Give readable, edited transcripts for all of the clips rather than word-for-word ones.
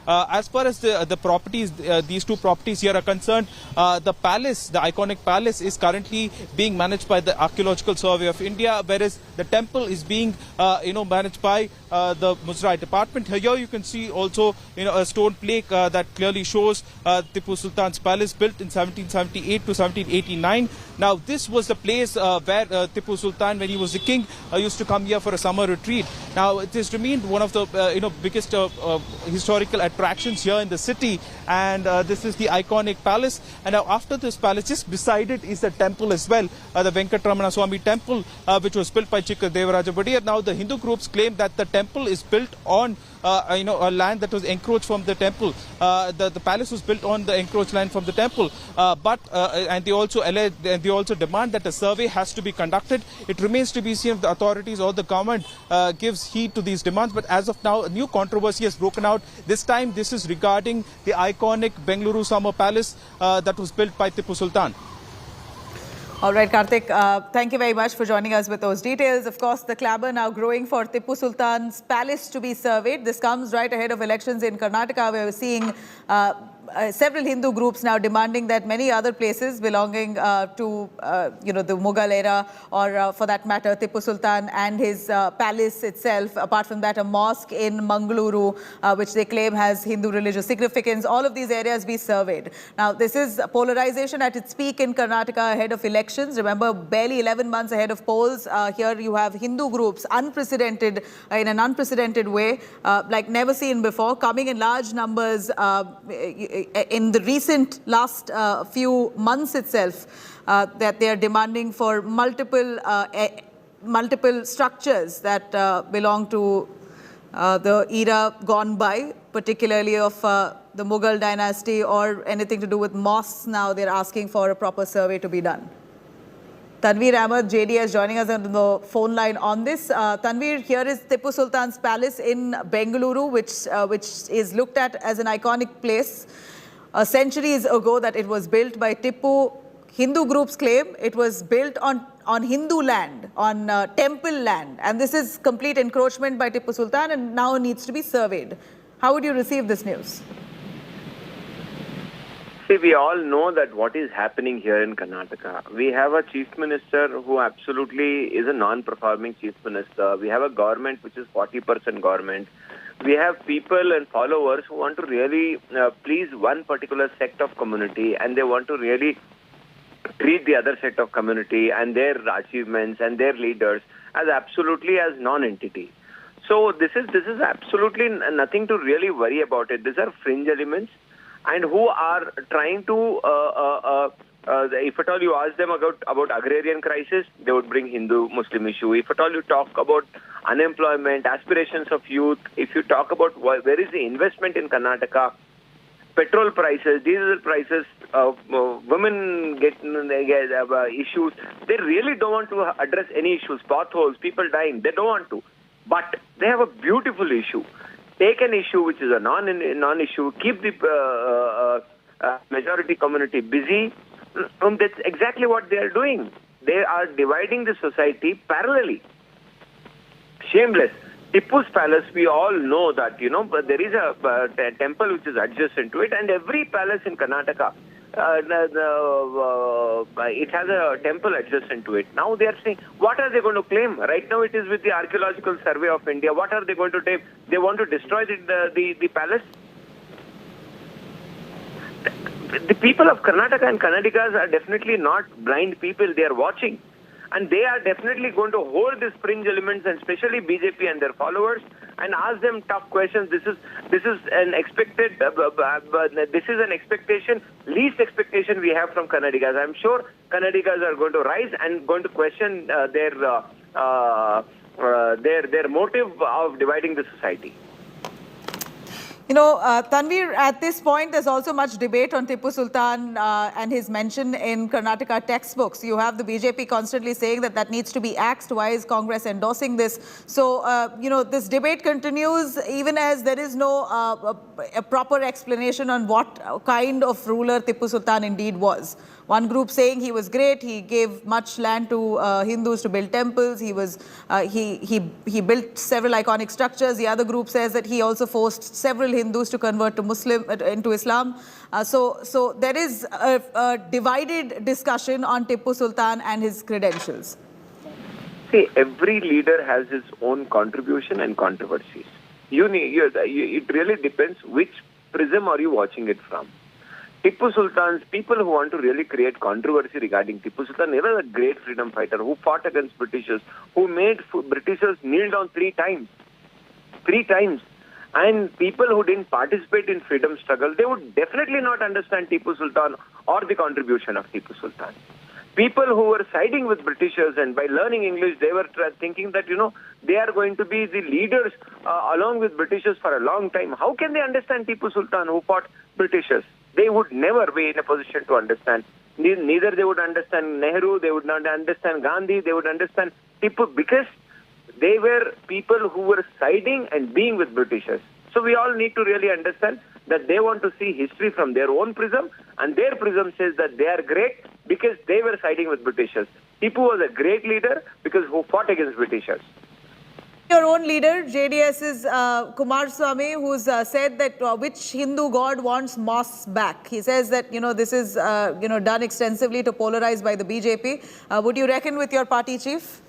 As far as the properties, these two properties here are concerned, the palace, the iconic palace, is currently being managed by the Archaeological Survey of India, whereas the temple is being managed by the Muzrai department. Here you can see also a stone plaque that clearly shows Tipu Sultan's palace, built in 1778 to 1789. Now this was the place where Tipu Sultan, when he was the king, used to come here for a summer retreat. Now it has remained one of the biggest historical attractions here in the city, and this is the iconic palace. And now after this palace, just beside it is the temple as well, the Venkatramana Swami temple, which was built by Chikka Devaraja Vadiyar. Now the Hindu groups claim that the temple is built on a land that was encroached from the temple. The palace was built on the encroached land from the temple, and they also demand that a survey has to be conducted. It remains to be seen if the authorities or the government gives heed to these demands. But as of now, a new controversy has broken out. This time, this is regarding the iconic Bengaluru Summer Palace that was built by Tipu Sultan. All right, Karthik, thank you very much for joining us with those details. Of course, the clamour now growing for Tipu Sultan's palace to be surveyed. This comes right ahead of elections in Karnataka, where we're seeing several Hindu groups now demanding that many other places belonging to, the Mughal era, or for that matter, Tipu Sultan and his palace itself. Apart from that, a mosque in Mangaluru, which they claim has Hindu religious significance. All of these areas be surveyed. Now, this is polarization at its peak in Karnataka ahead of elections. Remember, barely 11 months ahead of polls. Here you have Hindu groups, unprecedented, in an unprecedented way, like never seen before, coming in large numbers in the recent last few months itself, that they are demanding for multiple structures that belong to the era gone by, particularly of the Mughal dynasty, or anything to do with mosques. Now they're asking for a proper survey to be done. Tanveer Ahmed, JDS, joining us on the phone line on this. Tanveer, here is Tipu Sultan's palace in Bengaluru, which is looked at as an iconic place. Centuries ago that it was built by Tipu. Hindu groups claim it was built on Hindu land, on temple land. And this is complete encroachment by Tipu Sultan and now needs to be surveyed. How would you receive this news? See, we all know that what is happening here in Karnataka. We have a chief minister who absolutely is a non-performing chief minister. We have a government which is 40% government. We have people and followers who want to really please one particular sect of community, and they want to really treat the other set of community and their achievements and their leaders as absolutely as non-entity. So this is absolutely nothing to really worry about it. These are fringe elements, and who are trying to, if at all you ask them about agrarian crisis, they would bring Hindu-Muslim issue. If at all you talk about unemployment, aspirations of youth, if you talk about where is the investment in Karnataka, petrol prices, diesel prices, women get issues, they really don't want to address any issues, potholes, people dying, they don't want to. But they have a beautiful issue. Take an issue which is a non-issue, keep the majority community busy. That's exactly what they are doing. They are dividing the society parallelly. Shameless. Tipu's palace, we all know that, but there is a temple which is adjacent to it, and every palace in Karnataka, it has a temple adjacent to it. Now they are saying, what are they going to claim? Right now it is with the Archaeological Survey of India. What are they going to do? They want to destroy the palace? The people of Karnataka and Kannadigas are definitely not blind people. They are watching. And they are definitely going to hold these fringe elements, and especially BJP and their followers, and ask them tough questions. This is an expected, this is an expectation, least expectation we have from Kannadigas. I'm sure Kannadigas are going to rise and going to question their motive of dividing the society. Tanveer, at this point, there's also much debate on Tipu Sultan and his mention in Karnataka textbooks. You have the BJP constantly saying that needs to be axed. Why is Congress endorsing this? So, this debate continues even as there is no a proper explanation on what kind of ruler Tipu Sultan indeed was. One group saying he was great. He gave much land to Hindus to build temples. He built several iconic structures. The other group says that he also forced several Hindus to convert to into Islam. So there is a divided discussion on Tipu Sultan and his credentials. See, every leader has his own contribution and controversies. It really depends which prism are you watching it from. Tipu Sultan's people who want to really create controversy regarding Tipu Sultan, he was a great freedom fighter who fought against Britishers, who made Britishers kneel down 3 times. 3 times. And people who didn't participate in freedom struggle, they would definitely not understand Tipu Sultan or the contribution of Tipu Sultan. People who were siding with Britishers and by learning English, they were thinking that, they are going to be the leaders along with Britishers for a long time. How can they understand Tipu Sultan who fought Britishers? They would never be in a position to understand. Neither they would understand Nehru, they would not understand Gandhi, they would understand Tipu, because they were people who were siding and being with Britishers. So we all need to really understand that they want to see history from their own prism, and their prism says that they are great because they were siding with Britishers. Tipu was a great leader because who fought against Britishers. Your own leader, JDS's Kumaraswamy, who's said that which Hindu god wants mosques back. He says that, this is, done extensively to polarize by the BJP. Would you reckon with your party chief?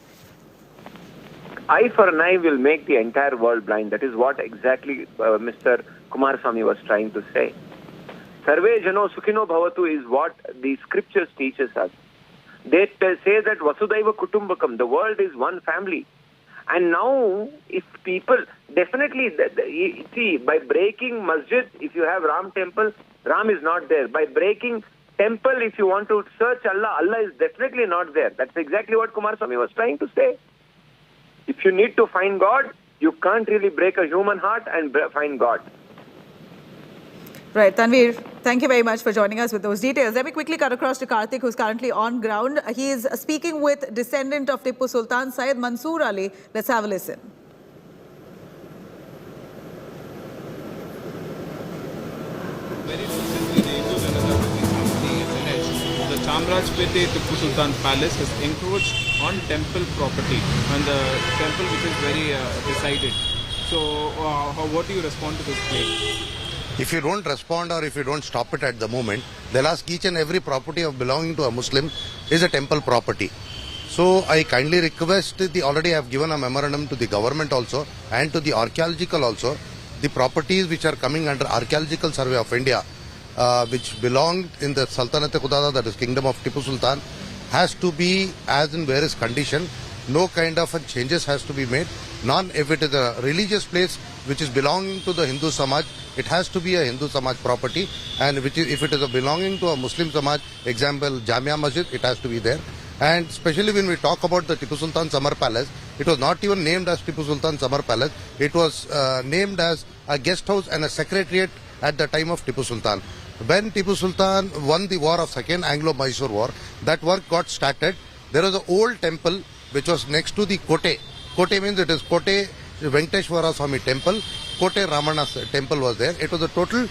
Eye for an eye will make the entire world blind. That is what exactly Mr. Kumaraswamy was trying to say. Sarve Jano Sukhino Bhavatu is what the scriptures teaches us. They say that Vasudhaiva Kutumbakam, the world is one family. And now, if people, definitely, see, by breaking masjid, if you have Ram temple, Ram is not there. By breaking temple, if you want to search Allah, Allah is definitely not there. That's exactly what Kumaraswamy was trying to say. If you need to find God, you can't really break a human heart and find God. Right, Tanveer, thank you very much for joining us with those details. Let me quickly cut across to Karthik, who's currently on ground. He is speaking with descendant of Tipu Sultan, Syed Mansoor Ali. Let's have a listen. Very recently, the Hindu family alleged the Chamrajpete Tipu Sultan Palace has encroached on temple property, and the temple which is very decided. So, what do you respond to this claim? If you don't respond or if you don't stop it at the moment, they'll ask each and every property of belonging to a Muslim is a temple property. So I kindly request already I have given a memorandum to the government also and to the archaeological also. The properties which are coming under Archaeological Survey of India, which belonged in the Sultanate Khudada, that is Kingdom of Tipu Sultan, has to be as in various condition. No kind of changes has to be made. If it is a religious place which is belonging to the Hindu Samaj, it has to be a Hindu Samaj property, and if it is belonging to a Muslim Samaj, example Jamia Masjid, it has to be there. And especially when we talk about the Tipu Sultan Summer Palace, it was not even named as Tipu Sultan Summer Palace. It was named as a guest house and a secretariat at the time of Tipu Sultan. When Tipu Sultan won the war of Second Anglo-Mysore War, that work got started. There was an old temple which was next to the Kote. Kote means it is Kote Venkateshwara Swami temple. Kote Ramana's temple was there. It was a total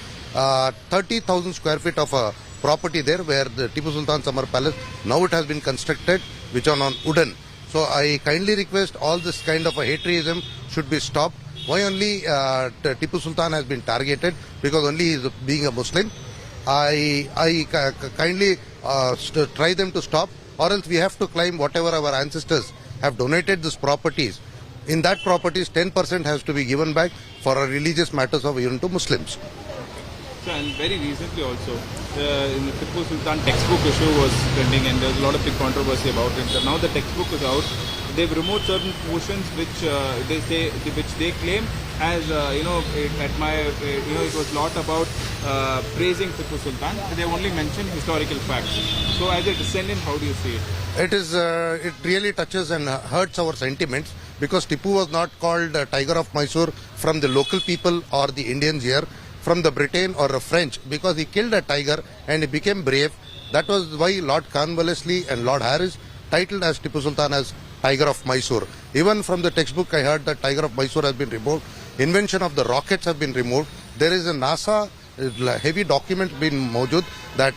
30,000 square feet of a property there where the Tipu Sultan Summer Palace, now it has been constructed, which are on wooden. So I kindly request all this kind of a haterism should be stopped. Why only Tipu Sultan has been targeted? Because only he is being a Muslim. I kindly try them to stop, or else we have to claim whatever our ancestors have donated these properties. In that properties, 10% has to be given back for religious matters of even to Muslims. So, and very recently also, in the Tipu Sultan textbook issue was trending, and there's a lot of big controversy about it. So now the textbook is out. They've removed certain portions which they claim as it was a lot about praising Tipu Sultan. They only mentioned historical facts. So as a descendant, how do you see it? It really touches and hurts our sentiments, because Tipu was not called Tiger of Mysore from the local people or the Indians here, from the Britain or the French, because he killed a tiger and he became brave. That was why Lord Cornwallis and Lord Harris titled as Tipu Sultan as Tiger of Mysore. Even from the textbook I heard that Tiger of Mysore has been removed. Invention of the rockets have been removed. There is a NASA heavy document been mojud that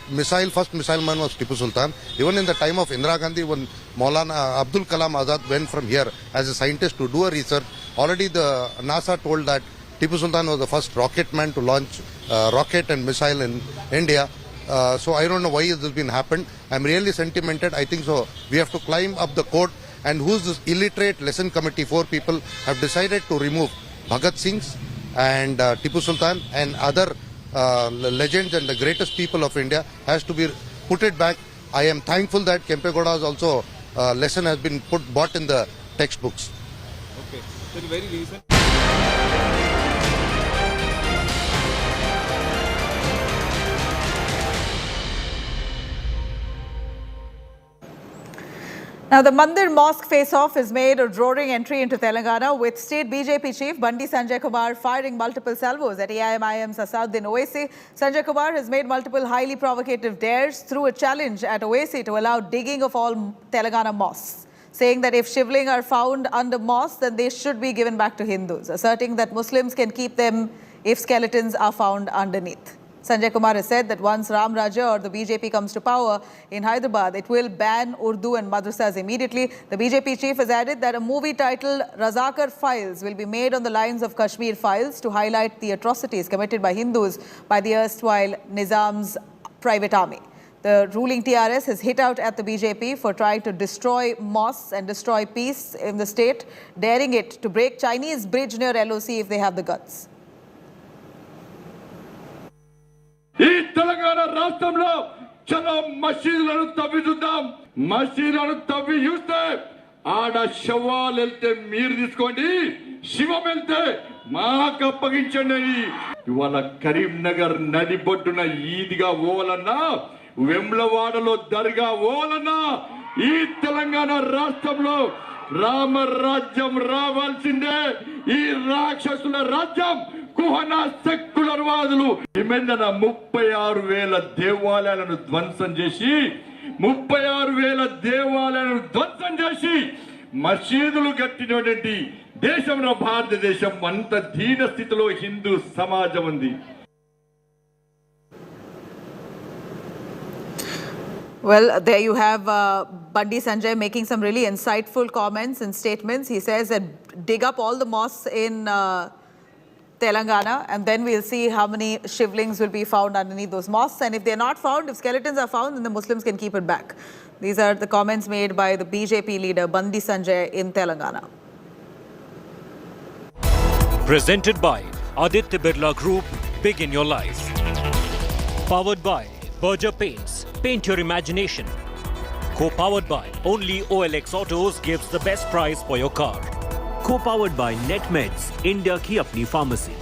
first missile man was Tipu Sultan. Even in the time of Indira Gandhi, when Maulana Abdul Kalam Azad went from here as a scientist to do a research, already the NASA told that Tipu Sultan was the first rocket man to launch rocket and missile in India. So I don't know why this has been happened. I'm really sentimented. I think so. We have to climb up the court. And who's this illiterate lesson committee? 4 people have decided to remove Bhagat Singh's and Tipu Sultan and other legends and the greatest people of India has to be put it back. I am thankful that Kempegowda's also lesson has been bought in the textbooks. Okay, so the very reason. Now, the Mandir Mosque face-off has made a roaring entry into Telangana, with state BJP chief Bandi Sanjay Kumar firing multiple salvos at AIMIM's Asaduddin Owaisi. Sanjay Kumar has made multiple highly provocative dares through a challenge at Owaisi to allow digging of all Telangana mosques, saying that if shivling are found under mosques, then they should be given back to Hindus, asserting that Muslims can keep them if skeletons are found underneath. Sanjay Kumar has said that once Ram Raja or the BJP comes to power in Hyderabad, it will ban Urdu and madrasas immediately. The BJP chief has added that a movie titled Razakar Files will be made on the lines of Kashmir Files to highlight the atrocities committed by Hindus by the erstwhile Nizam's private army. The ruling TRS has hit out at the BJP for trying to destroy mosques and destroy peace in the state, daring it to break Chinese bridge near LOC if they have the guts. ఈ తెలంగాణ రాష్ట్రంలో చలో మసీదులను తవ్వి చూద్దాం. మసీదులను తవ్వి చూస్తే ఆడ శవాలు వెళ్తే మీరు తీసుకోండి, శివం వెళ్తే మాకు అప్పగించండి. ఇవాళ కరీంనగర్ నది బొడ్డున ఈదిగా ఓలన్నా, వెమ్లవాడలో దర్గా ఓలన్నా, ఈ తెలంగాణ రాష్ట్రంలో రామరాజ్యం రావాల్సిందే. ఈ రాక్షసుల రాజ్యం కుహన సెక్యులర్ వాదులు ఏమైందన్న 36,000 దేవాలయాలను ధ్వంసం చేసి 36,000 దేవాలయాలను ధ్వంసం చేసి మసీదులు కట్టినటువంటి దేశంలో భారతదేశం అంత దీన స్థితిలో హిందూ సమాజం ఉంది. Well, there you have Bandi Sanjay making some really insightful comments and statements. He says that dig up all the mosques in Telangana, and then we'll see how many shivlings will be found underneath those mosques. And if they're not found, if skeletons are found, then the Muslims can keep it back. These are the comments made by the BJP leader Bandi Sanjay in Telangana. Presented by Aditya Birla Group, Big in Your Life. Powered by Berger Paints, paint your imagination. Co-powered by only OLX Autos gives the best price for your car. Co-powered by NetMeds, India की अपनी pharmacy.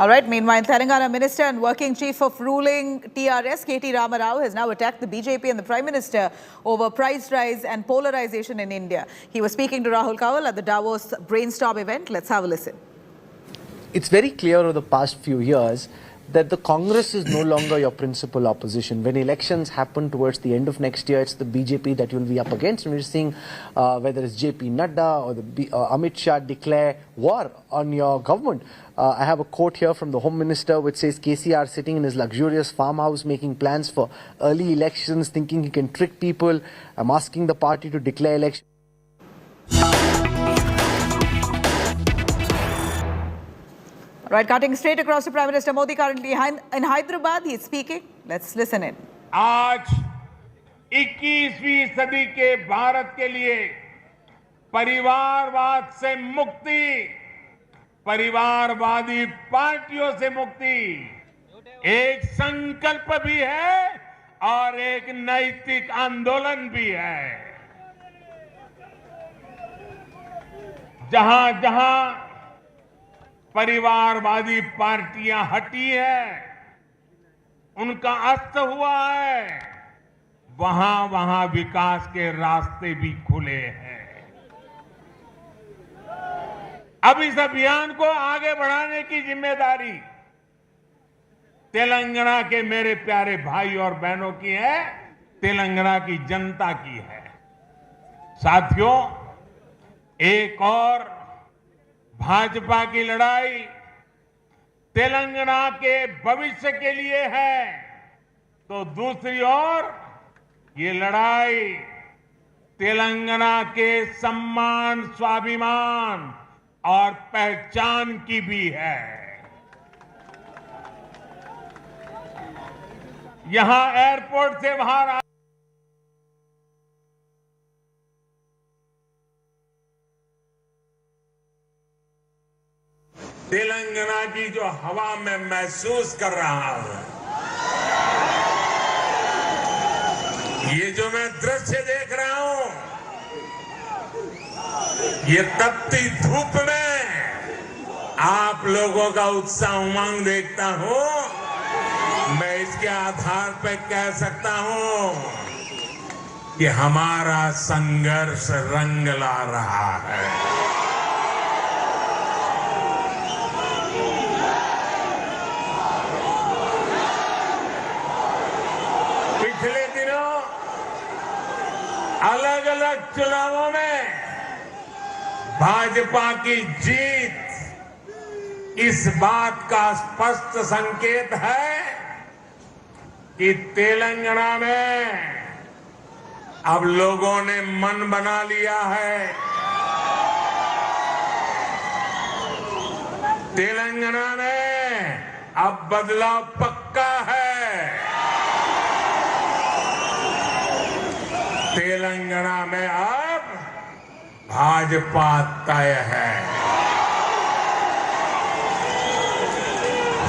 All right, meanwhile, Telangana Minister and Working Chief of ruling TRS, K.T. Rama Rao, has now attacked the BJP and the Prime Minister over price rise and polarization in India. He was speaking to Rahul Kawal at the Davos Brainstorm event. Let's have a listen. It's very clear over the past few years that the Congress is no longer your principal opposition. When elections happen towards the end of next year, it's the BJP that you'll be up against. And we're seeing whether it's JP Nadda or Amit Shah declare war on your government. I have a quote here from the Home Minister which says KCR sitting in his luxurious farmhouse making plans for early elections, thinking he can trick people. I'm asking the party to declare elections. Right, cutting straight across to Prime Minister Modi currently in Hyderabad. He's speaking. Let's listen in. आज 21वीं सदी के भारत के लिए परिवारवाद से मुक्ति, परिवारवादी पार्टियों से मुक्ति एक संकल्प भी है और एक नैतिक आंदोलन भी है। जहां-जहां परिवारवादी पार्टियां हटी है, उनका अस्त हुआ है, वहां-वहां विकास के रास्ते भी खुले हैं। अब इस अभियान को आगे बढ़ाने की जिम्मेदारी तेलंगाना के मेरे प्यारे भाई और बहनों की है, तेलंगाना की जनता की है। साथियों, एक और भाजपा की लड़ाई तेलंगाना के भविष्य के लिए है। तो दूसरी ओर ये लड़ाई तेलंगाना के सम्मान, स्वाभिमान और पहचान की भी है। यहां एयरपोर्ट से बाहर तेलंगाना की जो हवा में महसूस कर रहा हूं, ये जो मैं दृश्य देख रहा हूं, ये तपती धूप में आप लोगों का उत्साह उमंग देखता हूं, मैं इसके आधार पर कह सकता हूं कि हमारा संघर्ष रंग ला रहा है। पिछले दिनों अलग अलग चुनावों में भाजपा की जीत इस बात का स्पष्ट संकेत है कि तेलंगाना में अब लोगों ने मन बना लिया है। तेलंगाना में अब बदलाव पक्का है। तेलंगाना में अब भाजपा तय है।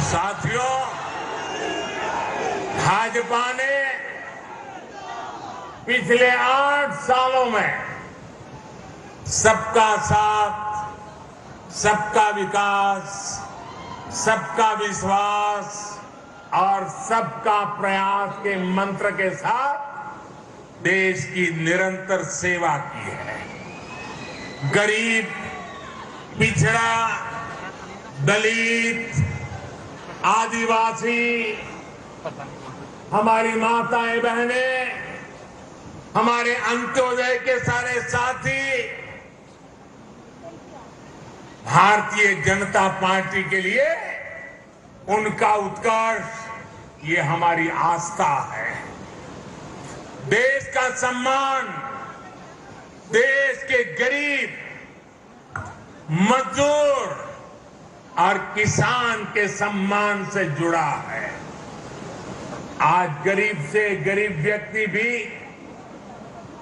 साथियों, भाजपा ने पिछले 8 सालों में सबका साथ, सबका विकास, सबका विश्वास और सबका प्रयास के मंत्र के साथ देश की निरंतर सेवा की है। गरीब, पिछड़ा, दलित, आदिवासी, हमारी माताएं बहनें, हमारे अंत्योदय के सारे साथी, भारतीय जनता पार्टी के लिए उनका उत्कर्ष ये हमारी आस्था है। देश का सम्मान, देश के गरीब, मजदूर और किसान के सम्मान से जुड़ा है। आज गरीब से गरीब व्यक्ति भी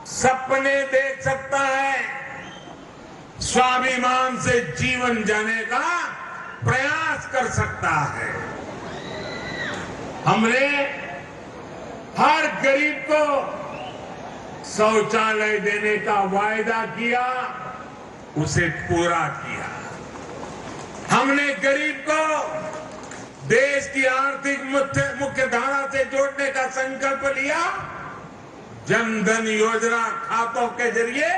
सपने देख सकता है, स्वाभिमान से जीवन जीने का प्रयास कर सकता है। हमने हर गरीब को शौचालय देने का वायदा किया, उसे पूरा किया। हमने गरीब को देश की आर्थिक मुख्य धारा से जोड़ने का संकल्प लिया, जन धन योजना खातों के जरिए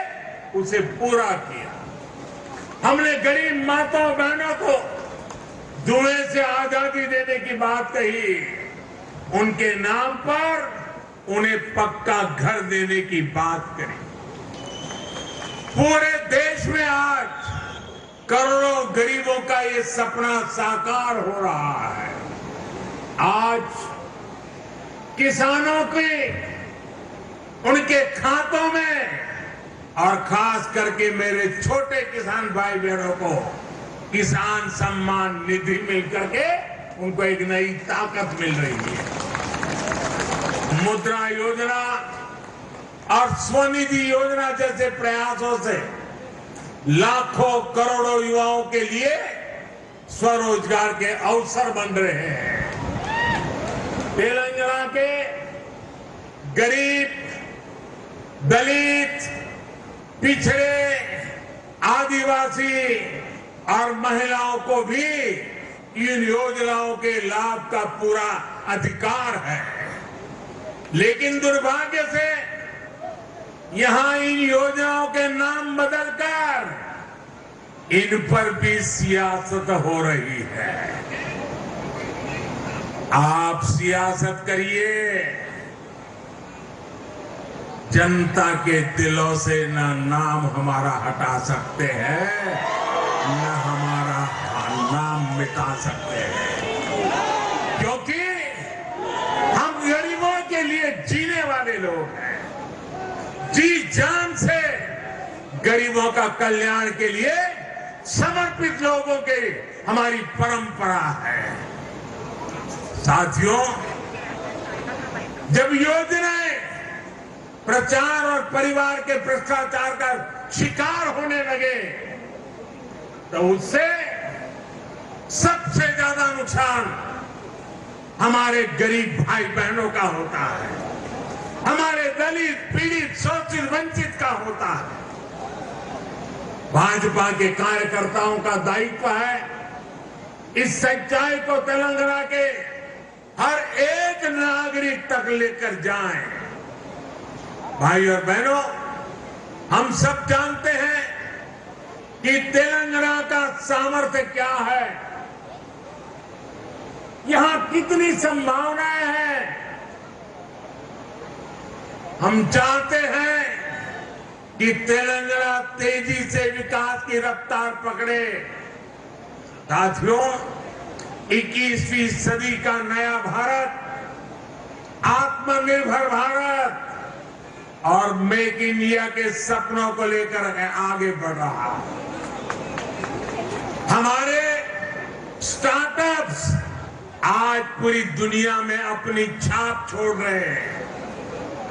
उसे पूरा किया। हमने गरीब माताओं बहनों को धुएं से आजादी देने की बात कही, उनके नाम पर उन्हें पक्का घर देने की बात करी। पूरे देश में आज करोड़ों गरीबों का ये सपना साकार हो रहा है। आज किसानों के उनके खातों में और खास करके मेरे छोटे किसान भाई बहनों को किसान सम्मान निधि मिल करके उनको एक नई ताकत मिल रही है। मुद्रा योजना और स्वनिधि योजना जैसे प्रयासों से लाखों करोड़ों युवाओं के लिए स्वरोजगार के अवसर बन रहे हैं। तेलंगाना के गरीब, दलित, पिछड़े, आदिवासी और महिलाओं को भी इन योजनाओं के लाभ का पूरा अधिकार है। लेकिन दुर्भाग्य से यहां इन योजनाओं के नाम बदलकर इन पर भी सियासत हो रही है। आप सियासत करिए, जनता के दिलों से न नाम हमारा हटा सकते हैं, न हमारा नाम मिटा सकते हैं, क्योंकि हम गरीबों लोग हैं, जी जान से गरीबों का कल्याण के लिए समर्पित लोगों की हमारी परंपरा है। साथियों, जब योजनाएं प्रचार और परिवार के भ्रष्टाचार का शिकार होने लगे तो उससे सबसे ज्यादा नुकसान हमारे गरीब भाई बहनों का होता है, हमारे दलित, पीड़ित, शोषित, वंचित का होता है। भाजपा के कार्यकर्ताओं का दायित्व है इस सच्चाई को तेलंगाना के हर एक नागरिक तक लेकर जाएं। भाई और बहनों, हम सब जानते हैं कि तेलंगाना का सामर्थ्य क्या है, यहां कितनी संभावनाएं हैं। हम चाहते हैं कि तेलंगाना तेजी से विकास की रफ्तार पकड़े। साथियों, 21वीं सदी का नया भारत, आत्मनिर्भर भारत और मेक इन इंडिया के सपनों को लेकर आगे बढ़ रहा है। हमारे स्टार्टअप्स आज पूरी दुनिया में अपनी छाप छोड़ रहे हैं।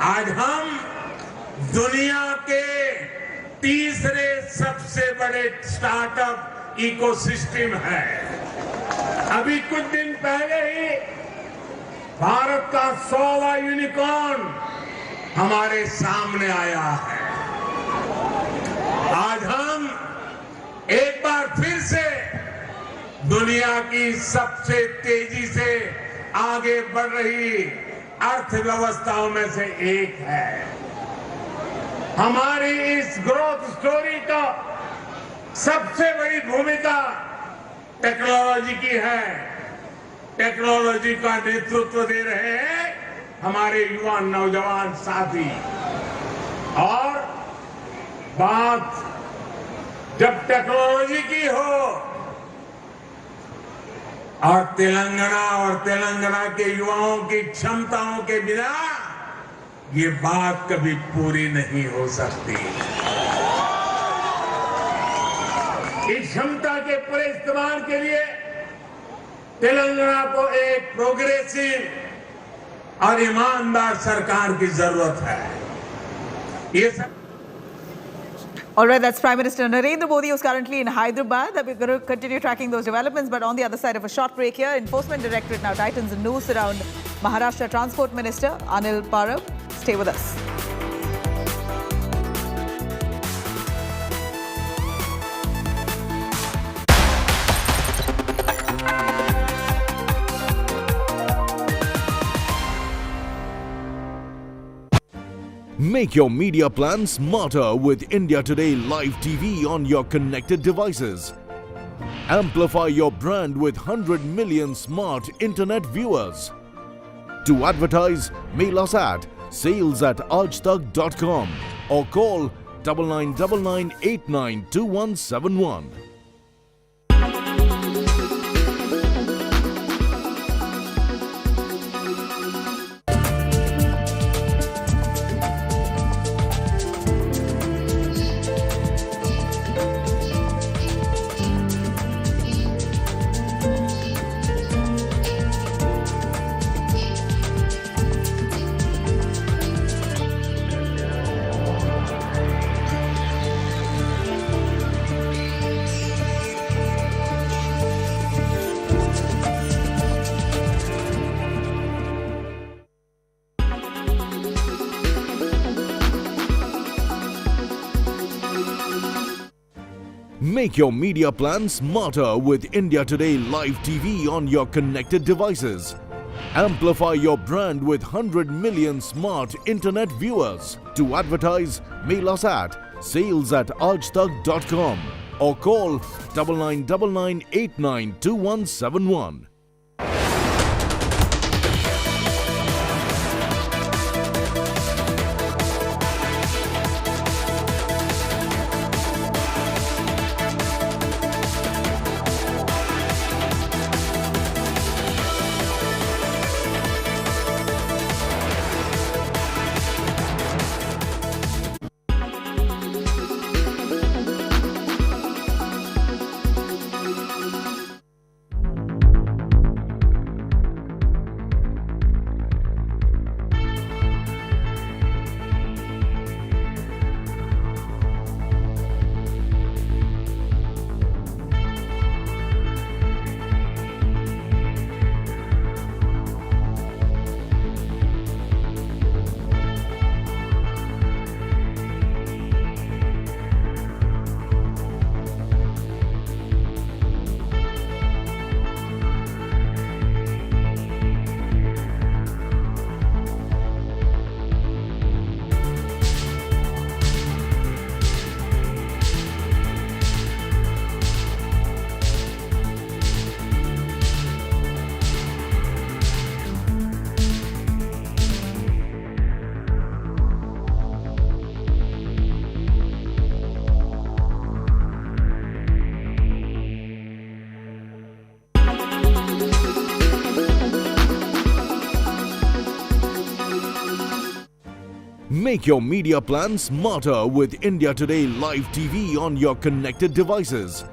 आज हम दुनिया के तीसरे सबसे बड़े स्टार्टअप इकोसिस्टम है। अभी कुछ दिन पहले ही भारत का 100वां यूनिकॉर्न हमारे सामने आया है। आज हम एक बार फिर से दुनिया की सबसे तेजी से आगे बढ़ रही अर्थव्यवस्थाओं में से एक है। हमारी इस ग्रोथ स्टोरी का सबसे बड़ी भूमिका टेक्नोलॉजी की है। टेक्नोलॉजी का नेतृत्व दे रहे हैं हमारे युवा नौजवान साथी। और बात जब टेक्नोलॉजी की हो और तेलंगाना के युवाओं की क्षमताओं के बिना ये बात कभी पूरी नहीं हो सकती। इस क्षमता के पूरे इस्तेमाल के लिए तेलंगाना को एक प्रोग्रेसिव और ईमानदार सरकार की जरूरत है। ये सब All right, that's Prime Minister Narendra Modi, who's currently in Hyderabad. We're going to continue tracking those developments, but on the other side of a short break here, Enforcement Directorate now tightens the noose around Maharashtra Transport Minister Anil Parab. Stay with us. Make your media plan smarter with India Today Live TV on your connected devices. Amplify your brand with 100 million smart internet viewers. To advertise, mail us at sales@aajtak.com or call 9999892171. Make your media plan smarter with India Today Live TV on your connected devices. Amplify your brand with 100 million smart internet viewers. To advertise, mail us at sales@aajtak.com or call 9999892171. Make your media plan smarter with India Today Live TV on your connected devices.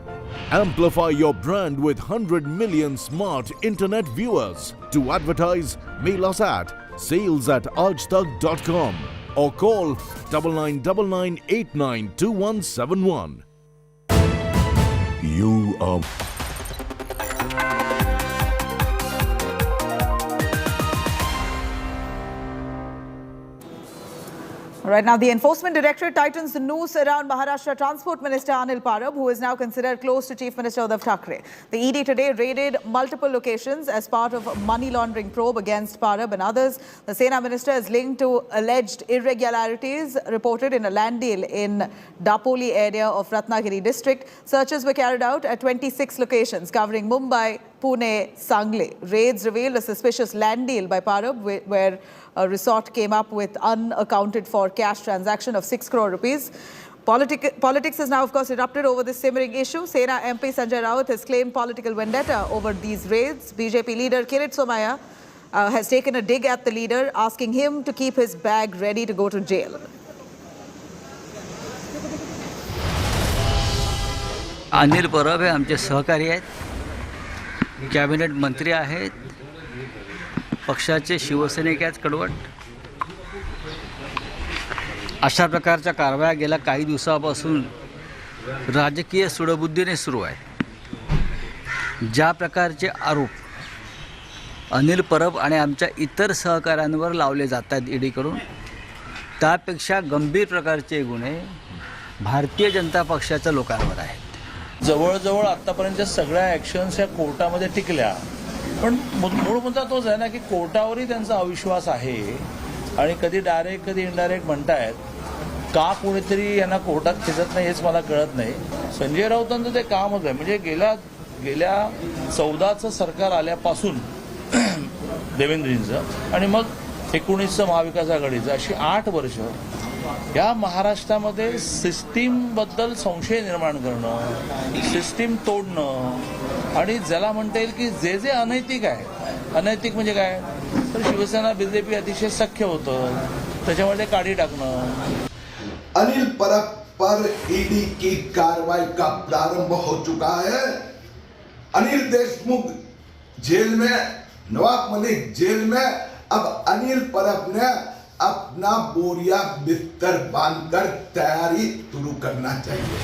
Amplify your brand with 100 million smart internet viewers. To advertise, mail us at sales@aajtak.com or call 9999892171. You are... Right now, the Enforcement Directorate tightens the noose around Maharashtra Transport Minister Anil Parab, who is now considered close to Chief Minister Uddhav Thackeray. The ED today raided multiple locations as part of a money laundering probe against Parab and others. The Sena Minister is linked to alleged irregularities reported in a land deal in Dapoli area of Ratnagiri district. Searches were carried out at 26 locations covering Mumbai, Pune, Sangli. Raids revealed a suspicious land deal by Parab where a resort came up with unaccounted for cash transaction of 6 crore rupees. Politics has now, of course, erupted over this simmering issue. Sena MP Sanjay Raut has claimed political vendetta over these raids. BJP leader Kirit Somaiya has taken a dig at the leader, asking him to keep his bag ready to go to jail. Anil Parab हे आमचे सहकारी आहेत, cabinet मंत्री आहेत, पक्षाचे शिवसैनिक आहेत कडवट. अशा प्रकारच्या कारवाया गेल्या काही दिवसापासून राजकीय सुडबुद्धीने सुरू आहेत. ज्या प्रकारचे आरोप अनिल परब आणि आमच्या इतर सहकाऱ्यांवर लावले जातात ईडीकडून, त्यापेक्षा गंभीर प्रकारचे गुन्हे भारतीय जनता पक्षाच्या लोकांवर आहेत. जवळजवळ आतापर्यंतच्या सगळ्या ॲक्शन्स या कोर्टामध्ये टिकल्या, पण मूळ मुद्दा तोच आहे ना की कोर्टावरही त्यांचा अविश्वास आहे आणि कधी डायरेक्ट कधी इनडायरेक्ट म्हणतायत. का कोणीतरी यांना कोर्टात खेचत नाही हेच मला कळत नाही. संजय राऊतांचं ते कामच आहे, म्हणजे गेल्या 14चं सरकार आल्यापासून देवेंद्रजींचं आणि मग 19चं महाविकास आघाडीचं, अशी 8 वर्ष या महाराष्ट्रामध्ये सिस्टीमबद्दल संशय निर्माण करणं, सिस्टीम तोडणं आणि ज्याला म्हणता येईल की जे जे अनैतिक आहे, अनैतिक म्हणजे काय तर शिवसेना बीजेपी अतिशय सख्य होतं, त्याच्यामध्ये काढी टाकणं. अनिल परब पर ईडी की कार्रवाई का प्रारंभ हो चुका है. अनिल देशमुख जेल में, नवाब मलिक जेल में. अब अनिल परब ने अपना बोरिया बिस्तर बांधकर तैयारी शुरू करना चाहिए.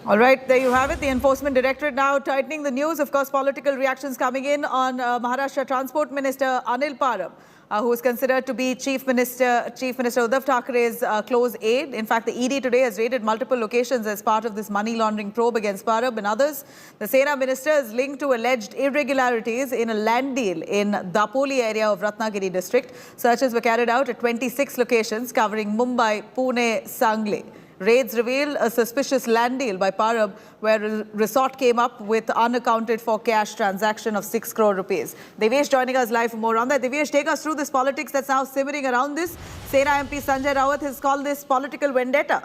All right, there you have it. The Enforcement Directorate now tightening the news. Of course, political reactions coming in on Maharashtra Transport Minister Anil Parab, who is considered to be Chief Minister Uddhav Thackeray's close aide. In fact, the ED today has raided multiple locations as part of this money laundering probe against Parab and others. The Sena Minister is linked to alleged irregularities in a land deal in Dapoli area of Ratnagiri district. Searches were carried out at 26 locations covering Mumbai, Pune, Sangli. Raids reveal a suspicious land deal by Parab where a resort came up with unaccounted for cash transaction of 6 crore rupees. Devesh joining us live for more on that. Devesh, take us through this politics that's now simmering around this. Sena MP Sanjay Raut has called this political vendetta.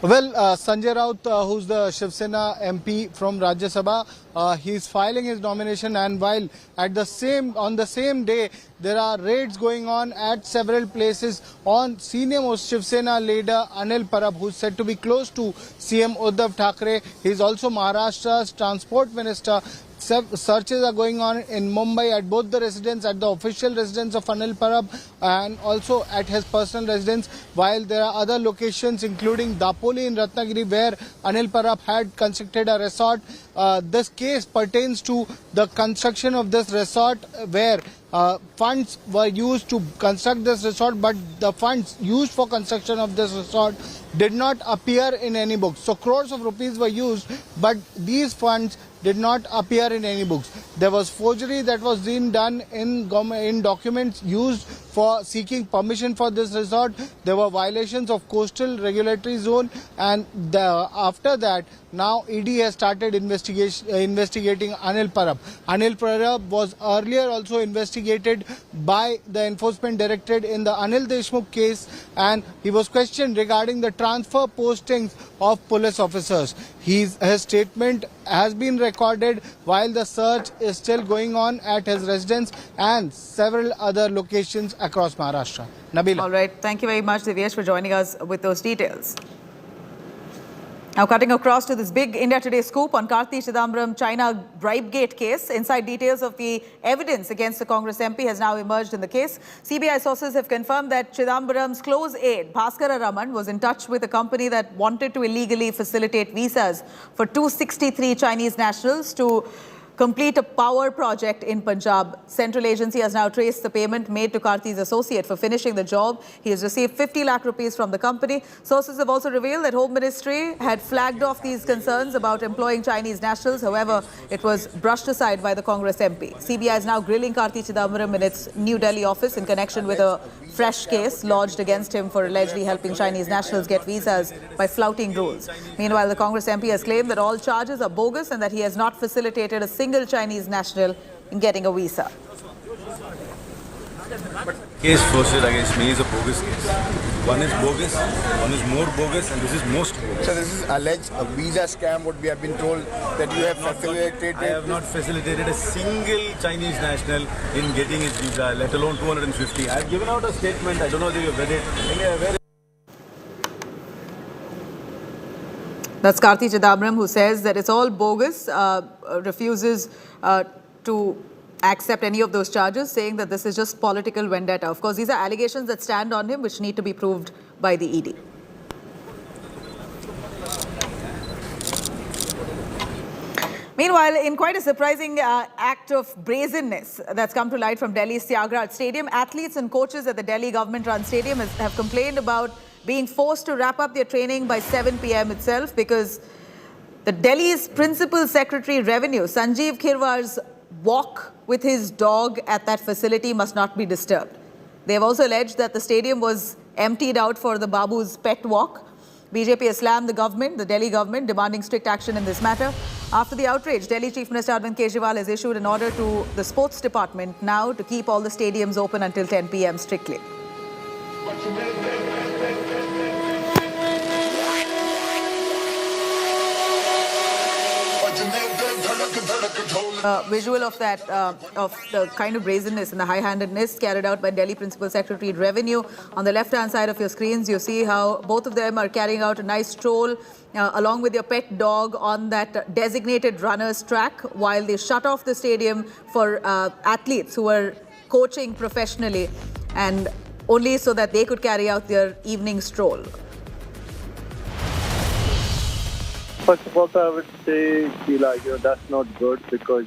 Well, Sanjay Raut, who's the Shiv Sena MP from Rajya Sabha, he's filing his nomination, and while on the same day there are raids going on at several places on senior most Shiv Sena leader Anil Parab, who's said to be close to CM Uddhav Thackeray. He's also Maharashtra's transport minister. Searches are going on in Mumbai at both the residence, at the official residence of Anil Parab and also at his personal residence, while there are other locations including Dapoli in Ratnagiri where Anil Parab had constructed a resort. This case pertains to the construction of this resort where funds were used to construct this resort, but the funds used for construction of this resort did not appear in any books. So crores of rupees were used, but these funds did not appear in any books. There was forgery that was being done in documents used for seeking permission for this resort. There were violations of coastal regulatory zone, and after that, now ED has started investigating Anil Parab. Anil Parab was earlier also investigated by the Enforcement Directorate in the Anil Deshmukh case, and he was questioned regarding the transfer postings of police officers. His statement has been recorded while the search is still going on at his residence and several other locations across Maharashtra. Nabila. All right. Thank you very much, Divyesh, for joining us with those details. Now cutting across to this big India Today scoop on Karti Chidambaram China Bribegate case. Inside details of the evidence against the Congress MP has now emerged in the case. CBI sources have confirmed that Chidambaram's close aide, Bhaskara Raman, was in touch with a company that wanted to illegally facilitate visas for 263 Chinese nationals to complete a power project in Punjab. Central agency has now traced the payment made to Karti's associate for finishing the job. He has received 50 lakh rupees from the company. Sources have also revealed that Home Ministry had flagged off these concerns about employing Chinese nationals. However, it was brushed aside by the Congress MP. CBI is now grilling Karti Chidambaram in its New Delhi office in connection with a fresh case lodged against him for allegedly helping Chinese nationals get visas by flouting rules. Meanwhile, the Congress MP has claimed that all charges are bogus and that he has not facilitated a single Chinese national in getting a visa. Case posted against me is a bogus case. One is bogus, one is more bogus, and this is most bogus. So this is alleged a visa scam, what we have been told that you have facilitated. I have not facilitated a single Chinese national in getting his visa, let alone 250. I have given out a statement, I don't know whether you have read it. That's Karti Chidambaram, who says that it's all bogus, refuses to accept any of those charges, saying that this is just political vendetta. Of course, these are allegations that stand on him, which need to be proved by the ED. Meanwhile, in quite a surprising act of brazenness that's come to light from Delhi's Thiagraj Stadium, athletes and coaches at the Delhi government-run stadium have complained about being forced to wrap up their training by 7 p.m. itself because the Delhi's Principal Secretary Revenue, Sanjeev Khirwar's walk with his dog at that facility must not be disturbed. They have also alleged that the stadium was emptied out for the Babu's pet walk. BJP has slammed the government, the Delhi government, demanding strict action in this matter. After the outrage, Delhi Chief Minister Arvind Kejriwal has issued an order to the sports department now to keep all the stadiums open until 10 p.m. strictly. Visual of that, of the kind of brazenness and the high-handedness carried out by Delhi Principal Secretary Revenue. On the left-hand side of your screens, you see how both of them are carrying out a nice stroll along with your pet dog on that designated runner's track while they shut off the stadium for athletes who are coaching professionally and only so that they could carry out their evening stroll. First of all, I would say, that's not good because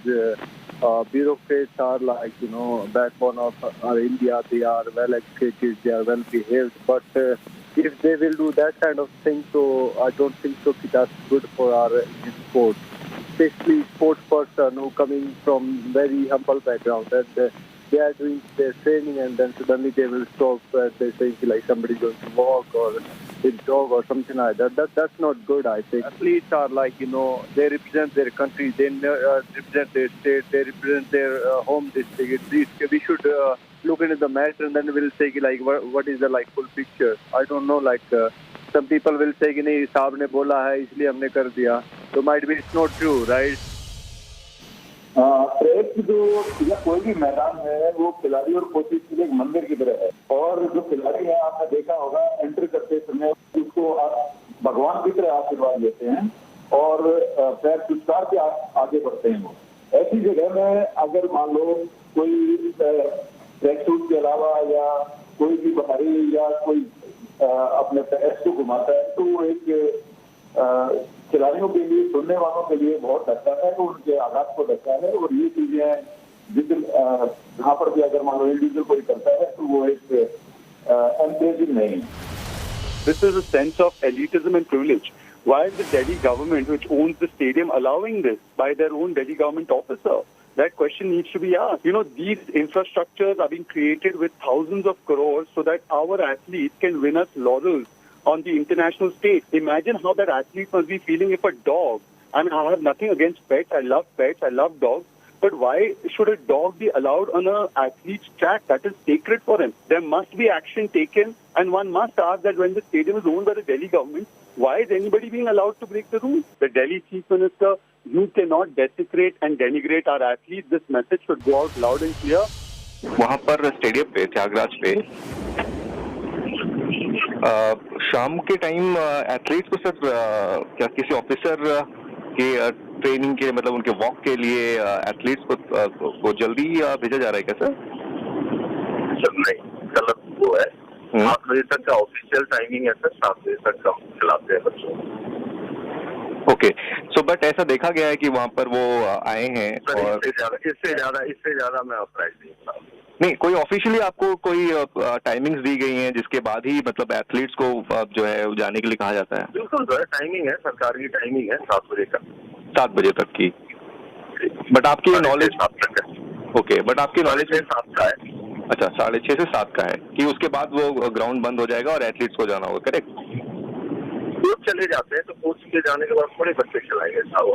bureaucrats are backbone of our India. They are well educated, they are well behaved. But if they will do that kind of thing, so I don't think so that's good for our Indian sport. Especially sports person who coming from very humble background and they are doing their training and then suddenly they will stop and they say like somebody going to walk or dog or something like that. That's not good, I think. Athletes are they represent their country, they represent their state, they represent their home district. We should look into the matter and then we'll say what is the full picture. I don't know, some people will say nahi saab ne bola hai isliye humne kar diya. So might be it's not true, right? एक जो या कोई भी मैदान है वो खिलाड़ी और कोचिंग के लिए एक मंदिर की तरह है और जो खिलाड़ी है आपने देखा होगा एंट्री करते समय उसको भगवान की तरह आशीर्वाद देते हैं और पैर चुटकार के आगे बढ़ते हैं वो ऐसी जगह में अगर मान लो कोई ट्रैक सूट के अलावा या कोई भी बाहरी या कोई अपने पैर को घुमाता है तो वो एक खिलाड़ियों के लिए सुनने वालों के लिए बहुत अच्छा है उनके आघात को ढकता है और ये चीजें जहाँ पर भी अगर मान लो इंडिविजुअल कोई करता है तो वो एक एनकरेजिंग नहीं है. This is a sense of elitism and privilege. Why is the Delhi government, which owns the stadium, allowing this by their own Delhi government officer? That question needs to be asked. These infrastructures are being created with thousands of crores so that our athletes can win us laurels on the international stage. Imagine how that athlete must be feeling if a dog, I have nothing against pets, I love dogs, but why should a dog be allowed on an athlete's track? That is sacred for him. There must be action taken, and one must ask that when the stadium is owned by the Delhi government, why is anybody being allowed to break the rules? The Delhi Chief Minister, you cannot desecrate and denigrate our athletes. This message should go out loud and clear. वहाँ पर stadium पे त्यागराज पे शाम के time athletes को sir क्या किसी officer के ट्रेनिंग के मतलब उनके वॉक के लिए एथलीट्स को जल्दी भेजा जा रहा है क्या सर? नहीं, गलत वो है। 7 बजे तक का ऑफिशियल टाइमिंग है सर, 7 बजे तक का खिलाते हैं बच्चों। ओके, सो बट ऐसा देखा गया है कि वहाँ पर वो आए हैं और इससे ज्यादा मैं प्राइस नहीं, कोई ऑफिशियली आपको कोई टाइमिंग्स दी गई हैं जिसके बाद ही मतलब एथलीट्स को जो है जाने के लिए कहा जाता है? बिल्कुल सर, टाइमिंग है, सरकार की टाइमिंग है 7 बजे का। 7 बजे तक की, बट आपकी नॉलेज ओके, बट आपकी नॉलेज 7 का है। अच्छा, 6:30 से 7 का है कि उसके बाद वो ग्राउंड बंद हो जाएगा और एथलीट्स को जाना होगा, करेक्ट? कोच चले जाते हैं तो कोच के जाने के बाद बड़े बच्चे खिलाएंगे साहब।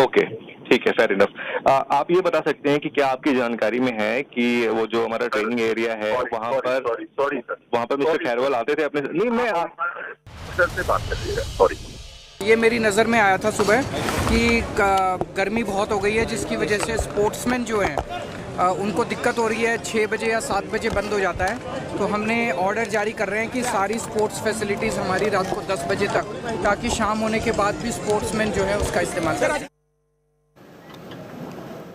ओके, ठीक है, फेयर इनफ। आप ये बता सकते हैं कि क्या आपकी जानकारी में है कि वो जो हमारा ट्रेनिंग एरिया है वहाँ पर मिस्टर खैरवाल आते थे अपने? नहीं, मैं सर से बात कर लीजिएगा, सॉरी। ये मेरी नज़र में आया था सुबह कि गर्मी बहुत हो गई है जिसकी वजह से स्पोर्ट्समैन जो हैं उनको दिक्कत हो रही है। 6 बजे या 7 बजे बंद हो जाता है, तो हमने ऑर्डर जारी कर रहे हैं कि सारी स्पोर्ट्स फैसिलिटीज़ हमारी रात को 10 बजे तक, ताकि शाम होने के बाद भी स्पोर्ट्समैन जो है उसका इस्तेमाल करें।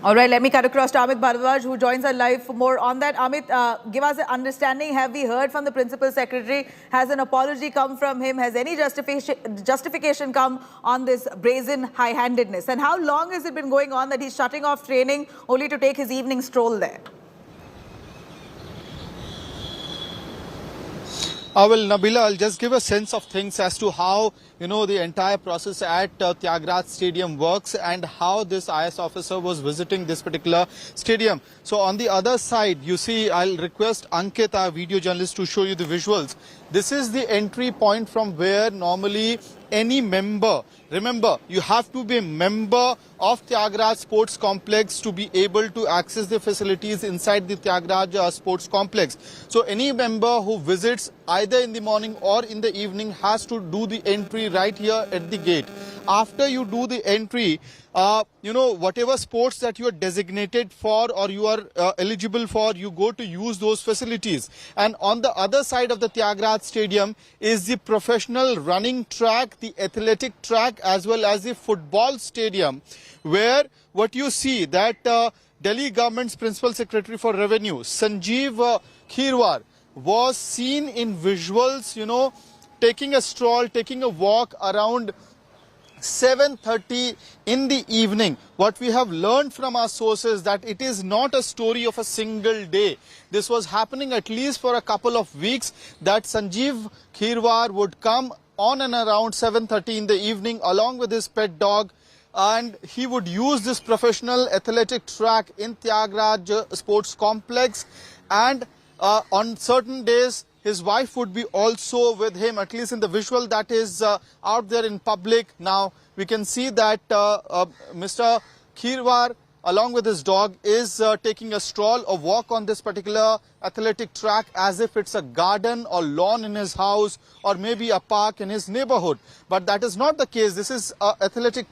All right, let me cut across to Amit Bharadwaj, who joins us live for more on that. Amit, give us an understanding. Have we heard from the Principal Secretary? Has an apology come from him? Has any justification come on this brazen high-handedness? And how long has it been going on that he's shutting off training only to take his evening stroll there? Well, Nabila, I'll just give a sense of things as to how, the entire process at Thiagraj Stadium works and how this IS officer was visiting this particular stadium. So on the other side, you see, I'll request Ankit, our video journalist, to show you the visuals. This is the entry point from where normally any member, remember, you have to be a member of Thiagraj Sports Complex to be able to access the facilities inside the Thiagraj Sports Complex. So any member who visits either in the morning or in the evening has to do the entry right here at the gate. After you do the entry, whatever sports that you are designated for or you are eligible for, you go to use those facilities. And on the other side of the Thiagraj Stadium is the professional running track, the athletic track, as well as the football stadium, where what you see that Delhi government's Principal Secretary for Revenue, Sanjeev Khirwar, was seen in visuals, taking a stroll, taking a walk around 7:30 in the evening. What we have learned from our sources that it is not a story of a single day. This was happening at least for a couple of weeks, that Sanjeev Khirwar would come on and around 7:30 in the evening along with his pet dog, and he would use this professional athletic track in Thiagraj Sports Complex, and on certain days his wife would be also with him, at least in the visual that is out there in public. Now we can see that Mr. Khirwar along with his dog is taking a stroll or walk on this particular athletic track as if it's a garden or lawn in his house or maybe a park in his neighborhood. But that is not the case. This is an athletic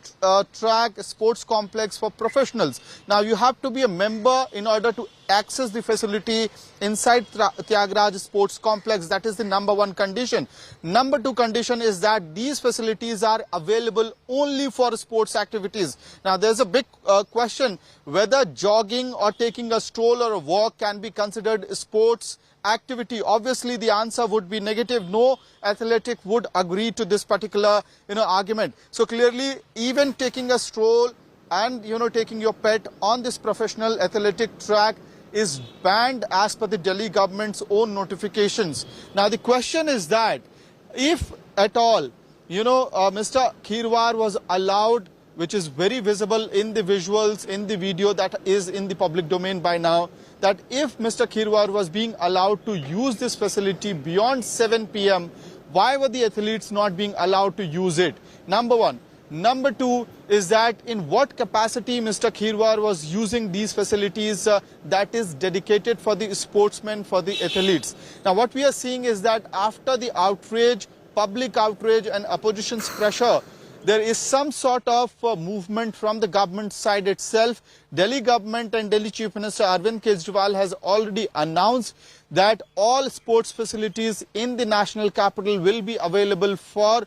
track, sports complex for professionals. Now you have to be a member in order to access the facility inside Thiagraj Sports Complex. That is the number one condition. Number two condition is that these facilities are available only for sports activities. Now there's a big question whether jogging or taking a stroll or a walk can be considered sports activity. Obviously the answer would be negative. No athletic would agree to this particular argument. So clearly even taking a stroll and taking your pet on this professional athletic track is banned as per the Delhi government's own notifications. Now the question is that if at all Mr. Khirwar was allowed which is very visible in the visuals, in the video that is in the public domain by now, that if Mr. Khirwar was being allowed to use this facility beyond 7 p.m., why were the athletes not being allowed to use it? Number one. Number two is that in what capacity Mr. Khirwar was using these facilities that is dedicated for the sportsmen, for the athletes. Now what we are seeing is that after the outrage, public outrage and opposition's pressure, there is some sort of movement from the government side itself. Delhi government and Delhi Chief Minister Arvind Kejriwal has already announced that all sports facilities in the national capital will be available for,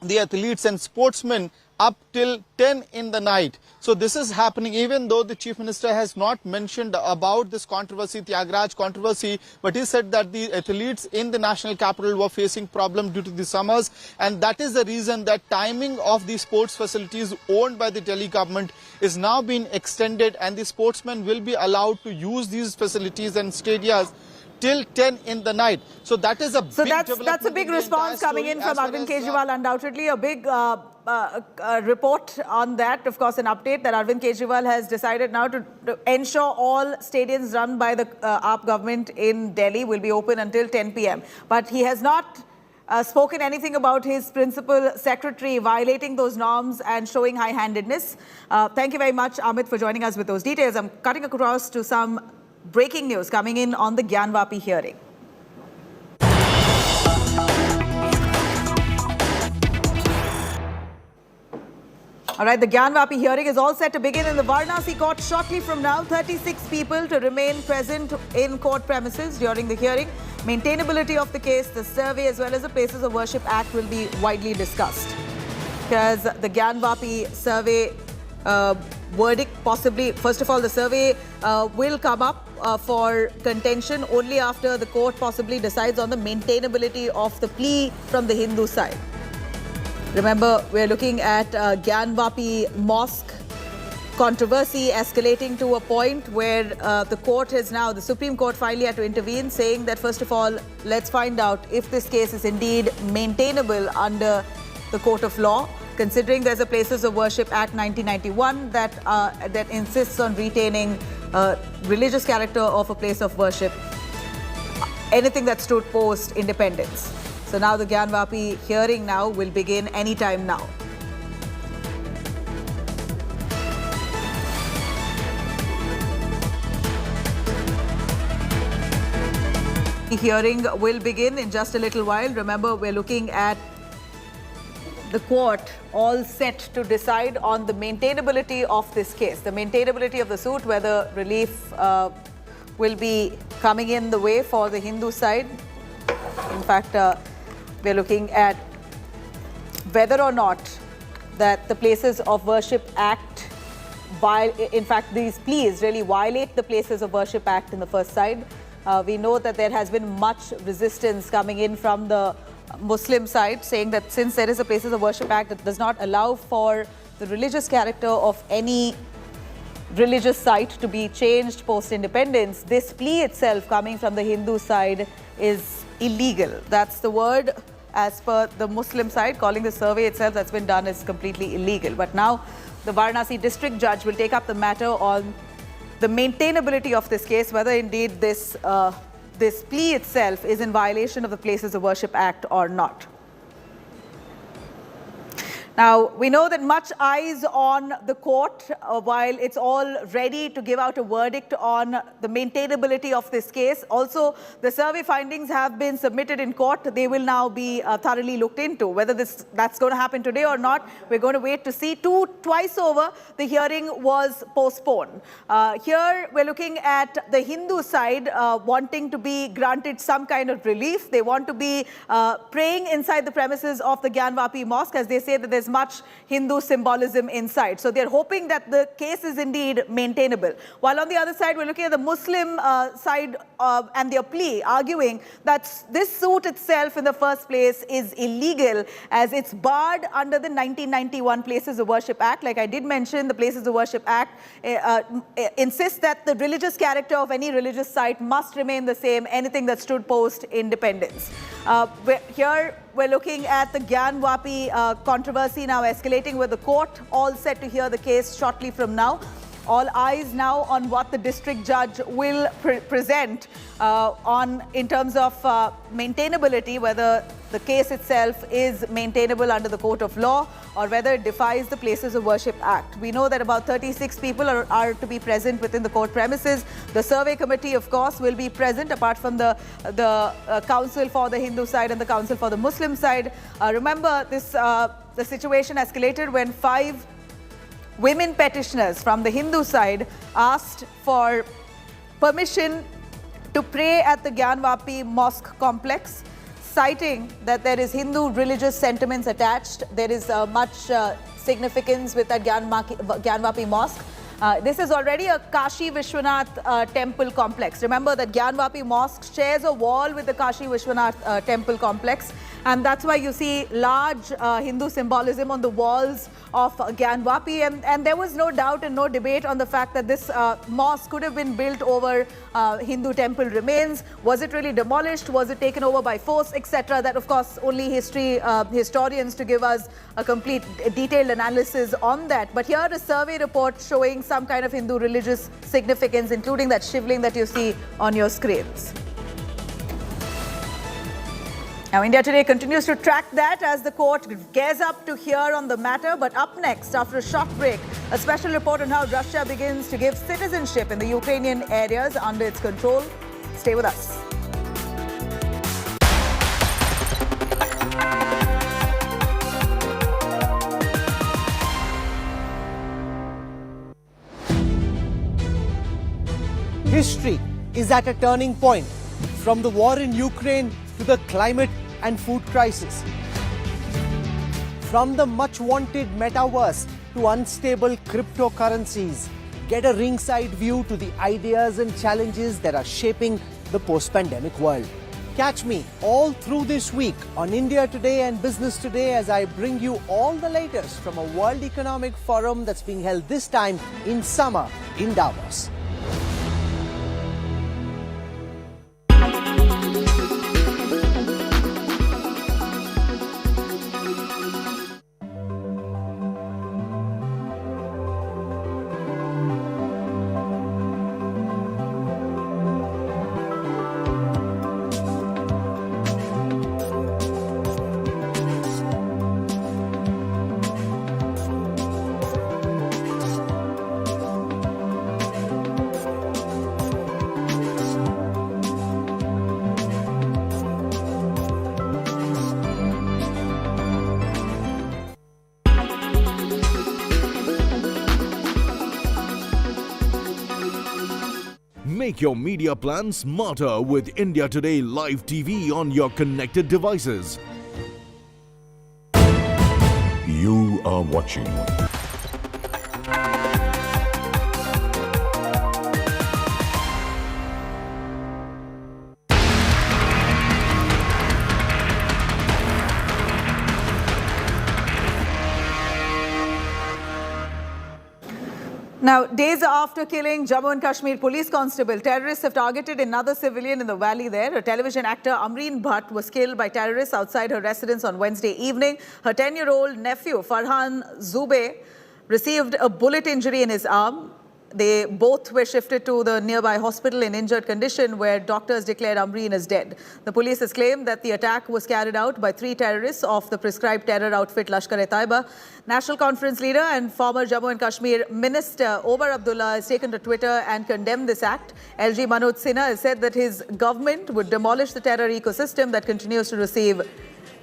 the athletes and sportsmen up till 10 in the night. So this is happening even though the Chief Minister has not mentioned about this controversy, Thiagraj controversy, but he said that the athletes in the national capital were facing problem due to the summers, and that is the reason that timing of the sports facilities owned by the Delhi government is now being extended, and the sportsmen will be allowed to use these facilities and stadiums till 10 in the night. So that is a big development. That's a big response coming in from Arvind Kejriwal, undoubtedly. A big report on that, of course, an update that Arvind Kejriwal has decided now to ensure all stadiums run by the AAP government in Delhi will be open until 10 p.m. But he has not spoken anything about his principal secretary violating those norms and showing high-handedness. Thank you very much, Amit, for joining us with those details. I'm cutting across to some breaking news coming in on the Gyanvapi hearing. All right, the Gyanvapi hearing is all set to begin in the Varanasi court shortly from now. 36 people to remain present in court premises during the hearing. Maintainability of the case, the survey as well as the Places of Worship Act will be widely discussed. Because the Gyanvapi survey verdict possibly, first of all, the survey will come up for contention only after the court possibly decides on the maintainability of the plea from the Hindu side. Remember, we're looking at Gyanvapi Mosque controversy escalating to a point where the court has now, the Supreme Court finally had to intervene, saying that first of all, let's find out if this case is indeed maintainable under the court of law, considering there's a Places of Worship Act 1991 that insists on retaining religious character of a place of worship, anything that stood post-independence. So now the Gyanvapi hearing now will begin anytime now. The hearing will begin in just a little while. Remember, we're looking at the court all set to decide on the maintainability of this case, the maintainability of the suit, whether relief will be coming in the way for the Hindu side. In fact, we're looking at whether or not that the Places of Worship Act, while in fact these pleas really violate the Places of Worship Act in the first side. We know that there has been much resistance coming in from the Muslim side, saying that since there is a Places of Worship Act that does not allow for the religious character of any religious site to be changed post-independence, this plea itself coming from the Hindu side is illegal. That's the word as per the Muslim side, calling the survey itself that's been done is completely illegal. But now the Varanasi district judge will take up the matter on the maintainability of this case, whether indeed this plea itself is in violation of the Places of Worship Act or not. Now, we know that much eyes on the court while it's all ready to give out a verdict on the maintainability of this case. Also, the survey findings have been submitted in court. They will now be thoroughly looked into. Whether that's going to happen today or not, we're going to wait to see. Twice over, the hearing was postponed. Here, we're looking at the Hindu side wanting to be granted some kind of relief. They want to be praying inside the premises of the Gyanvapi Mosque, as they say that there's much Hindu symbolism inside. So they're hoping that the case is indeed maintainable. While on the other side, we're looking at the Muslim side and their plea, arguing that this suit itself in the first place is illegal as it's barred under the 1991 Places of Worship Act. Like I did mention, the Places of Worship Act insists that the religious character of any religious site must remain the same, anything that stood post-independence. Here, we're looking at the Gyanvapi controversy now escalating with the court all set to hear the case shortly from now. All eyes now on what the district judge will present in terms of maintainability, whether the case itself is maintainable under the court of law or whether it defies the Places of Worship Act. We know that about 36 people are to be present within the court premises. The survey committee, of course, will be present apart from the council for the Hindu side and the council for the Muslim side. Remember, the situation escalated when 5 women petitioners from the Hindu side asked for permission to pray at the Gyanvapi Mosque complex, citing that there is Hindu religious sentiments attached. There is much significance with that Gyanvapi Mosque. This is already a Kashi Vishwanath temple complex. Remember that Gyanvapi Mosque shares a wall with the Kashi Vishwanath temple complex. And that's why you see large Hindu symbolism on the walls of Gyanvapi. And there was no doubt and no debate on the fact that this mosque could have been built over Hindu temple remains. Was it really demolished? Was it taken over by force, etc.? That, of course, only historians to give us a complete detailed analysis on that. But here a survey report showing some kind of Hindu religious significance, including that shivling that you see on your screens. Now, India Today continues to track that as the court gears up to hear on the matter. But up next, after a short break, a special report on how Russia begins to give citizenship in the Ukrainian areas under its control. Stay with us. History is at a turning point, from the war in Ukraine to the climate and food crisis. From the much-wanted metaverse to unstable cryptocurrencies, get a ringside view to the ideas and challenges that are shaping the post-pandemic world. Catch me all through this week on India Today and Business Today as I bring you all the latest from a World Economic Forum that's being held this time in summer in Davos. Make your media plan smarter with India Today Live TV on your connected devices. You are watching Now, days after killing Jammu and Kashmir police constable, terrorists have targeted another civilian in the valley there. A television actor, Amreen Bhatt, was killed by terrorists outside her residence on Wednesday evening. Her 10-year-old nephew, Farhan Zube, received a bullet injury in his arm. They both were shifted to the nearby hospital in injured condition, where doctors declared Amreen as dead. The police has claimed that the attack was carried out by 3 terrorists of the prescribed terror outfit Lashkar-e-Taiba. National Conference leader and former Jammu and Kashmir Minister Omar Abdullah has taken to Twitter and condemned this act. LG Manoj Sinha has said that his government would demolish the terror ecosystem that continues to receive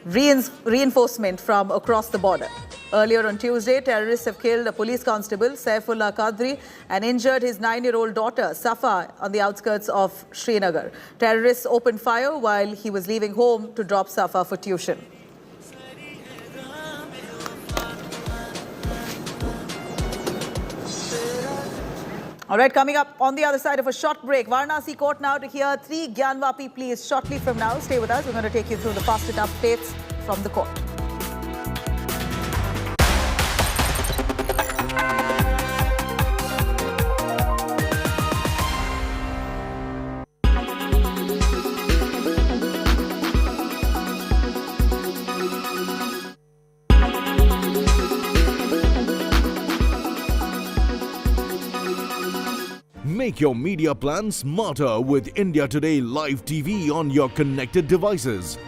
reinforcement from across the border. Earlier on Tuesday, terrorists have killed a police constable, Saifullah Qadri, and injured his 9-year-old daughter, Safa, on the outskirts of Srinagar. Terrorists opened fire while he was leaving home to drop Safa for tuition. All right, coming up on the other side of a short break, Varanasi court now to hear 3 Gyanvapi pleas shortly from now. Stay with us. We're going to take you through the fastest updates from the court. Make your media plan smarter with India Today Live TV on your connected devices.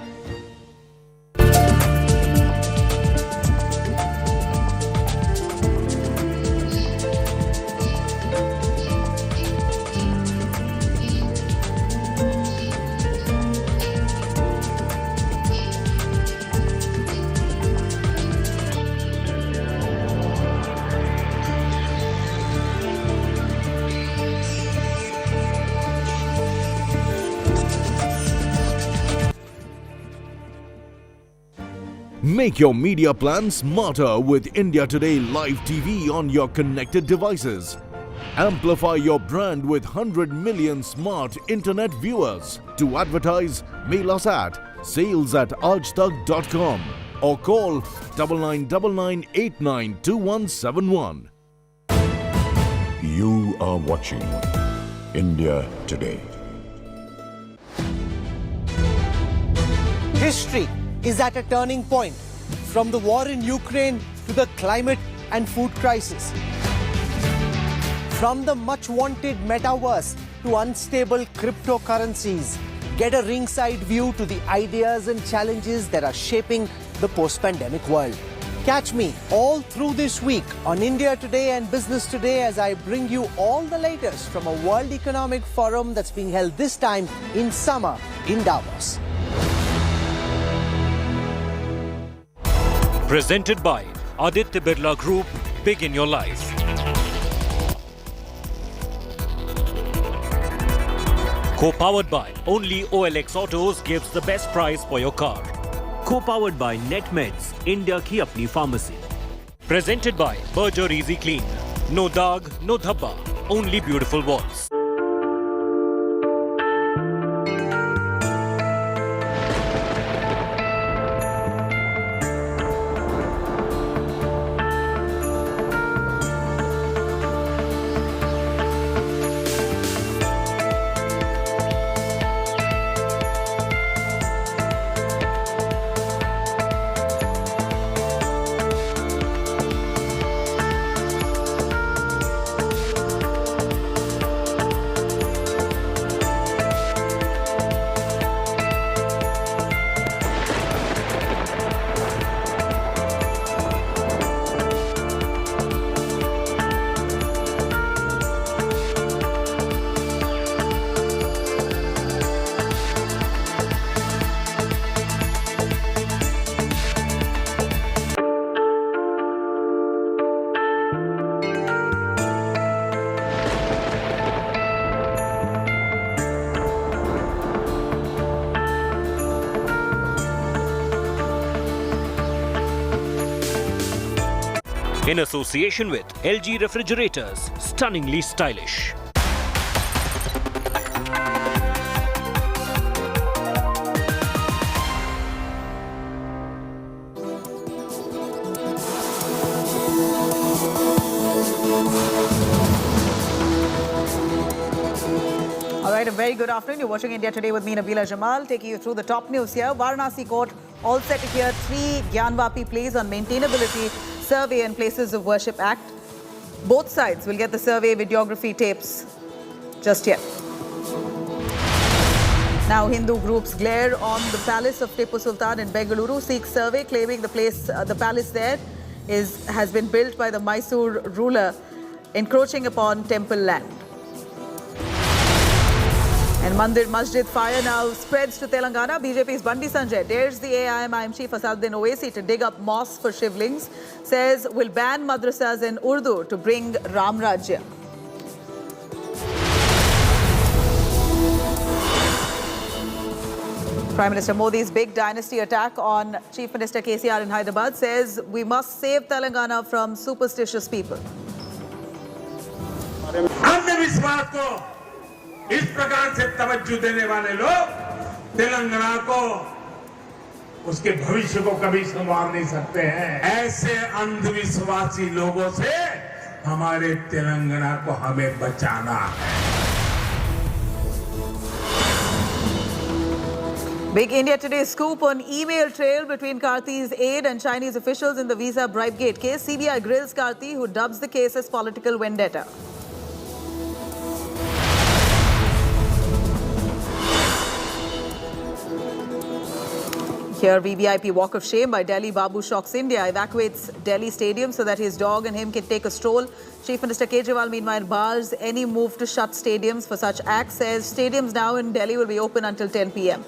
Make your media plan smarter with India Today Live TV on your connected devices. Amplify your brand with 100 million smart internet viewers. To advertise, mail us at sales@aajtak.com or call 9999892171. You are watching India Today. History is at a turning point, from the war in Ukraine to the climate and food crisis. From the much-wanted metaverse to unstable cryptocurrencies, get a ringside view to the ideas and challenges that are shaping the post-pandemic world. Catch me all through this week on India Today and Business Today as I bring you all the latest from a World Economic Forum that's being held this time in summer in Davos. Presented by Aditya Birla Group, Big in Your Life. Co-powered by only OLX Autos gives the best price for your car. Co-powered by NetMeds, India की अपनी pharmacy. Presented by Berger Easy Clean. No dog, no dhabba, only beautiful walls. In association with LG Refrigerators, stunningly stylish. All right, a very good afternoon. You're watching India Today with me, Nabila Jamal, taking you through the top news here. Varanasi court all set to hear 3 Gyanvapi pleas on maintainability, survey and places of worship act. Both sides will get the survey videography tapes just yet. Now, Hindu groups glare on the palace of Tipu Sultan in Bengaluru, seek survey claiming the palace there has been built by the Mysore ruler, encroaching upon temple land. And Masjid fire now spreads to Telangana. BJP's Bandi Sanjay dares the AIMIM chief Asaduddin Owaisi to dig up mosques for shivlings. Says will ban madrasas in Urdu to bring Ram Rajya. Prime Minister Modi's big dynasty attack on Chief Minister KCR in Hyderabad says we must save Telangana from superstitious people. अंधविश्वास को इस प्रकार से तवज्जो देने वाले लोग तेलंगाना को उसके भविष्य को कभी संवार नहीं सकते हैं। ऐसे अंधविश्वासी लोगों से हमारे तेलंगाना को हमें बचाना है। Big India Today scoop on email trail between Karti's aide and Chinese officials in the visa bribe gate case. CBI grills Karti, who dubs the case as political vendetta. Here, VVIP Walk of Shame by Delhi Babu shocks India, evacuates Delhi Stadium so that his dog and him can take a stroll. Chief Minister Kejriwal, meanwhile, bars any move to shut stadiums for such acts, says stadiums now in Delhi will be open until 10 p.m.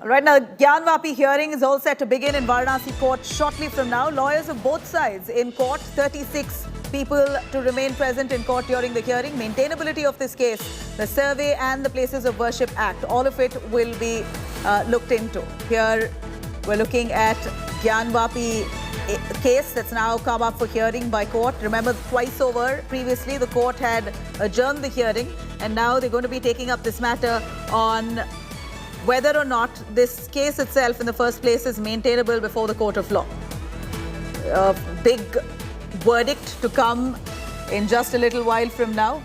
Right now, Gyanvapi hearing is all set to begin in Varanasi court shortly from now. Lawyers of both sides in court, 36 people to remain present in court during the hearing. Maintainability of this case, the survey and the Places of Worship Act, all of it will be looked into. Here, we're looking at Gyanvapi case that's now come up for hearing by court. Remember, twice over previously, the court had adjourned the hearing, and now they're going to be taking up this matter on whether or not this case itself in the first place is maintainable before the court of law. A big verdict to come in just a little while from now.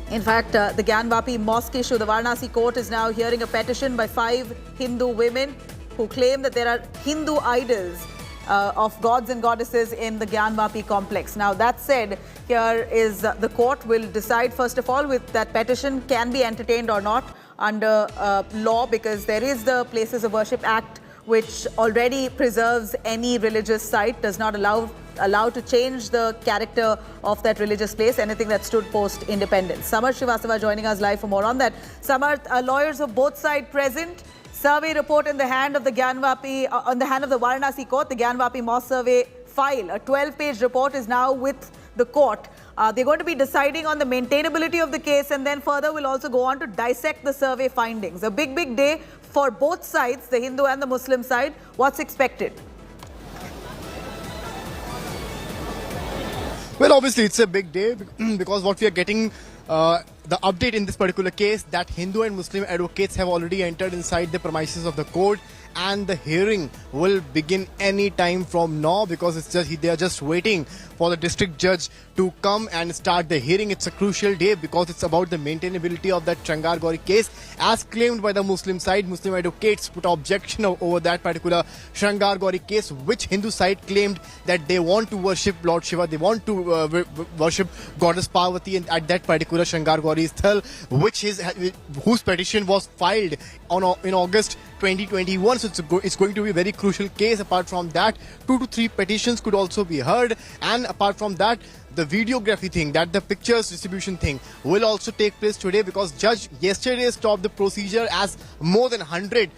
In fact, the Gyanvapi Mosque issue, the Varanasi court is now hearing a petition by 5 Hindu women who claim that there are Hindu idols of gods and goddesses in the Gyanvapi complex. Now, that said, here is the court will decide, first of all, with that petition can be entertained or not under law, because there is the Places of Worship Act, which already preserves any religious site, does not allow to change the character of that religious place, anything that stood post-independence. Samar Srivastava joining us live for more on that. Samar, lawyers of both sides present. Survey report in the hand of the Gyanvapi, on the hand of the Varanasi court, the Gyanvapi Mosque survey file. A 12-page report is now with the court. They're going to be deciding on the maintainability of the case, and then further we'll also go on to dissect the survey findings. A big, big day for both sides, the Hindu and the Muslim side. What's expected? Well, obviously it's a big day because what we are getting, the update in this particular case, that Hindu and Muslim advocates have already entered inside the premises of the court, and the hearing will begin any time from now, because it's just they are just waiting for the district judge to come and start the hearing. It's a crucial day because it's about the maintainability of that Shangar Gauri case, as claimed by the Muslim side. Muslim advocates put objection over that particular Shangar Gauri case, which Hindu side claimed that they want to worship Lord Shiva, they want to worship Goddess Parvati at that particular Shangar Gauri Sthal, whose petition was filed in August 2021. So it's going to be a very crucial case. Apart from that, 2 to 3 petitions could also be heard, and apart from that, the videography thing, that the pictures distribution thing will also take place today, because judge yesterday stopped the procedure as more than 100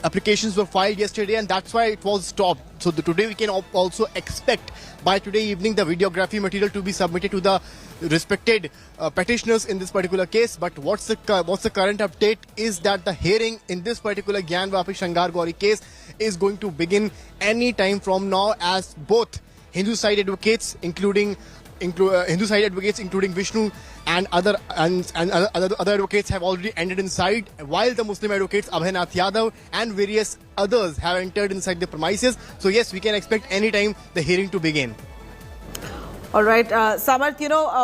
applications were filed yesterday, and that's why it was stopped. So today we can also expect by today evening the videography material to be submitted to the respected petitioners in this particular case. But what's the current update is that the hearing in this particular Gyanvapi Shangar Gauri case is going to begin any time from now, as both Hindu side advocates, including Vishnu and other advocates have already entered inside, while the Muslim advocates Abhaynath Yadav and various others have entered inside the premises. So yes, we can expect any time the hearing to begin. All right, Samarth,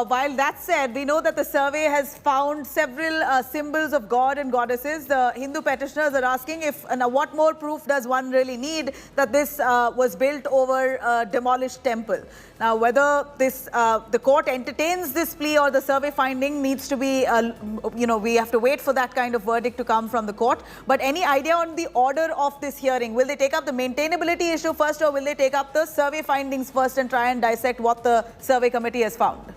while that said, we know that the survey has found several symbols of God and goddesses. The Hindu petitioners are asking what more proof does one really need that this was built over a demolished temple. Now, whether the court entertains this plea or the survey finding needs to be, we have to wait for that kind of verdict to come from the court. But any idea on the order of this hearing? Will they take up the maintainability issue first, or will they take up the survey findings first and try and dissect what the survey committee has found?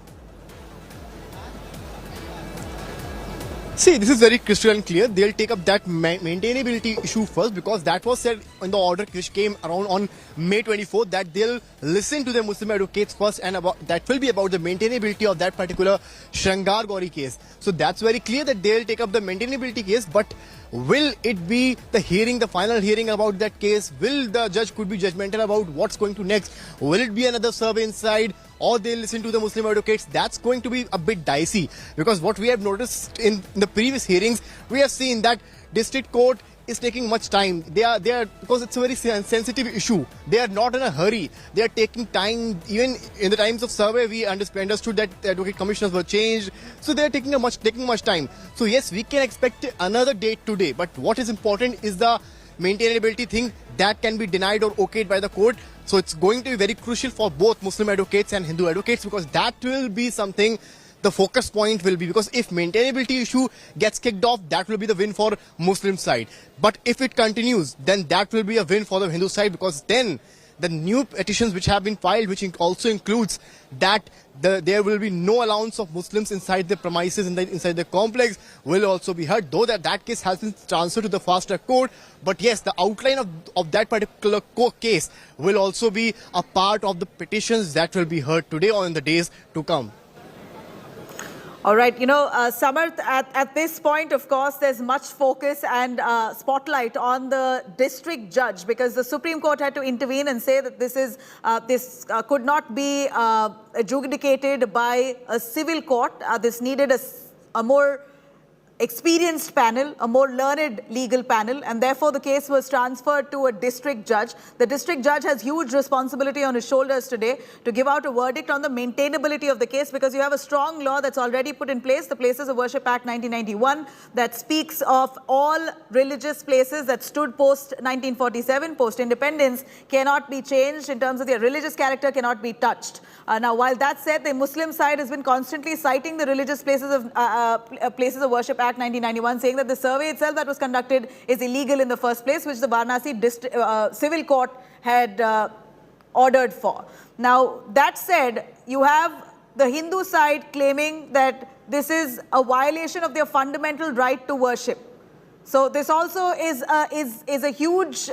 See, this is very crystal and clear. They'll take up that maintainability issue first, because that was said in the order which came around on May 24th, that they'll listen to the Muslim advocates first, and that will be about the maintainability of that particular Shangar Gauri case. So that's very clear that they'll take up the maintainability case. But will it be the final hearing about that case? Will the judge could be judgmental about what's going to next? Will it be another survey inside, or they'll listen to the Muslim advocates? That's going to be a bit dicey, because what we have noticed in the previous hearings, we have seen that district court is taking much time. They are because it's a very sensitive issue. They are not in a hurry. They are taking time. Even in the times of survey, we understood that the advocate commissioners were changed. So they are taking much time. So yes, we can expect another date today. But what is important is the maintainability thing that can be denied or okayed by the court. So it's going to be very crucial for both Muslim advocates and Hindu advocates, because that will be something the focus point will be. Because if maintainability issue gets kicked off, that will be the win for Muslim side. But if it continues, then that will be a win for the Hindu side, because then the new petitions which have been filed, which also includes that there will be no allowance of Muslims inside the premises, inside the complex, will also be heard. Though that case has been transferred to the fast track court, but yes, the outline of that particular case will also be a part of the petitions that will be heard today or in the days to come. All right, Samarth, at this point, of course, there's much focus and spotlight on the district judge, because the Supreme Court had to intervene and say that this could not be adjudicated by a civil court. This needed a more experienced panel, a more learned legal panel, and therefore the case was transferred to a district judge. The district judge has huge responsibility on his shoulders today to give out a verdict on the maintainability of the case, because you have a strong law that's already put in place, the Places of Worship Act 1991, that speaks of all religious places that stood post-1947, post-independence, cannot be changed in terms of their religious character, cannot be touched. Now, while that said, the Muslim side has been constantly citing the Religious Places of Worship Act 1991, saying that the survey itself that was conducted is illegal in the first place, which the Varanasi civil court had ordered for. Now, that said, you have the Hindu side claiming that this is a violation of their fundamental right to worship. So this also is a huge,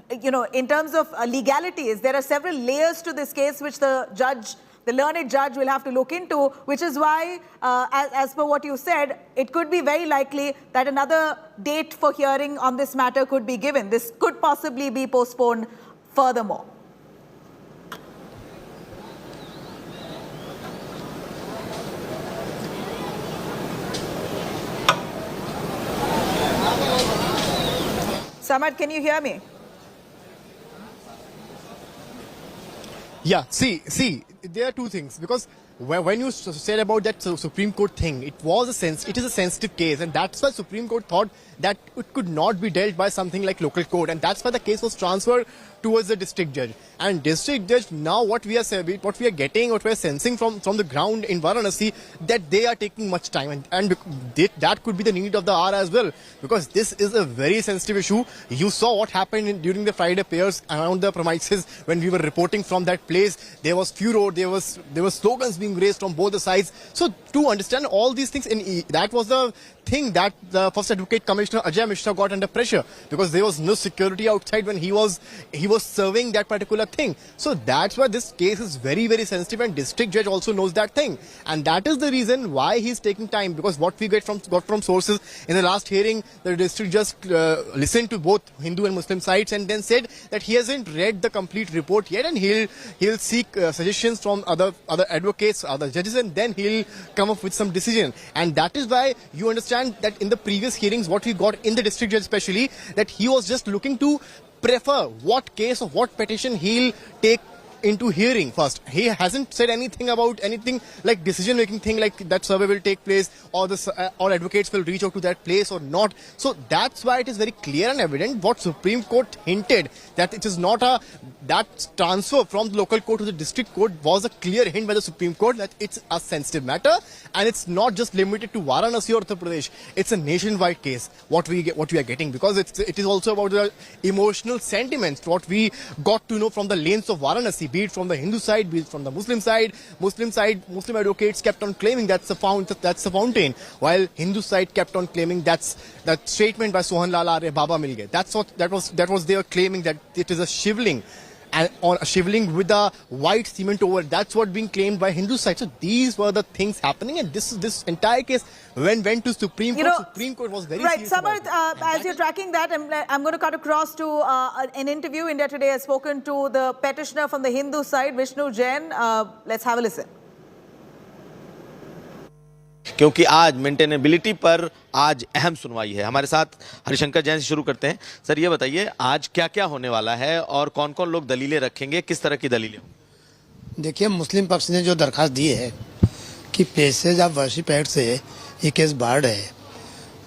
in terms of legalities, there are several layers to this case which the learned judge will have to look into, which is why, as per what you said, it could be very likely that another date for hearing on this matter could be given. This could possibly be postponed furthermore. Samad, can you hear me? Yeah, see, there are two things, because when you said about that Supreme Court thing, it is a sensitive case, and that's why Supreme Court thought that it could not be dealt by something like local court, and that's why the case was transferred towards the district judge. And district judge, now what we are sensing from the ground in Varanasi, that they are taking much time, and that could be the need of the hour as well, because this is a very sensitive issue. You saw what happened during the Friday prayers around the premises when we were reporting from that place. There was furor, there were slogans being raised from both the sides. So to understand all these things, that was the thing that the first advocate commissioner Ajay Mishra got under pressure, because there was no security outside when he was serving that particular thing. So that's why this case is very, very sensitive, and district judge also knows that thing, and that is the reason why he's taking time, because what we got from sources in the last hearing, the district judge listened to both Hindu and Muslim sides and then said that he hasn't read the complete report yet, and he'll seek suggestions from other advocates, other judges, and then he'll come up with some decision. And that is why you understand that in the previous hearings, what we got in the district judge especially, that he was just looking to prefer what case or what petition he'll take into hearing first. He hasn't said anything about anything like decision-making thing, like that survey will take place or advocates will reach out to that place or not. So that's why it is very clear and evident what Supreme Court hinted, that it is not that transfer from the local court to the district court was a clear hint by the Supreme Court that it's a sensitive matter, and it's not just limited to Varanasi or Uttar Pradesh. It's a nationwide case, what we are getting, because it is also about the emotional sentiments, what we got to know from the lanes of Varanasi, be it from the Hindu side, be it from the Muslim side. Muslim advocates kept on claiming that's the fountain, while Hindu side kept on claiming that statement by Sohan Lal Arya, Baba Mil Gaye. That was they were claiming that it is a shivling, and on a shivling with a white cement over. That's what being claimed by Hindu side. So these were the things happening, and this entire case went to Supreme Court. Supreme Court was very serious. Right, Samarth, as you're tracking that, I'm going to cut across to an interview. India Today has spoken to the petitioner from the Hindu side, Vishnu Jain. Let's have a listen. क्योंकि आज maintainability पर आज अहम सुनवाई है। हमारे साथ हरिशंकर जैन से शुरू करते हैं। सर ये बताइए आज क्या क्या होने वाला है और कौन कौन लोग दलीलें रखेंगे, किस तरह की दलीलें? देखिए, मुस्लिम पक्ष ने जो दरखास्त दी है कि प्लेसेज ऑफ वर्शिप एक्ट से ये केस बार्ड है,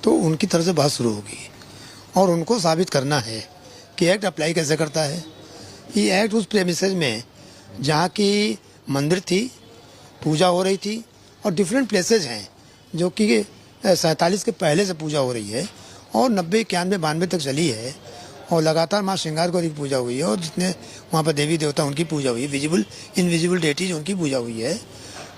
तो उनकी तरफ से बात शुरू होगी और उनको साबित करना है कि एक्ट अप्लाई कैसे करता है। ये एक्ट उस प्रेमिसेज में जहाँ की मंदिर थी, पूजा हो रही थी और डिफरेंट प्लेसेज हैं जो कि 47 के पहले से पूजा हो रही है और 90, 91, 92 तक चली है और लगातार माँ श्रृंगार गौरी की पूजा हुई है और जितने वहाँ पर देवी देवता उनकी पूजा हुई है, विजिबल इनविजिबल डेटीज उनकी पूजा हुई है।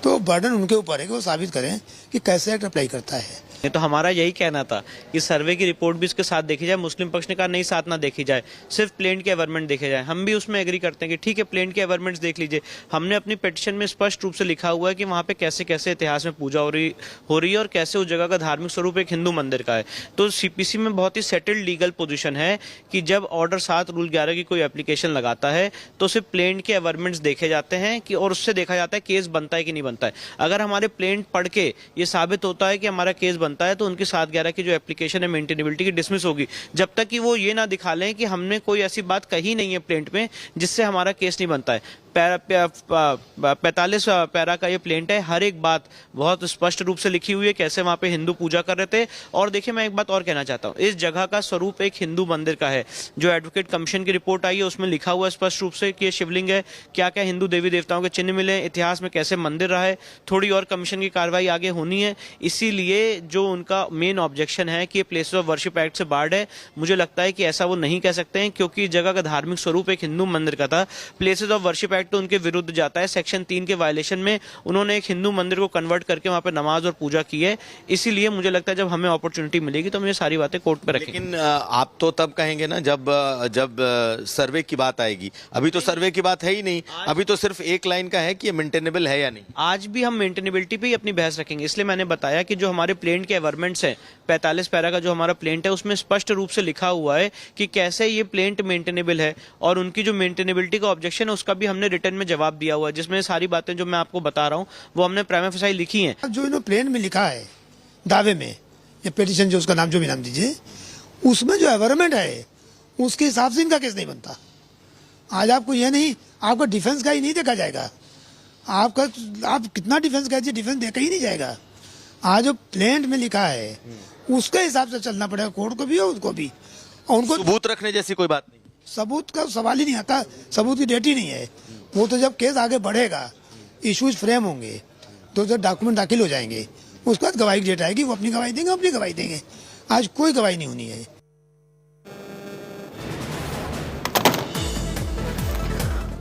तो बर्डन उनके ऊपर है कि वो साबित करें कि कैसे एक्ट अप्लाई करता है। तो हमारा यही कहना था कि सर्वे की रिपोर्ट भी इसके साथ देखी जाए। मुस्लिम पक्ष ने कहा नहीं, साथ ना देखी जाए, सिर्फ प्लेंट के एवरमेंट देखे जाए। हम भी उसमें एग्री करते हैं कि ठीक है, प्लेंट के एवरमेंट्स देख लीजिए। हमने अपनी पिटीशन में स्पष्ट रूप से लिखा हुआ है कि वहाँ पे कैसे कैसे इतिहास में पूजा हो रही है और कैसे उस जगह का धार्मिक स्वरूप एक हिंदू मंदिर का है। तो सीपीसी में बहुत ही सेटल्ड लीगल पोजिशन है कि जब ऑर्डर 7 रूल 11 की कोई एप्लीकेशन लगाता है तो सिर्फ प्लेंट के एवरमेंट्स देखे जाते हैं कि और उससे देखा जाता है केस बनता है कि नहीं बनता है। अगर हमारे प्लेंट पढ़ के ये साबित होता है कि हमारा केस बनता है तो उनकी 7/11 की जो एप्लीकेशन है मेंटेनेबिलिटी की डिसमिस होगी, जब तक कि वो ये ना दिखा लें कि हमने कोई ऐसी बात कही नहीं है प्लेंट में जिससे हमारा केस नहीं बनता है। 45 पैरा का ये प्लेंट है, हर एक बात बहुत स्पष्ट रूप से लिखी हुई है कैसे वहाँ पे हिंदू पूजा कर रहे थे। और देखिए, मैं एक बात और कहना चाहता हूँ, इस जगह का स्वरूप एक हिंदू मंदिर का है। जो एडवोकेट कमीशन की रिपोर्ट आई है उसमें लिखा हुआ है स्पष्ट रूप से कि ये शिवलिंग है, क्या क्या हिंदू देवी देवताओं के चिन्ह मिले, इतिहास में कैसे मंदिर रहा है। थोड़ी और कमीशन की कार्रवाई आगे होनी है, इसीलिए जो उनका मेन ऑब्जेक्शन है कि प्लेसेस ऑफ वर्शिप एक्ट से बार्ड है, मुझे लगता है कि ऐसा वो नहीं कह सकते हैं क्योंकि जगह का धार्मिक स्वरूप एक हिंदू मंदिर का था। प्लेसेस ऑफ वर्शिप एक्ट तो उनके विरुद्ध जाता है। सेक्शन 3 के वायलेशन में उन्होंने एक हिंदू मंदिर को कन्वर्ट करके वहां पे नमाज और पूजा की है। इसीलिए मुझे लगता है जब हमें अपॉर्चुनिटी मिलेगी तो हम ये सारी बातें कोर्ट पे रखेंगे। लेकिन आप तो तब कहेंगे ना जब सर्वे की बात आएगी। अभी तो सर्वे की बात है ही नहीं, अभी तो सिर्फ एक लाइन का है कि ये मेंटेनेबल है या नहीं। आज भी हम मेंटेनेबिलिटी पे ही अपनी बहस रखेंगे। इसलिए मैंने बताया कि जो हमारे प्लेंट के एवरमेंट्स हैं, 45 पैरा का जो हमारा प्लेंट है उसमें स्पष्ट रूप से लिखा हुआ है कि कैसे ये प्लेंट मेंटेनेबल है और उनकी जो मेंटेनेबिलिटी का ऑब्जेक्शन है उसका भी हमने रिटर्न में जवाब दिया हुआ है, जिसमें सारी बातें जो मैं आपको बता रहा हूँ वो हमने प्राइमा फेसाई लिखी हैं। जो इन्होंने प्लेन में लिखा है दावे में, ये पिटीशन जो उसका नाम जो भी नाम दीजिए, उसमें जो एवरमेंट है उसके हिसाब से इनका केस नहीं बनता। आज आपको ये नहीं, आपका डिफेंस का ही नहीं देखा जाएगा। आप कितना डिफेंस का डिफेंस देखा ही नहीं जाएगा। आज जो प्लेंट में लिखा है उसके हिसाब से चलना पड़ेगा कोर्ट को भी और उसको भी। और उनको सबूत रखने जैसी कोई बात नहीं, सबूत का सवाल ही नहीं आता, सबूत की डेट ही नहीं है। वो तो जब केस आगे बढ़ेगा, इश्यूज फ्रेम होंगे, तो जब डॉक्यूमेंट दाखिल हो जाएंगे उसके बाद गवाही की डेट आएगी, वो अपनी गवाही देंगे, अपनी गवाही देंगे। आज कोई गवाही नहीं होनी है।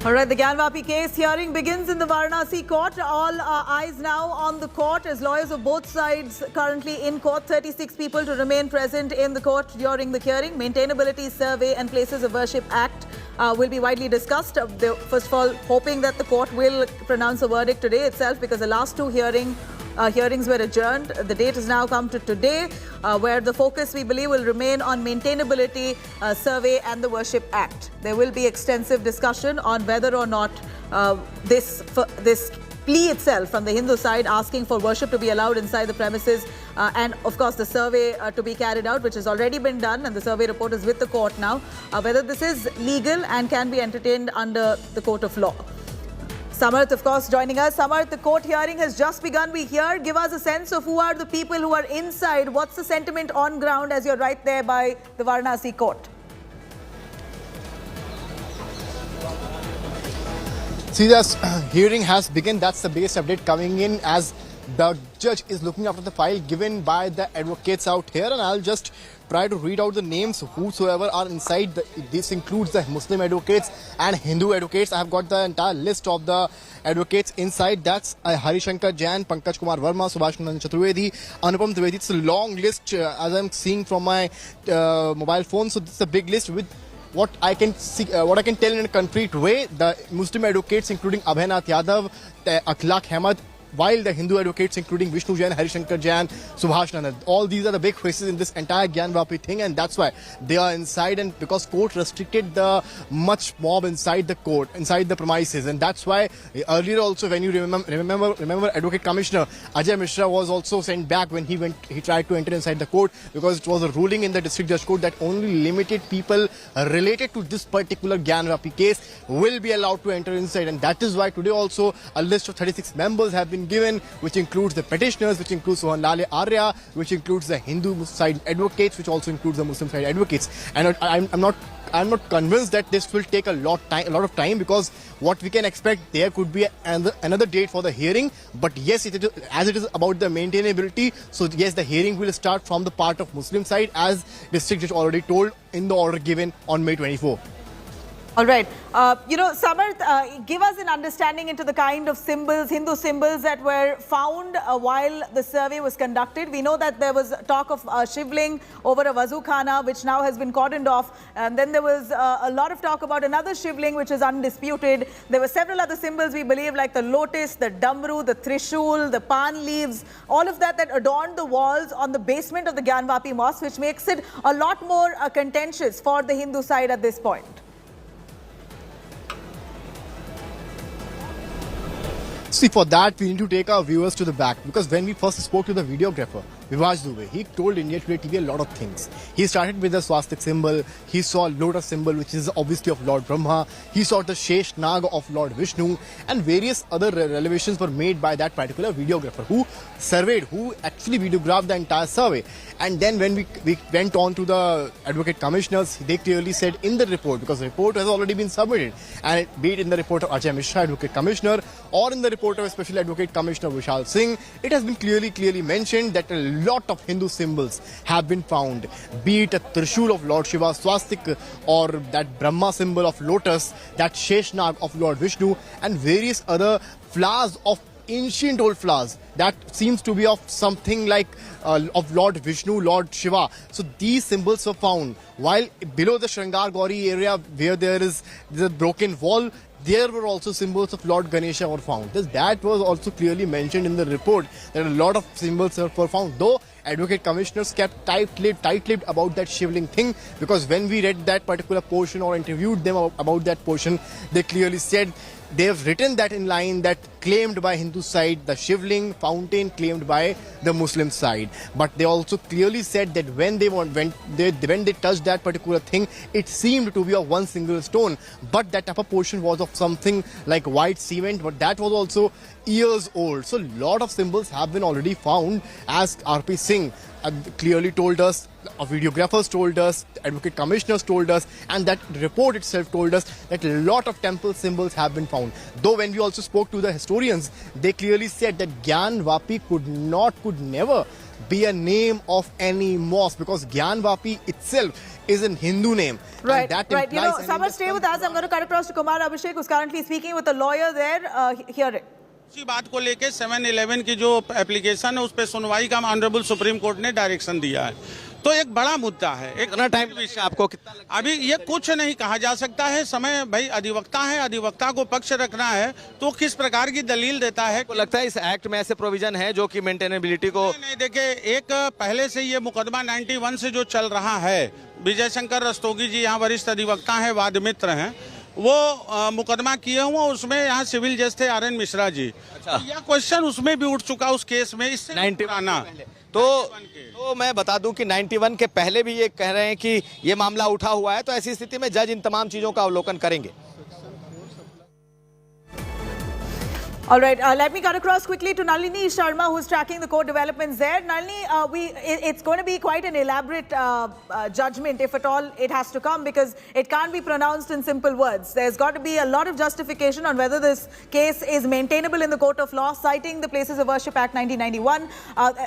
All right, the Gyanvapi case hearing begins in the Varanasi court. All eyes now on the court as lawyers of both sides currently in court. 36 people to remain present in the court during the hearing. Maintainability survey and places of worship act will be widely discussed. First of all, hoping that the court will pronounce a verdict today itself because the last two hearings were adjourned. The date has now come to today, where the focus, we believe, will remain on maintainability survey and the Worship Act. There will be extensive discussion on whether or not this plea itself from the Hindu side asking for worship to be allowed inside the premises and of course the survey to be carried out, which has already been done and the survey report is with the court now, whether this is legal and can be entertained under the court of law. Samarth, of course, joining us. Samarth, the court hearing has just begun. We hear. Give us a sense of who are the people who are inside. What's the sentiment on ground as you're right there by the Varanasi court? See, the hearing has begun. That's the biggest update coming in as the judge is looking after the file given by the advocates out here, and I'll just try to read out the names whosoever are inside. This includes the Muslim advocates and Hindu advocates. I have got the entire list of the advocates inside. That's Harishankar Jain, Pankaj Kumar Verma, Subhash Nandan Chaturvedi, Anupam Trivedi. It's a long list as I'm seeing from my mobile phone. So this is a big list with what I can see, what I can tell in a concrete way. The Muslim advocates including Abhaynath Yadav, Akhlaq Ahmed, while the Hindu advocates, including Vishnu Jain, Harishankar Jain, Subhash Nanda, all these are the big faces in this entire Gyanvapi thing, and that's why they are inside. And because court restricted the much mob inside the court, inside the premises, and that's why earlier also, when you remember Advocate Commissioner Ajay Mishra was also sent back when he tried to enter inside the court, because it was a ruling in the district judge court that only limited people related to this particular Gyanvapi case will be allowed to enter inside. And that is why today also a list of 36 members have been given, which includes the petitioners, which includes Sohanlal Arya, which includes the Hindu side advocates, which also includes the Muslim side advocates. And I'm not convinced that this will take a lot of time, because what we can expect, there could be another date for the hearing. But yes, as it is about the maintainability, so yes, the hearing will start from the part of Muslim side, as district judge already told in the order given on May 24. All right. Samarth, give us an understanding into the kind of symbols, Hindu symbols that were found while the survey was conducted. We know that there was talk of shivling over a Wazu Khana, which now has been cordoned off. And then there was a lot of talk about another shivling, which is undisputed. There were several other symbols, we believe, like the lotus, the damru, the trishul, the pan leaves, all of that adorned the walls on the basement of the Gyanvapi Mosque, which makes it a lot more contentious for the Hindu side at this point. See, for that, we need to take our viewers to the back, because when we first spoke to the videographer, Vivaj Dubey, he told India Today TV a lot of things. He started with the swastik symbol, he saw lotus symbol, which is obviously of Lord Brahma, he saw the Shesh Nag of Lord Vishnu, and various other revelations were made by that particular videographer who surveyed, who actually videographed the entire survey. And then when we went on to the advocate commissioners, they clearly said in the report, because the report has already been submitted, and be it in the report of Ajay Mishra, advocate commissioner, or in the report of Special Advocate Commissioner Vishal Singh, it has been clearly mentioned that a lot of Hindu symbols have been found, be it a Trishul of Lord Shiva, swastik, or that Brahma symbol of lotus, that Sheshnag of Lord Vishnu, and various other flowers of ancient old flowers that seems to be of something like of Lord Vishnu, Lord Shiva. So these symbols were found, while below the Shringar Gauri area, where there is the broken wall, there were also symbols of Lord Ganesha were found. That was also clearly mentioned in the report, that a lot of symbols were found, though advocate commissioners kept tight-lipped about that shivling thing, because when we read that particular portion or interviewed them about that portion, they clearly said they have written that in line that claimed by Hindu side, the shivling fountain claimed by the Muslim side. But they also clearly said that when they touched that particular thing, it seemed to be of one single stone, but that upper portion was of something like white cement, but that was also years old. So a lot of symbols have been already found, as RP Singh clearly told us, videographers told us, advocate commissioners told us, and that report itself told us that a lot of temple symbols have been found. Though when we also spoke to the historians, they clearly said that Gyanvapi could never be a name of any mosque, because Gyanvapi itself is a Hindu name. Right, right. You know, Samar, stay with us. I'm going to cut across to Kumar Abhishek, who's currently speaking with a lawyer there. Hear it. इसी बात को लेके 711 की जो application है उस पे सुनवाई का ऑनरेबल सुप्रीम कोर्ट ने डायरेक्शन दिया है, तो एक बड़ा मुद्दा है। कितना टाइम आपको कितना अभी ये कुछ नहीं कहा जा सकता है, समय भाई अधिवक्ता है, अधिवक्ता को पक्ष रखना है तो किस प्रकार की दलील देता है। को लगता है इस एक्ट में ऐसे प्रोविजन है जो कि मेंटेनेबिलिटी को नहीं देखिए, एक पहले से ये मुकदमा 91 से जो चल रहा है, विजय शंकर रस्तोगी जी यहाँ वरिष्ठ अधिवक्ता है, वाद मित्र हैं, वो मुकदमा किए हुए, उसमें यहाँ सिविल जज थे RN मिश्रा जी। अच्छा। तो यह क्वेश्चन उसमें भी उठ चुका उस केस में, इससे 91 तो मैं बता दूं कि 91 के पहले भी ये कह रहे हैं कि ये मामला उठा हुआ है, तो ऐसी स्थिति में जज इन तमाम चीजों का अवलोकन करेंगे। All right, let me cut across quickly to Nalini Sharma, who's tracking the court developments there. Nalini, it's going to be quite an elaborate judgment, if at all it has to come, because it can't be pronounced in simple words. There's got to be a lot of justification on whether this case is maintainable in the court of law, citing the Places of Worship Act 1991.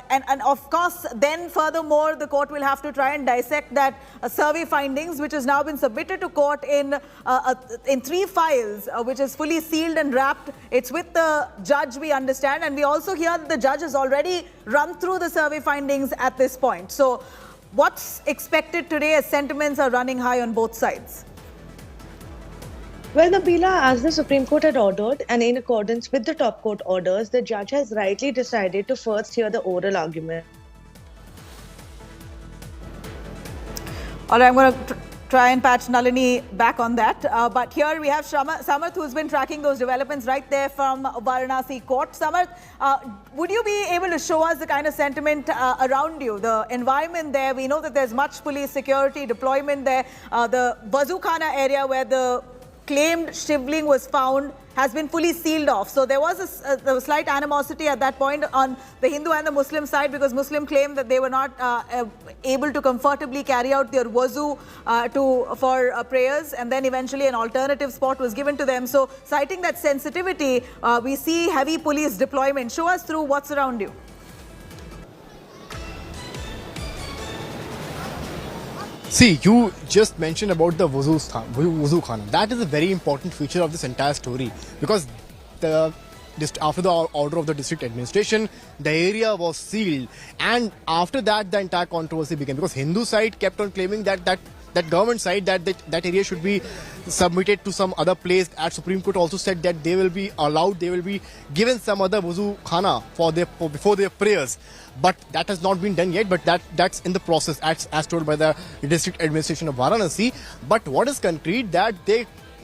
And of course, then furthermore, the court will have to try and dissect that survey findings, which has now been submitted to court in 3 files, which is fully sealed and wrapped. It's with the judge, we understand, and we also hear that the judge has already run through the survey findings at this point. So what's expected today as sentiments are running high on both sides? Well, Nabila, as the Supreme Court had ordered, and in accordance with the top court orders, the judge has rightly decided to first hear the oral argument. All right, I'm going to try and patch Nalini back on that. But here we have Samarth, who's been tracking those developments right there from Varanasi court. Samarth, would you be able to show us the kind of sentiment around you, the environment there? We know that there's much police security deployment there. The Bazukhana area where the claimed shivling was found has been fully sealed off. So there was a slight animosity at that point on the Hindu and the Muslim side, because Muslim claimed that they were not able to comfortably carry out their wuzu for prayers, and then eventually an alternative spot was given to them. So citing that sensitivity, we see heavy police deployment. Show us through what's around you. See, you just mentioned about the wuzu khana. That is a very important feature of this entire story, because after the order of the district administration, the area was sealed, and after that the entire controversy began, because Hindu side kept on claiming that government side that area should be submitted to some other place. At Supreme Court also said that they will be allowed, they will be given some other wuzu khana before their prayers. But that has not been done yet, but that's in the process as told by the district administration of Varanasi. But what is concrete, that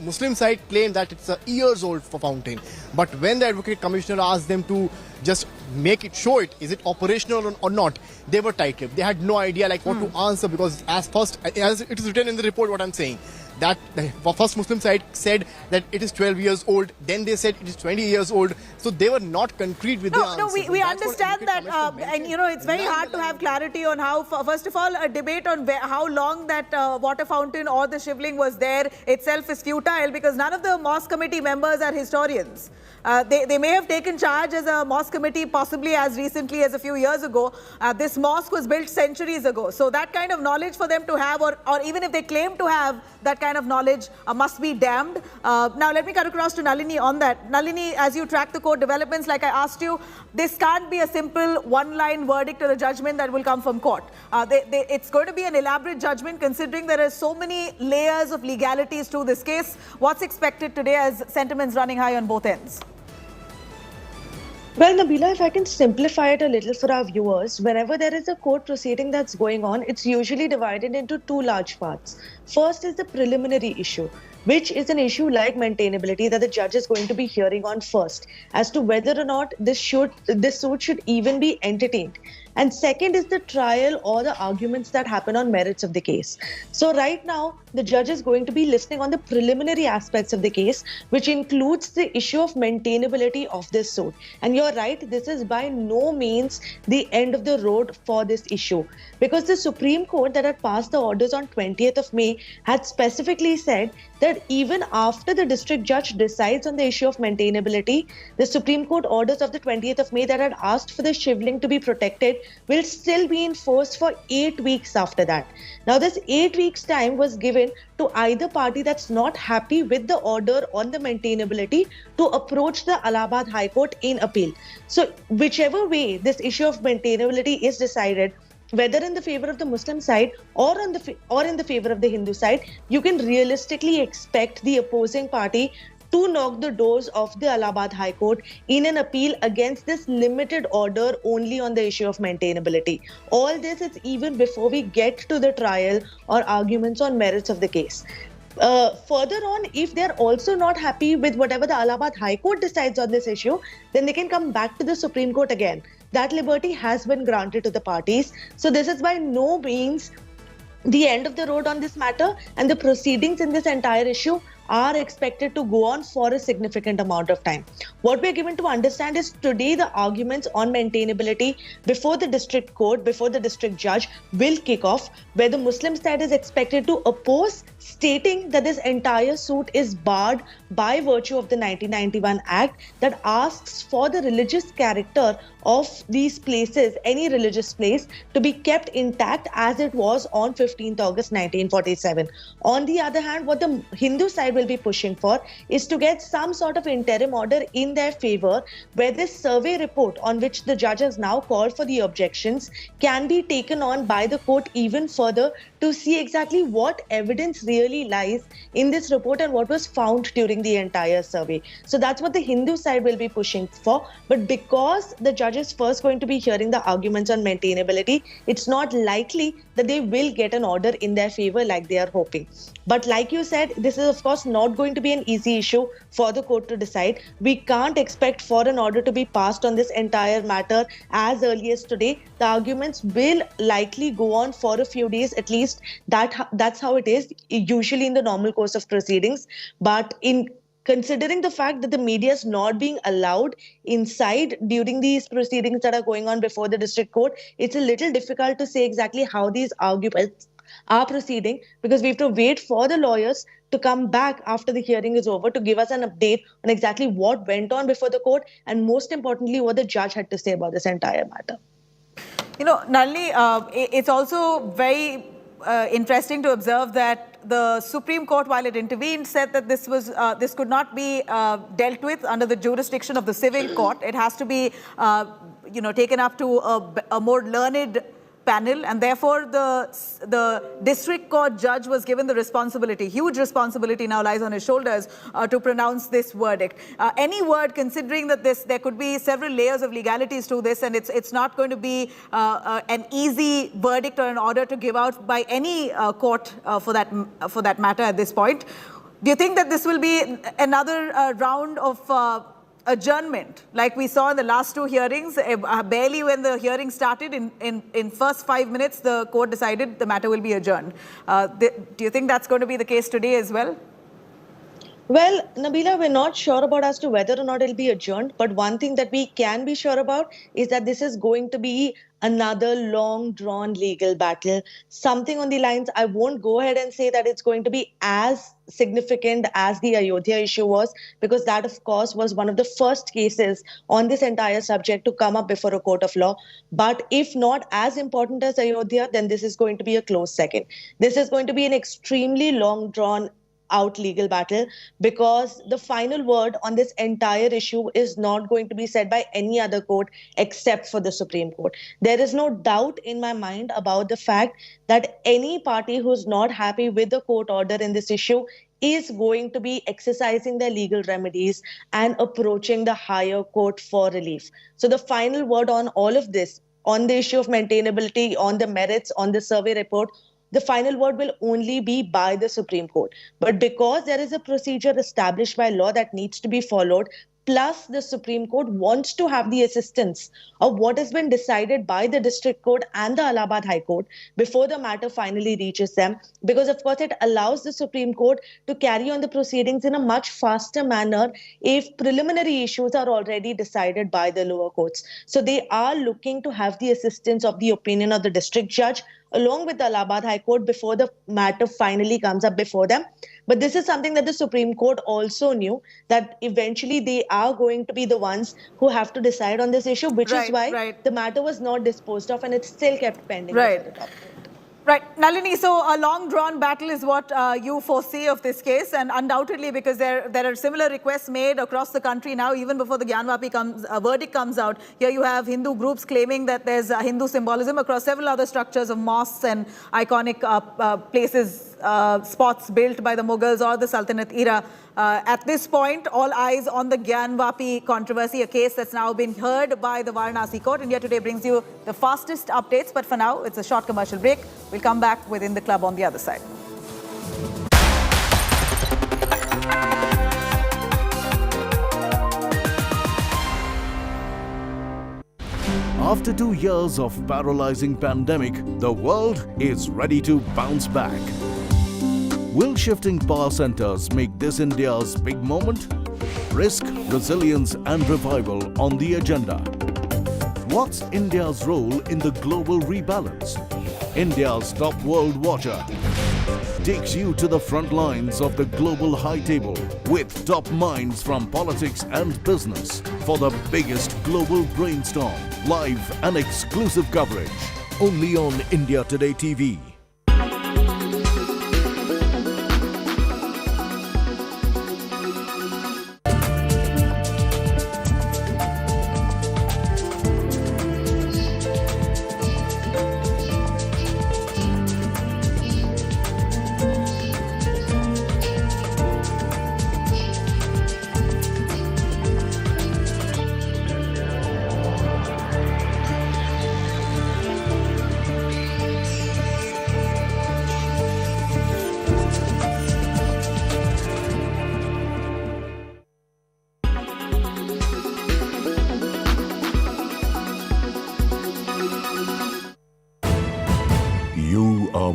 Muslim side claim that it's a years old fountain. But when the Advocate Commissioner asked them to just show it, is it operational or not, they were tight-lipped. They had no idea what to answer, because as it is written in the report, what I'm saying, that the first Muslim side said that it is 12 years old, then they said it is 20 years old. So they were not concrete with the answers. No, we understand that, and it's very hard to have clarity on how, first of all, a debate on how long that water fountain or the shivling was there itself is futile, because none of the mosque committee members are historians. They may have taken charge as a mosque committee possibly as recently as a few years ago. This mosque was built centuries ago. So that kind of knowledge for them to have, or even if they claim to have that kind of knowledge, must be damned. Now let me cut across to Nalini on that. Nalini, as you track the court developments, like I asked you, this can't be a simple one-line verdict or a judgment that will come from court. It's going to be an elaborate judgment, considering there are so many layers of legalities to this case. What's expected today as sentiments running high on both ends? Well, Nabila, if I can simplify it a little for our viewers, whenever there is a court proceeding that's going on, it's usually divided into two large parts. First is the preliminary issue, which is an issue like maintainability that the judge is going to be hearing on first, as to whether or not this suit should even be entertained. And second is the trial or the arguments that happen on merits of the case. So right now, the judge is going to be listening on the preliminary aspects of the case, which includes the issue of maintainability of this suit. And you're right, this is by no means the end of the road for this issue, because the Supreme Court that had passed the orders on 20th of May had specifically said that even after the district judge decides on the issue of maintainability, the Supreme Court orders of the 20th of May that had asked for the shivling to be protected will still be in force for 8 weeks after that. Now, this 8 weeks time was given to either party that's not happy with the order on the maintainability to approach the Allahabad High Court in appeal. So whichever way this issue of maintainability is decided, whether in the favor of the Muslim side or in the favor of the Hindu side, you can realistically expect the opposing party to knock the doors of the Allahabad High Court in an appeal against this limited order only on the issue of maintainability. All this is even before we get to the trial or arguments on merits of the case. Further on, if they're also not happy with whatever the Allahabad High Court decides on this issue, then they can come back to the Supreme Court again. That liberty has been granted to the parties. So this is by no means the end of the road on this matter, and the proceedings in this entire issue are expected to go on for a significant amount of time. What we're given to understand is today the arguments on maintainability before the district court, before the district judge will kick off, where the Muslim side is expected to oppose, stating that this entire suit is barred by virtue of the 1991 Act that asks for the religious character of these places, any religious place, to be kept intact as it was on 15th August 1947. On the other hand, what the Hindu side will be pushing for is to get some sort of interim order in their favor, where this survey report on which the judge has now called for the objections can be taken on by the court even further to see exactly what evidence really lies in this report and what was found during the entire survey. So that's what the Hindu side will be pushing for. But because the judge is first going to be hearing the arguments on maintainability, it's not likely that they will get an order in their favor like they are hoping. But like you said, this is of course not going to be an easy issue for the court to decide. We can't expect for an order to be passed on this entire matter as early as today. The arguments will likely go on for a few days at least. That's how it is usually in the normal course of proceedings. But in considering the fact that the media is not being allowed inside during these proceedings that are going on before the district court, it's a little difficult to say exactly how these arguments are proceeding, because we have to wait for the lawyers to come back after the hearing is over to give us an update on exactly what went on before the court and most importantly what the judge had to say about this entire matter. You know, Nalini, it's also very interesting to observe that the Supreme Court, while it intervened, said that this could not be dealt with under the jurisdiction of the civil court. It has to be, taken up to a more learned panel, and therefore the district court judge was given the responsibility, huge responsibility now lies on his shoulders to pronounce this verdict. Any word, considering that there could be several layers of legalities to this, and it's not going to be an easy verdict or an order to give out by any court for that matter at this point. Do you think that this will be another round of adjournment, like we saw in the last two hearings? Barely when the hearing started, in first 5 minutes, the court decided the matter will be adjourned. Do you think that's going to be the case today as well? Well, Nabila, we're not sure about as to whether or not it'll be adjourned, but one thing that we can be sure about is that this is going to be another long drawn legal battle. Something on the lines, I won't go ahead and say that it's going to be as significant as the Ayodhya issue was, because that of course was one of the first cases on this entire subject to come up before a court of law. But if not as important as Ayodhya, then this is going to be a close second. This is going to be an extremely long drawn out legal battle, because the final word on this entire issue is not going to be said by any other court except for the Supreme Court. There is no doubt in my mind about the fact that any party who's not happy with the court order in this issue is going to be exercising their legal remedies and approaching the higher court for relief. So the final word on all of this, on the issue of maintainability, on the merits, on the survey report, the final word will only be by the Supreme Court. But because there is a procedure established by law that needs to be followed, plus the Supreme Court wants to have the assistance of what has been decided by the District Court and the Allahabad High Court before the matter finally reaches them, because of course it allows the Supreme Court to carry on the proceedings in a much faster manner if preliminary issues are already decided by the lower courts. So they are looking to have the assistance of the opinion of the district judge along with the Allahabad High Court before the matter finally comes up before them. But this is something that the Supreme Court also knew, that eventually they are going to be the ones who have to decide on this issue, which is why the matter was not disposed of and it's still kept pending. Right. Nalini, so a long-drawn battle is what you foresee of this case, and undoubtedly because there are similar requests made across the country now, even before the Gyanvapi verdict comes out. Here you have Hindu groups claiming that there's Hindu symbolism across several other structures of mosques and iconic places, spots built by the Mughals or the Sultanate era. At this point, all eyes on the Gyanvapi controversy, a case that's now been heard by the Varanasi court. India Today brings you the fastest updates, but for now, it's a short commercial break. We'll come back within the club on the other side. After 2 years of paralyzing pandemic, the world is ready to bounce back. Will shifting power centers make this India's big moment? Risk, resilience and revival on the agenda. What's India's role in the global rebalance? India's top world watcher takes you to the front lines of the global high table with top minds from politics and business for the biggest global brainstorm. Live and exclusive coverage only on India Today TV.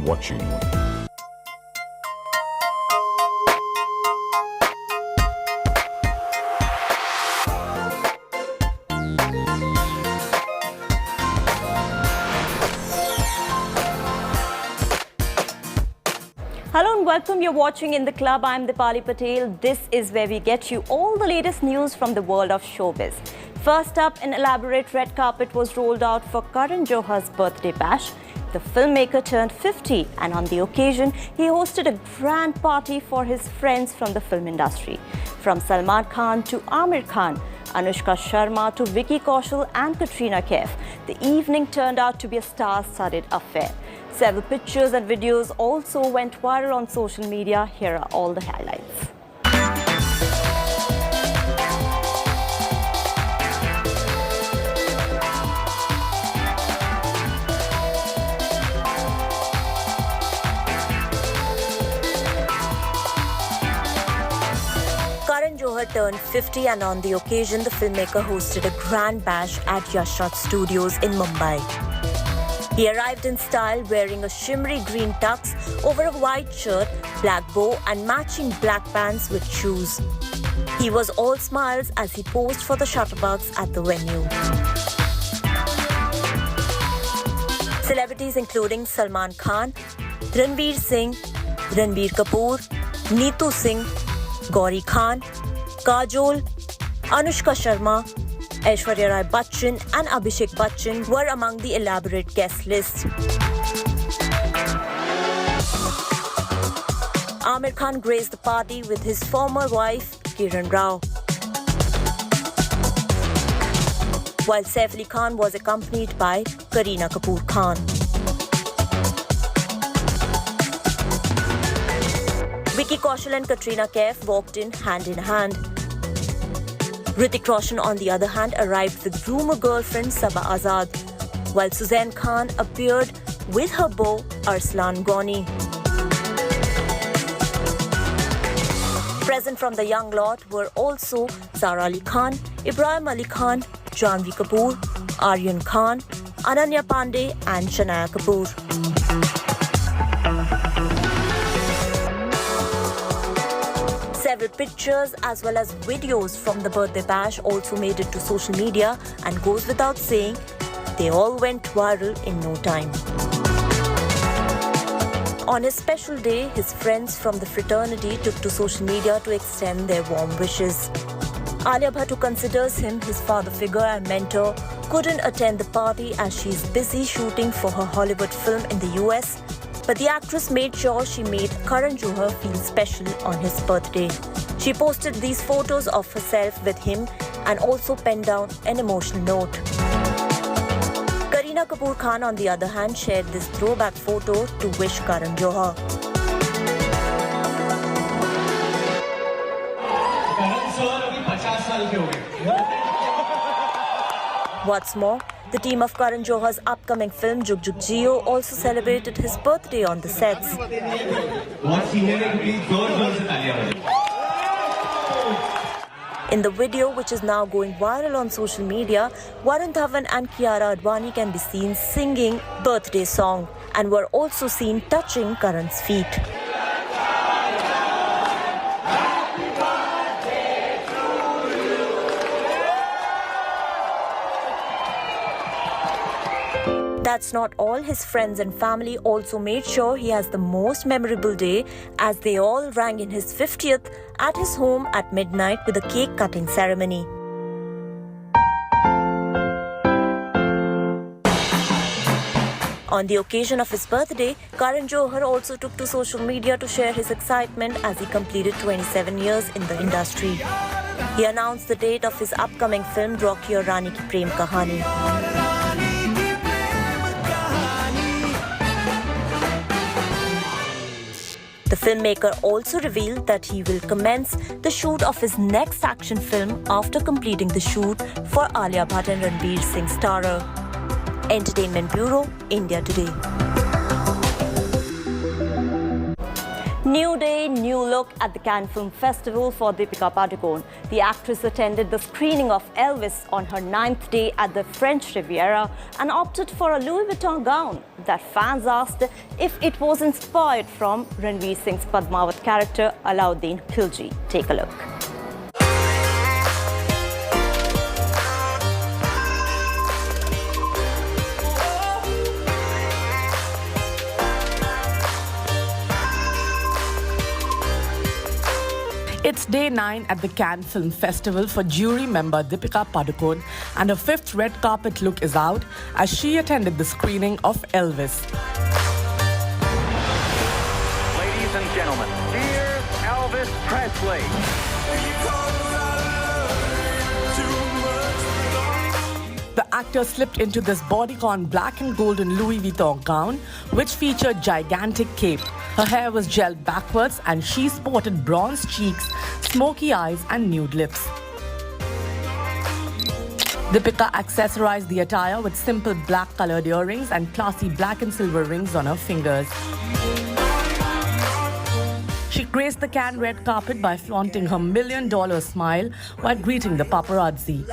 watching Hello and welcome. You're watching In the Club. I'm Deepali Patel. This is where we get you all the latest news from the world of showbiz. First up, an elaborate red carpet was rolled out for Karan Johar's birthday bash. The filmmaker turned 50 and on the occasion, he hosted a grand party for his friends from the film industry. From Salman Khan to Amir Khan, Anushka Sharma to Vicky Kaushal and Katrina Kaif, the evening turned out to be a star-studded affair. Several pictures and videos also went viral on social media. Here are all the highlights. Karan Johar turned 50 and on the occasion, the filmmaker hosted a grand bash at Yashraj Studios in Mumbai. He arrived in style wearing a shimmery green tux over a white shirt, black bow and matching black pants with shoes. He was all smiles as he posed for the shutterbugs at the venue. Celebrities including Salman Khan, Ranveer Singh, Ranbir Kapoor, Neetu Singh, Gauri Khan, Kajol, Anushka Sharma, Aishwarya Rai Bachchan and Abhishek Bachchan were among the elaborate guest list. Amir Khan graced the party with his former wife, Kiran Rao. While Saif Ali Khan was accompanied by Kareena Kapoor Khan. Vicky Kaushal and Katrina Kaif walked in hand. Hrithik Roshan, on the other hand, arrived with rumor girlfriend Saba Azad, while Suzanne Khan appeared with her beau Arslan Ghani. Present from the young lot were also Sara Ali Khan, Ibrahim Ali Khan, Janvi Kapoor, Aryan Khan, Ananya Pandey and Shania Kapoor. Several pictures as well as videos from the birthday bash also made it to social media, and goes without saying, they all went viral in no time. On his special day, his friends from the fraternity took to social media to extend their warm wishes. Alia Bhatt, who considers him his father figure and mentor, couldn't attend the party as she is busy shooting for her Hollywood film in the US. But the actress made sure she made Karan Johar feel special on his birthday. She posted these photos of herself with him and also penned down an emotional note. Kareena Kapoor Khan, on the other hand, shared this throwback photo to wish Karan Johar. What's more, the team of Karan Johar's upcoming film Jug Jug Jio also celebrated his birthday on the sets. In the video, which is now going viral on social media, Varun Dhawan and Kiara Advani can be seen singing birthday song and were also seen touching Karan's feet. That's not all. His friends and family also made sure he has the most memorable day, as they all rang in his 50th at his home at midnight with a cake cutting ceremony. On the occasion of his birthday, Karan Johar also took to social media to share his excitement as he completed 27 years in the industry. He announced the date of his upcoming film Rocky Aur Rani Ki Prem Kahani. The filmmaker also revealed that he will commence the shoot of his next action film after completing the shoot for Alia Bhatt and Ranveer Singh starrer. Entertainment Bureau, India Today. New day, new look at the Cannes Film Festival for Deepika Padukone. The actress attended the screening of Elvis on her 9th day at the French Riviera and opted for a Louis Vuitton gown that fans asked if it was inspired from Ranveer Singh's Padmavat character Alauddin Khilji. Take a look. It's day 9 at the Cannes Film Festival for jury member Deepika Padukone, and her 5th red carpet look is out as she attended the screening of Elvis. Ladies and gentlemen, here's Elvis Presley. The actor slipped into this bodycon black and golden Louis Vuitton gown, which featured gigantic cape. Her hair was gelled backwards and she sported bronze cheeks, smoky eyes and nude lips. Deepika accessorized the attire with simple black-colored earrings and classy black and silver rings on her fingers. She graced the Cannes red carpet by flaunting her $1 million smile while greeting the paparazzi.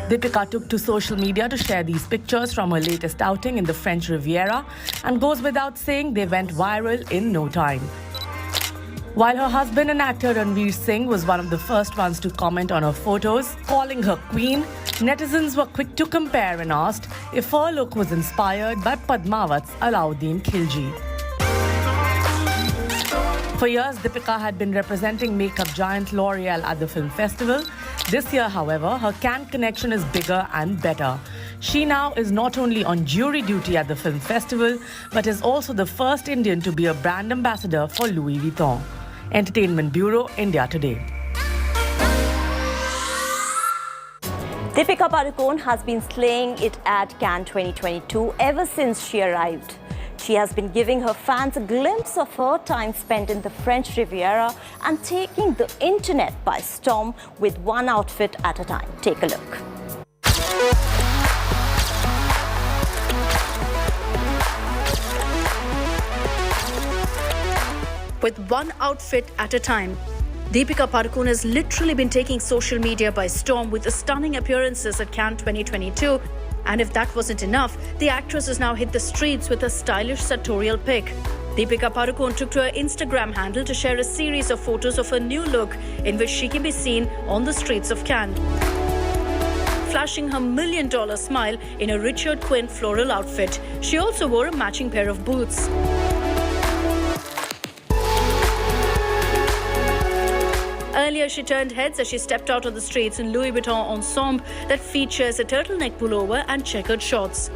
Deepika took to social media to share these pictures from her latest outing in the French Riviera, and goes without saying they went viral in no time. While her husband and actor Ranveer Singh was one of the first ones to comment on her photos, calling her queen, netizens were quick to compare and asked if her look was inspired by Padmavat's Alauddin Khilji. For years, Deepika had been representing makeup giant L'Oreal at the film festival. This year, however, her Cannes connection is bigger and better. She now is not only on jury duty at the film festival, but is also the first Indian to be a brand ambassador for Louis Vuitton. Entertainment Bureau, India Today. Deepika Padukone has been slaying it at Cannes 2022 ever since she arrived. She has been giving her fans a glimpse of her time spent in the French Riviera and taking the internet by storm with one outfit at a time. Take a look. With one outfit at a time, Deepika Padukone has literally been taking social media by storm with the stunning appearances at Cannes 2022. And if that wasn't enough, the actress has now hit the streets with a stylish sartorial pic. Deepika Padukone took to her Instagram handle to share a series of photos of her new look in which she can be seen on the streets of Cannes, flashing her $1 million smile in a Richard Quinn floral outfit. She also wore a matching pair of boots. Earlier, she turned heads as she stepped out on the streets in Louis Vuitton ensemble that features a turtleneck pullover and checkered shorts.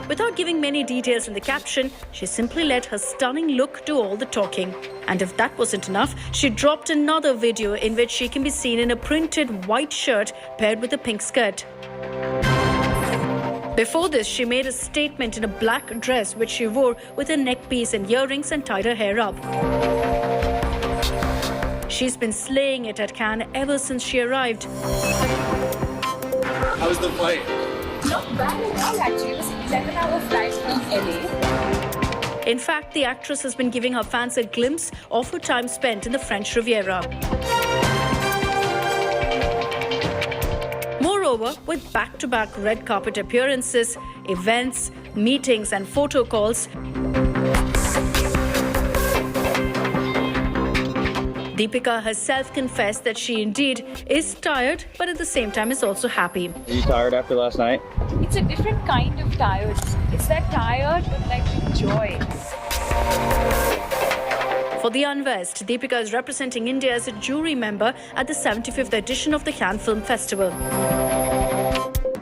Without giving many details in the caption, she simply let her stunning look do all the talking. And if that wasn't enough, she dropped another video in which she can be seen in a printed white shirt paired with a pink skirt. Before this, she made a statement in a black dress which she wore with a neckpiece and earrings and tied her hair up. She's been slaying it at Cannes ever since she arrived. How was the flight? Not bad at all, actually. It was a 7-hour flight from LA. In fact, the actress has been giving her fans a glimpse of her time spent in the French Riviera. Moreover, with back-to-back red carpet appearances, events, meetings and photo calls, Deepika herself confessed that she indeed is tired, but at the same time is also happy. Are you tired after last night? It's a different kind of tired. It's that tired, but like with joy. For the Unvest, Deepika is representing India as a jury member at the 75th edition of the Cannes Film Festival.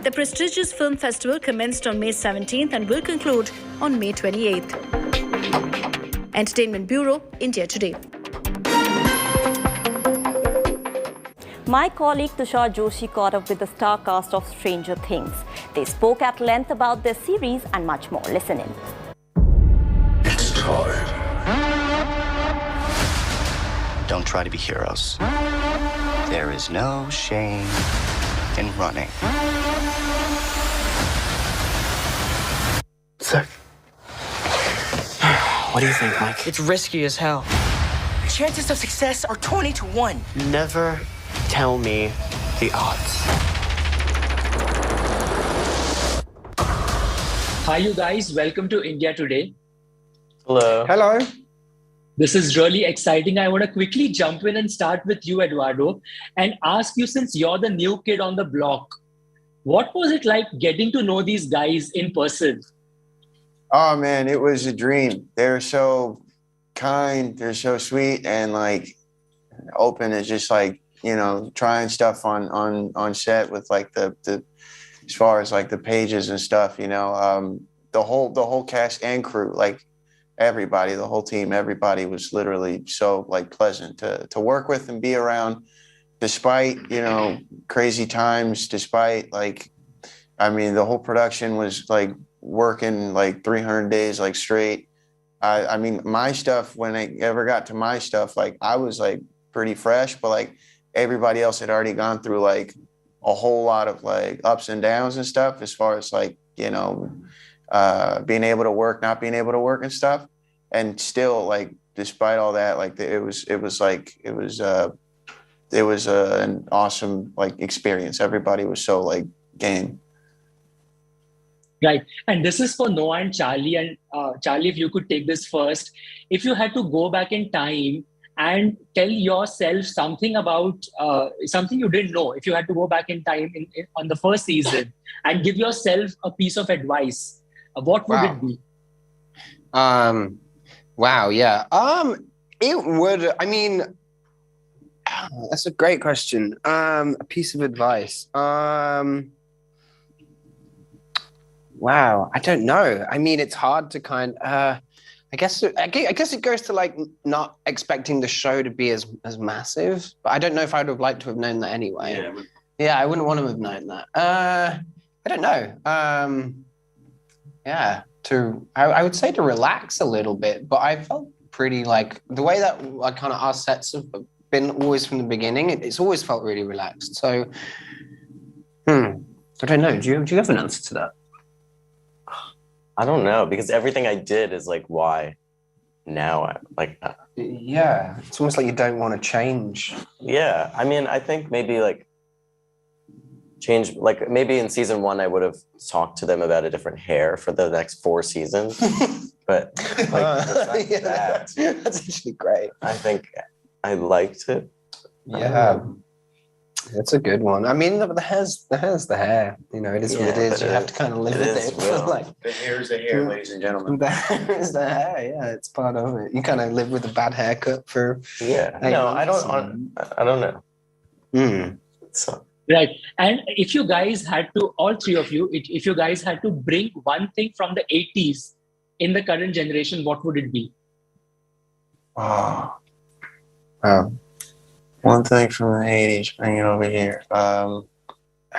The prestigious film festival commenced on May 17th and will conclude on May 28th. Entertainment Bureau, India Today. My colleague Tushar Joshi caught up with the star cast of Stranger Things. They spoke at length about their series and much more. Listen in. It's time. Don't try to be heroes. There is no shame in running. What do you think, Mike? It's risky as hell. Chances of success are 20 to 1. Never tell me the odds. Hi, you guys. Welcome to India Today. Hello. Hello. This is really exciting. I want to quickly jump in and start with you, Eduardo, and ask you, since you're the new kid on the block, what was it like getting to know these guys in person? Oh man, it was a dream. They're so kind, they're so sweet, and like open. It's just like, you know, trying stuff on set with like the as far as like the pages and stuff, you know, the whole cast and crew, like everybody, the whole team, everybody was literally so like pleasant to work with and be around, despite, you know, crazy times, despite like, I mean, the whole production was like working like 300 days like straight. I mean, my stuff, when I ever got to my stuff, like I was like pretty fresh, but like everybody else had already gone through like a whole lot of like ups and downs and stuff, as far as like, you know, being able to work, not being able to work and stuff. And still, like, despite all that, like it was an awesome like experience. Everybody was so like game. Right. And this is for Noah and Charlie. And Charlie, if you could take this first. If you had to go back in time and tell yourself something about something you didn't know, if you had to go back in time on the first season and give yourself a piece of advice, what would it be? Wow. Yeah. It would, I mean, that's a great question. A piece of advice. Wow, I don't know. I mean, it's hard to kind I guess it goes to like not expecting the show to be as massive, but I don't know if I would have liked to have known that anyway. Yeah, I wouldn't want to have known that. I don't know. Yeah, I would say to relax a little bit, but I felt pretty like the way that like kind of our sets have been always from the beginning, it's always felt really relaxed. So, I don't know. Do you have an answer to that? I don't know, because everything I did is like, why now? Yeah, it's almost like you don't want to change. Yeah, I mean, I think maybe like change, like maybe in season 1, I would have talked to them about a different hair for the next 4 seasons. But like, that's actually great. I think I liked it. Yeah. That's a good one. I mean, the hair's the hair. You know, it is what it is. You have to kind of live with it. Like, the hair is the hair, ladies and gentlemen. The hair is the hair. Yeah, it's part of it. You kind of live with a bad haircut for. Yeah. No, I don't know. So. Right. And if you guys had to, all three of you, if you guys had to bring one thing from the 80s in the current generation, what would it be? Wow. One thing from the 80s, bring it over here. I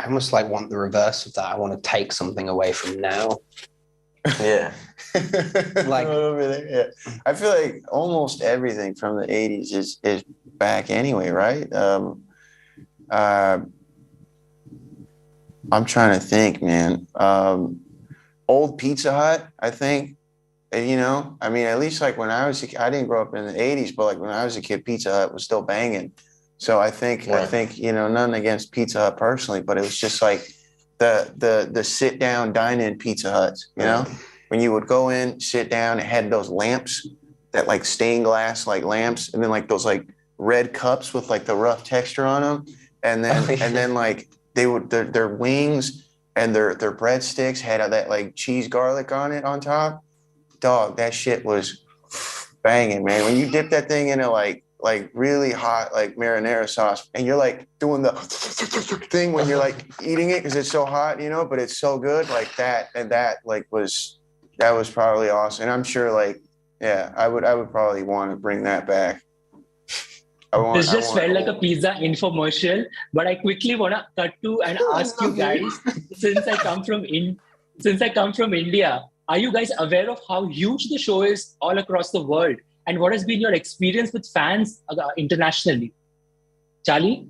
almost like want the reverse of that. I want to take something away from now. Yeah. Like over there. Yeah. I feel like almost everything from the 80s is back anyway, right? I'm trying to think, man. Old Pizza Hut, I think. You know, I mean, at least like when I was a kid, I didn't grow up in the 80s, but like when I was a kid, Pizza Hut was still banging. So I think, you know, nothing against Pizza Hut personally, but it was just like the sit down, dine in Pizza Huts, you know, when you would go in, sit down, it had those lamps that like stained glass, like lamps, and then like those like red cups with like the rough texture on them. And then like they would, their wings and their breadsticks had that like cheese garlic on it on top. Dog, that shit was banging, man. When you dip that thing into like really hot like marinara sauce, and you're like doing the thing when you're like eating it because it's so hot, you know, but it's so good, like that, and that was probably awesome. And I'm sure like, yeah, I would probably want to bring that back. This just felt like a pizza infomercial, but I quickly want to cut to and ask you guys, since I come from India, are you guys aware of how huge the show is all across the world? And what has been your experience with fans internationally? Charlie?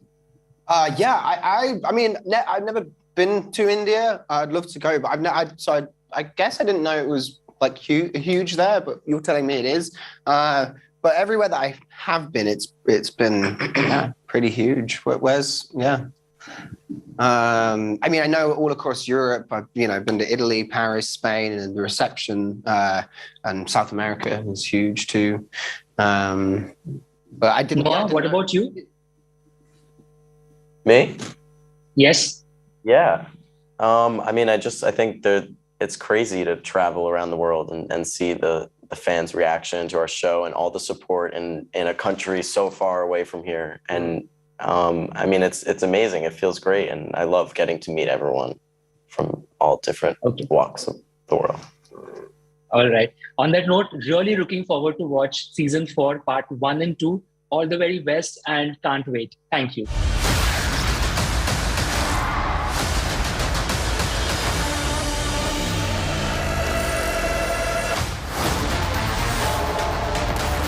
Yeah, I mean, I've never been to India. I'd love to go, but I guess I didn't know it was like huge there, but you're telling me it is. But everywhere that I have been, it's been pretty huge. Where's I mean, I know all across Europe. I've been to Italy, Paris, Spain, and the reception and South America is huge too. But I didn't. Noah, what about you? Me? Yes. Yeah. I mean, I think that it's crazy to travel around the world and see the fans' reaction to our show and all the support in a country so far away from here. And I mean, it's amazing. It feels great. And I love getting to meet everyone from all different walks of the world. All right. On that note, really looking forward to watch season 4, part 1 and 2. All the very best and can't wait. Thank you.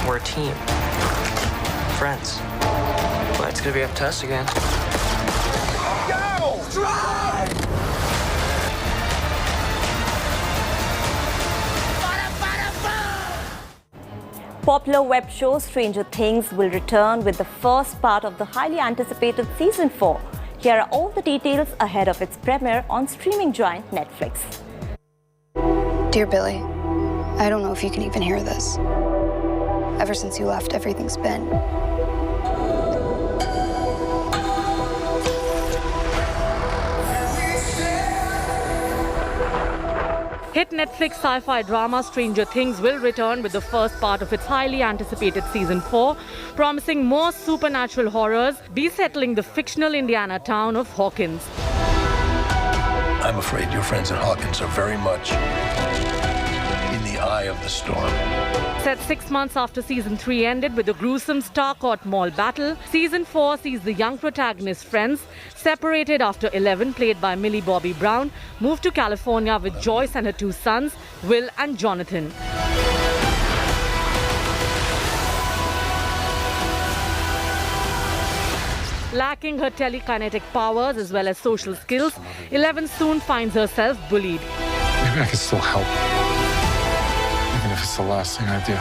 We're a team. Friends. But it's gonna be up to us again. Go! Drive! Popular web show Stranger Things will return with the first part of the highly anticipated season 4. Here are all the details ahead of its premiere on streaming giant Netflix. Dear Billy, I don't know if you can even hear this. Ever since you left, everything's been Hit Netflix sci-fi drama Stranger Things will return with the first part of its highly anticipated season 4, promising more supernatural horrors, besettling the fictional Indiana town of Hawkins. I'm afraid your friends at Hawkins are very much in the eye of the storm. Set 6 months after season 3 ended with a gruesome Starcourt Mall battle, season 4 sees the young protagonist friends, separated after 11, played by Millie Bobby Brown, move to California with Joyce and her 2 sons, Will and Jonathan. Lacking her telekinetic powers as well as social skills, 11 soon finds herself bullied. Maybe I can still help. Even if it's the last thing I do.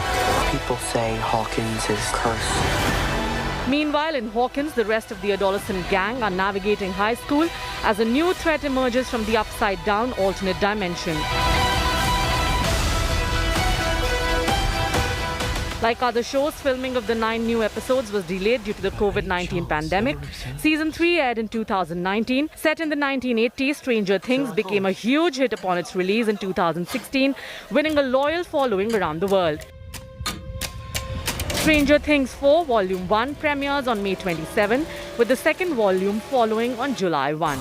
People say Hawkins is cursed. Meanwhile, in Hawkins, the rest of the adolescent gang are navigating high school as a new threat emerges from the upside-down alternate dimension. Like other shows, filming of the 9 new episodes was delayed due to the COVID-19 pandemic. Season 3 aired in 2019. Set in the 1980s, Stranger Things became a huge hit upon its release in 2016, winning a loyal following around the world. Stranger Things 4 Volume 1 premieres on May 27, with the second volume following on July 1.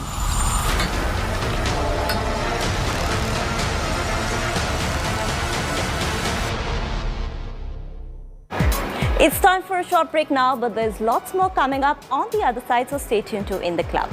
It's time for a short break now, but there's lots more coming up on the other side, so stay tuned to In the Club.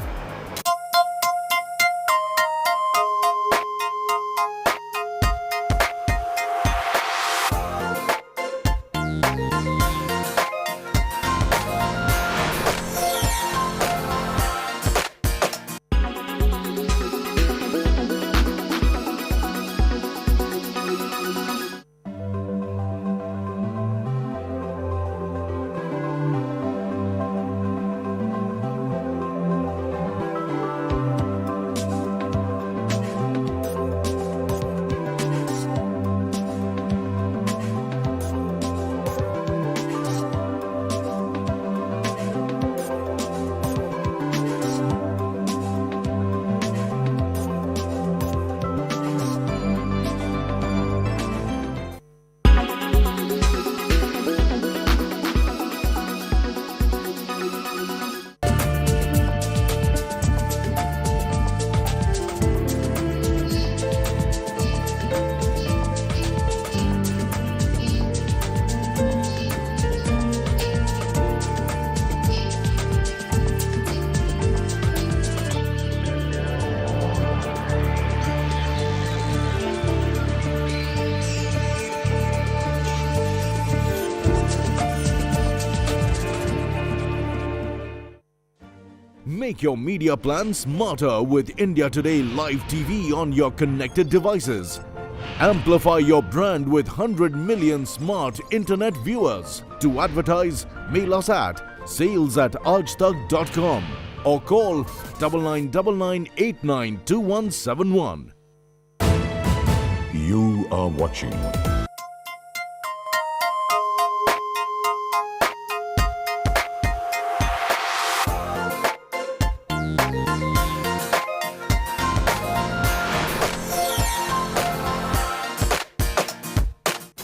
Make your media plan smarter with India Today Live TV on your connected devices. Amplify your brand with 100 million smart internet viewers. To advertise, mail us at sales@aajtak.com or call 9999892171. You are watching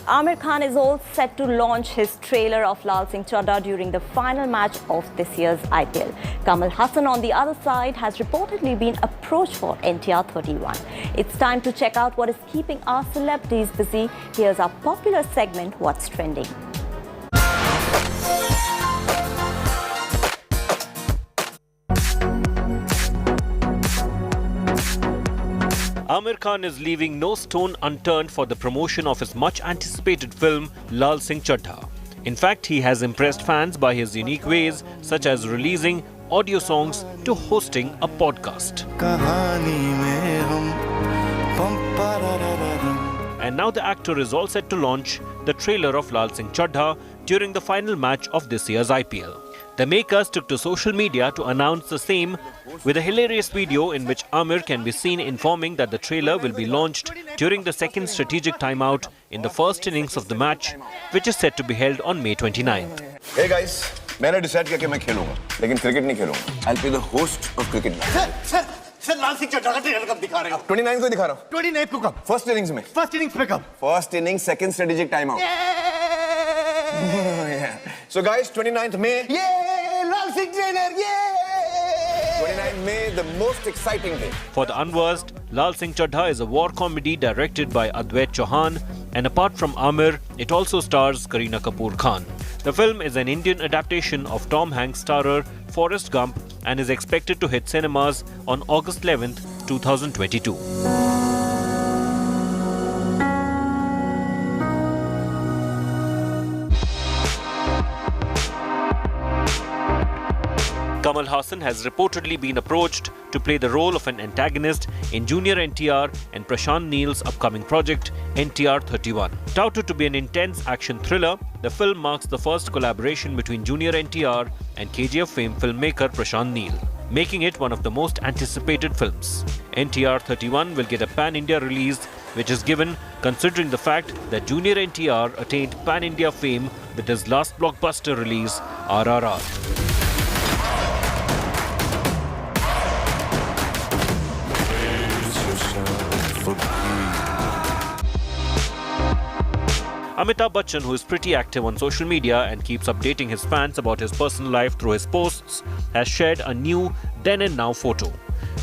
Amir Khan is all set to launch his trailer of Lal Singh Chadha during the final match of this year's IPL. Kamal Hassan, on the other side, has reportedly been approached for NTR 31. It's time to check out what is keeping our celebrities busy. Here's our popular segment, What's Trending. Amir Khan is leaving no stone unturned for the promotion of his much-anticipated film Lal Singh Chadha. In fact, he has impressed fans by his unique ways, such as releasing audio songs to hosting a podcast. And now the actor is all set to launch the trailer of Lal Singh Chadha during the final match of this year's IPL. The makers took to social media to announce the same with a hilarious video in which Amir can be seen informing that the trailer will be launched during the second strategic timeout in the first innings of the match, which is set to be held on May 29th. Hey guys, मैंने decide किया कि मैं खेलूंगा, लेकिन cricket नहीं खेलूंगा. I'll be the host of cricket match. Sir Laal Singh Chaddha का trailer कब दिखा रहे हो? 29 को दिखा रहा हूँ. 29 को कब? First innings में. First innings में कब? First innings, second strategic timeout. Yeah. So guys, 29th May. Yeah, Lal Singh trailer. Yeah. 29th May, the most exciting day. For the unversed, Lal Singh Chadha is a war comedy directed by Advait Chauhan, and apart from Amir, it also stars Kareena Kapoor Khan. The film is an Indian adaptation of Tom Hanks starrer Forrest Gump and is expected to hit cinemas on August 11th, 2022. Kamal Hassan has reportedly been approached to play the role of an antagonist in Junior NTR and Prashant Neel's upcoming project, NTR 31. Touted to be an intense action thriller, the film marks the first collaboration between Junior NTR and KGF fame filmmaker Prashant Neel, making it one of the most anticipated films. NTR 31 will get a pan-India release, which is given considering the fact that Junior NTR attained pan-India fame with his last blockbuster release, RRR. Amitabh Bachchan, who is pretty active on social media and keeps updating his fans about his personal life through his posts, has shared a new then and now photo.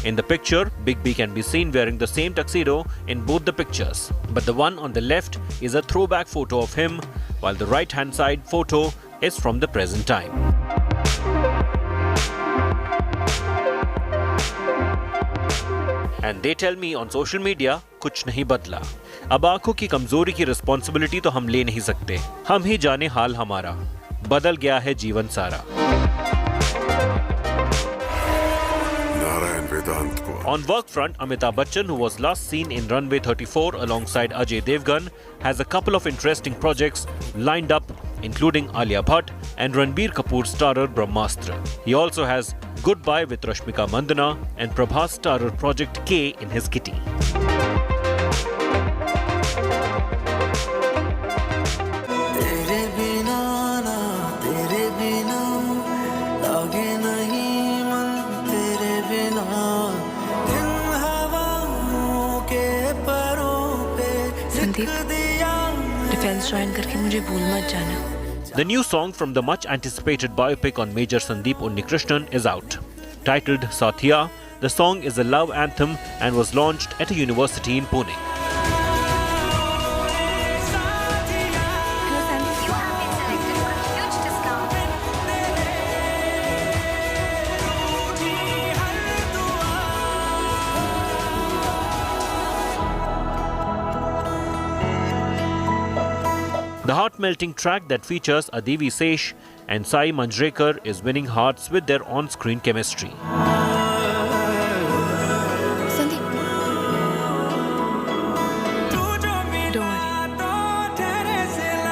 In the picture, Big B can be seen wearing the same tuxedo in both the pictures, but the one on the left is a throwback photo of him, while the right-hand side photo is from the present time. And they tell me on social media, कुछ नहीं बदला. अब आंखों की कमजोरी की responsibility तो हम ले नहीं सकते. हम ही जाने हाल हमारा. बदल गया है जीवन सारा. On work front, Amitabh Bachchan, who was last seen in Runway 34 alongside Ajay Devgan, has a couple of interesting projects lined up, including Alia Bhatt and Ranbir Kapoor starrer Brahmastra. He also has Goodbye with Rashmika Mandana and Prabhas starrer Project K in his kitty. Defence join करके मुझे भूल मत जाना. The new song from the much-anticipated biopic on Major Sandeep Unnikrishnan is out. Titled Sathiya, the song is a love anthem and was launched at a university in Pune. The heart-melting track that features Adivi Sesh and Sai Manjrekar is winning hearts with their on-screen chemistry.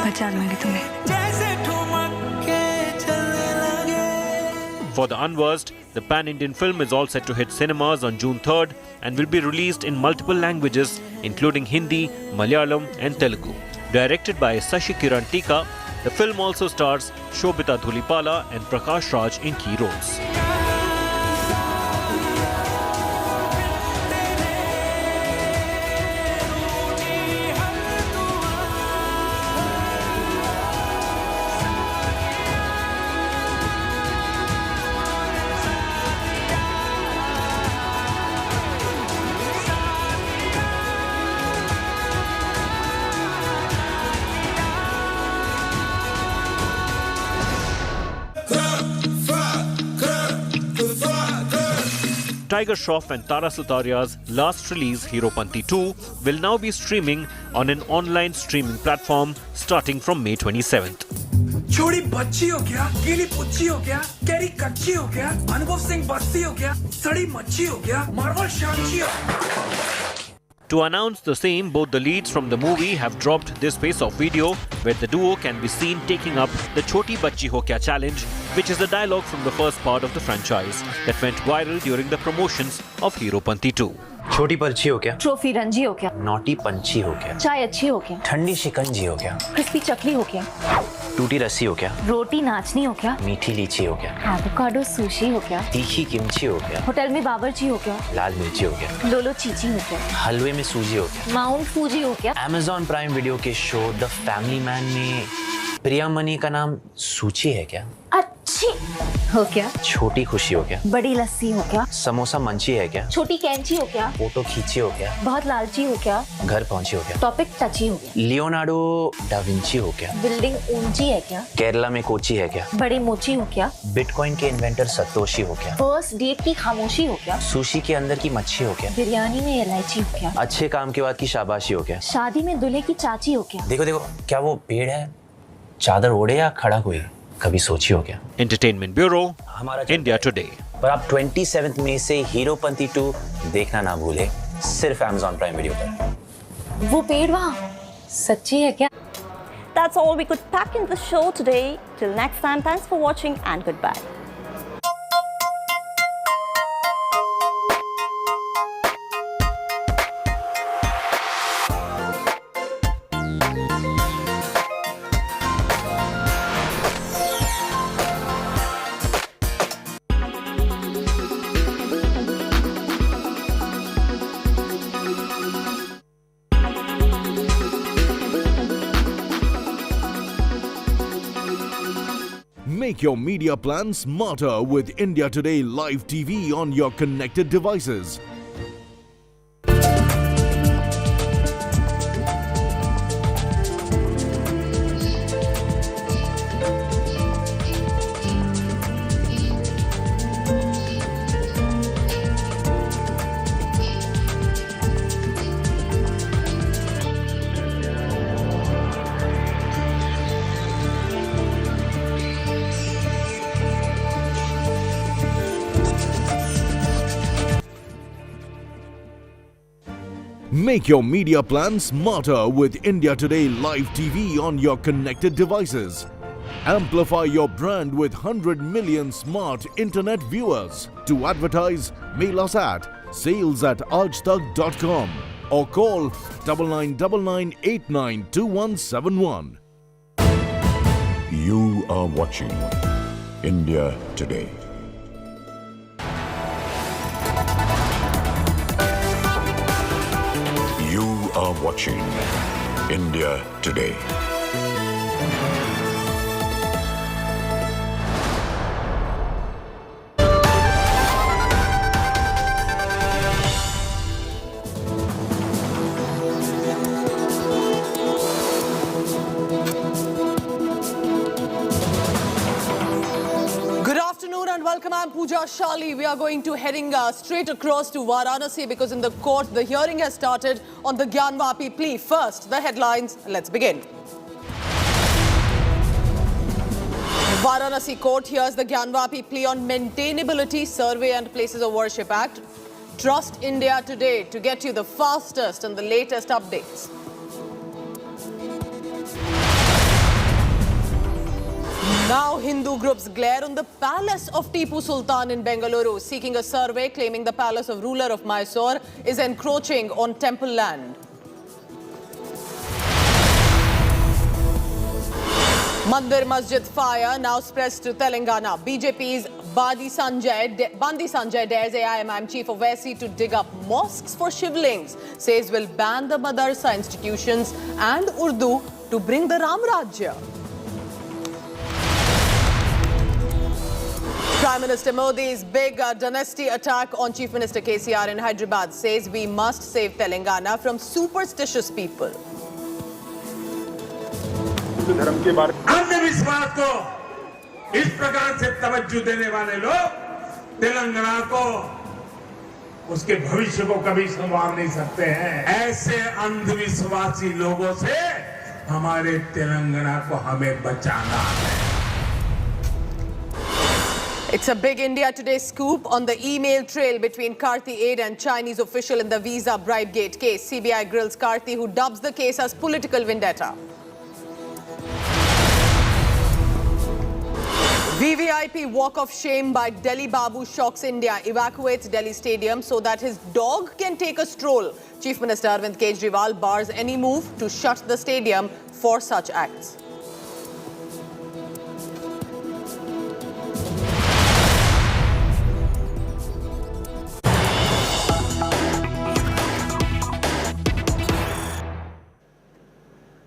पहचान लूंगी तुम्हें। For the unversed, the pan-Indian film is all set to hit cinemas on June 3rd and will be released in multiple languages including Hindi, Malayalam and Telugu. Directed by Sashi Kiran Tika, the film also stars Shobita Dhulipala and Prakash Raj in key roles. Tiger Shroff and Tara Sutaria's last release, Heropanti 2, will now be streaming on an online streaming platform starting from May 27th. छोड़ी बच्ची हो गया, गीली पुच्ची हो गया, carry कच्ची हो गया, अनुभव सिंह बस्ती हो गया, सड़ी मच्छी हो गया, मार्वल शांची हो गया. To announce the same, both the leads from the movie have dropped this face-off video where the duo can be seen taking up the Choti Bachchi Ho Kya challenge, which is a dialogue from the first part of the franchise that went viral during the promotions of Heropanti 2. छोटी पर्ची हो क्या? Trophy Ranji हो क्या? Naughty पंची हो क्या? चाय अच्छी हो क्या? ठंडी शिकंजी हो क्या? क्रिस्पी चकली हो क्या? टूटी रस्सी हो क्या? रोटी नाचनी हो क्या? मीठी लीची हो क्या? एवोकाडो सुशी हो क्या? तीखी किमची हो क्या? होटल में बावर्ची हो क्या? लाल मिर्ची हो क्या? लोलो चीची हो क्या? हलवे में सूजी हो क्या? माउंट फूजी हो क्या? Amazon प्राइम वीडियो के शो द फैमिली मैन में प्रिया मनी का नाम सूची है क्या? अच्छी हो क्या? छोटी खुशी हो क्या? बड़ी लस्सी हो क्या? समोसा मंची है क्या? छोटी कैंची हो क्या? फोटो खींची हो क्या? बहुत लालची हो क्या? घर पहुंची हो क्या? टॉपिक टची हो क्या? लियोनार्डो डा विंची हो क्या? बिल्डिंग ऊंची है क्या? केरला में कोची है क्या? बड़ी मोची हो क्या? बिटकॉइन के इन्वेंटर सतोशी हो क्या? फर्स्ट डेट की खामोशी हो क्या? सुशी के अंदर की मच्छी हो क्या? बिरयानी में इलायची हो क्या? अच्छे काम के बाद की शाबाशी हो क्या? शादी में दूल्हे की चाची हो क्या? देखो देखो, क्या वो पेड़ है चादर ओढ़े या खड़ा कोई? कभी सोची हो क्या? Entertainment Bureau, India Today. पर आप 27 मई से हीरोपंती 2 देखना ना भूले, सिर्फ Amazon प्राइम वीडियो पर। वो पेड़ वहाँ सच्ची है क्या? That's all we could pack in the show today. Till next time, thanks for watching and goodbye. Make your media plan smarter with India Today Live TV on your connected devices. Make your media plan smarter with India Today Live TV on your connected devices. Amplify your brand with 100 million smart internet viewers. To advertise, mail us at sales@aajtak.com or call 9999892171. You are watching India Today. You are watching India Today. Welcome, I'm Pooja Shali. We are going to heading straight across to Varanasi because in the court the hearing has started on the Gyanvapi plea. First, the headlines. Let's begin. Varanasi court hears the Gyanvapi plea on Maintainability Survey and Places of Worship Act. Trust India Today to get you the fastest and the latest updates. Hindu groups glare on the palace of Tipu Sultan in Bengaluru, seeking a survey claiming the palace of ruler of Mysore is encroaching on temple land. Mandir Masjid fire now spreads to Telangana. BJP's Bandi Sanjay dares AIMM chief of Varanasi to dig up mosques for shivlings. Says will ban the madarsa institutions and Urdu to bring the Ram Rajya. Prime Minister Modi's big dynasty attack on Chief Minister KCR in Hyderabad says we must save Telangana from superstitious people. अंधविश्वास को इस प्रकार से तवज्जो देने वाले लोग तेलंगाना को उसके भविष्य को कभी संवार नहीं सकते हैं। ऐसे अंधविश्वासी लोगों से हमारे तेलंगाना को हमें बचाना है। It's a big India Today scoop on the email trail between Karthi Aid and Chinese official in the visa bribe gate case. CBI grills Karthi, who dubs the case as political vendetta. VVIP walk of shame by Delhi Babu shocks India, evacuates Delhi Stadium so that his dog can take a stroll. Chief Minister Arvind Kejriwal bars any move to shut the stadium for such acts.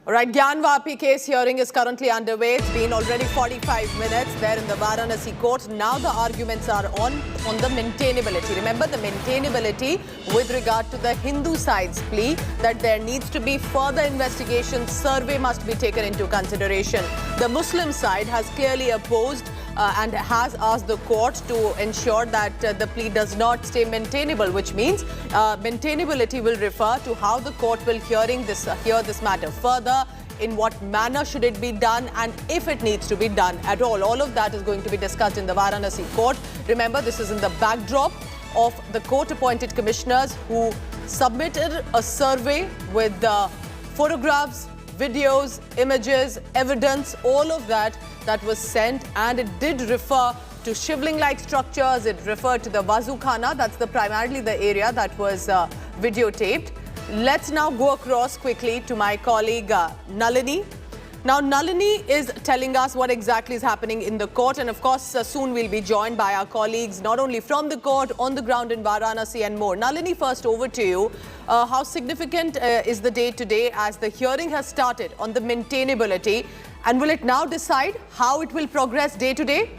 All right, Gyanvapi case hearing is currently underway. It's been already 45 minutes there in the Varanasi court. Now the arguments are on the maintainability. Remember the maintainability with regard to the Hindu side's plea that there needs to be further investigation. Survey must be taken into consideration. The Muslim side has clearly opposed and has asked the court to ensure that the plea does not stay maintainable, which means maintainability will refer to how the court will hear this matter further, in what manner should it be done, and if it needs to be done at all. All of that is going to be discussed in the Varanasi court. Remember, this is in the backdrop of the court-appointed commissioners who submitted a survey with photographs, videos, images, evidence, all of that was sent, and it did refer to shivling-like structures. It referred to the Wazukhana. That's primarily the area that was videotaped. Let's now go across quickly to my colleague Nalini. Now, Nalini is telling us what exactly is happening in the court, and of course, soon we'll be joined by our colleagues, not only from the court, on the ground in Varanasi and more. Nalini, first over to you. How significant is the day today as the hearing has started on the maintainability, and will it now decide how it will progress day to day?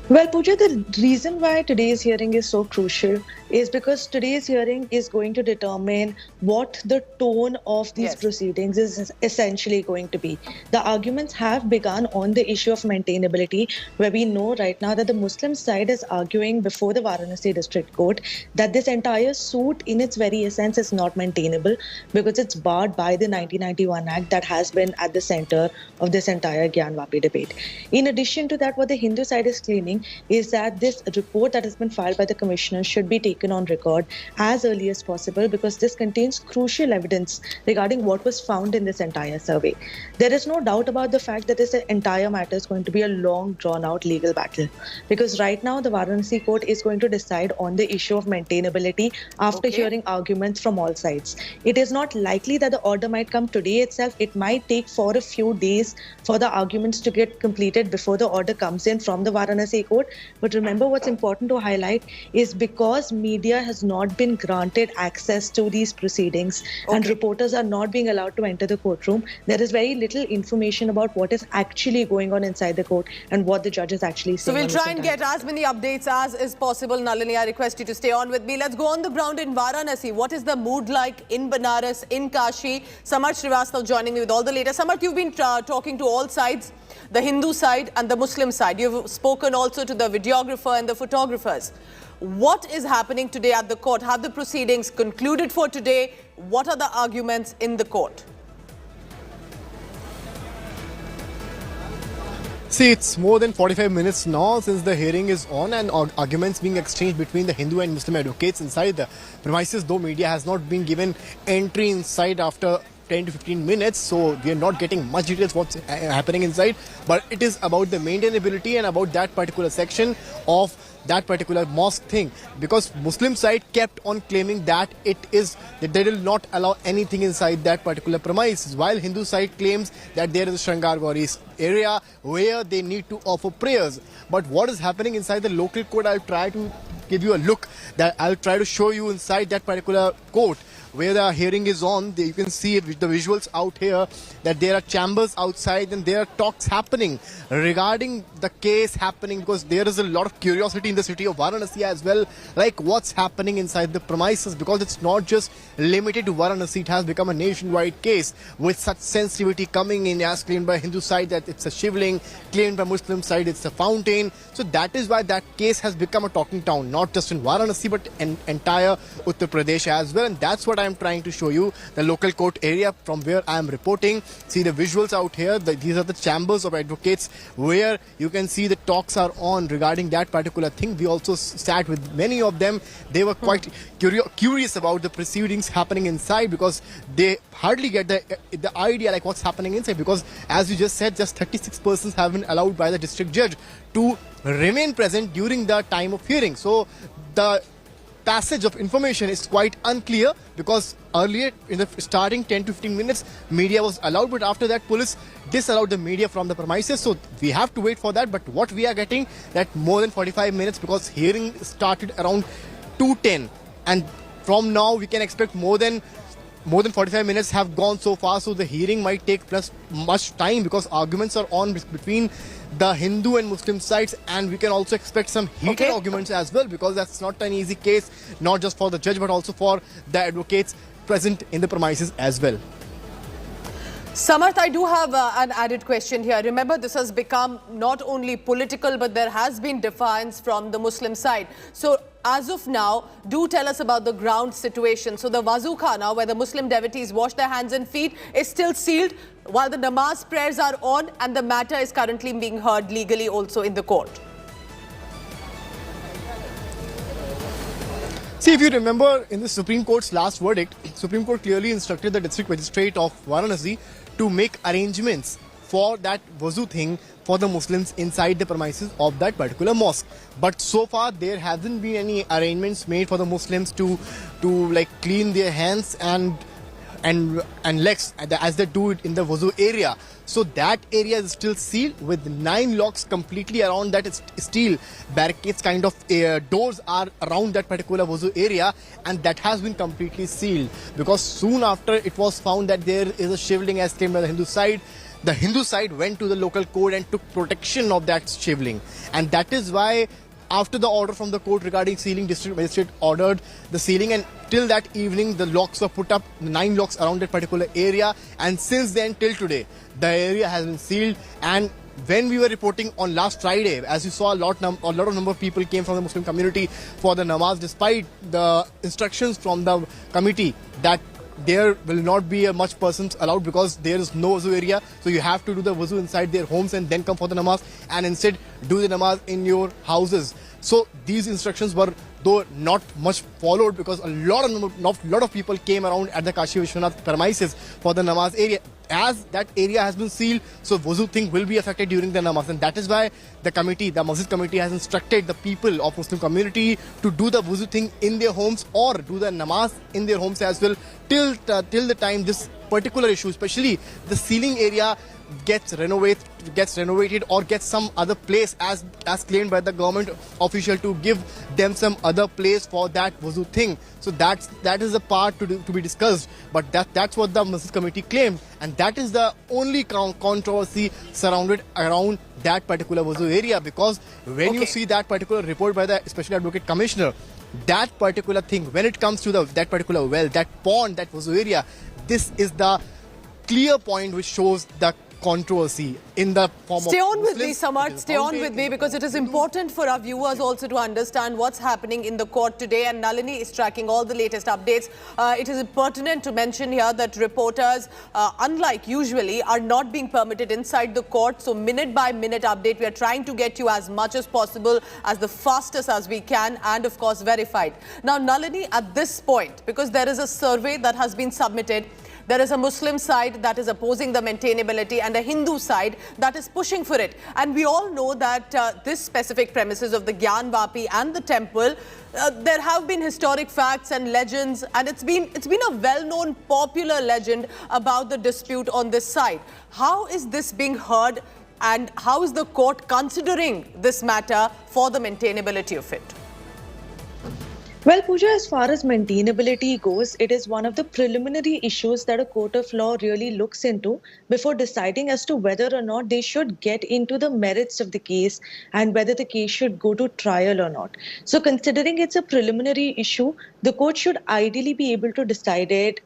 Well, Pooja, the reason why today's hearing is so crucial is because today's hearing is going to determine what the tone of these proceedings is essentially going to be. The arguments have begun on the issue of maintainability, where we know right now that the Muslim side is arguing before the Varanasi District Court that this entire suit in its very essence is not maintainable because it's barred by the 1991 Act that has been at the center of this entire Gyanvapi debate. In addition to that, what the Hindu side is claiming is that this report that has been filed by the commissioner should be taken on record as early as possible because this contains crucial evidence regarding what was found in this entire survey. There is no doubt about the fact that this entire matter is going to be a long drawn-out legal battle because right now the Varanasi court is going to decide on the issue of maintainability after hearing arguments from all sides. It is not likely that the order might come today itself. It might take for a few days for the arguments to get completed before the order comes in from the Varanasi court. But remember, what's important to highlight is because media has not been granted access to these proceedings and reporters are not being allowed to enter the courtroom, there is very little information about what is actually going on inside the court and what the judge is actually saying. So we'll try and get as many updates as is possible. Nalini, I request you to stay on with me. Let's go on the ground in Varanasi. What is the mood like in Banaras, in Kashi? Samarth Srivastav joining me with all the latest. Samarth, you've been talking to all sides, the Hindu side and the Muslim side. You've spoken also to the videographer and the photographers. What is happening today at the court? Have the proceedings concluded for today? What are the arguments in the court? See, it's more than 45 minutes now since the hearing is on and arguments being exchanged between the Hindu and Muslim advocates inside the premises, though media has not been given entry inside after 10 to 15 minutes, so we are not getting much details what's happening inside, but it is about the maintainability and about that particular section of that particular mosque thing, because Muslim side kept on claiming that that they will not allow anything inside that particular premises, while Hindu side claims that there is a Shangar Gauri's area where they need to offer prayers. But what is happening inside the local court, I'll try to give you a look, that I'll try to show you inside that particular court where the hearing is on. You can see the visuals out here, that there are chambers outside and there are talks happening regarding the case happening, because there is a lot of curiosity in the city of Varanasi as well, like what's happening inside the premises, because it's not just limited to Varanasi. It has become a nationwide case with such sensitivity coming in, as claimed by Hindu side that it's a shivling, claimed by Muslim side it's a fountain. So that is why that case has become a talking town, not just in Varanasi but in entire Uttar Pradesh as well. And that's what I'm trying to show you, the local court area from where I am reporting. See the visuals out here. These are the chambers of advocates where you can see the talks are on regarding that particular thing. We also sat with many of them. They were quite curious about the proceedings happening inside, because they hardly get the idea like what's happening inside, because as you just said, just 36 persons have been allowed by the district judge to remain present during the time of hearing. So the passage of information is quite unclear, because earlier in the starting 10 to 15 minutes media was allowed, but after that police disallowed the media from the premises. So we have to wait for that. But what we are getting, that more than 45 minutes, because hearing started around 2:10, and from now we can expect more than 45 minutes have gone so far. So the hearing might take plus much time, because arguments are on between the Hindu and Muslim sides, and we can also expect some heated arguments as well, because that's not an easy case, not just for the judge but also for the advocates present in the premises as well. Samarth, I do have an added question here. Remember, this has become not only political, but there has been defiance from the Muslim side. So as of now, do tell us about the ground situation. So the Wazu Khana, where the Muslim devotees wash their hands and feet, is still sealed while the namaz prayers are on, and the matter is currently being heard legally also in the court. See, if you remember in the Supreme Court's last verdict, Supreme Court clearly instructed the district magistrate of Varanasi to make arrangements for that wuzu thing for the Muslims inside the premises of that particular mosque. But so far there hasn't been any arrangements made for the Muslims to like clean their hands and legs as they do it in the wuzu area. So that area is still sealed with 9 locks completely around that. Steel barricades kind of doors are around that particular wuzu area, and that has been completely sealed, because soon after it was found that there is a shivling as claimed by the Hindu side. The Hindu side went to the local court and took protection of that shivling, and that is why after the order from the court regarding sealing, district magistrate ordered the sealing, and till that evening the locks were put up, 9 locks around that particular area, and since then till today the area has been sealed. And when we were reporting on last Friday, as you saw, a lot of number of people came from the Muslim community for the namaz, despite the instructions from the committee that there will not be much persons allowed, because there is no wuzu area. So you have to do the wuzu inside their homes and then come for the namaz, and instead do the namaz in your houses. So these instructions were though not much followed, because a lot of people came around at the Kashi Vishwanath premises for the namaz area. As that area has been sealed, so wuzu thing will be affected during the namaz, and that is why the committee, the Masjid Committee, has instructed the people of Muslim community to do the wuzu thing in their homes or do the namaz in their homes as well, till the time this particular issue, especially the sealing area, gets renovated or gets some other place as claimed by the government official, to give them some other place for that wuzu thing. So that is the part to be discussed, but that's what the Masjid Committee claimed, and that is the only controversy surrounded around that particular wuzu area, because when you see that particular report by the Special Advocate Commissioner, that particular thing, when it comes to that particular well, that pond, that wuzu area, this is the clear point which shows the controversy in the form Stay of on Muslims. with me, Samarth. Stay on with me, because it is important for our viewers also to understand what's happening in the court today, and Nalini is tracking all the latest updates. It is pertinent to mention here that reporters, unlike usually, are not being permitted inside the court. So minute by minute update, we are trying to get you as much as possible, as the fastest as we can, and of course verified. Now Nalini, at this point, because there is a survey that has been submitted, There is a Muslim side that is opposing the maintainability and a Hindu side that is pushing for it. And we all know that this specific premises of the Gyanvapi and the temple, there have been historic facts and legends, and it's been a well-known popular legend about the dispute on this side. How is this being heard, and how is the court considering this matter for the maintainability of it? Well, Pooja, as far as maintainability goes, it is one of the preliminary issues that a court of law really looks into before deciding as to whether or not they should get into the merits of the case and whether the case should go to trial or not. So considering it's a preliminary issue, the court should ideally be able to decide it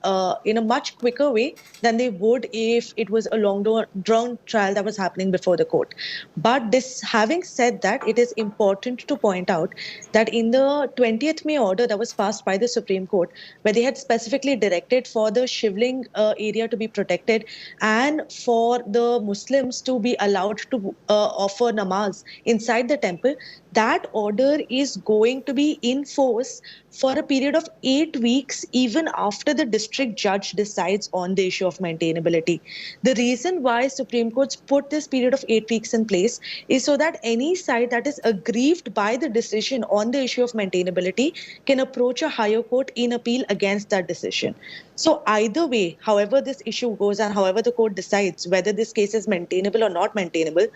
in a much quicker way than they would if it was a long-drawn trial that was happening before the court. But this, having said that, it is important to point out that in the 20th May order that was passed by the Supreme Court, where they had specifically directed for the Shivling area to be protected and for the Muslims to be allowed to offer namaz inside the temple, that order is going to be in force for a period of 8 weeks, even after the district judge decides on the issue of maintainability. The reason why Supreme Court's put this period of 8 weeks in place is so that any side that is aggrieved by the decision on the issue of maintainability can approach a higher court in appeal against that decision. So either way, however this issue goes and however the court decides whether this case is maintainable or not maintainable,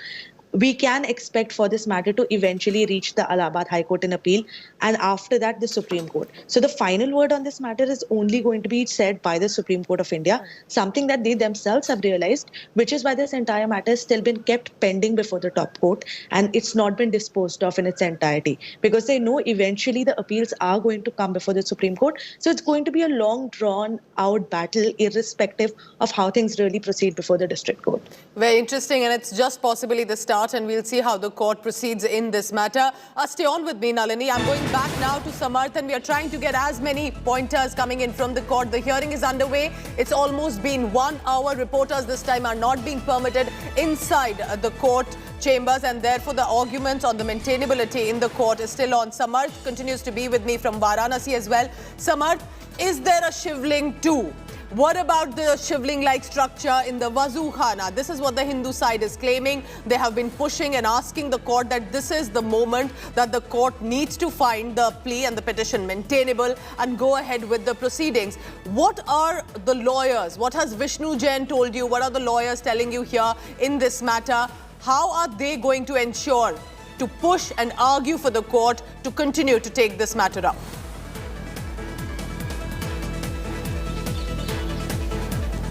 we can expect for this matter to eventually reach the Allahabad High Court in appeal, and after that the Supreme Court. So the final word on this matter is only going to be said by the Supreme Court of India, something that they themselves have realized, which is why this entire matter has still been kept pending before the top court and it's not been disposed of in its entirety, because they know eventually the appeals are going to come before the Supreme Court. So it's going to be a long drawn out battle irrespective of how things really proceed before the district court. Very interesting, and it's just possibly the start, and we'll see how the court proceeds in this matter. Stay on with me, Nalini. I'm going back now to Samarth, and we are trying to get as many pointers coming in from the court. The hearing is underway. It's almost been 1 hour. Reporters this time are not being permitted inside the court chambers, and therefore the arguments on the maintainability in the court is still on. Samarth continues to be with me from Varanasi as well. Samarth, is there a Shivling too? What about the Shivling-like structure in the Wazu Khana? This is what the Hindu side is claiming. They have been pushing and asking the court that this is the moment that the court needs to find the plea and the petition maintainable and go ahead with the proceedings. What are the lawyers? What has Vishnu Jain told you? What are the lawyers telling you here in this matter? How are they going to ensure to push and argue for the court to continue to take this matter up?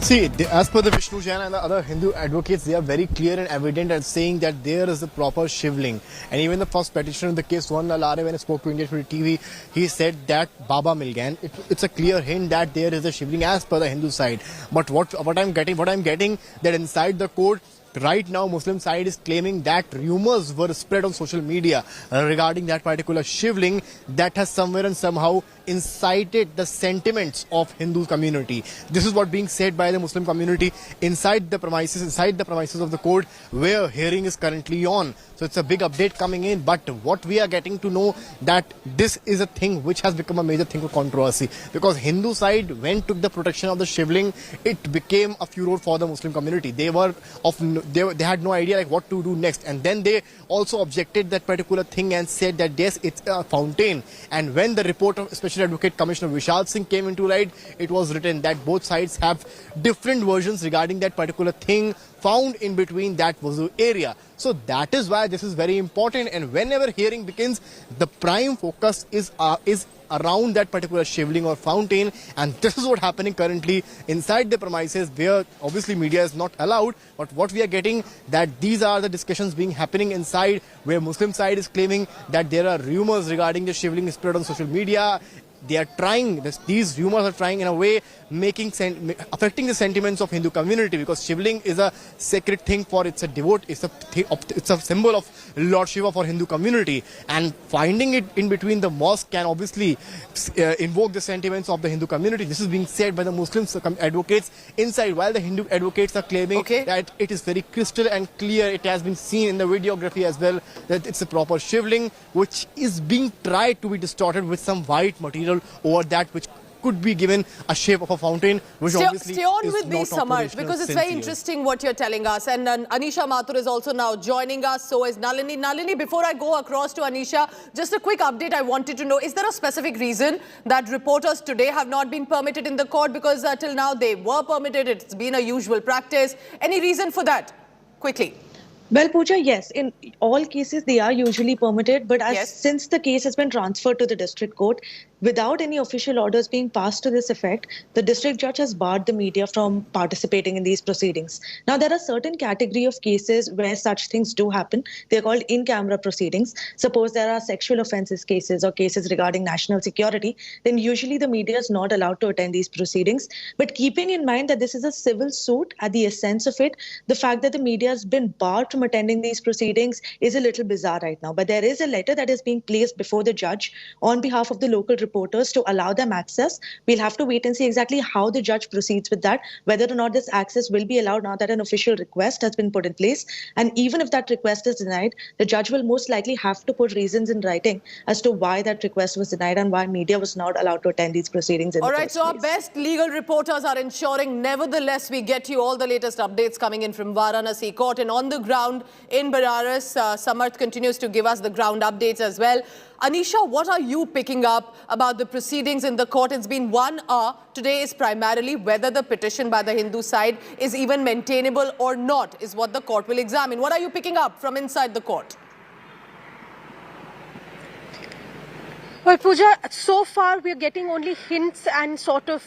See, as per the Vishnu Jain and the other Hindu advocates, they are very clear and evident at saying that there is a proper Shivling. And even the first petitioner in the case, Swan Lalare, when he spoke to India TV, he said that Baba Mil Gayan. It's a clear hint that there is a Shivling as per the Hindu side. But what I'm getting that inside the court, right now, Muslim side is claiming that rumors were spread on social media regarding that particular Shivling that has somewhere and somehow incited the sentiments of Hindu community. This is what being said by the Muslim community inside the premises of the court where hearing is currently on. So it's a big update coming in, but what we are getting to know that this is a thing which has become a major thing of controversy, because Hindu side, when took the protection of the Shivling, it became a furor for the Muslim community. They had no idea like what to do next, and then they also objected that particular thing and said that yes, it's a fountain. And when the report of Special Advocate Commissioner Vishal Singh came into light, it was written that both sides have different versions regarding that particular thing found in between that Wazu area. So that is why this is very important, and whenever hearing begins, the prime focus is around that particular Shivling or fountain, and this is what happening currently inside the premises where obviously media is not allowed. But what we are getting that these are the discussions being happening inside, where Muslim side is claiming that there are rumors regarding the Shivling spread on social media. They are trying, these rumors are trying in a way affecting the sentiments of Hindu community, because Shivling is a sacred thing for, it's a symbol of Lord Shiva for Hindu community, and finding it in between the mosque can obviously invoke the sentiments of the Hindu community. This is being said by the Muslim advocates inside, while the Hindu advocates are claiming that it is very crystal and clear. It has been seen in the videography as well that it's a proper Shivling which is being tried to be distorted with some white material over that which could be given a shape of a fountain, which obviously stay on is with me, not Samarth, operational because it's since very years. interesting what you're telling us. And Anisha Mathur is also now joining us. So is Nalini. Nalini, before I go across to Anisha, just a quick update I wanted to know. Is there a specific reason that reporters today have not been permitted in the court? Because till now they were permitted. It's been a usual practice. Any reason for that? Quickly. Well, Pooja, yes. In all cases, they are usually permitted. But since the case has been transferred to the district court, without any official orders being passed to this effect, the district judge has barred the media from participating in these proceedings. Now, there are certain category of cases where such things do happen. They're called in-camera proceedings. Suppose there are sexual offences cases or cases regarding national security, then usually the media is not allowed to attend these proceedings. But keeping in mind that this is a civil suit, at the essence of it, the fact that the media has been barred from attending these proceedings is a little bizarre right now. But there is a letter that is being placed before the judge on behalf of the local reporters to allow them access. We'll have to wait and see exactly how the judge proceeds with that, whether or not this access will be allowed now that an official request has been put in place. And even if that request is denied, the judge will most likely have to put reasons in writing as to why that request was denied and why media was not allowed to attend these proceedings. All right, so our best legal reporters are ensuring, nevertheless, we get you all the latest updates coming in from Varanasi court. And on the ground in Benares, Samarth continues to give us the ground updates as well. Anisha, what are you picking up about the proceedings in the court? It's been 1 hour. Today is primarily whether the petition by the Hindu side is even maintainable or not, is what the court will examine. What are you picking up from inside the court? Well, Pooja, so far we're getting only hints and sort of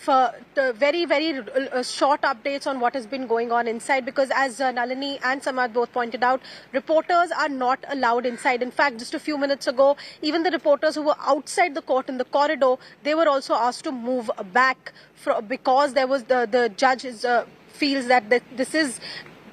very, very short updates on what has been going on inside, because as Nalini and Samarth both pointed out, reporters are not allowed inside. In fact, just a few minutes ago, even the reporters who were outside the court in the corridor, they were also asked to move back because there was the judge feels that this is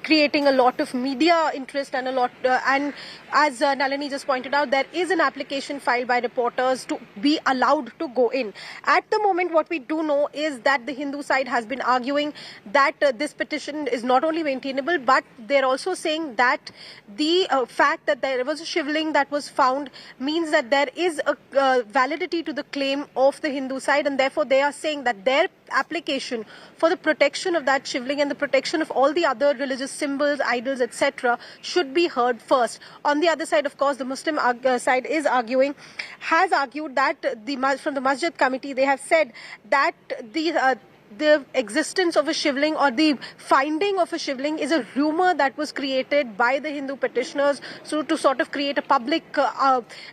creating a lot of media interest and a lot and as Nalini just pointed out, there is an application filed by reporters to be allowed to go in. At the moment, what we do know is that the Hindu side has been arguing that this petition is not only maintainable, but they're also saying that the fact that there was a shivling that was found means that there is a validity to the claim of the Hindu side, and therefore they are saying that their application for the protection of that shivling and the protection of all the other religious symbols, idols, etc. should be heard first. On the other side, of course, the Muslim side has argued that from the Masjid Committee, they have said that the existence of a shivling or the finding of a shivling is a rumor that was created by the Hindu petitioners to sort of create a public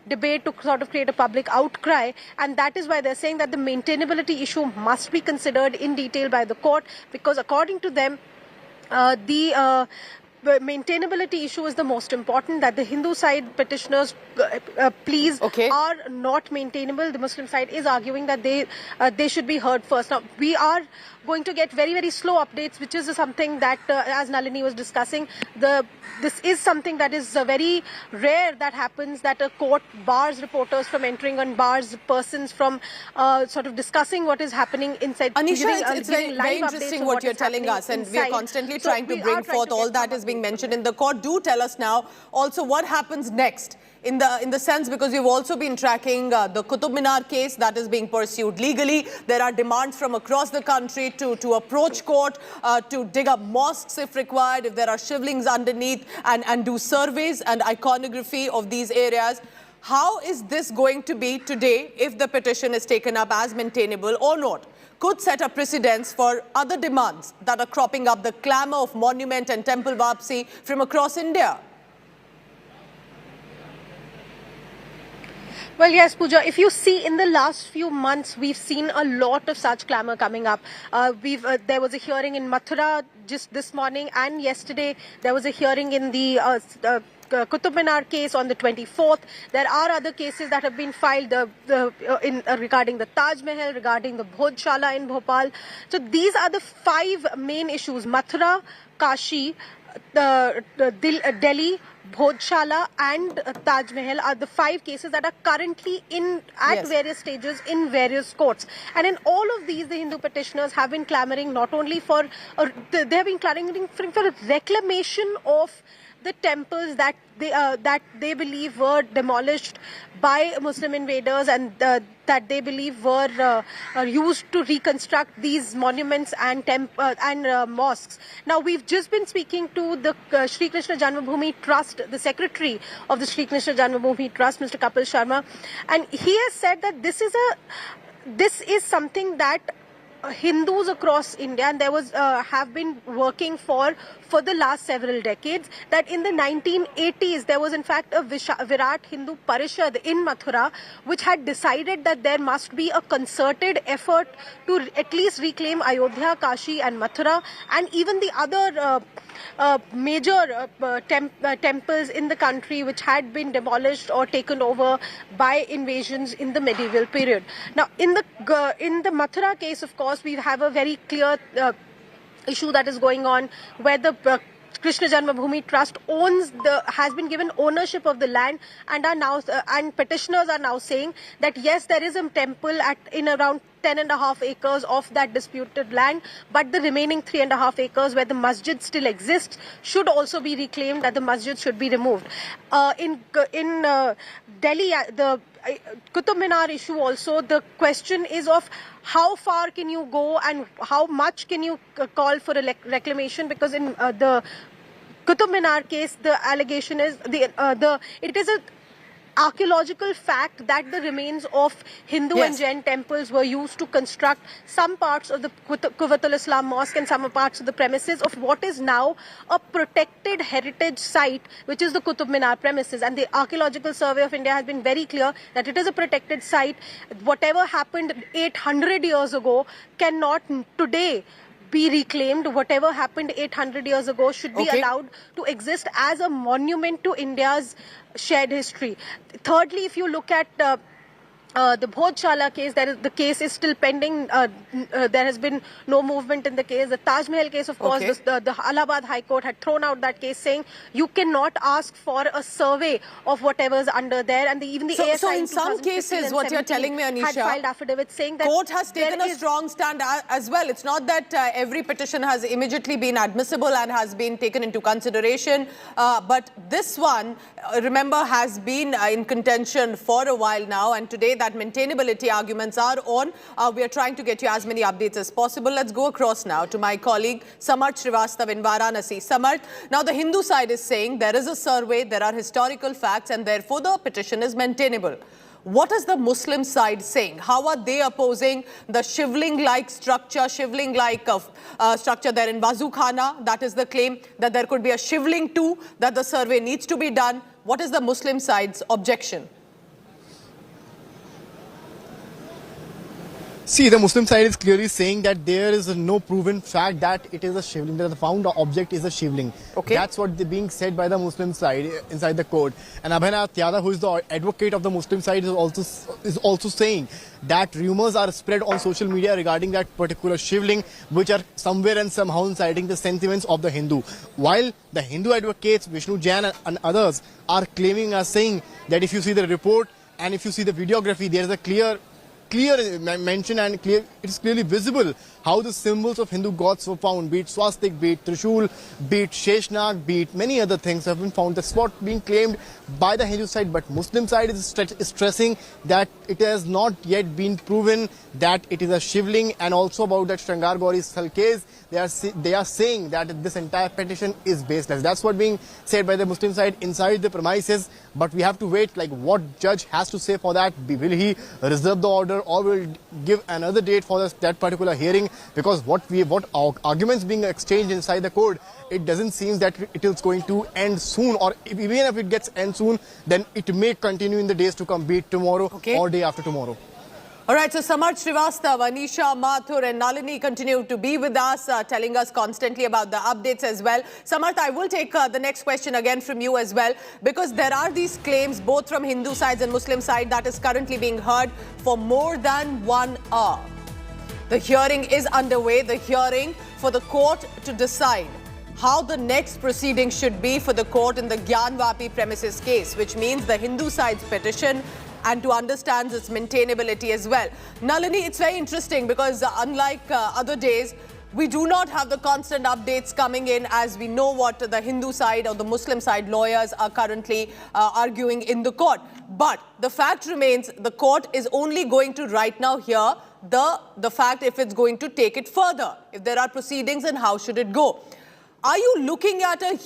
debate, to sort of create a public outcry, and that is why they're saying that the maintainability issue must be considered in detail by the court, because according to them, the maintainability issue is the most important, that the Hindu side petitioners' pleas are not maintainable. The Muslim side is arguing that they should be heard first. Now, we are going to get very, very slow updates, which is something that, as Nalini was discussing, this is something that is very rare that happens, that a court bars reporters from entering and bars persons from sort of discussing what is happening inside. Anisha, it's very interesting what you're telling us, and we are constantly trying to bring forth all that is being mentioned in the court. Do tell us now also what happens next, in the sense, because we've also been tracking the Qutub Minar case that is being pursued legally. There are demands from across the country to approach court, to dig up mosques if required, if there are shivlings underneath, and do surveys and iconography of these areas. How is this going to be today if the petition is taken up as maintainable or not? Could set a precedence for other demands that are cropping up, the clamour of monument and temple vapsi from across India. Well, yes, Pooja, if you see in the last few months, we've seen a lot of such clamour coming up. There was a hearing in Mathura just this morning, and yesterday there was a hearing in the Qutub Minar case on the 24th. There are other cases that have been filed regarding the Taj Mahal, regarding the Bhodhshala in Bhopal. So these are the 5 main issues: Mathura, Kashi, Delhi, Bhodhshala and Taj Mahal are the 5 cases that are currently at various stages in various courts. And in all of these, the Hindu petitioners have been clamoring not only for, they have been clamoring for a reclamation of the temples that they believe were demolished by Muslim invaders and that they believe were used to reconstruct these monuments and mosques. Now, we've just been speaking to the Sri Krishna Janmabhoomi Trust, the secretary of the Sri Krishna Janmabhoomi Trust, Mr. Kapil Sharma, and he has said that this is something that Hindus across India, and have been working for the last several decades, that in the 1980s there was in fact a Virat Hindu Parishad in Mathura which had decided that there must be a concerted effort to at least reclaim Ayodhya, Kashi and Mathura and even the other major temples in the country which had been demolished or taken over by invasions in the medieval period. Now, in the Mathura case, of course, we have a very clear issue that is going on where the Krishna Janmabhoomi Trust has been given ownership of the land and are now and petitioners are now saying that yes, there is a temple in around 10.5 acres of that disputed land, but the remaining 3.5 acres where the masjid still exists should also be reclaimed, that the masjid should be removed. In Delhi, the Qutub Minar issue also, the question is of how far can you go and how much can you call for a reclamation, because in the Qutub Minar case, the allegation is it is a archaeological fact that the remains of Hindu and Jain temples were used to construct some parts of the Quwwatul Islam Mosque and some parts of the premises of what is now a protected heritage site, which is the Qutub Minar premises. And the Archaeological Survey of India has been very clear that it is a protected site. Whatever happened 800 years ago cannot today be reclaimed. Whatever happened 800 years ago should be allowed to exist as a monument to India's shared history. Thirdly, if you look at the Bhojshala case, the case is still pending. There has been no movement in the case. The Taj Mahal case, of course, the Allahabad High Court had thrown out that case saying you cannot ask for a survey of whatever is under there. And even the ASI so in some cases, what you're telling me, Anisha, had filed affidavits saying that court has taken a strong stand as well. It's not that every petition has immediately been admissible and has been taken into consideration. But this one, remember, has been in contention for a while now. And today, that maintainability arguments are on. We are trying to get you as many updates as possible. Let's go across now to my colleague Samarth Srivastav in Varanasi. Samarth, now the Hindu side is saying there is a survey, there are historical facts, and therefore the petition is maintainable. What is the Muslim side saying? How are they opposing the shivling-like structure, shivling-like structure there in Wazu Khana? That is the claim, that there could be a shivling too, that the survey needs to be done. What is the Muslim side's objection? See, the Muslim side is clearly saying that there is no proven fact that it is a shivling, that the found object is a shivling. That's what is being said by the Muslim side inside the court. And Abhinav Yadav, who is the advocate of the Muslim side, is also saying that rumors are spread on social media regarding that particular shivling, which are somewhere and somehow inciting the sentiments of the Hindu. While the Hindu advocates, Vishnu Jain and others, are saying that if you see the report and if you see the videography, there is a clear mention and it is clearly visible how the symbols of Hindu gods were found, be it swastik, be it Trishul, be it Sheshnag, be it many other things have been found. That's what being claimed by the Hindu side, but Muslim side is stressing that it has not yet been proven that it is a shivling. And also about that Shangar Gauri Sthal case, they are saying that this entire petition is baseless. That's what being said by the Muslim side inside the premises. But we have to wait, like what judge has to say for that. Will he reserve the order or will give another date for that particular hearing? Because what arguments being exchanged inside the court, it doesn't seem that it is going to end soon, or even if it gets end soon, then it may continue in the days to come, be it tomorrow or day after tomorrow. All right, so Samarth Srivastav, Anisha, Mathur and Nalini continue to be with us, telling us constantly about the updates as well. Samarth, I will take the next question again from you as well, because there are these claims both from Hindu sides and Muslim side that is currently being heard for more than 1 hour. The hearing is underway, the hearing for the court to decide how the next proceeding should be for the court in the Gyanvapi premises case, which means the Hindu side's petition and to understand its maintainability as well. Nalini, it's very interesting because unlike other days, We do not have the constant updates coming in, as we know what the Hindu side or the Muslim side lawyers are currently arguing in the court. But the fact remains, the court is only going to right now hear the fact if it's going to take it further, if there are proceedings and how should it go. Are you looking at a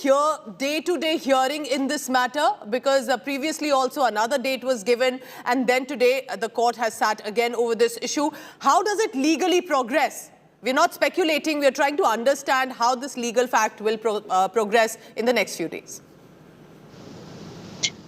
day-to-day hearing in this matter? Because previously also another date was given, and then today the court has sat again over this issue. How does it legally progress? We're not speculating, we're trying to understand how this legal fact will progress in the next few days.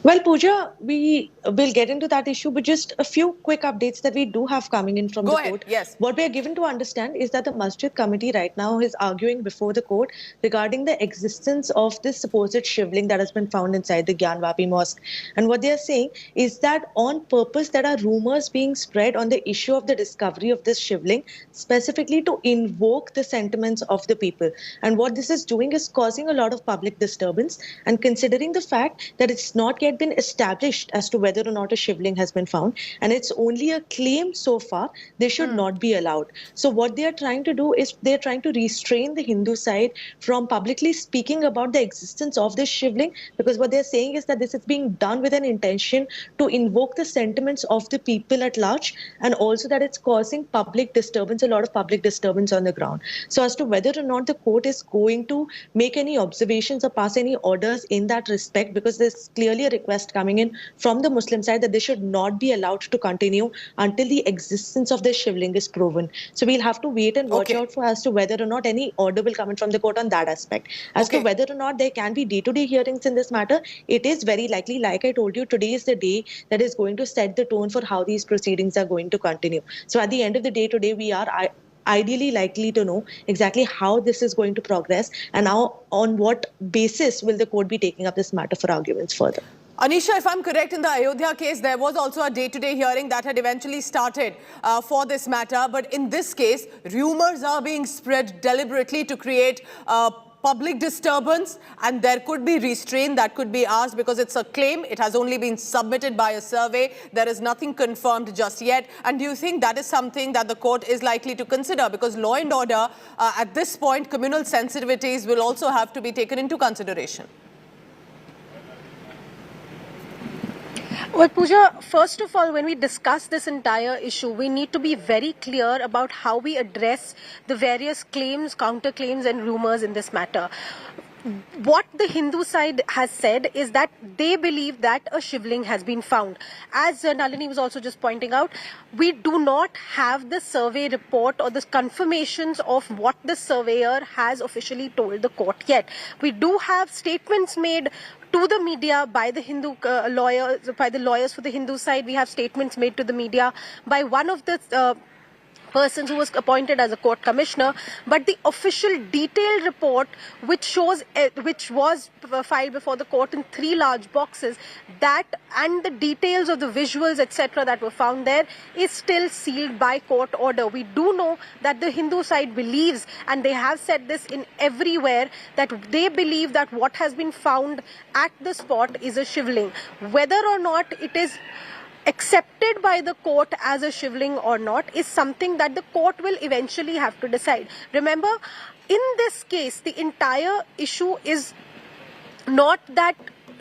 Well, Pooja, we will get into that issue, but just a few quick updates that we do have coming in from the court. Yes. What we are given to understand is that the Masjid Committee right now is arguing before the court regarding the existence of this supposed shivling that has been found inside the Gyanvapi Mosque. And what they are saying is that on purpose there are rumors being spread on the issue of the discovery of this shivling, specifically to invoke the sentiments of the people. And what this is doing is causing a lot of public disturbance, and considering the fact that it's not yet been established as to whether or not a shivling has been found, and it's only a claim so far, they should not be allowed. So what they are trying to do is they're trying to restrain the Hindu side from publicly speaking about the existence of this shivling, because what they're saying is that this is being done with an intention to invoke the sentiments of the people at large, and also that it's causing public disturbance, a lot of public disturbance on the ground. So as to whether or not the court is going to make any observations or pass any orders in that respect, because there's clearly a request coming in from the Muslim side that they should not be allowed to continue until the existence of the shivling is proven. So we'll have to wait and watch out for as to whether or not any order will come in from the court on that aspect. As to whether or not there can be day-to-day hearings in this matter, it is very likely, like I told you, today is the day that is going to set the tone for how these proceedings are going to continue. So at the end of the day today, we are ideally likely to know exactly how this is going to progress, and now on what basis will the court be taking up this matter for arguments further. Anisha, if I'm correct, in the Ayodhya case, there was also a day-to-day hearing that had eventually started for this matter. But in this case, rumors are being spread deliberately to create public disturbance, and there could be restraint that could be asked because it's a claim. It has only been submitted by a survey. There is nothing confirmed just yet. And do you think that is something that the court is likely to consider? Because law and order, at this point, communal sensitivities will also have to be taken into consideration. Well, Pooja, first of all, when we discuss this entire issue, we need to be very clear about how we address the various claims, counterclaims and rumors in this matter. What the Hindu side has said is that they believe that a shivling has been found. As Nalini was also just pointing out, we do not have the survey report or the confirmations of what the surveyor has officially told the court yet. We do have statements made to the media by the Hindu lawyers, by the lawyers for the Hindu side. We have statements made to the media by one of the persons who was appointed as a court commissioner, but the official detailed report which shows which was filed before the court in 3 large boxes, that and the details of the visuals etc. that were found there is still sealed by court order. We do know that the Hindu side believes, and they have said this in everywhere, that they believe that what has been found at the spot is a shivling. Whether or not it is accepted by the court as a shivling or not is something that the court will eventually have to decide. Remember, in this case, the entire issue is not that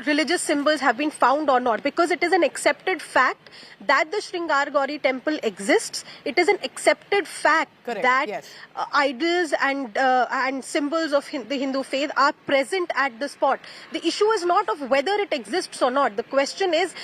religious symbols have been found or not, because it is an accepted fact that the Shringar Gauri temple exists. It is an accepted fact that idols and symbols of the Hindu faith are present at the spot. The issue is not of whether it exists or not. The question is,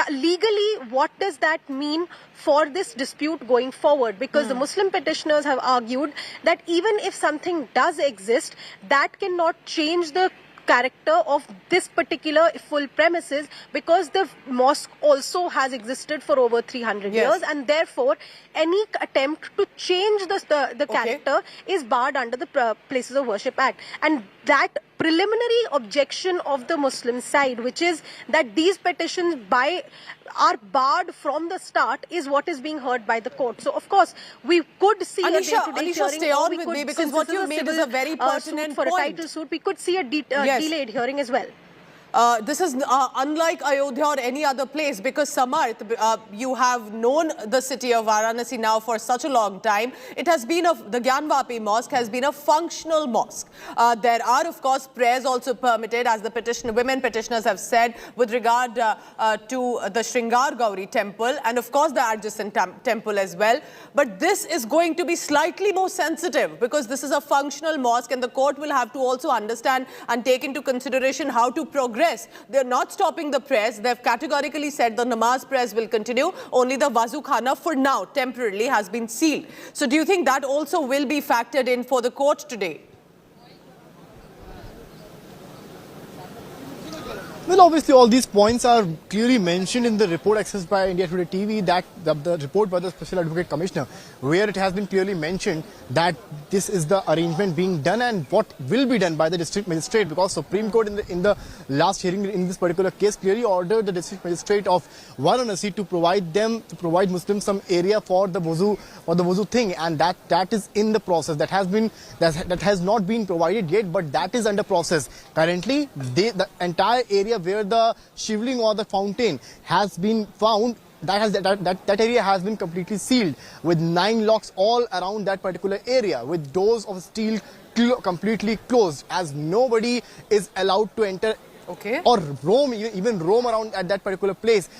legally, what does that mean for this dispute going forward? Because the Muslim petitioners have argued that even if something does exist, that cannot change the character of this particular full premises, because the mosque also has existed for over 300 years, and therefore any attempt to change the character is barred under the Places of Worship Act. And that preliminary objection of the Muslim side, which is that these petitions are barred from the start, is what is being heard by the court. So, of course, we could see a day-to-day hearing. Stay on with me, because what you made is a very pertinent for point. a title suit. We could see a delayed hearing as well. this is unlike Ayodhya or any other place, because Samarth, you have known the city of Varanasi now for such a long time. It has been the Gyanvapi Mosque has been a functional mosque. There are, of course, prayers also permitted, as the women petitioners have said, with regard to the Shringar Gauri temple and, of course, the adjacent temple as well. But this is going to be slightly more sensitive because this is a functional mosque, and the court will have to also understand and take into consideration how to progress. They're not stopping the prayers. They've categorically said the namaz prayers will continue. Only the Wazu Khana for now temporarily has been sealed. So do you think that also will be factored in for the court today? Well, obviously, all these points are clearly mentioned in the report accessed by India Today TV, that the report by the Special Advocate Commissioner, where it has been clearly mentioned that this is the arrangement being done and what will be done by the district magistrate, because Supreme Court in the last hearing in this particular case clearly ordered the district magistrate of Varanasi to provide Muslims some area for the wuzu thing, and that is in the process. That has not been provided yet, but that is under process. Currently, the entire area where the shivling or the fountain has been found, that area has been completely sealed with 9 locks all around that particular area, with doors of steel completely closed, as nobody is allowed to enter or even roam around at that particular place.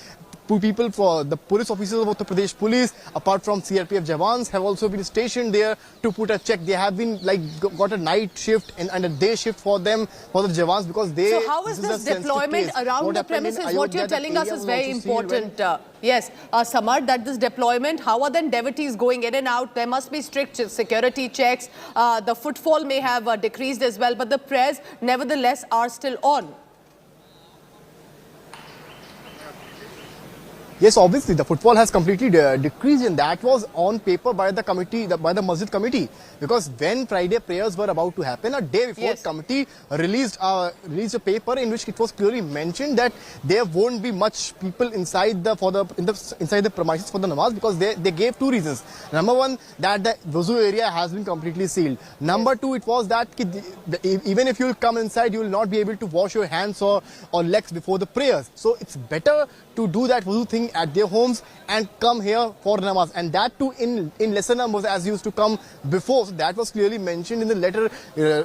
People for the police officers of Uttar Pradesh Police, apart from CRPF Jawans, have also been stationed there to put a check. They have been got a night shift and a day shift for them, for the Jawans, because they... So how is this deployment around the premises? What you're telling us is very important. Yes, Samar, that this deployment, how are then devotees going in and out? There must be strict security checks. The footfall may have decreased as well, but the prayers nevertheless are still on. Yes, obviously, the footfall has completely decreased, and that was on paper by the committee, by the Masjid Committee. Because when Friday prayers were about to happen, a day before, the committee released a paper in which it was clearly mentioned that there won't be much people inside the premises for the namaz, because they gave 2 reasons. Number one, that the wuzu area has been completely sealed. Number two, it was that even if you will come inside, you will not be able to wash your hands or legs before the prayers. So it's better to do that wuzu thing at their homes and come here for namaz, and that too in lesser numbers as used to come before. So that was clearly mentioned in the letter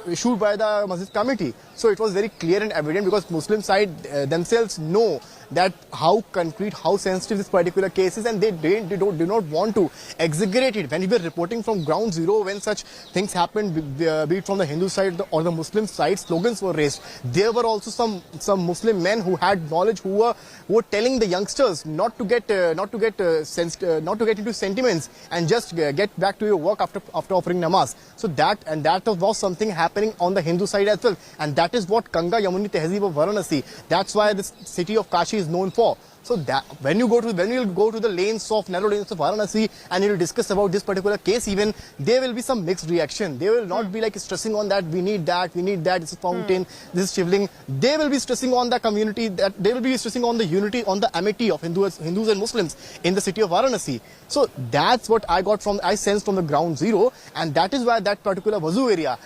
issued by the Masjid Committee. So it was very clear and evident, because Muslim side themselves know that how concrete, how sensitive this particular case is, and they do not want to exaggerate it. When we were reporting from ground zero, when such things happened, be it from the Hindu side or the Muslim side, slogans were raised. There were also some Muslim men who had knowledge, who were telling the youngsters not to get into sentiments and just get back to your work after offering namaz. So that was something happening on the Hindu side as well, and that is what Ganga Yamuni Tehzeeb of Varanasi. That's why the city of Kashi is known for. So that when you go to the narrow lanes of Varanasi and you will discuss about this particular case, even there will be some mixed reaction. They will not be like stressing on that we need that, this is fountain, this is shivling. They will be stressing on the community, that they will be stressing on the unity, on the amity of Hindus and Muslims in the city of Varanasi. So that's what I sensed from the ground zero, and that is why that particular wuzu area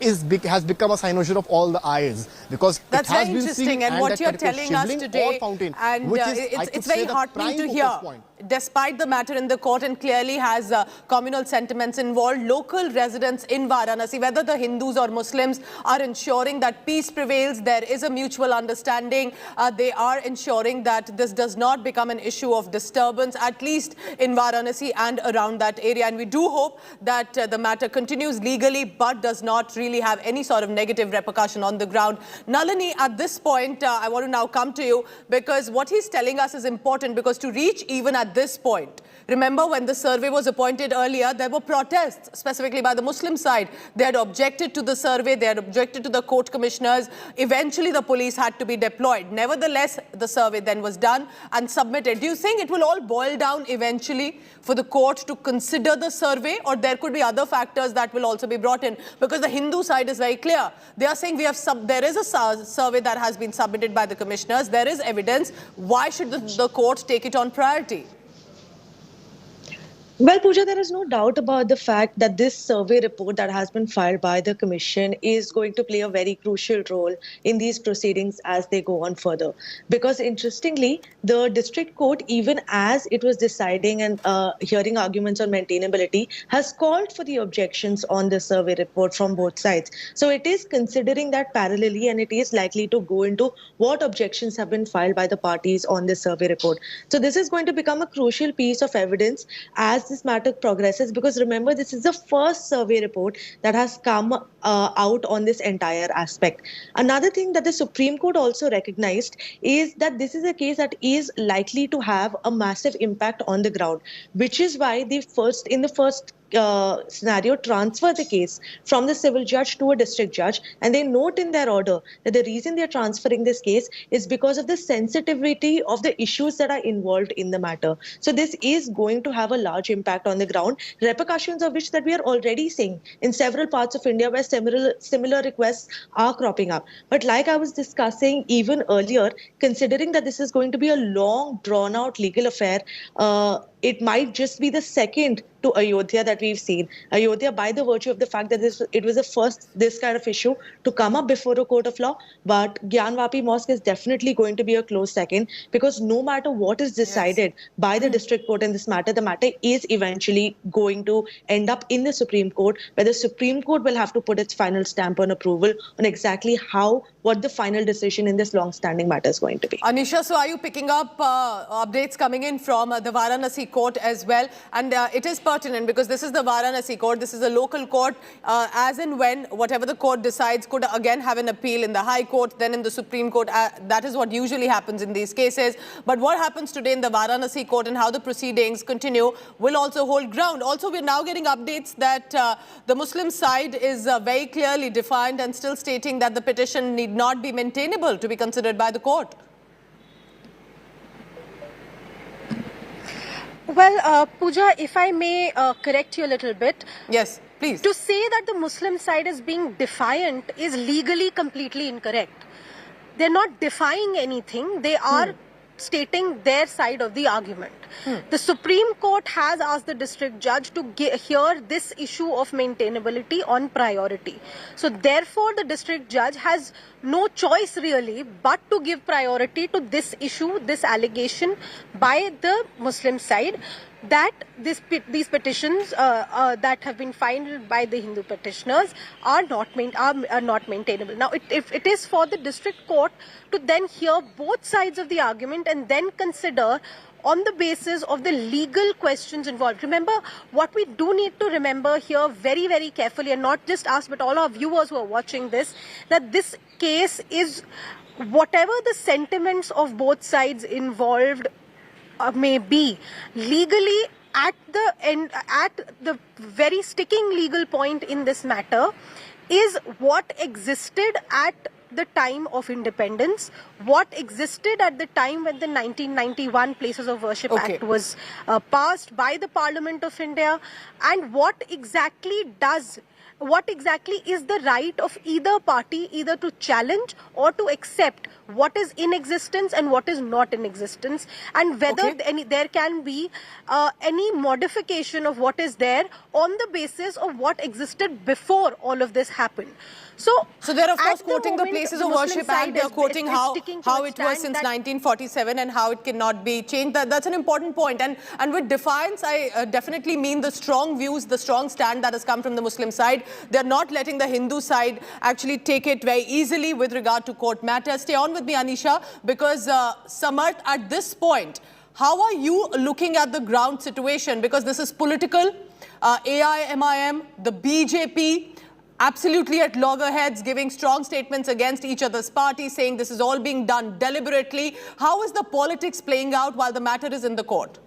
has become a cynosure of all the eyes, because that's it has very been interesting, and what you're telling us today, fountain, and it's very heartening to hear. Despite the matter in the court, and clearly has communal sentiments involved, local residents in Varanasi, whether the Hindus or Muslims, are ensuring that peace prevails. There is a mutual understanding. They are ensuring that this does not become an issue of disturbance, at least in Varanasi and around that area. And we do hope that the matter continues legally, but does not really have any sort of negative repercussion on the ground. Nalini, at this point, I want to now come to you, because what he's telling us is important, because to reach even at this point, remember when the survey was appointed earlier, there were protests, specifically by the Muslim side. They had objected to the survey, they had objected to the court commissioners. Eventually, the police had to be deployed. Nevertheless, the survey then was done and submitted. Do you think it will all boil down eventually for the court to consider the survey, or there could be other factors that will also be brought in? Because the Hindu side is very clear. They are saying there is a survey that has been submitted by the commissioners. There is evidence. Why should the court take it on priority? Well, Pooja, there is no doubt about the fact that this survey report that has been filed by the Commission is going to play a very crucial role in these proceedings as they go on further. Because interestingly, the district court, even as it was deciding and hearing arguments on maintainability, has called for the objections on the survey report from both sides. So it is considering that parallelly, and it is likely to go into what objections have been filed by the parties on this survey report. So this is going to become a crucial piece of evidence as this matter progresses, because remember, this is the first survey report that has come out on this entire aspect. Another thing that the Supreme Court also recognized is that this is a case that is likely to have a massive impact on the ground, which is why in the first scenario transfer the case from the civil judge to a district judge, and they note in their order that the reason they're transferring this case is because of the sensitivity of the issues that are involved in the matter. So this is going to have a large impact on the ground, repercussions of which that we are already seeing in several parts of India where similar requests are cropping up. But like I was discussing even earlier, considering that this is going to be a long drawn out legal affair, it might just be the second to Ayodhya that we've seen. Ayodhya, by the virtue of the fact that it was the first this kind of issue to come up before a court of law, but Gyanvapi Mosque is definitely going to be a close second, because no matter what is decided by the district court in this matter, the matter is eventually going to end up in the Supreme Court, where the Supreme Court will have to put its final stamp on approval on exactly what the final decision in this long-standing matter is going to be. Anisha, so are you picking up updates coming in from the Varanasi court as well? And it is pertinent because this is the Varanasi court. This is a local court. As and when whatever the court decides could again have an appeal in the High Court, then in the Supreme Court. That is what usually happens in these cases. But what happens today in the Varanasi court and how the proceedings continue will also hold ground. Also, we're now getting updates that the Muslim side is very clearly defined and still stating that the petition need not be maintainable to be considered by the court. Well, Pooja, if I may correct you a little bit. Yes, please. To say that the Muslim side is being defiant is legally completely incorrect. They're not defying anything. They are stating their side of the argument. The Supreme Court has asked the district judge to hear this issue of maintainability on priority. So therefore, the district judge has no choice really but to give priority to this issue, this allegation by the Muslim side, that these petitions that have been filed by the Hindu petitioners are not maintainable. Now, if it is for the district court to then hear both sides of the argument and then consider on the basis of the legal questions involved. Remember, what we do need to remember here very, very carefully, and not just us, but all our viewers who are watching this, that this case is, whatever the sentiments of both sides involved may be, legally at the end, at the very sticking legal point in this matter is what existed at the time of independence, what existed at the time when the 1991 Places of Worship Act was passed by the Parliament of India, and what exactly is the right of either party either to challenge or to accept what is in existence and what is not in existence, and whether there can be any modification of what is there on the basis of what existed before all of this happened. So they're of course quoting the Places of Worship Act. They're quoting how it was since 1947 and how it cannot be changed. That's an important point. And with defiance, I definitely mean the strong views, the strong stand that has come from the Muslim side. They're not letting the Hindu side actually take it very easily with regard to court matters. Stay on with me, Anisha, because Samarth, at this point, how are you looking at the ground situation? Because this is political. AIMIM, the BJP, absolutely at loggerheads, giving strong statements against each other's parties, saying this is all being done deliberately. How is the politics playing out while the matter is in the court?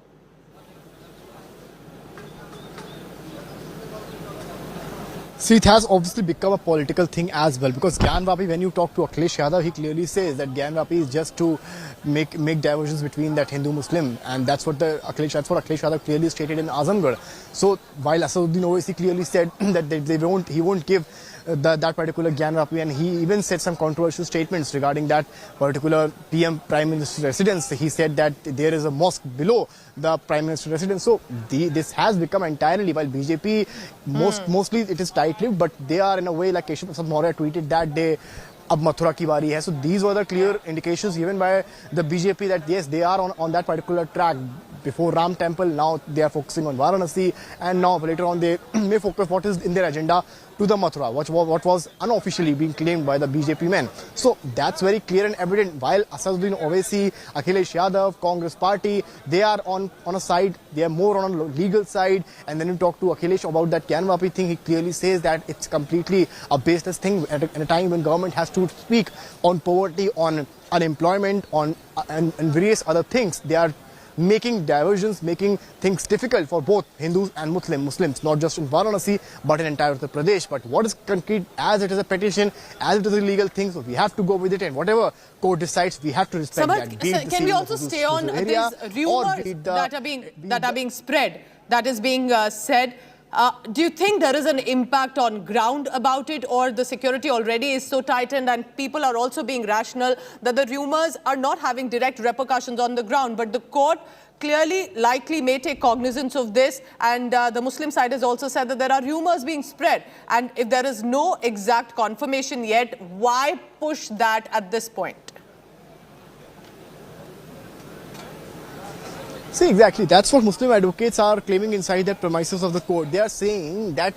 See, it has obviously become a political thing as well, because Gyanvapi, when you talk to Akhilesh Yadav, he clearly says that Gyanvapi is just to make diversions between that Hindu-Muslim, and that's what Akhilesh Yadav clearly stated in Azamgarh. So while Asaduddin Owaisi clearly said that he won't give that particular Gyanvapi, and he even said some controversial statements regarding that particular Prime Minister's residence. He said that there is a mosque below the Prime Minister's residence. So this has become entirely, while BJP mostly it is tight-lipped, but they are in a way, like Keshav Prasad Maurya tweeted that day, ab Mathura ki bari hai. So these were the clear indications given by the BJP that yes, they are on that particular track. Before Ram Temple, now they are focusing on Varanasi, and now later on they may focus what is in their agenda to the Mathura, what was unofficially being claimed by the BJP men. So that's very clear and evident. While Asaduddin Owaisi, Akhilesh Yadav, Congress Party, they are on a side, they are more on a legal side. And then you talk to Akhilesh about that Gyanvapi thing, he clearly says that it's completely a baseless thing at a time when government has to speak on poverty, on unemployment, on and various other things. They are making diversions, making things difficult for both Hindus and Muslims, not just in Varanasi, but in entire Uttar Pradesh. But what is concrete, as it is a petition, as it is a legal thing, so we have to go with it, and whatever court decides, we have to respect that. Can we also stay on these rumours that are being spread, that is being said? Do you think there is an impact on ground about it, or the security already is so tightened and people are also being rational that the rumours are not having direct repercussions on the ground, but the court clearly likely may take cognizance of this, and the Muslim side has also said that there are rumours being spread, and if there is no exact confirmation yet, why push that at this point? See, exactly. That's what Muslim advocates are claiming inside the premises of the court. They are saying that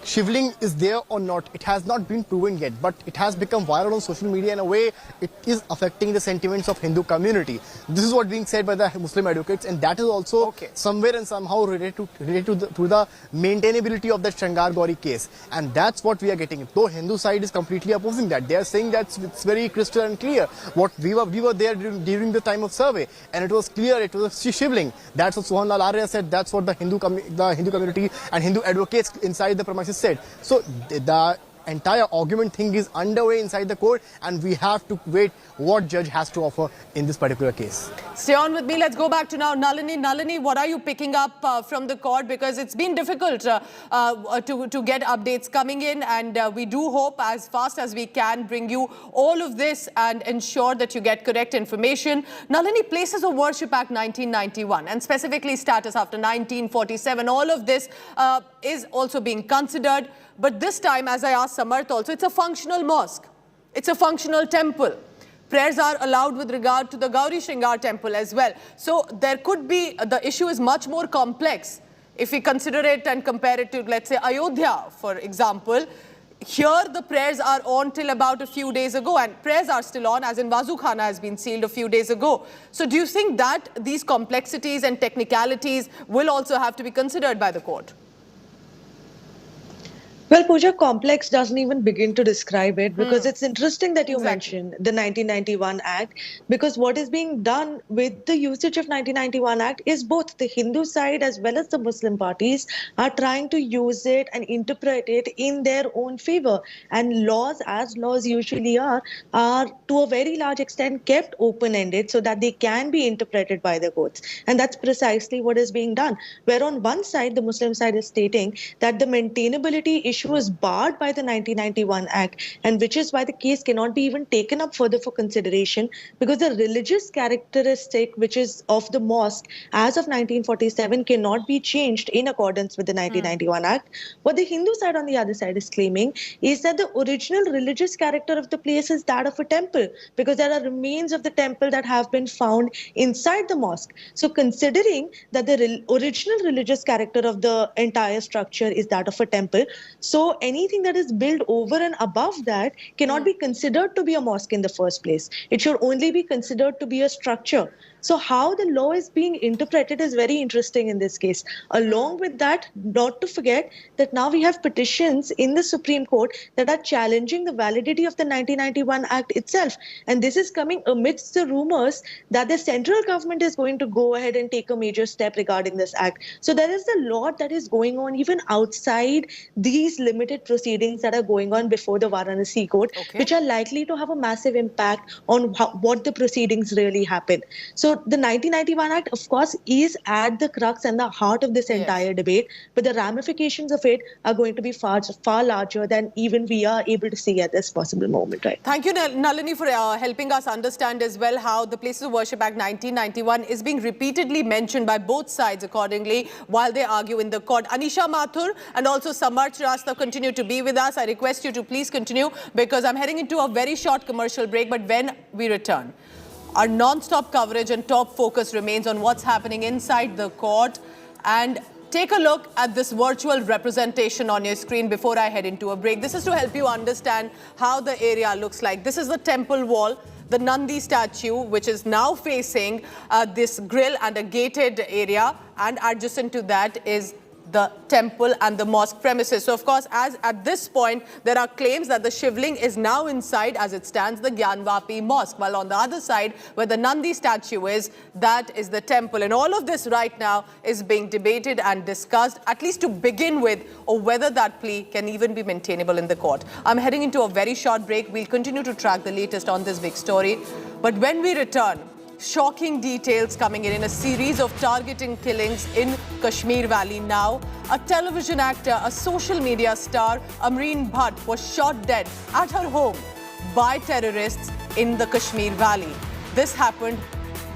shivling is there or not. It has not been proven yet, but it has become viral on social media in a way it is affecting the sentiments of Hindu community. This is what being said by the Muslim advocates, and that is also somewhere and somehow related to the maintainability of that Shangar Gauri case. And that's what we are getting. Though Hindu side is completely opposing that. They are saying that it's very crystal and clear. What we were there during the time of survey, and it was clear it was a shivling. That's what Sohan Lal Arya said. That's what the Hindu community and Hindu advocates inside the premises said. So the entire argument thing is underway inside the court, and we have to wait what judge has to offer in this particular case. Stay on with me. Let's go back to now Nalini. Nalini, what are you picking up from the court? Because it's been difficult to get updates coming in, and we do hope as fast as we can bring you all of this and ensure that you get correct information. Nalini, Places of Worship Act 1991 and specifically status after 1947, all of this is also being considered. But this time, as I asked Samarth also, it's a functional mosque. It's a functional temple. Prayers are allowed with regard to the Gauri Shringar temple as well. So there could be, the issue is much more complex. If we consider it and compare it to, let's say, Ayodhya, for example, here the prayers are on till about a few days ago, and prayers are still on, as in Wazu Khana has been sealed a few days ago. So do you think that these complexities and technicalities will also have to be considered by the court? Well, Pooja, complex doesn't even begin to describe it, because it's interesting that you mentioned the 1991 Act, because what is being done with the usage of 1991 Act is both the Hindu side as well as the Muslim parties are trying to use it and interpret it in their own favor. And laws, as laws usually are to a very large extent kept open-ended so that they can be interpreted by the courts. And that's precisely what is being done. Where on one side, the Muslim side is stating that the maintainability issue was barred by the 1991 Act, and which is why the case cannot be even taken up further for consideration, because the religious characteristic which is of the mosque as of 1947 cannot be changed in accordance with the 1991 Act. What the Hindu side on the other side is claiming is that the original religious character of the place is that of a temple, because there are remains of the temple that have been found inside the mosque. So considering that the original religious character of the entire structure is that of a temple, so anything that is built over and above that cannot be considered to be a mosque in the first place. It should only be considered to be a structure. So how the law is being interpreted is very interesting in this case. Along with that, not to forget that now we have petitions in the Supreme Court that are challenging the validity of the 1991 Act itself. And this is coming amidst the rumors that the central government is going to go ahead and take a major step regarding this act. So there is a lot that is going on even outside these limited proceedings that are going on before the Varanasi court, which are likely to have a massive impact on what the proceedings really happen. So So the 1991 Act, of course, is at the crux and the heart of this entire debate, but the ramifications of it are going to be far larger than even we are able to see at this possible moment. Right? Thank you, Nalini, for helping us understand as well how the Places of Worship Act 1991 is being repeatedly mentioned by both sides accordingly while they argue in the court. Anisha Mathur and also Samarth Shrestha continue to be with us. I request you to please continue because I'm heading into a very short commercial break, but when we return, our non-stop coverage and top focus remains on what's happening inside the court. And take a look at this virtual representation on your screen before I head into a break. This is to help you understand how the area looks like. This is the temple wall, the Nandi statue, which is now facing this grill and a gated area. And adjacent to that is the temple and the mosque premises. So, of course, as at this point, there are claims that the Shivling is now inside, as it stands, the Gyanvapi Mosque, while on the other side, where the Nandi statue is, that is the temple. And all of this right now is being debated and discussed, at least to begin with, or whether that plea can even be maintainable in the court. I'm heading into a very short break. We'll continue to track the latest on this big story. But when we return, shocking details coming in a series of targeting killings in Kashmir Valley now. A television actor, a social media star, Amreen Bhatt, was shot dead at her home by terrorists in the Kashmir Valley. This happened,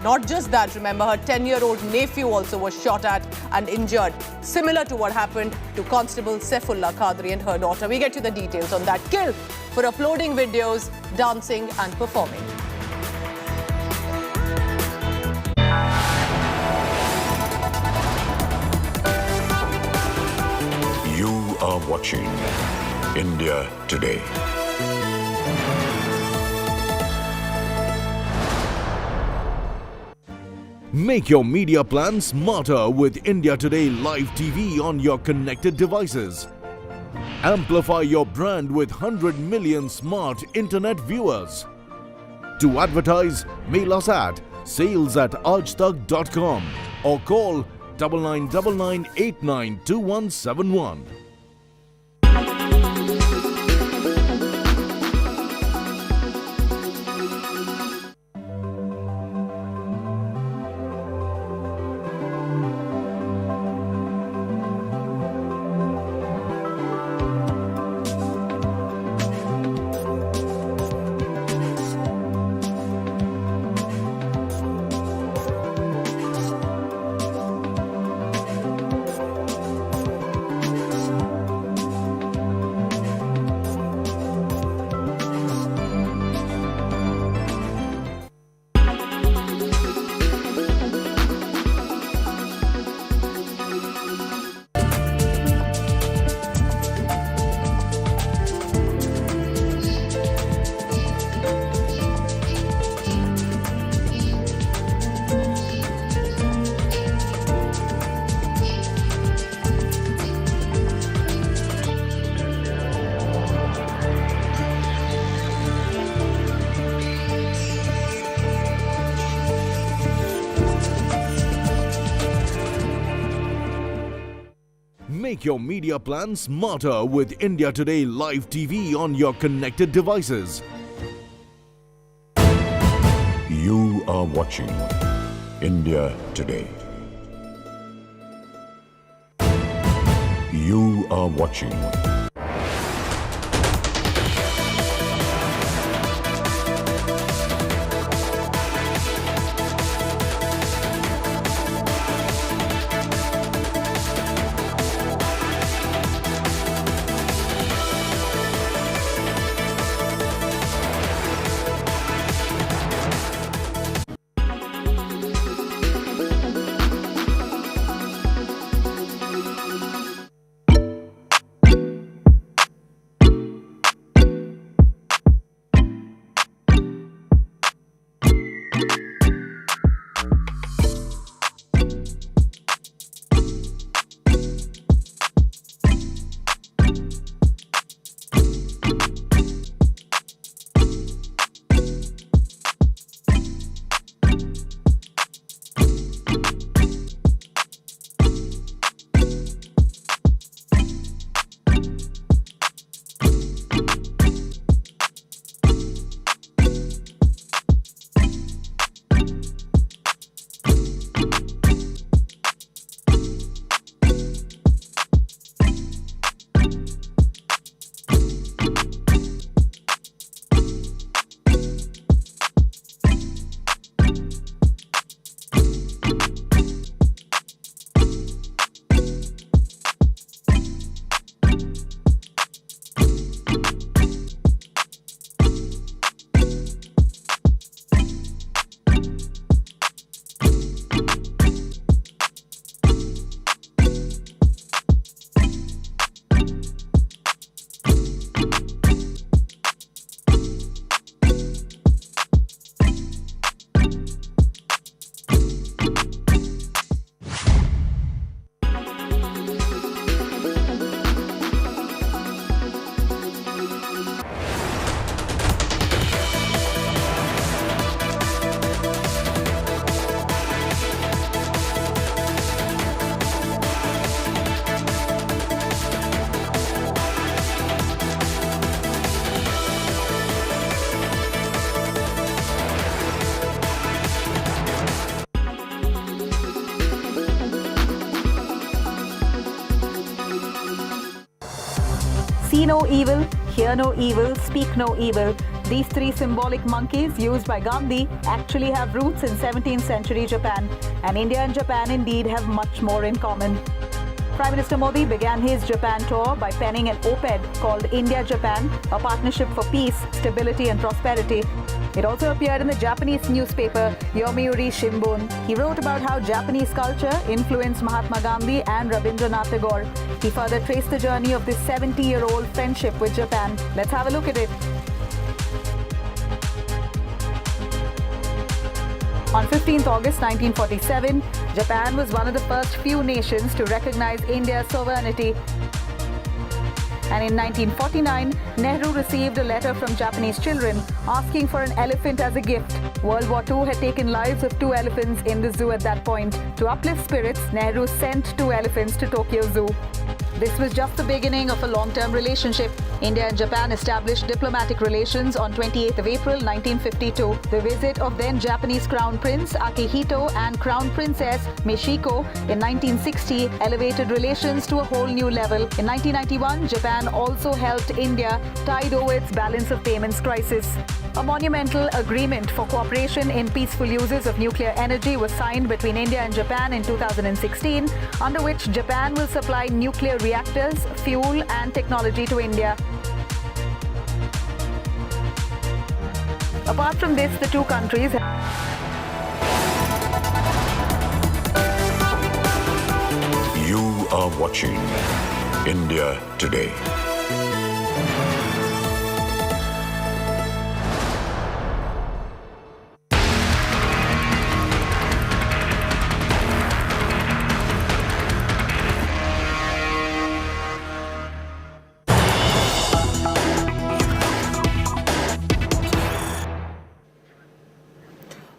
not just that, remember, her 10-year-old nephew also was shot at and injured, similar to what happened to Constable Saifullah Qadri and her daughter. We get you the details on that. Killed for uploading videos, dancing and performing. You are watching India Today. Make your media plan smarter with India Today Live TV on your connected devices. Amplify your brand with 100 million smart internet viewers. To advertise, mail us at sales@aajtak.com or call 9999892171. Make your media plan smarter with India Today Live TV on your connected devices. You are watching India Today. You are watching See no evil, hear no evil, speak no evil. These three symbolic monkeys used by Gandhi actually have roots in 17th century Japan. And India and Japan indeed have much more in common. Prime Minister Modi began his Japan tour by penning an op-ed called India-Japan, a partnership for peace, stability and prosperity. It also appeared in the Japanese newspaper Yomiuri Shimbun. He wrote about how Japanese culture influenced Mahatma Gandhi and Rabindranath Tagore. He further traced the journey of this 70-year-old friendship with Japan. Let's have a look at it. On 15th August 1947, Japan was one of the first few nations to recognize India's sovereignty. And in 1949, Nehru received a letter from Japanese children asking for an elephant as a gift. World War II had taken lives of 2 elephants in the zoo at that point. To uplift spirits, Nehru sent 2 elephants to Tokyo Zoo. This was just the beginning of a long-term relationship. India and Japan established diplomatic relations on 28th of April 1952. The visit of then Japanese Crown Prince Akihito and Crown Princess Michiko in 1960 elevated relations to a whole new level. In 1991, Japan also helped India tide over its balance of payments crisis. A monumental agreement for cooperation in peaceful uses of nuclear energy was signed between India and Japan in 2016, under which Japan will supply nuclear reactors, fuel and technology to India. Apart from this, the two countries You are watching India Today.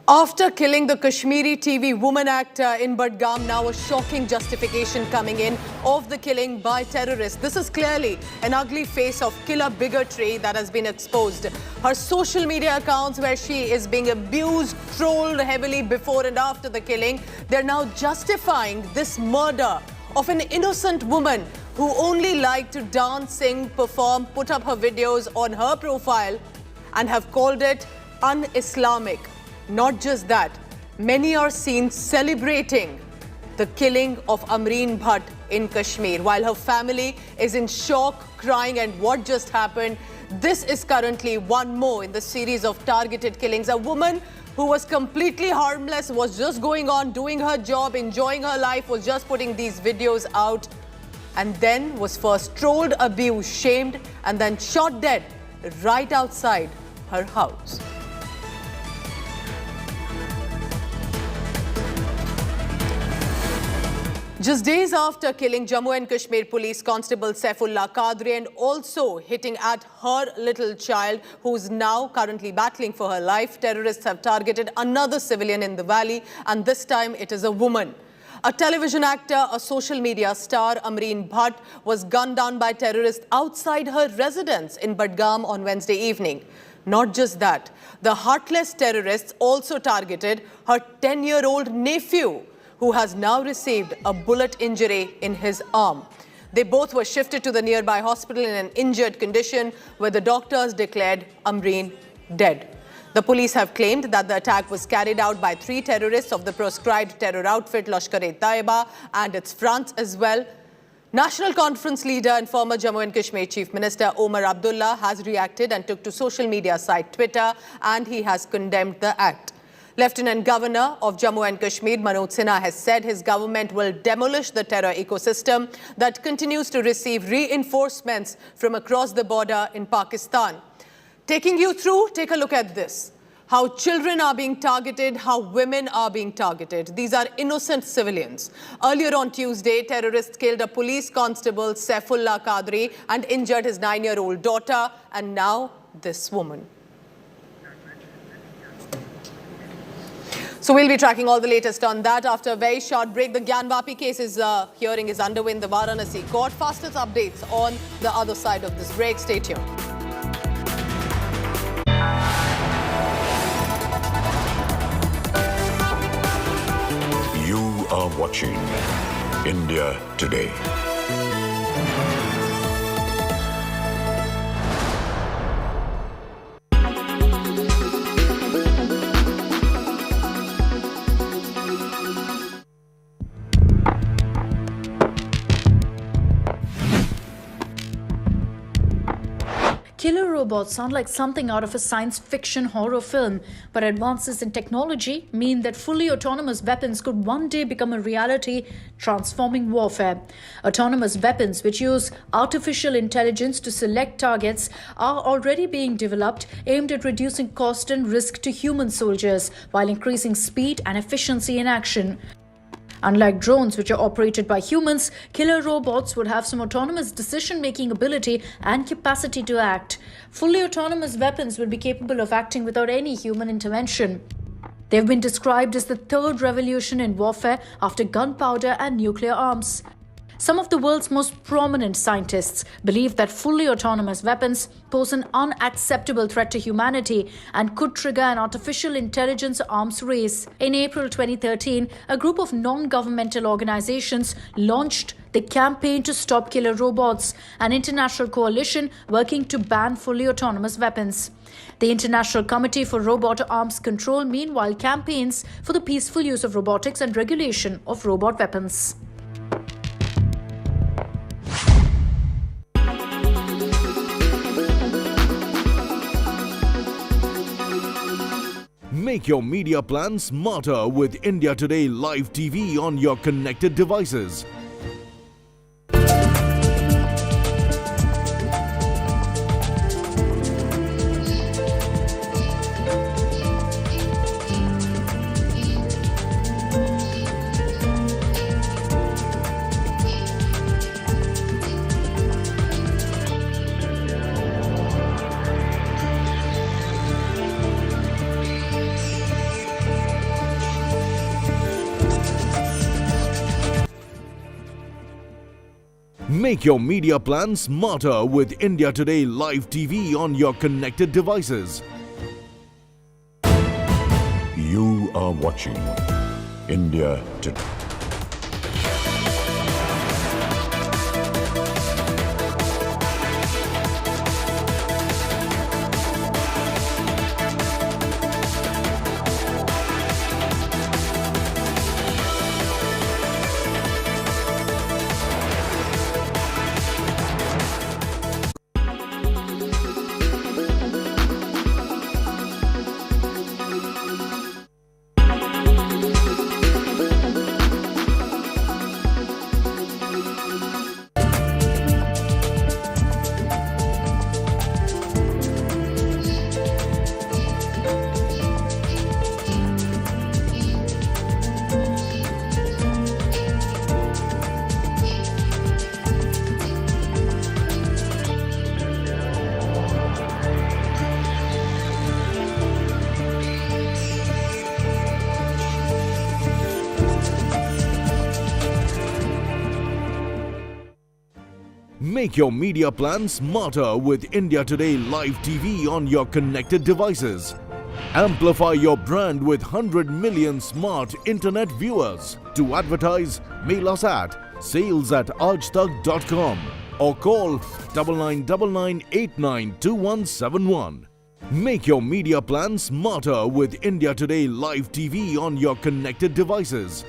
After killing the Kashmiri TV woman actor in Budgam, now a shocking justification coming in of the killing by terrorists. This is clearly an ugly face of killer bigotry that has been exposed. Her social media accounts where she is being abused, trolled heavily before and after the killing, they're now justifying this murder of an innocent woman who only liked to dance, sing, perform, put up her videos on her profile and have called it un-Islamic. Not just that, many are seen celebrating the killing of Amreen Bhatt in Kashmir. While her family is in shock, crying and what just happened, this is currently one more in the series of targeted killings. A woman who was completely harmless, was just going on, doing her job, enjoying her life, was just putting these videos out and then was first trolled, abused, shamed and then shot dead right outside her house. Just days after killing Jammu and Kashmir Police Constable Saifullah Qadri and also hitting at her little child who's now currently battling for her life, terrorists have targeted another civilian in the valley and this time it is a woman. A television actor, a social media star, Amreen Bhatt, was gunned down by terrorists outside her residence in Budgam on Wednesday evening. Not just that, the heartless terrorists also targeted her 10-year-old nephew, who has now received a bullet injury in his arm. They both were shifted to the nearby hospital in an injured condition where the doctors declared Amreen dead. The police have claimed that the attack was carried out by 3 terrorists of the proscribed terror outfit Lashkar-e-Taiba and its fronts as well. National Conference leader and former Jammu and Kashmir Chief Minister Omar Abdullah has reacted and took to social media site Twitter and he has condemned the act. Lieutenant Governor of Jammu and Kashmir, Manoj Sinha, has said his government will demolish the terror ecosystem that continues to receive reinforcements from across the border in Pakistan. Taking you through, take a look at this. How children are being targeted, how women are being targeted. These are innocent civilians. Earlier on Tuesday, terrorists killed a police constable, Saifullah Qadri, and injured his 9-year-old daughter, and now this woman. So we'll be tracking all the latest on that. After a very short break, the Gyanvapi case's hearing is underway in the Varanasi court. Fastest updates on the other side of this break. Stay tuned. You are watching India Today. Killer robots sound like something out of a science fiction horror film, but advances in technology mean that fully autonomous weapons could one day become a reality, transforming warfare. Autonomous weapons, which use artificial intelligence to select targets, are already being developed, aimed at reducing cost and risk to human soldiers, while increasing speed and efficiency in action. Unlike drones, which are operated by humans, killer robots would have some autonomous decision-making ability and capacity to act. Fully autonomous weapons will be capable of acting without any human intervention. They've been described as the third revolution in warfare after gunpowder and nuclear arms. Some of the world's most prominent scientists believe that fully autonomous weapons pose an unacceptable threat to humanity and could trigger an artificial intelligence arms race. In April 2013, a group of non-governmental organizations launched the Campaign to Stop Killer Robots, an international coalition working to ban fully autonomous weapons. The International Committee for Robot Arms Control, meanwhile, campaigns for the peaceful use of robotics and regulation of robot weapons. Make your media plan smarter with India Today Live TV on your connected devices. Make your media plan smarter with India Today Live TV on your connected devices. You are watching India Today. Make your media plan smarter with India Today Live TV on your connected devices. Amplify your brand with 100 million smart internet viewers. To advertise, mail us at sales@aajtak.com or call 9999892171. Make your media plan smarter with India Today Live TV on your connected devices.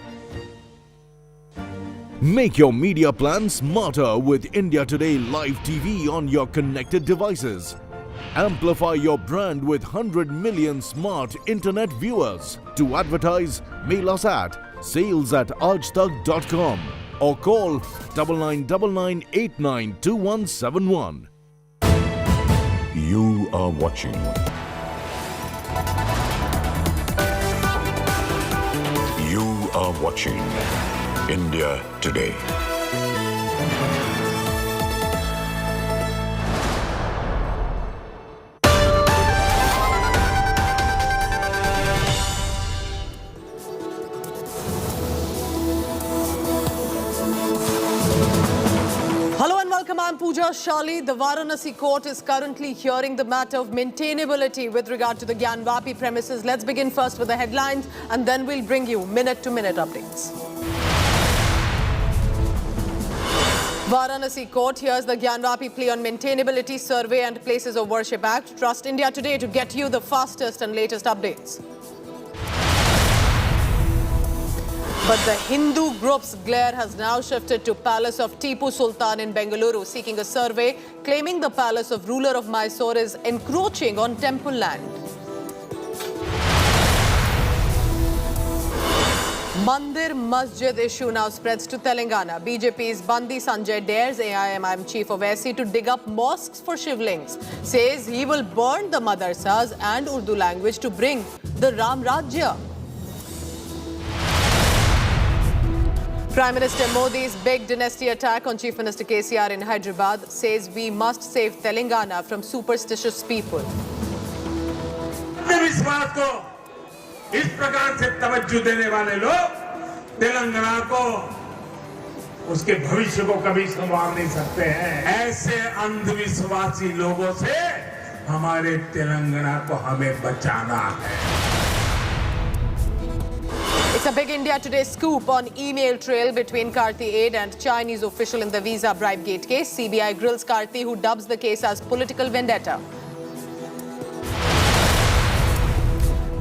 Make your media plan smarter with India Today Live TV on your connected devices. Amplify your brand with 100 million smart internet viewers. To advertise, mail us at sales@aajtak.com or call 9999892171. You are watching You are watching India Today. Hello and welcome. I'm Pooja Shali. The Varanasi court is currently hearing the matter of maintainability with regard to the Gyanvapi premises. Let's begin first with the headlines and then we'll bring you minute-to-minute updates. Varanasi court hears the Gyanvapi plea on maintainability survey and places of worship act. Trust India Today to get you the fastest and latest updates. But the Hindu group's glare has now shifted to palace of Tipu Sultan in Bengaluru, seeking a survey claiming the palace of ruler of Mysore is encroaching on temple land. Mandir Masjid issue now spreads to Telangana. BJP's Bandi Sanjay dares AIMIM chief of SC to dig up mosques for shivlings. Says he will burn the madarsas and Urdu language to bring the Ram Rajya. Prime Minister Modi's big dynasty attack on Chief Minister KCR in Hyderabad says we must save Telangana from superstitious people. विश्वास को इस प्रकार से तवज्जो देने वाले लोग तेलंगाना को उसके भविष्य को कभी संवार नहीं सकते हैं। ऐसे अंधविश्वासी लोगों से हमारे तेलंगाना को हमें बचाना है। It's a big India Today scoop on email trail between Karti Aid and Chinese official in the visa bribe gate case. CBI grills Karti, who dubs the case as political vendetta.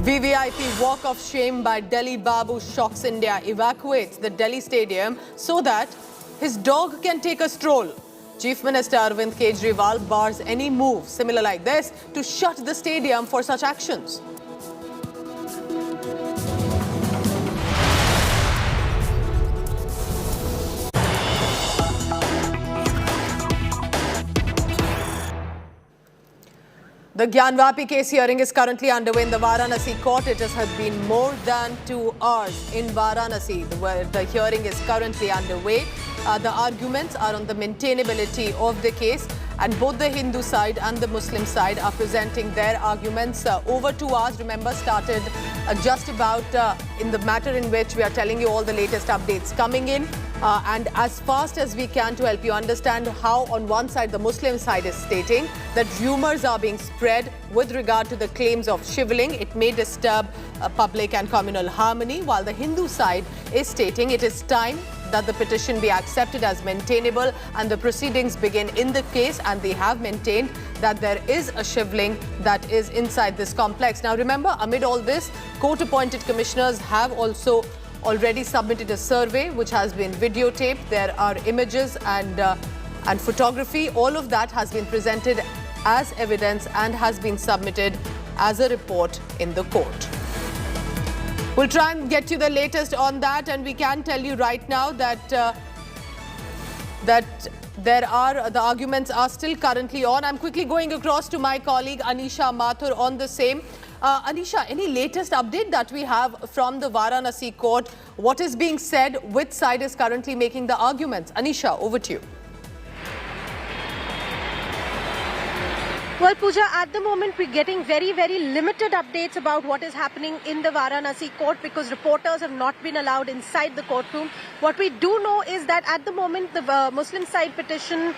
VVIP walk of shame by Delhi Babu shocks India, evacuates the Delhi stadium so that his dog can take a stroll. Chief Minister Arvind Kejriwal bars any move similar like this to shut the stadium for such actions. The Gyanvapi case hearing is currently underway in the Varanasi court. It has been more than 2 hours in Varanasi, where the hearing is currently underway. The arguments are on the maintainability of the case, and both the Hindu side and the Muslim side are presenting their arguments. Over 2 hours, remember, started just about in the matter in which we are telling you all the latest updates coming in. And as fast as we can to help you understand how on one side the Muslim side is stating that rumors are being spread with regard to the claims of shivling. It may disturb public and communal harmony, while the Hindu side is stating it is time that the petition be accepted as maintainable and the proceedings begin in the case, and they have maintained that there is a shivling that is inside this complex. Now remember, amid all this, court-appointed commissioners have also already submitted a survey which has been videotaped. There are images and photography. All of that has been presented as evidence and has been submitted as a report in the court. We'll try and get you the latest on that, and we can tell you right now that the arguments are still currently on. I'm quickly going across to my colleague Anisha Mathur on the same. Anisha, any latest update that we have from the Varanasi court? What is being said? Which side is currently making the arguments? Anisha, over to you. Well, Pooja, at the moment we're getting very, very limited updates about what is happening in the Varanasi court because reporters have not been allowed inside the courtroom. What we do know is that at the moment the Muslim side petition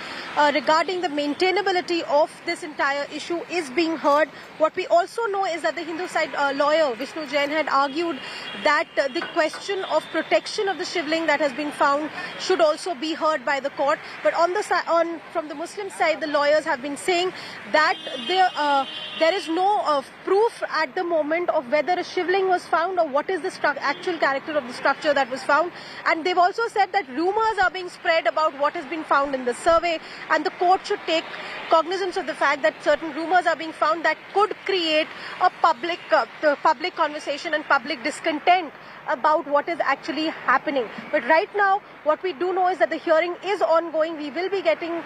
regarding the maintainability of this entire issue is being heard. What we also know is that the Hindu side lawyer Vishnu Jain had argued that the question of protection of the shivling that has been found should also be heard by the court. But from the Muslim side, the lawyers have been saying that there is no proof at the moment of whether a shivling was found or what is the actual character of the structure that was found. And they've also said that rumors are being spread about what has been found in the survey, and the court should take cognizance of the fact that certain rumors are being found that could create a public conversation and public discontent about what is actually happening. But right now, what we do know is that the hearing is ongoing. We will be getting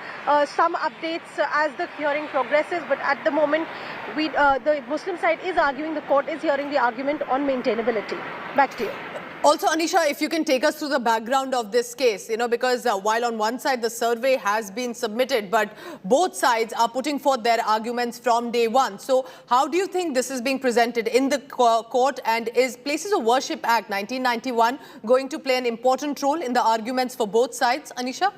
some updates as the hearing progresses. But at the moment, the Muslim side is arguing, the court is hearing the argument on maintainability. Back to you. Also, Anisha, if you can take us through the background of this case, because while on one side the survey has been submitted, but both sides are putting forth their arguments from day one. So how do you think this is being presented in the court, and is Places of Worship Act 1991 going to play an important role in the arguments for both sides, Anisha?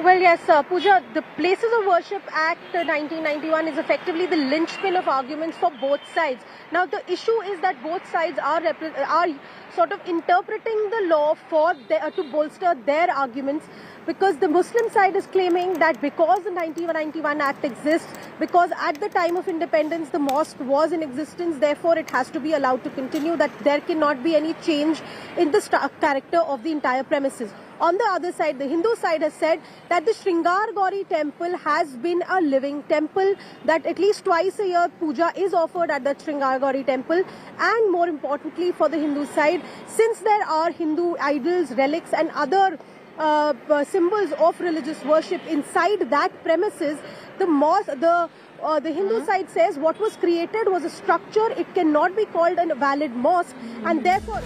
Well, yes, Pooja, the Places of Worship Act 1991 is effectively the linchpin of arguments for both sides. Now, the issue is that both sides are sort of interpreting the law to bolster their arguments, because the Muslim side is claiming that because the 1991 Act exists, because at the time of independence the mosque was in existence, therefore it has to be allowed to continue, that there cannot be any change in the character of the entire premises. On the other side, the Hindu side has said that the Sringar Gauri temple has been a living temple, that at least twice a year puja is offered at the Sringar Gauri temple, and more importantly for the Hindu side, since there are Hindu idols, relics and other symbols of religious worship inside that premises, the Hindu side says what was created was a structure, it cannot be called a valid mosque, and therefore...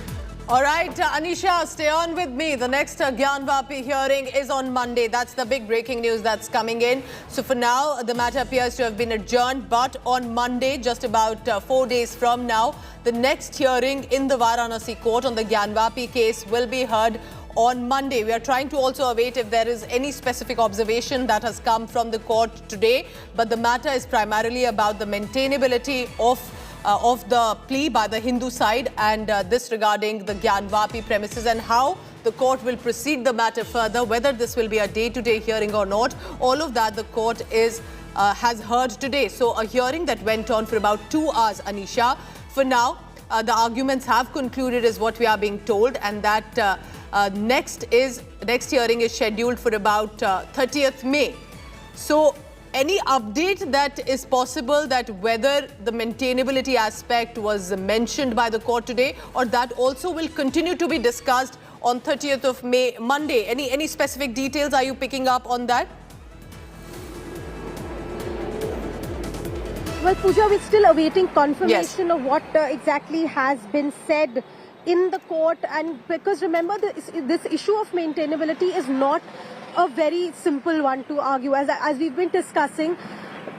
All right, Anisha, stay on with me. The next Gyanvapi hearing is on Monday. That's the big breaking news that's coming in. So for now, the matter appears to have been adjourned. But on Monday, just about 4 days from now, the next hearing in the Varanasi court on the Gyanvapi case will be heard on Monday. We are trying to also await if there is any specific observation that has come from the court today. But the matter is primarily about the maintainability of the plea by the Hindu side, and this regarding the Gyanvapi premises and how the court will proceed the matter further, whether this will be a day-to-day hearing or not. All of that the court has heard today. So a hearing that went on for about 2 hours, Anisha. For now, the arguments have concluded is what we are being told, and that next hearing is scheduled for about 30th May. So any update that is possible, that whether the maintainability aspect was mentioned by the court today, or that also will continue to be discussed on 30th of May, Monday? Any specific details are you picking up on that? Well, Pooja, we're still awaiting confirmation of what exactly has been said in the court, and because remember this issue of maintainability is not a very simple one to argue. As we've been discussing,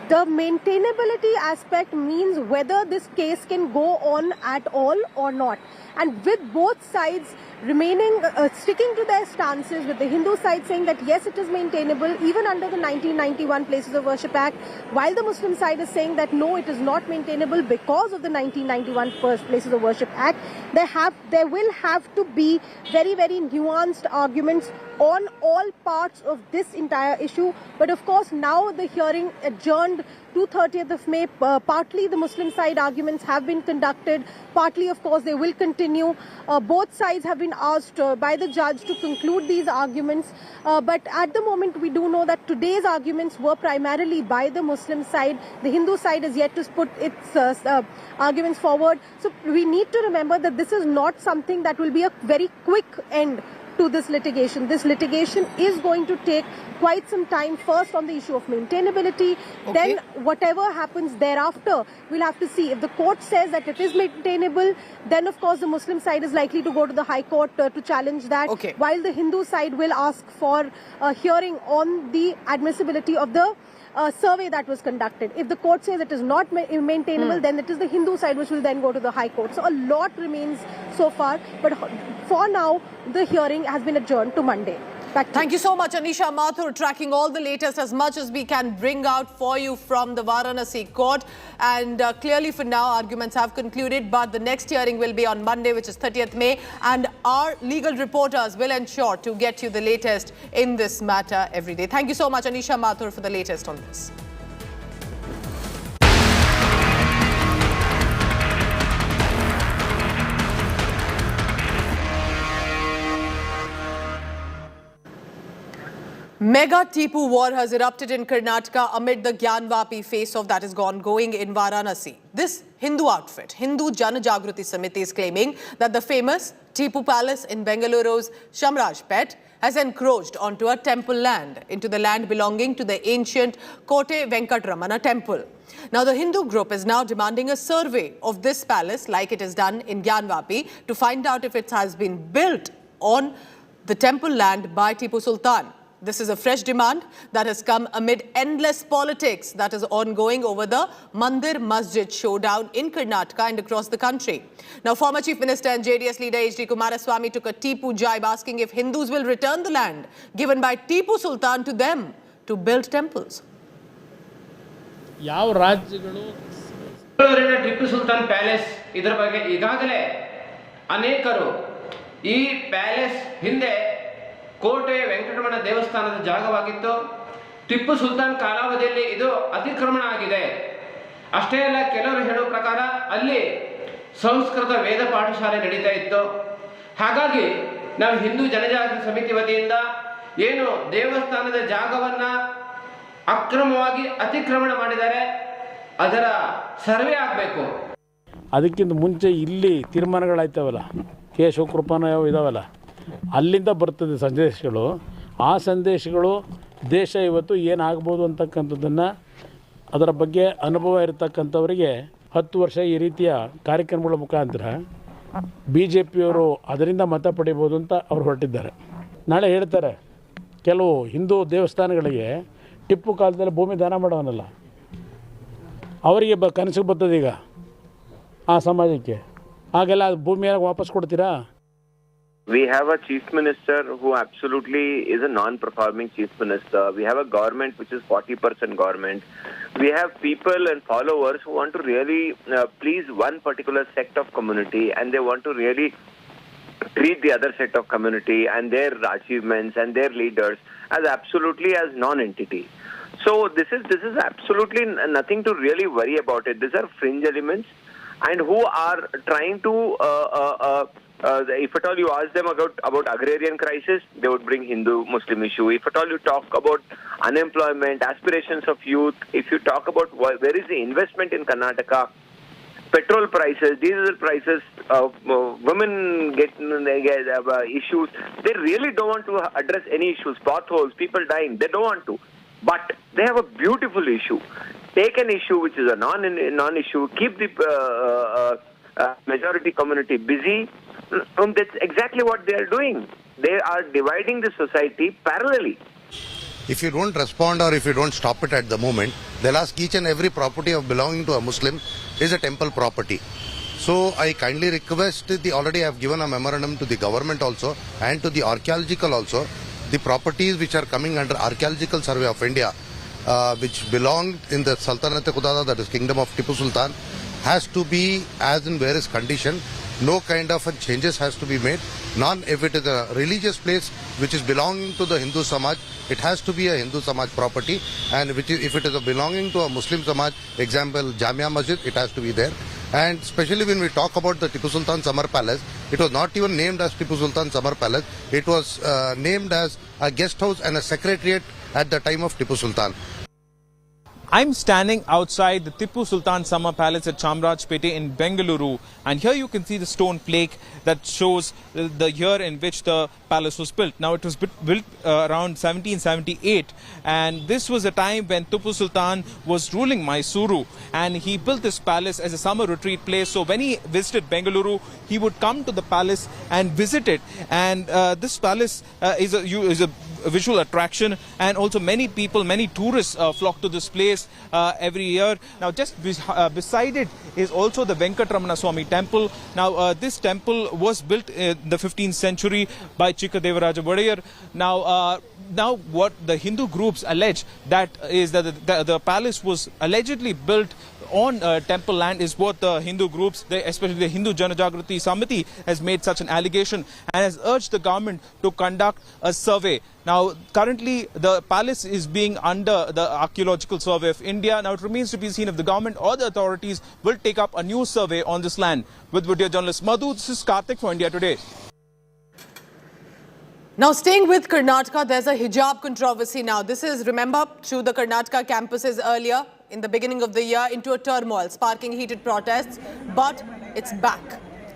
the maintainability aspect means whether this case can go on at all or not. And with both sides remaining, sticking to their stances, with the Hindu side saying that yes, it is maintainable even under the 1991 Places of Worship Act, while the Muslim side is saying that no, it is not maintainable because of the 1991 Places of Worship Act. There will have to be very, very nuanced arguments on all parts of this entire issue. But of course, now the hearing adjourned to 30th of May. Partly the Muslim side arguments have been conducted, partly of course they will continue. Both sides have been asked by the judge to conclude these arguments, but at the moment we do know that today's arguments were primarily by the Muslim side. The Hindu side is yet to put its arguments forward. So we need to remember that this is not something that will be a very quick end to this litigation. This litigation is going to take quite some time, first on the issue of maintainability, then whatever happens thereafter, we'll have to see. If the court says that it is maintainable, then of course the Muslim side is likely to go to the High Court to challenge that, while the Hindu side will ask for a hearing on the admissibility of the survey that was conducted. If the court says it is not maintainable, then it is the Hindu side which will then go to the High Court. So a lot remains so far, but for now, the hearing has been adjourned to Monday. Thank you so much, Anisha Mathur, tracking all the latest as much as we can bring out for you from the Varanasi court. And clearly for now, arguments have concluded, but the next hearing will be on Monday, which is 30th May. And our legal reporters will ensure to get you the latest in this matter every day. Thank you so much, Anisha Mathur, for the latest on this. Mega Tipu war has erupted in Karnataka amid the Gyanvapi face-off that is ongoing in Varanasi. This Hindu outfit, Hindu Jana Jagruti Samiti, is claiming that the famous Tipu Palace in Bengaluru's Shamrajpet has encroached onto a temple land, into the land belonging to the ancient Kote Venkatramana temple. Now, the Hindu group is now demanding a survey of this palace, like it is done in Gyanvapi, to find out if it has been built on the temple land by Tipu Sultan. This is a fresh demand that has come amid endless politics that is ongoing over the Mandir Masjid showdown in Karnataka and across the country. Now, former Chief Minister and JDS leader H.D. Kumaraswamy took a Tipu jibe asking if Hindus will return the land given by Tipu Sultan to them to build temples. Tipu Sultan palace ಇದರ ಬಗ್ಗೆ ಈಗಾಗಲೇ ಅನೇಕರು ಈ palace ಹಿಂದೆ ಕೋಟೆ ವೆಂಕಟರಮಣ ದೇವಸ್ಥಾನದ ಜಾಗವಾಗಿತ್ತು. ಟಿಪ್ಪು ಸುಲ್ತಾನ್ ಕಾಲಾವಧಿಯಲ್ಲಿ ಇದು ಅತಿಕ್ರಮಣ ಆಗಿದೆ. ಅಷ್ಟೇ ಅಲ್ಲ, ಕೆಲವರು ಹೇಳುವ ಪ್ರಕಾರ ಅಲ್ಲಿ ಸಂಸ್ಕೃತ ವೇದ ಪಾಠಶಾಲೆ ನಡೀತಾ ಇತ್ತು. ಹಾಗಾಗಿ ನಾವು ಹಿಂದೂ ಜನಜಾಗೃತಿ ಸಮಿತಿ ವತಿಯಿಂದ ಏನು ದೇವಸ್ಥಾನದ ಜಾಗವನ್ನ ಅಕ್ರಮವಾಗಿ ಅತಿಕ್ರಮಣ ಮಾಡಿದ್ದಾರೆ ಅದರ ಸರ್ವೆ ಆಗಬೇಕು. ಅದಕ್ಕಿಂತ ಮುಂಚೆ ಇಲ್ಲಿ ತೀರ್ಮಾನಗಳಾಯ್ತವಲ್ಲ, ಕೇಶವಕೃಪನ ಇದಾವಲ್ಲ, ಅಲ್ಲಿಂದ ಬರ್ತದೆ ಸಂದೇಶಗಳು. ಆ ಸಂದೇಶಗಳು ದೇಶ ಇವತ್ತು ಏನಾಗ್ಬೋದು ಅಂತಕ್ಕಂಥದ್ದನ್ನು ಅದರ ಬಗ್ಗೆ ಅನುಭವ ಇರತಕ್ಕಂಥವರಿಗೆ 10 ವರ್ಷ ಈ ರೀತಿಯ ಕಾರ್ಯಕ್ರಮಗಳ ಮುಖಾಂತರ BJPಯವರು ಅದರಿಂದ ಮತ ಪಡಿಬೋದು ಅಂತ ಅವ್ರು ಹೊರಟಿದ್ದಾರೆ. ನಾಳೆ ಹೇಳ್ತಾರೆ ಕೆಲವು ಹಿಂದೂ ದೇವಸ್ಥಾನಗಳಿಗೆ ಟಿಪ್ಪು ಕಾಲದಲ್ಲಿ ಭೂಮಿ ದಾನ ಮಾಡೋನಲ್ಲ, ಅವರಿಗೆ ಕನಸಿಗೆ ಬರ್ತದೆ ಈಗ ಆ ಸಮಾಜಕ್ಕೆ. ಹಾಗೆಲ್ಲ ಭೂಮಿಯಾಗ ವಾಪಸ್ ಕೊಡ್ತೀರಾ? We have a chief minister who absolutely is a non-performing chief minister. We have a government which is 40% government. We have people and followers who want to really please one particular sect of community, and they want to really treat the other set of community and their achievements and their leaders as absolutely as non-entity. So this is absolutely nothing to really worry about it. These are fringe elements, and who are trying to if at all you ask them about agrarian crisis, they would bring Hindu-Muslim issue. If at all you talk about unemployment, aspirations of youth, if you talk about where is the investment in Karnataka, petrol prices, diesel prices, women get issues. They really don't want to address any issues. Potholes, people dying, they don't want to. But they have a beautiful issue. Take an issue which is a non-issue, keep the majority community busy. That's exactly what they are doing. They are dividing the society parallelly. If you don't respond or if you don't stop it at the moment, they'll ask each and every property of belonging to a Muslim is a temple property. So I kindly request already I have given a memorandum to the government also and to the archaeological also. The properties which are coming under Archaeological Survey of India, which belong in the Sultanate Khudada, that is Kingdom of Tipu Sultan, has to be as in various condition. No kind of changes has to be made. If it is a religious place which is belonging to the Hindu Samaj, it has to be a Hindu Samaj property. And if it is belonging to a Muslim Samaj, example Jamia Masjid, it has to be there. And especially when we talk about the Tipu Sultan Summer Palace, it was not even named as Tipu Sultan Summer Palace. It was named as a guest house and a secretariat at the time of Tipu Sultan. I'm standing outside the Tipu Sultan Summer Palace at Chamrajpete in Bengaluru, and here you can see the stone plaque that shows the year in which the palace was built. Now it was built around 1778, and this was a time when Tipu Sultan was ruling Mysuru, and he built this palace as a summer retreat place. So when he visited Bengaluru, he would come to the palace and visit it, and this palace is a visual attraction, and also many people, many tourists flock to this place every year. Now just beside it is also the Venkatramana Swami temple. Now this temple was built in the 15th century by Chikadevaraja Vadayar. Now what the Hindu groups allege that is that the palace was allegedly built on temple land is what the Hindu groups, especially the Hindu Janajagrati Samiti, has made such an allegation and has urged the government to conduct a survey. Now currently the palace is being under the Archaeological Survey of India. Now it remains to be seen if the government or the authorities will take up a new survey on this land. With video journalist Madhu, this is Karthik for India Today. Now, staying with Karnataka, there's a hijab controversy now. This is, remember, through the Karnataka campuses earlier in the beginning of the year into a turmoil, sparking heated protests, but it's back.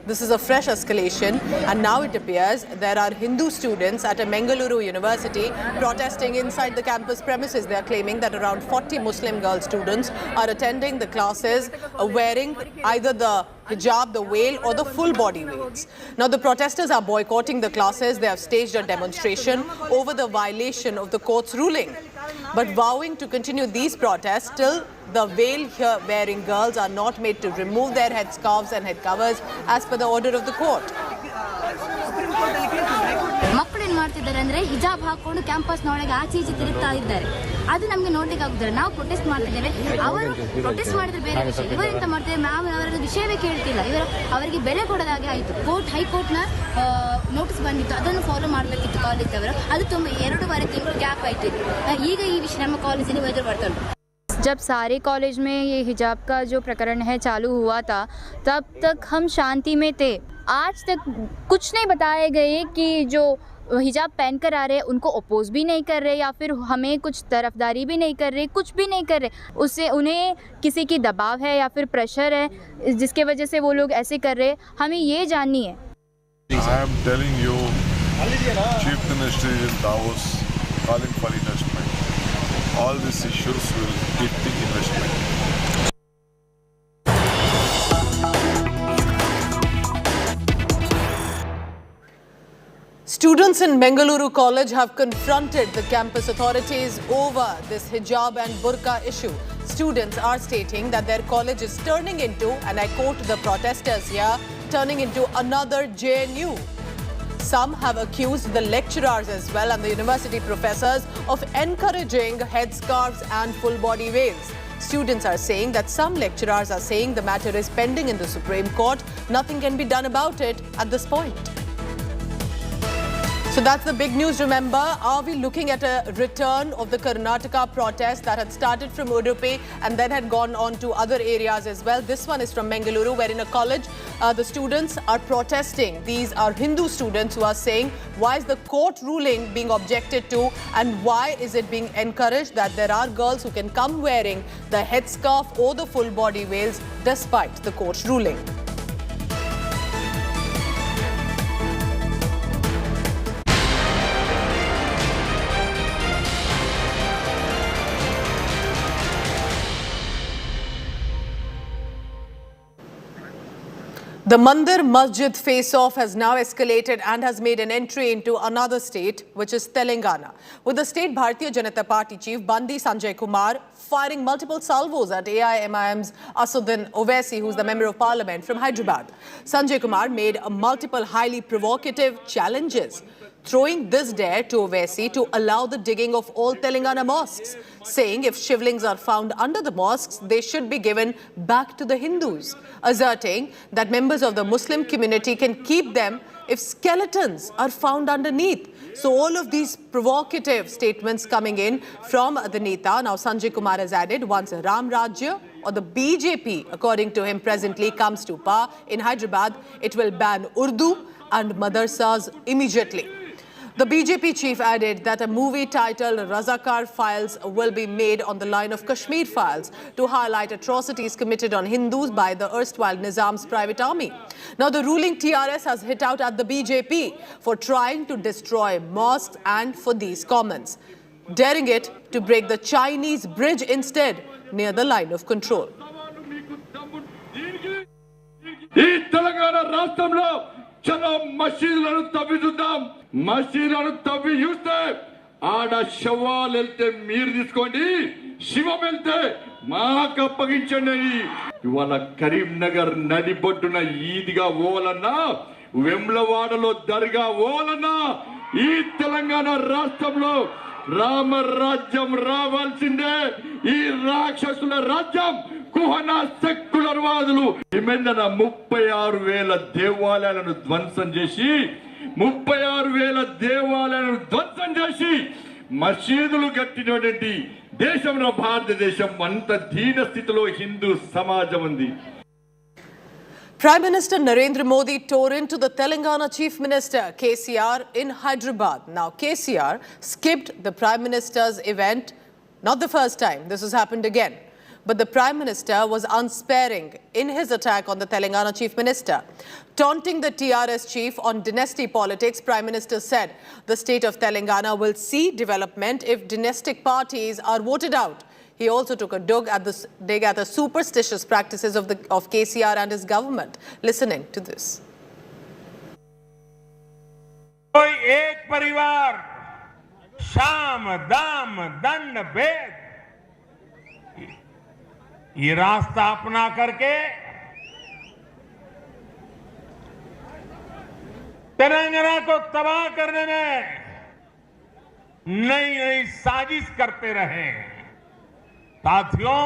This is a fresh escalation, and now it appears there are Hindu students at a Bengaluru University protesting inside the campus premises. They are claiming that around 40 Muslim girl students are attending the classes wearing either the hijab, the veil or the full body veils. Now the protesters are boycotting the classes. They have staged a demonstration over the violation of the court's ruling, but vowing to continue these protests till the veil-wearing girls are not made to remove their headscarves and head covers as per the order of the court. ಮಕ್ಕಳು ಏನು ಮಾಡ್ತಿದ್ದಾರೆ ಅಂದ್ರೆ ಹಿಜಾಬ್ ಹಾಕೊಂಡು campus ನೊಳಗೆ ಆಚೆ ಈಚೆ ತಿರುಗ್ತಾ ಇದ್ದಾರೆ. ಅದು ನಮಗೆ ನೋಡ್ಲಿಕ್ಕೆ ಆಗುದಿಲ್ಲ. ನಾವು ಪ್ರೊಟೆಸ್ಟ್ ಮಾಡ್ತಿದ್ದೇವೆ, ಅವರು ಪ್ರೊಟೆಸ್ಟ್ ಮಾಡಿದ್ರೆ ಬೇರೆ ವಿಷಯ. ಇವರು ಎಂತ ಮಾಡ್ತಿದ್ದಾರೆ, ನಾವು ಅವರ ವಿಷಯವೇ ಕೇಳ್ತಿಲ್ಲ. ಅವರಿಗೆ ಬೆಲೆ ಕೊಡೋದಾಗೆ ಆಯಿತು. ಹೈಕೋರ್ಟ್ನ ನೋಟಿಸ್ ಬಂದಿತ್ತು, ಅದನ್ನು ಫಾಲೋ ಮಾಡಬೇಕಿತ್ತು ಕಾಲೇಜ್ ಅವರು. ಅದು 2.5 ತಿಂಗಳು ಗ್ಯಾಪ್ ಆಯ್ತು. ಈಗ ಈ ವಿಷಯ ನಮ್ಮ ಕಾಲೇಜಲ್ಲಿ ಎದುರು ಬರ್ತಾ ಉಂಟು. जब सारे कॉलेज में ये हिजाब का जो प्रकरण है चालू हुआ था, तब तक हम शांति में थे. आज तक कुछ नहीं बताए गए कि जो हिजाब पहन कर आ रहे हैं उनको अपोज भी नहीं कर रहे या फिर हमें कुछ तरफदारी भी नहीं कर रहे, कुछ भी नहीं कर रहे. उससे उन्हें किसी की दबाव है या फिर प्रेशर है जिसके वजह से वो लोग ऐसे कर रहे हैं, हमें ये जाननी है. I am telling you, Chief Minister in Davos calling for investment. All these issues will hit the investment. Students in Bengaluru College have confronted the campus authorities over this hijab and burqa issue. Students are stating that their college is turning into, and I quote the protesters here, turning into another JNU. Some have accused the lecturers as well and the university professors of encouraging headscarves and full body veils. Students are saying that some lecturers are saying the matter is pending in the Supreme Court. Nothing can be done about it at this point. So that's the big news, remember. Are we looking at a return of the Karnataka protest that had started from Udupi and then had gone on to other areas as well? This one is from Bengaluru, where in a college, the students are protesting. These are Hindu students who are saying, why is the court ruling being objected to and why is it being encouraged that there are girls who can come wearing the headscarf or the full body veils despite the court's ruling? The Mandir Masjid face-off has now escalated and has made an entry into another state, which is Telangana, with the state Bharatiya Janata Party chief Bandi Sanjay Kumar firing multiple salvos at AIMIM's Asudin Owaisi, who's the member of parliament from Hyderabad. Sanjay Kumar made multiple highly provocative challenges, throwing this dare to Owaisi to allow the digging of all Telangana mosques, saying if shivlings are found under the mosques, they should be given back to the Hindus, asserting that members of the Muslim community can keep them if skeletons are found underneath. So all of these provocative statements coming in from the Neta. Now Sanjay Kumar has added, once Ram Rajya or the BJP, according to him presently, comes to power in Hyderabad, it will ban Urdu and madrasas immediately. The BJP chief added that a movie titled Razakar Files will be made on the line of Kashmir Files to highlight atrocities committed on Hindus by the erstwhile Nizam's private army. Now, the ruling TRS has hit out at the BJP for trying to destroy mosques and for these comments, daring it to break the Chinese bridge instead near the line of control. చలో మసీదులను తవ్వి చూద్దాం. మసీదులను తవ్వి చూస్తే ఆడ శవాలు వెళ్తే మీరు తీసుకోండి, శివం వెళ్తే మాకు అప్పగించండి. ఇవాళ కరీంనగర్ నది బొడ్డున ఈదిగా ఓలన్నా, వెమ్లవాడలో దర్గా ఓలన్నా, ఈ తెలంగాణ రాష్ట్రంలో రామరాజ్యం రావాల్సిందే. ఈ రాక్షసుల రాజ్యం కుహన సెక్యులర్ వాదులు ఏమన్నా 36,000 దేవాలయాలను ధ్వంసం చేసి 36,000 దేవాలయాలను ధ్వంసం చేసి మసీదులు కట్టినటువంటి దేశంలో భారతదేశం అంత దీన స్థితిలో హిందూ సమాజం ఉంది. Prime Minister Narendra Modi tore into the Telangana Chief Minister KCR in Hyderabad. Now KCR skipped the Prime Minister's event. Not the first time, this has happened again. But the Prime Minister was unsparing in his attack on the Telangana Chief Minister. Taunting the TRS chief on dynasty politics, Prime Minister said the state of Telangana will see development if dynastic parties are voted out. He also took a dig at the superstitious practices of KCR and his government. Listening to this. कोई एक परिवार शाम दाम दंड भेद ये रास्ता अपना करके तेलंगाना को तबाह करने में नई नई साजिश करते रहे। साथियों,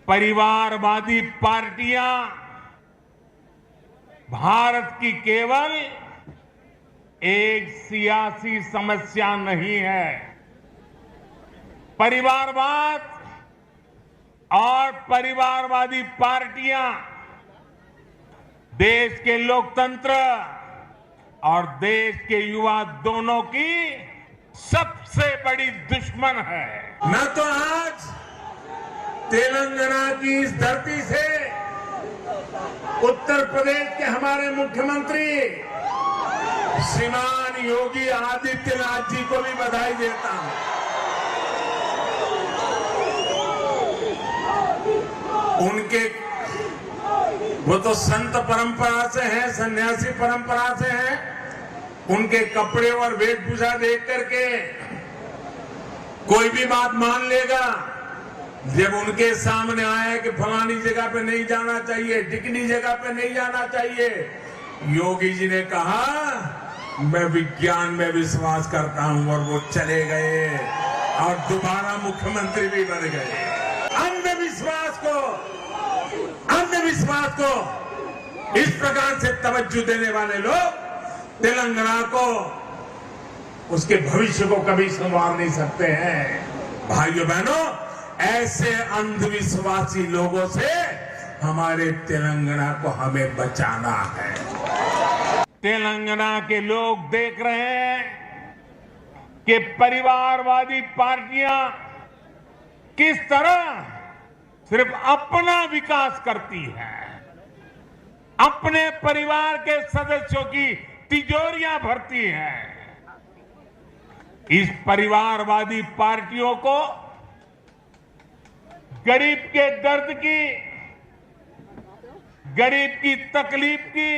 परिवारवादी पार्टियां भारत की केवल एक सियासी समस्या नहीं है। परिवारवाद और परिवारवादी पार्टियां देश के लोकतंत्र और देश के युवा दोनों की सबसे बड़ी दुश्मन है। मैं तो आज तेलंगाना की इस धरती से उत्तर प्रदेश के हमारे मुख्यमंत्री श्रीमान योगी आदित्यनाथ जी को भी बधाई देता हूं। उनके वो तो संत परंपरा से हैं, सन्यासी परंपरा से हैं। उनके कपड़े और वेशभूषा देख करके कोई भी बात मान लेगा। जब उनके सामने आया कि फलानी जगह पे नहीं जाना चाहिए, ढिकनी जगह पे नहीं जाना चाहिए, योगी जी ने कहा मैं विज्ञान में विश्वास करता हूं, और वो चले गए और दोबारा मुख्यमंत्री भी बन गए। अंधविश्वास को इस प्रकार से तवज्जो देने वाले लोग तेलंगाना को, उसके भविष्य को कभी संवार नहीं सकते हैं। भाइयों बहनों, ऐसे अंधविश्वासी लोगों से हमारे तेलंगाना को हमें बचाना है। तेलंगाना के लोग देख रहे हैं कि परिवारवादी पार्टियां किस तरह सिर्फ अपना विकास करती है, अपने परिवार के सदस्यों की तिजोरियां भरती है। इस परिवारवादी पार्टियों को गरीब के दर्द की, गरीब की तकलीफ की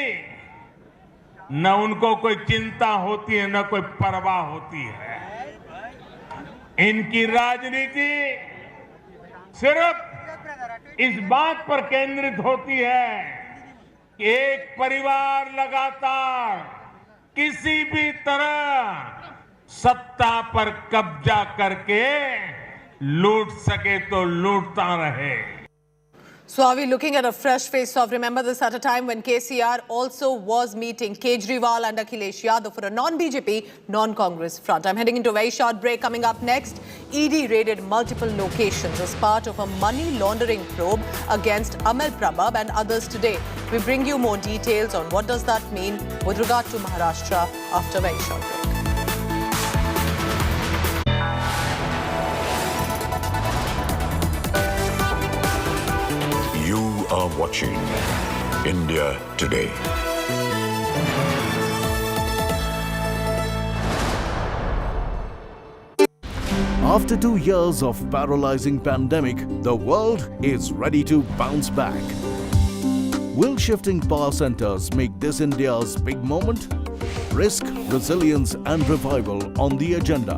न उनको कोई चिंता होती है, न कोई परवाह होती है। इनकी राजनीति सिर्फ इस बात पर केंद्रित होती है कि एक परिवार लगातार किसी भी तरह सत्ता पर कब्जा करके लूट सके तो लूटता रहे। So are we looking at a fresh face-off? Remember this at a time when KCR also was meeting Kejriwal and Akhilesh Yadav for a non-BJP, non-Congress front. I'm heading into a very short break. Coming up next, ED raided multiple locations as part of a money laundering probe against Amal Prabhab and others today. We bring you more details on what does that mean with regard to Maharashtra after a very short break. You are watching India Today. After 2 years of paralyzing pandemic, the world is ready to bounce back. Will shifting power centers make this India's big moment? Risk, resilience and revival on the agenda.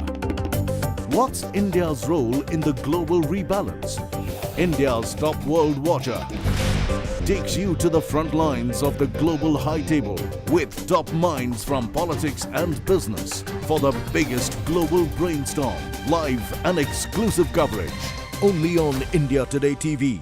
What's India's role in the global rebalance? India's top world watcher takes you to the front lines of the global high table with top minds from politics and business for the biggest global brainstorm, live and exclusive coverage. Only on India Today TV.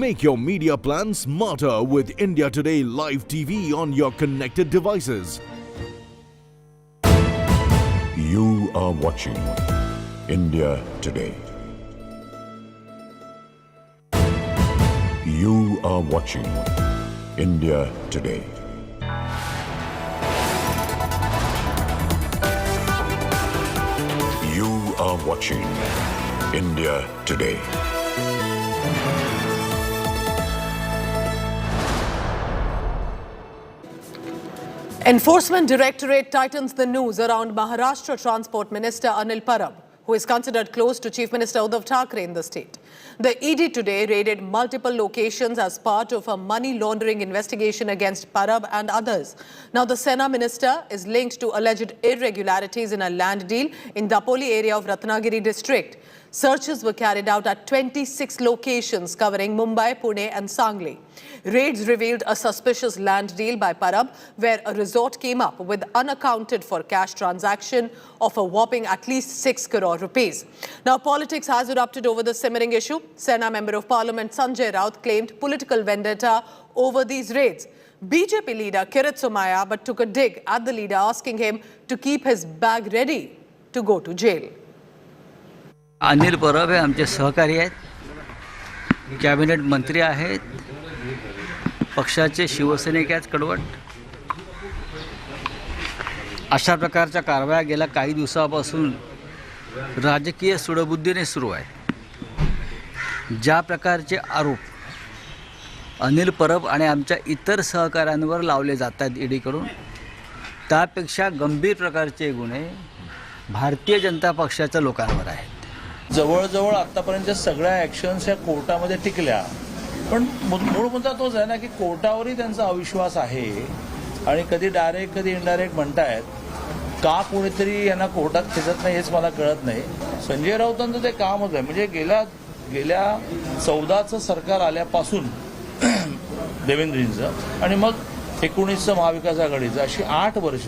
Make your media plan smarter with India Today Live TV on your connected devices. You are watching India Today. You are watching India Today. You are watching India Today. Enforcement Directorate tightens the noose around Maharashtra Transport Minister Anil Parab, who is considered close to Chief Minister Uddhav Thackeray in the state. The ED today raided multiple locations as part of a money laundering investigation against Parab and others. Now, the Sena minister is linked to alleged irregularities in a land deal in Dapoli area of Ratnagiri district. Searches were carried out at 26 locations covering Mumbai, Pune and Sangli. Raids revealed a suspicious land deal by Parab where a resort came up with unaccounted for cash transaction of a whopping at least 6 crore rupees. Now, politics has erupted over the simmering issue. Sena Member of Parliament Sanjay Raut claimed political vendetta over these raids. BJP leader Kirit Somaiya but took a dig at the leader, asking him to keep his bag ready to go to jail. Anil Parab हे आमचे सहकारी आहेत, cabinet मंत्री आहेत, पक्षाचे शिवसैनिक आहेत कडवट. अशा प्रकारच्या कारवाया गेल्या काही दिवसापासून राजकीय सुडबुद्धीने सुरू आहे. ज्या प्रकारचे आरोप अनिल परब आणि आमच्या इतर सहकाऱ्यांवर लावले जात आहेत ईडीकडून, त्यापेक्षा गंभीर प्रकारचे गुन्हे भारतीय जनता पक्षाच्या लोकांवर आहेत. जवळजवळ आतापर्यंत सगळ्या ॲक्शन्स या कोर्टामध्ये टिकल्या, पण मूळ मुद्दा तोच आहे ना की कोर्टावरही त्यांचा अविश्वास आहे आणि कधी डायरेक्ट कधी इनडायरेक्ट म्हणतायत. का कोणीतरी यांना कोर्टात खेचत नाही हेच मला कळत नाही. संजय राऊतांचं ते कामच आहे. म्हणजे गेल्या 14चं सरकार आल्यापासून देवेंद्रजींचं आणि मग 19चं महाविकास आघाडीचं, अशी 8 वर्ष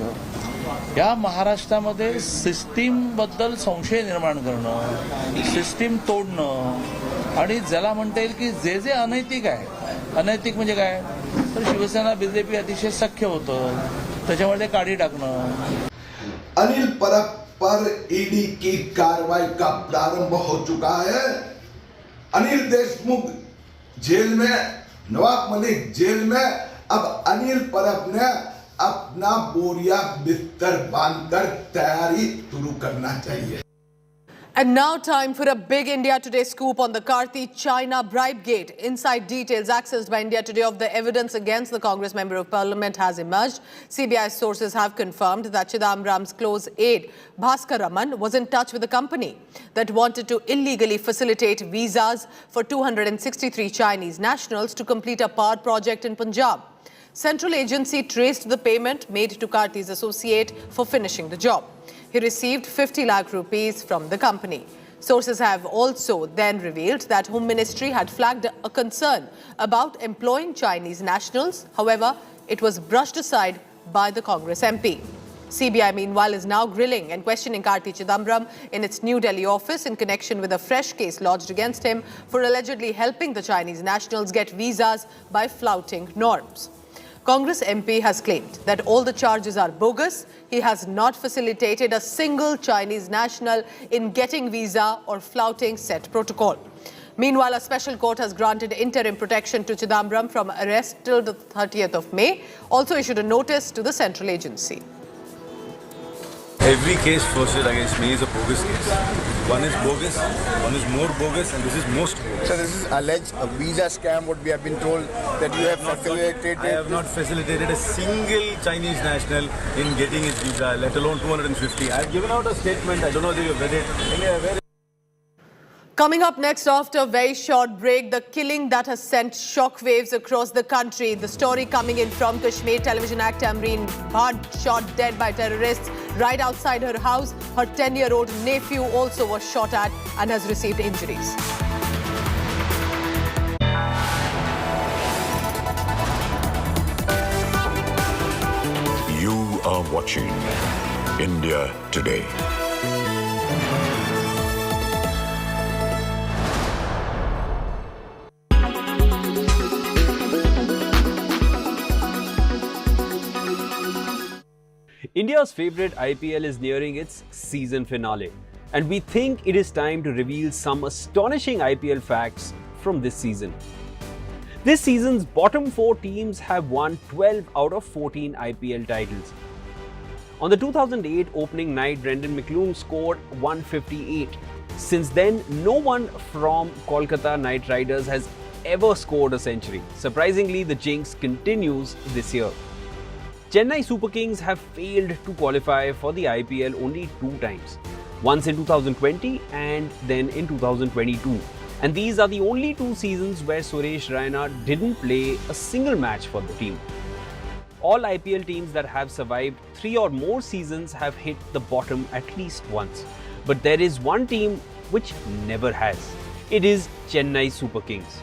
या महाराष्ट्रामध्ये सिस्टीमबद्दल संशय निर्माण करणं, सिस्टीम तोडणं आणि ज्याला म्हणता येईल की जे जे अनैतिक आहे, अनैतिक म्हणजे काय तर शिवसेना बीजेपी अतिशय सख्य होतं, त्याच्यामध्ये काढी टाकणं. अनिल परब पर ईडी की कार्रवाई का प्रारंभ हो चुका है. अनिल देशमुख जेल में, नवाब मलिक जेल में. अब अनिल परब ने अपना बोरिया बिस्तर बांधकर तैयारी शुरू करना चाहिए. And now time for a big India Today scoop on the Karti China bribe gate. Inside details accessed by India Today of the evidence against the Congress Member of Parliament has emerged. CBI sources have confirmed that Chidambaram's close aide Bhaskar Raman was in touch with a company that wanted to illegally facilitate visas for 263 Chinese nationals to complete a power project in Punjab. Central agency traced the payment made to Karti's associate for finishing the job. He received 50 lakh rupees from the company. Sources have also then revealed that Home Ministry had flagged a concern about employing Chinese nationals. However, it was brushed aside by the Congress MP. CBI, meanwhile, is now grilling and questioning Karti Chidambaram in its New Delhi office in connection with a fresh case lodged against him for allegedly helping the Chinese nationals get visas by flouting norms. Congress MP has claimed that all the charges are bogus. He has not facilitated a single Chinese national in getting visa or flouting set protocol. Meanwhile, a special court has granted interim protection to Chidambaram from arrest till the 30th of May, also issued a notice to the central agency. Every case posted against me is a bogus case. One is bogus, one is more bogus, and this is most bogus. So this is alleged a visa scam, what we have been told that you have facilitated. I have not facilitated a single Chinese national in getting his visa, let alone 250. I have given out a statement, I don't know if you have read it. Coming up next after a very short break, the killing that has sent shockwaves across the country. The story coming in from Kashmir. Television actor Amreen Bhatt shot dead by terrorists right outside her house. Her 10-year-old nephew also was shot at and has received injuries. You are watching India Today. India's favorite IPL is nearing its season finale, and we think it is time to reveal some astonishing IPL facts from this season. This season's bottom 4 teams have won 12 out of 14 IPL titles. On the 2008 opening night, Brendan McCullum scored 158. Since then, no one from Kolkata Knight Riders has ever scored a century. Surprisingly, the jinx continues this year. Chennai Super Kings have failed to qualify for the IPL only 2 times. Once in 2020 and then in 2022. And these are the only 2 seasons where Suresh Raina didn't play a single match for the team. All IPL teams that have survived 3 or more seasons have hit the bottom at least once. But there is one team which never has. It is Chennai Super Kings.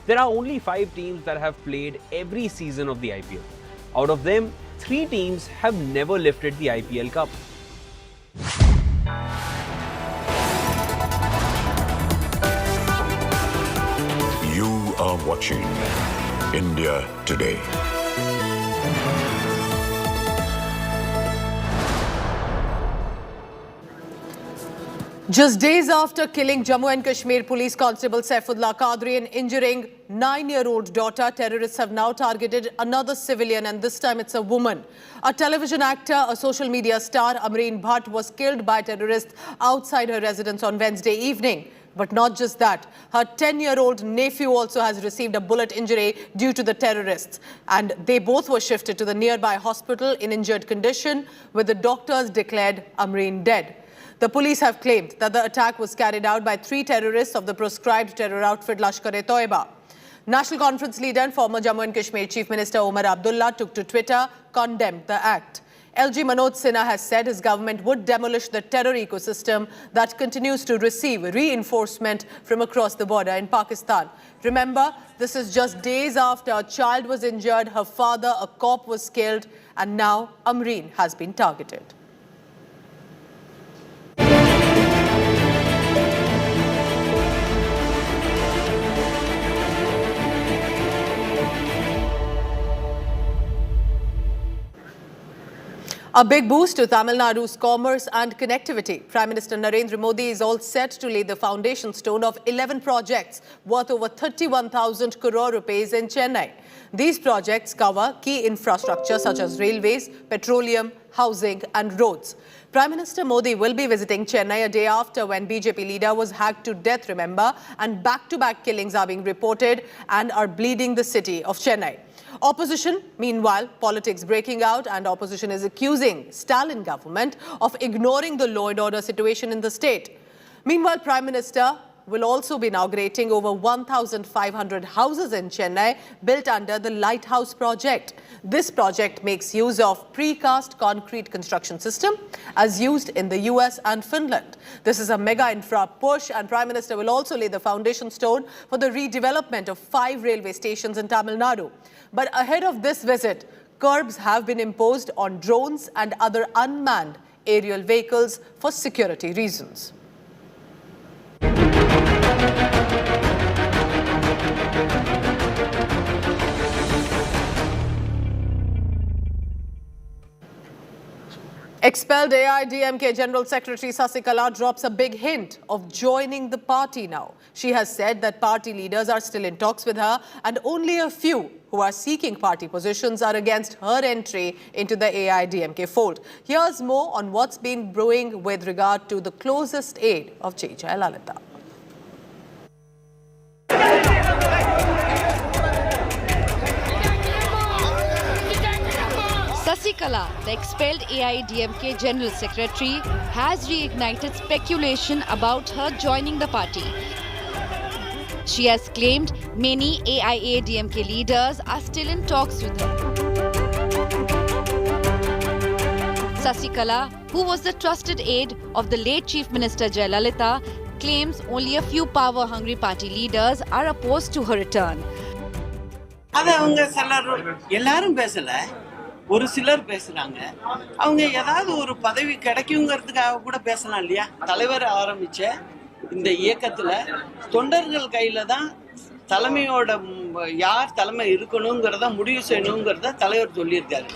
There are only 5 teams that have played every season of the IPL. Out of them, 3 teams have never lifted the IPL Cup. You are watching India Today. Just days after killing Jammu and Kashmir Police Constable Saifullah Qadri and injuring 9-year-old daughter, terrorists have now targeted another civilian, and this time it's a woman. A television actor, a social media star, Amreen Bhatt, was killed by terrorists outside her residence on Wednesday evening. But not just that, her 10-year-old nephew also has received a bullet injury due to the terrorists. And they both were shifted to the nearby hospital in injured condition, where the doctors declared Amreen dead. The police have claimed that the attack was carried out by 3 terrorists of the proscribed terror outfit Lashkar-e-Toiba. National Conference leader and former Jammu and Kashmir Chief Minister Omar Abdullah took to Twitter, condemned the act. LG Manoj Sinha has said his government would demolish the terror ecosystem that continues to receive reinforcement from across the border in Pakistan. Remember, this is just days after a child was injured, her father, a cop, was killed, and now Amreen has been targeted. A big boost to Tamil Nadu's commerce and connectivity. Prime Minister Narendra Modi is all set to lay the foundation stone of 11 projects worth over 31,000 crore rupees in Chennai. These projects cover key infrastructure such as railways, petroleum, housing and roads. Prime Minister Modi will be visiting Chennai a day after when BJP leader was hacked to death, remember, and back-to-back killings are being reported and are bleeding the city of Chennai. Opposition, meanwhile, politics breaking out, and opposition is accusing Stalin government of ignoring the law and order situation in the state. Meanwhile, Prime Minister will also be inaugurating over 1,500 houses in Chennai built under the Lighthouse project. This project makes use of precast concrete construction system as used in the US and Finland. This is a mega infra push, and Prime Minister will also lay the foundation stone for the redevelopment of 5 railway stations in Tamil Nadu. But ahead of this visit, curbs have been imposed on drones and other unmanned aerial vehicles for security reasons. Expelled AIDMK General Secretary Sasikala drops a big hint of joining the party now. She has said that party leaders are still in talks with her, and only a few who are seeking party positions are against her entry into the AIDMK fold. Here's more on what's been brewing with regard to the closest aide of J. Jayalalitha. Sasikala, the expelled AIDMK General Secretary, has reignited speculation about her joining the party. She has claimed many AIADMK leaders are still in talks with her. Sasikala, who was the trusted aide of the late Chief Minister Jayalalitha, claims only a few power-hungry party leaders are opposed to her return. ஒரு சிலர் பேசுறாங்க அவங்க ஏதாவது ஒரு பதவி கிடைக்குங்கிறதுக்காக கூட பேசலாம் இல்லையா தலைவர் ஆரம்பிச்ச இந்த இயக்கத்துல தொண்டர்கள் கையில தான் தலைமையோட யார் தலைமை இருக்கணும்ங்கறத முடிவு செய்யணும்ங்கறத தலைவர் சொல்லியிருக்காரு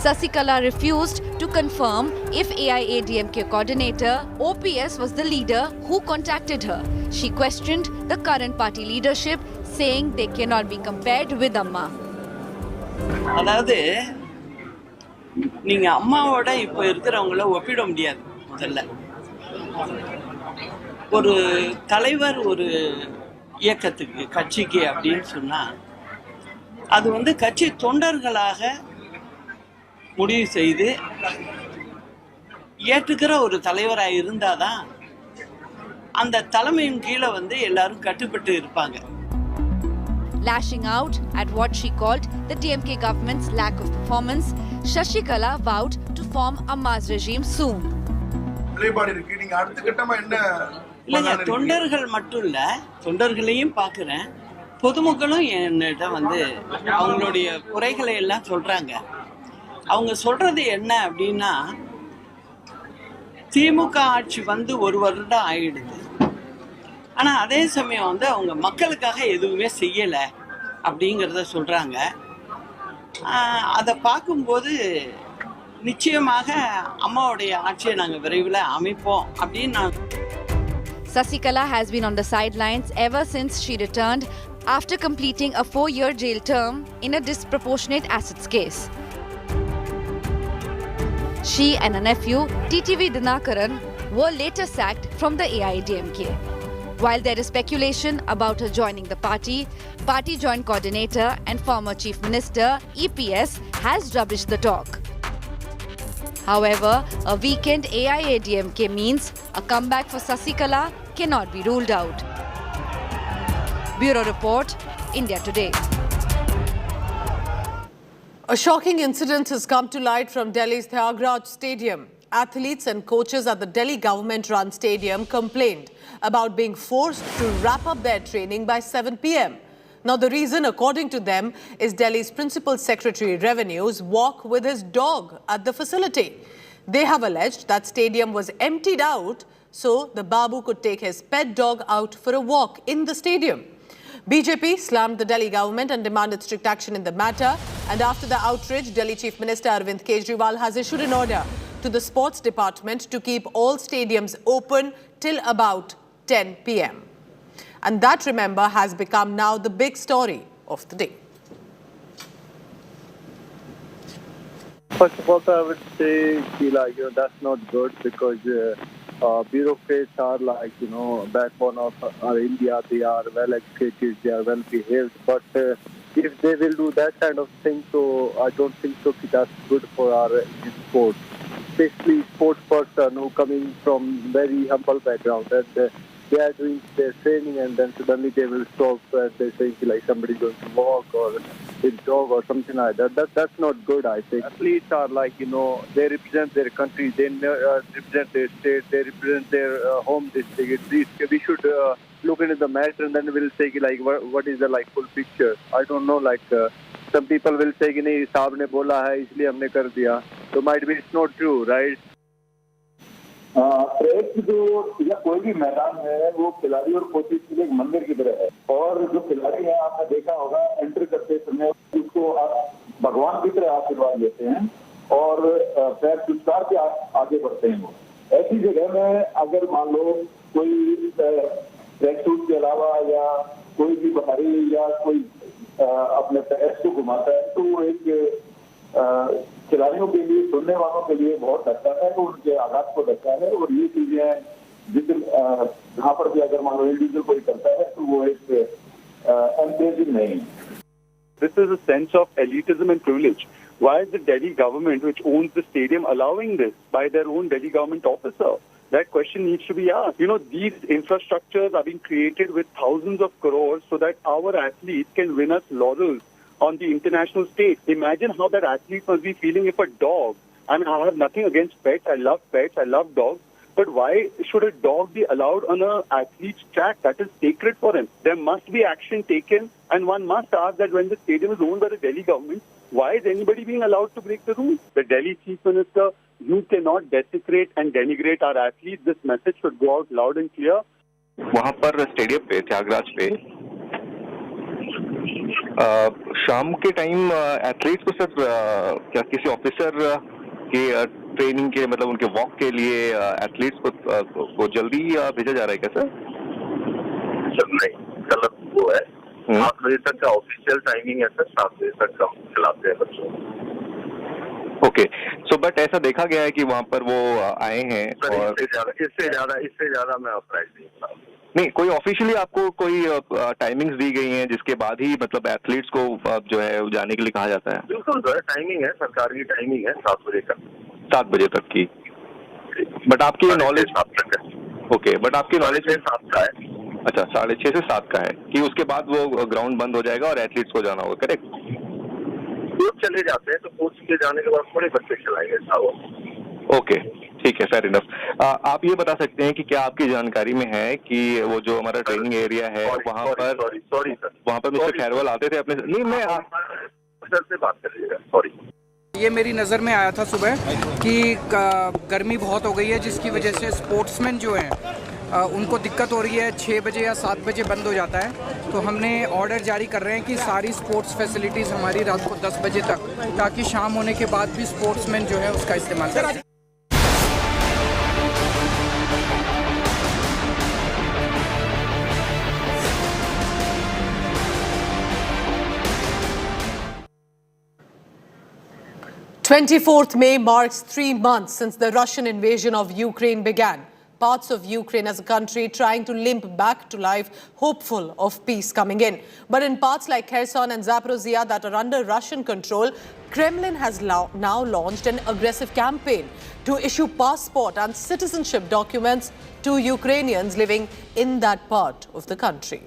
Sasikala refused to confirm if AIADMK coordinator OPS was the leader who contacted her. She questioned the current party leadership, saying they cannot be compared with Amma. அதாவது நீங்க அம்மாவோட இப்போ இருக்கிறவங்கள ஒப்பிட முடியாது. முதல்ல ஒரு தலைவர் ஒரு இயக்கத்துக்கு கட்சிக்கு அப்படின்னு சொன்னா அது வந்து கட்சி தொண்டர்களாக முடிவு செய்து ஏற்றுக்கிற ஒரு தலைவராக இருந்தாதான் அந்த தலைமையின் கீழே வந்து எல்லாரும் கட்டுப்பட்டு இருப்பாங்க. Lashing out at what she called the DMK government's lack of performance, Shashikala vowed to form Amma's regime soon. இல்லைங்க, தொண்டர்கள் மட்டும் இல்ல, தொண்டர்களையும் பார்க்குறேன், பொதுமக்களும் என்னிட்ட வந்து அவங்களுடைய குறைகளை எல்லாம் சொல்றாங்க. அவங்க சொல்றது என்ன அப்படின்னா, திமுக ஆட்சி வந்து ஒரு வருடம் ஆயிடுது, ஆனால் அதே சமயம் வந்து அவங்க மக்களுக்காக எதுவுமே செய்யலை அப்படிங்கிறத சொல்கிறாங்க. அதை பார்க்கும்போது நிச்சயமாக அம்மாவுடைய ஆட்சியை நாங்கள் விரைவில் அமைப்போம் அப்படின்னு நான். Sasikala has been on the sidelines ever since she returned after completing a 4-year jail term in a disproportionate assets case. She and her nephew, TTV Dinakaran, were later sacked from the AIADMK. While there is speculation about her joining the party, Party Joint Coordinator and former Chief Minister EPS has rubbished the talk. However, a weakened AIADMK means a comeback for Sasikala cannot be ruled out. Bureau Report, India Today. A shocking incident has come to light from Delhi's Thiagraj Stadium. Athletes and coaches at the Delhi government-run stadium complained about being forced to wrap up their training by 7 p.m. Now, the reason, according to them, is Delhi's Principal Secretary Revenue's walk with his dog at the facility. They have alleged that stadium was emptied out so the Babu could take his pet dog out for a walk in the stadium. BJP slammed the Delhi government and demanded strict action in the matter. And after the outrage, Delhi Chief Minister Arvind Kejriwal has issued an order to the sports department to keep all stadiums open till about 10 p.m. And that, remember, has become now the big story of the day. First of all, I would say, that's not good because bureaucrats are backbone of our India. They are well educated, they are well behaved. But if they will do that kind of thing, so I don't think so that's good for our Indian sport. Especially sports person who coming from very humble background and they are doing their training and then suddenly they will stop and they say somebody going to walk or a dog or something like that. That's not good, I think. Athletes are they represent their country, they represent their state, they represent their home district. We should look into the matter and then we'll say what is the full picture. I don't know, some people will say कि नहीं साहब ने बोला है इसलिए हमने कर दिया, so might be it's not true, right? प्रयत्न जो या कोई भी मैदान है वो खिलाड़ी और कोचेज के लिए एक मंदिर की तरह है और जो खिलाड़ी है आपने देखा होगा एंटर करते समय उसको भगवान की तरह आशीर्वाद लेते हैं और पैर चुटकार के आगे बढ़ते हैं। वो ऐसी जगह में अगर मान लो कोई ट्रैक सूट के अलावा या कोई भी बाहरी या कोई अपने पैर को घुमाता है तो वो एक खिलाड़ियों के लिए, सुनने वालों के लिए बहुत धक्का है, तो उनके आघात को धक्का है और ये चीजें जहाँ पर भी अगर मान लो इंडिविजुअल कोई करता है तो वो एक एनकरेजिंग नहीं है। This is a sense of elitism and privilege. Why is the Delhi government, which owns the stadium, allowing this by their own Delhi government officer? That question needs to be asked. These infrastructures are being created with thousands of crores so that our athletes can win us laurels on the international stage. Imagine how that athlete must be feeling if a dog, I have nothing against pets, I love dogs, but why should a dog be allowed on an athlete's track? That is sacred for him. There must be action taken, and one must ask that when the stadium is owned by the Delhi government, why is anybody being allowed to break the rules? The Delhi Chief Minister, you cannot desecrate and denigrate our athletes. This message should go out loud and clear. वहाँ पर stadium पे त्यागराज पे शाम के time athletes को sir क्या किसी officer के ट्रेनिंग के मतलब उनके वॉक के लिए एथलीट्स को जल्दी भेजा जा रहा है क्या सर? नहीं, गलत वो है। 7 बजे तक का ऑफिशियल टाइमिंग है सर, 7 बजे तक का खिलाते हैं बच्चों। ओके, सो बट ऐसा देखा गया है कि वहाँ पर वो आए हैं और इससे ज्यादा मैं अप्राइज नहीं। नहीं, कोई ऑफिशियली आपको कोई टाइमिंग्स दी गई हैं जिसके बाद ही मतलब एथलीट्स को जो है जाने के लिए कहा जाता है? बिल्कुल सर, टाइमिंग है, सरकार की टाइमिंग है 7 बजे तक। 7 बजे तक की। बट आपकी नॉलेज ओके, बट आपकी नॉलेज में 7 का है। अच्छा, 6:30 से 7 का है कि उसके बाद वो ग्राउंड बंद हो जाएगा और एथलीट्स को जाना होगा, करेक्ट? कोच चले जाते हैं तो कोच के जाने के बाद थोड़े बच्चे खिलाएंगे साहब। ओके, ठीक है, फेयर इनफ। आप ये बता सकते हैं कि क्या आपकी जानकारी में है कि वो जो हमारा ट्रेनिंग एरिया है वहाँ पर मिस्टर खैरवाल आते थे अपने? नहीं, मैं सर से बात कर लीजिएगा, सॉरी। ये मेरी नज़र में आया था सुबह कि गर्मी बहुत हो गई है जिसकी वजह से स्पोर्ट्समैन जो हैं उनको दिक्कत हो रही है। 6 बजे या 7 बजे बंद हो जाता है, तो हमने ऑर्डर जारी कर रहे हैं कि सारी स्पोर्ट्स फैसिलिटीज़ हमारी रात को 10 बजे तक, ताकि शाम होने के बाद भी स्पोर्ट्समैन जो है उसका इस्तेमाल करें। "24th May marks 3 months since the Russian invasion of Ukraine began. Parts of Ukraine as a country trying to limp back to life, hopeful of peace coming in. But in parts like Kherson and Zaporozhye that are under Russian control, Kremlin has now launched an aggressive campaign to issue passport and citizenship documents to Ukrainians living in that part of the country.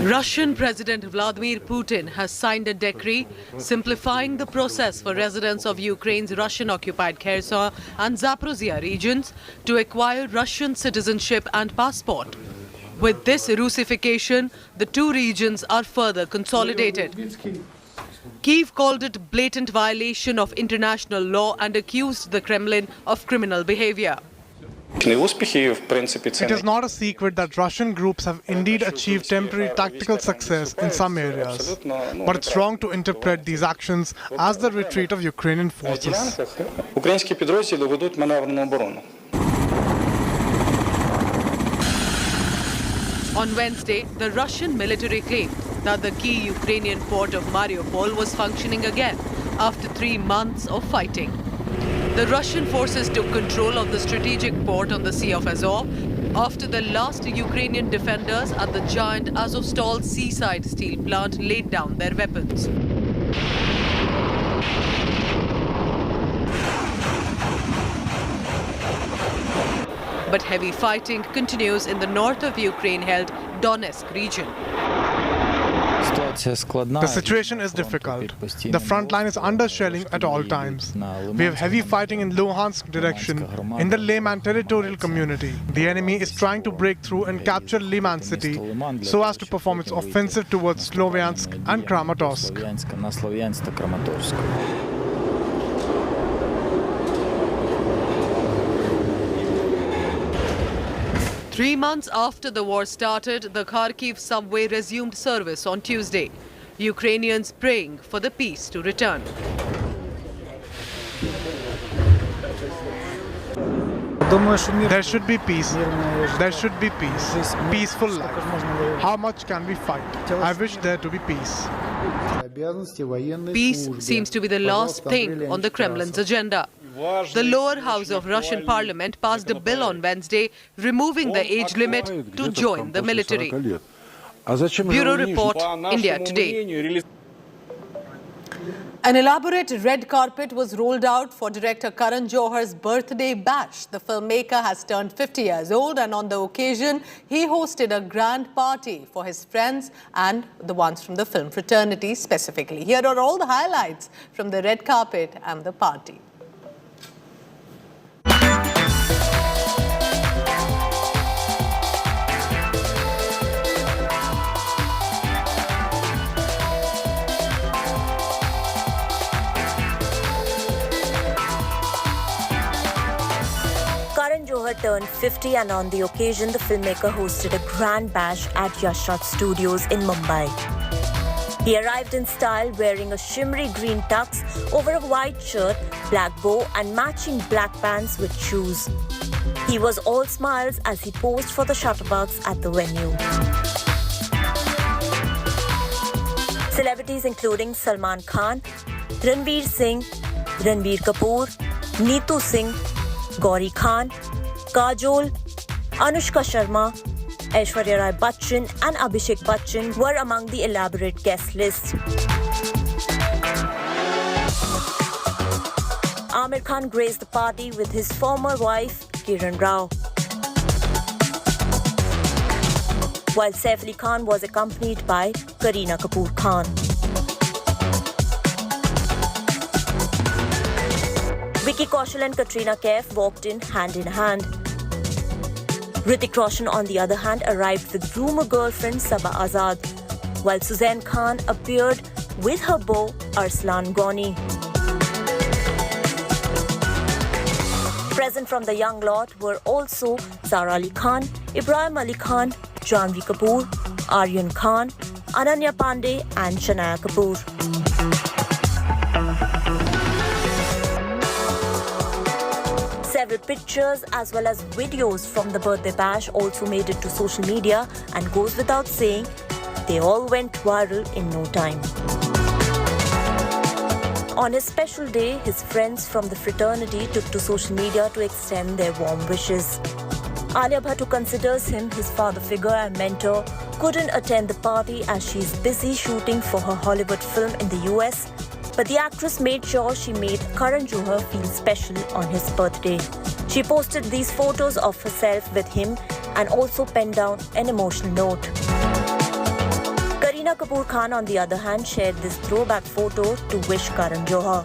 Russian President Vladimir Putin has signed a decree simplifying the process for residents of Ukraine's Russian-occupied Kherson and Zaporozhye regions to acquire Russian citizenship and passport. With this Russification, the two regions are further consolidated. Kyiv called it blatant violation of international law and accused the Kremlin of criminal behavior. It is not a secret that Russian groups have indeed achieved temporary tactical success in some areas, but it's wrong to interpret these actions as the retreat of Ukrainian forces. On Wednesday, the Russian military claimed that the key Ukrainian port of Mariupol was functioning again after 3 months of fighting. The Russian forces took control of the strategic port on the Sea of Azov after the last Ukrainian defenders at the giant Azovstal seaside steel plant laid down their weapons. But heavy fighting continues in the north of Ukraine-held Donetsk region. The situation is difficult. The front line is under shelling at all times. We have heavy fighting in Luhansk direction in the Lyman territorial community. The enemy is trying to break through and capture Lyman city so as to perform its offensive towards Sloviansk and Kramatorsk. 3 months after the war started, the Kharkiv subway resumed service on Tuesday. Ukrainians praying for the peace to return. There should be peace. There should be peace. Peaceful life. How much can we fight? I wish there to be peace. Peace seems to be the last thing on the Kremlin's agenda. The lower house of Russian parliament passed a bill on Wednesday removing the age limit to join the military. Bureau Report, India Today. An elaborate red carpet was rolled out for director Karan Johar's birthday bash. The filmmaker has turned 50 years old, and on the occasion, he hosted a grand party for his friends and the ones from the film fraternity specifically. Here are all the highlights from the red carpet and the party. Karan Johar turned 50 and on the occasion, the filmmaker hosted a grand bash at Yashraj Studios in Mumbai. He arrived in style wearing a shimmery green tux over a white shirt, black bow and matching black pants with shoes. He was all smiles as he posed for the shutterbugs at the venue. Celebrities including Salman Khan, Ranveer Singh, Ranbir Kapoor, Neetu Singh, Gauri Khan, Kajol, Anushka Sharma, Aishwarya Rai Bachchan and Abhishek Bachchan were among the elaborate guest list. Amir Khan graced the party with his former wife, Kiran Rao. While Saif Ali Khan was accompanied by Kareena Kapoor Khan. Vicky Kaushal and Katrina Kaif walked in hand. Hrithik Roshan, on the other hand, arrived with groomer girlfriend Saba Azad, while Suzanne Khan appeared with her beau Arslan Ghani. Present from the young lot were also Sara Ali Khan, Ibrahim Ali Khan, Janvi Kapoor, Aryan Khan, Ananya Pandey and Shania Kapoor. Several pictures as well as videos from the birthday bash also made it to social media, and goes without saying, they all went viral in no time. On his special day, his friends from the fraternity took to social media to extend their warm wishes. Alia Bhatt, who considers him his father figure and mentor, couldn't attend the party as she is busy shooting for her Hollywood film in the US. But the actress made sure she made Karan Johar feel special on his birthday. She posted these photos of herself with him and also penned down an emotional note. Kareena Kapoor Khan, on the other hand, shared this throwback photo to wish Karan Johar.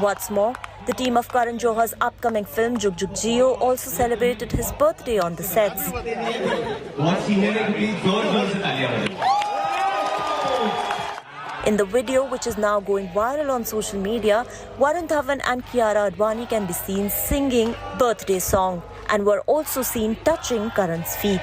What's more, the team of Karan Johar's upcoming film Jug Jug Jio also celebrated his birthday on the sets. In the video, which is now going viral on social media, Varun Dhawan and Kiara Advani can be seen singing birthday song and were also seen touching Karan's feet.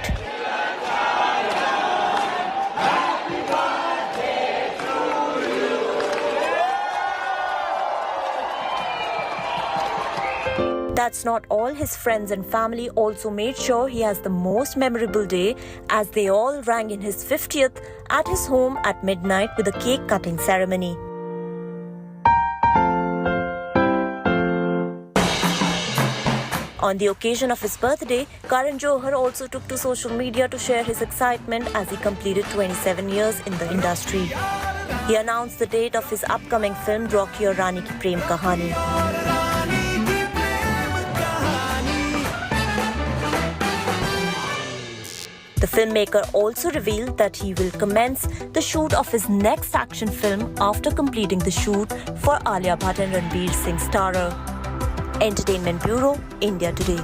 That's not all. His friends and family also made sure he has the most memorable day, as they all rang in his 50th at his home at midnight with a cake cutting ceremony. On the occasion of his birthday, Karan Johar also took to social media to share his excitement as he completed 27 years in the industry. He announced the date of his upcoming film Rocky Aur Rani Ki Prem Kahani. The filmmaker also revealed that he will commence the shoot of his next action film after completing the shoot for Alia Bhatt and Ranveer Singh starrer. Entertainment Bureau, India Today.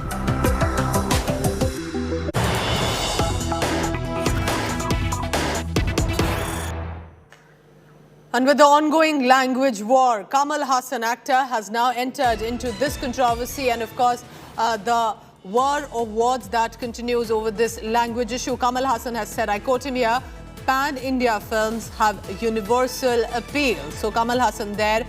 And with the ongoing language war, Kamal Hassan, actor, has now entered into this controversy, and of course the war of words that continues over this language issue. Kamal Hassan has said, I quote him here, pan-India films have universal appeal. So Kamal Hassan there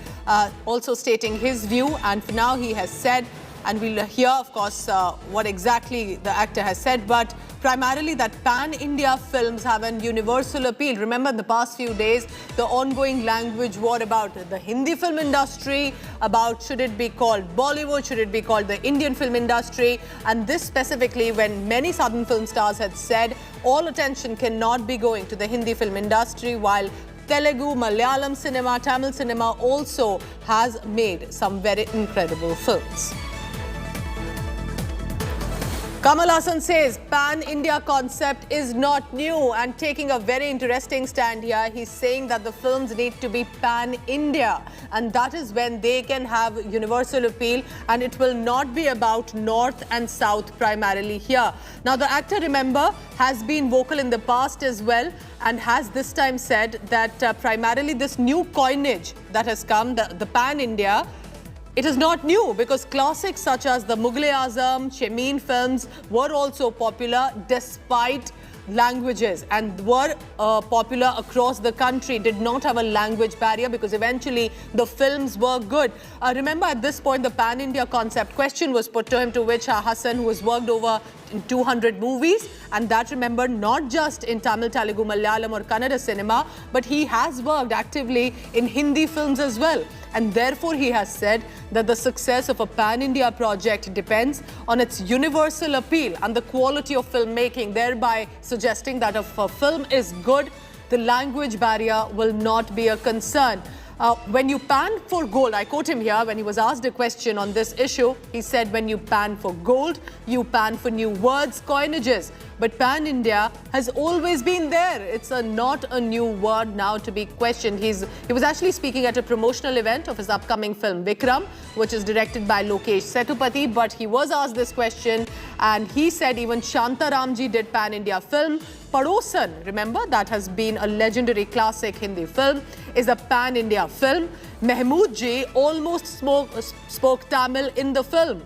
also stating his view, and for now he has said, and we'll hear of course what exactly the actor has said, but primarily that pan-India films have an universal appeal. Remember, in the past few days, the ongoing language war about the Hindi film industry, about should it be called Bollywood, should it be called the Indian film industry, and this specifically when many southern film stars had said all attention cannot be going to the Hindi film industry, while Telugu, Malayalam cinema, Tamil cinema also has made some very incredible films. Kamal Hassan says pan-India concept is not new, and taking a very interesting stand here, he's saying that the films need to be pan-India, and that is when they can have universal appeal, and it will not be about North and South primarily here. Now, the actor, remember, has been vocal in the past as well, and has this time said that primarily this new coinage that has come, the pan-India, it is not new, because classics such as the Mughal-e-Azam, Chemin films were also popular despite languages, and were popular across the country, did not have a language barrier, because eventually the films were good. Remember, at this point, the pan-India concept question was put to him, to which Hassan, who has worked over 200 movies, and that, remember, not just in Tamil, Telugu, Malayalam or Kannada cinema, but he has worked actively in Hindi films as well. And therefore, he has said that the success of a pan-India project depends on its universal appeal and the quality of filmmaking, thereby suggesting that if a film is good, the language barrier will not be a concern. When you pan for gold, I quote him here, when he was asked a question on this issue, he said, when you pan for gold, you pan for new words, coinages. But pan-India has always been there. It's not a new word now to be questioned. He was actually speaking at a promotional event of his upcoming film Vikram, which is directed by Lokesh Setupati. But he was asked this question, and he said even Shantaramji did pan-India film. Padosan, remember, that has been a legendary classic Hindi film, is a pan-India film. Mahmood ji almost spoke Tamil in the film.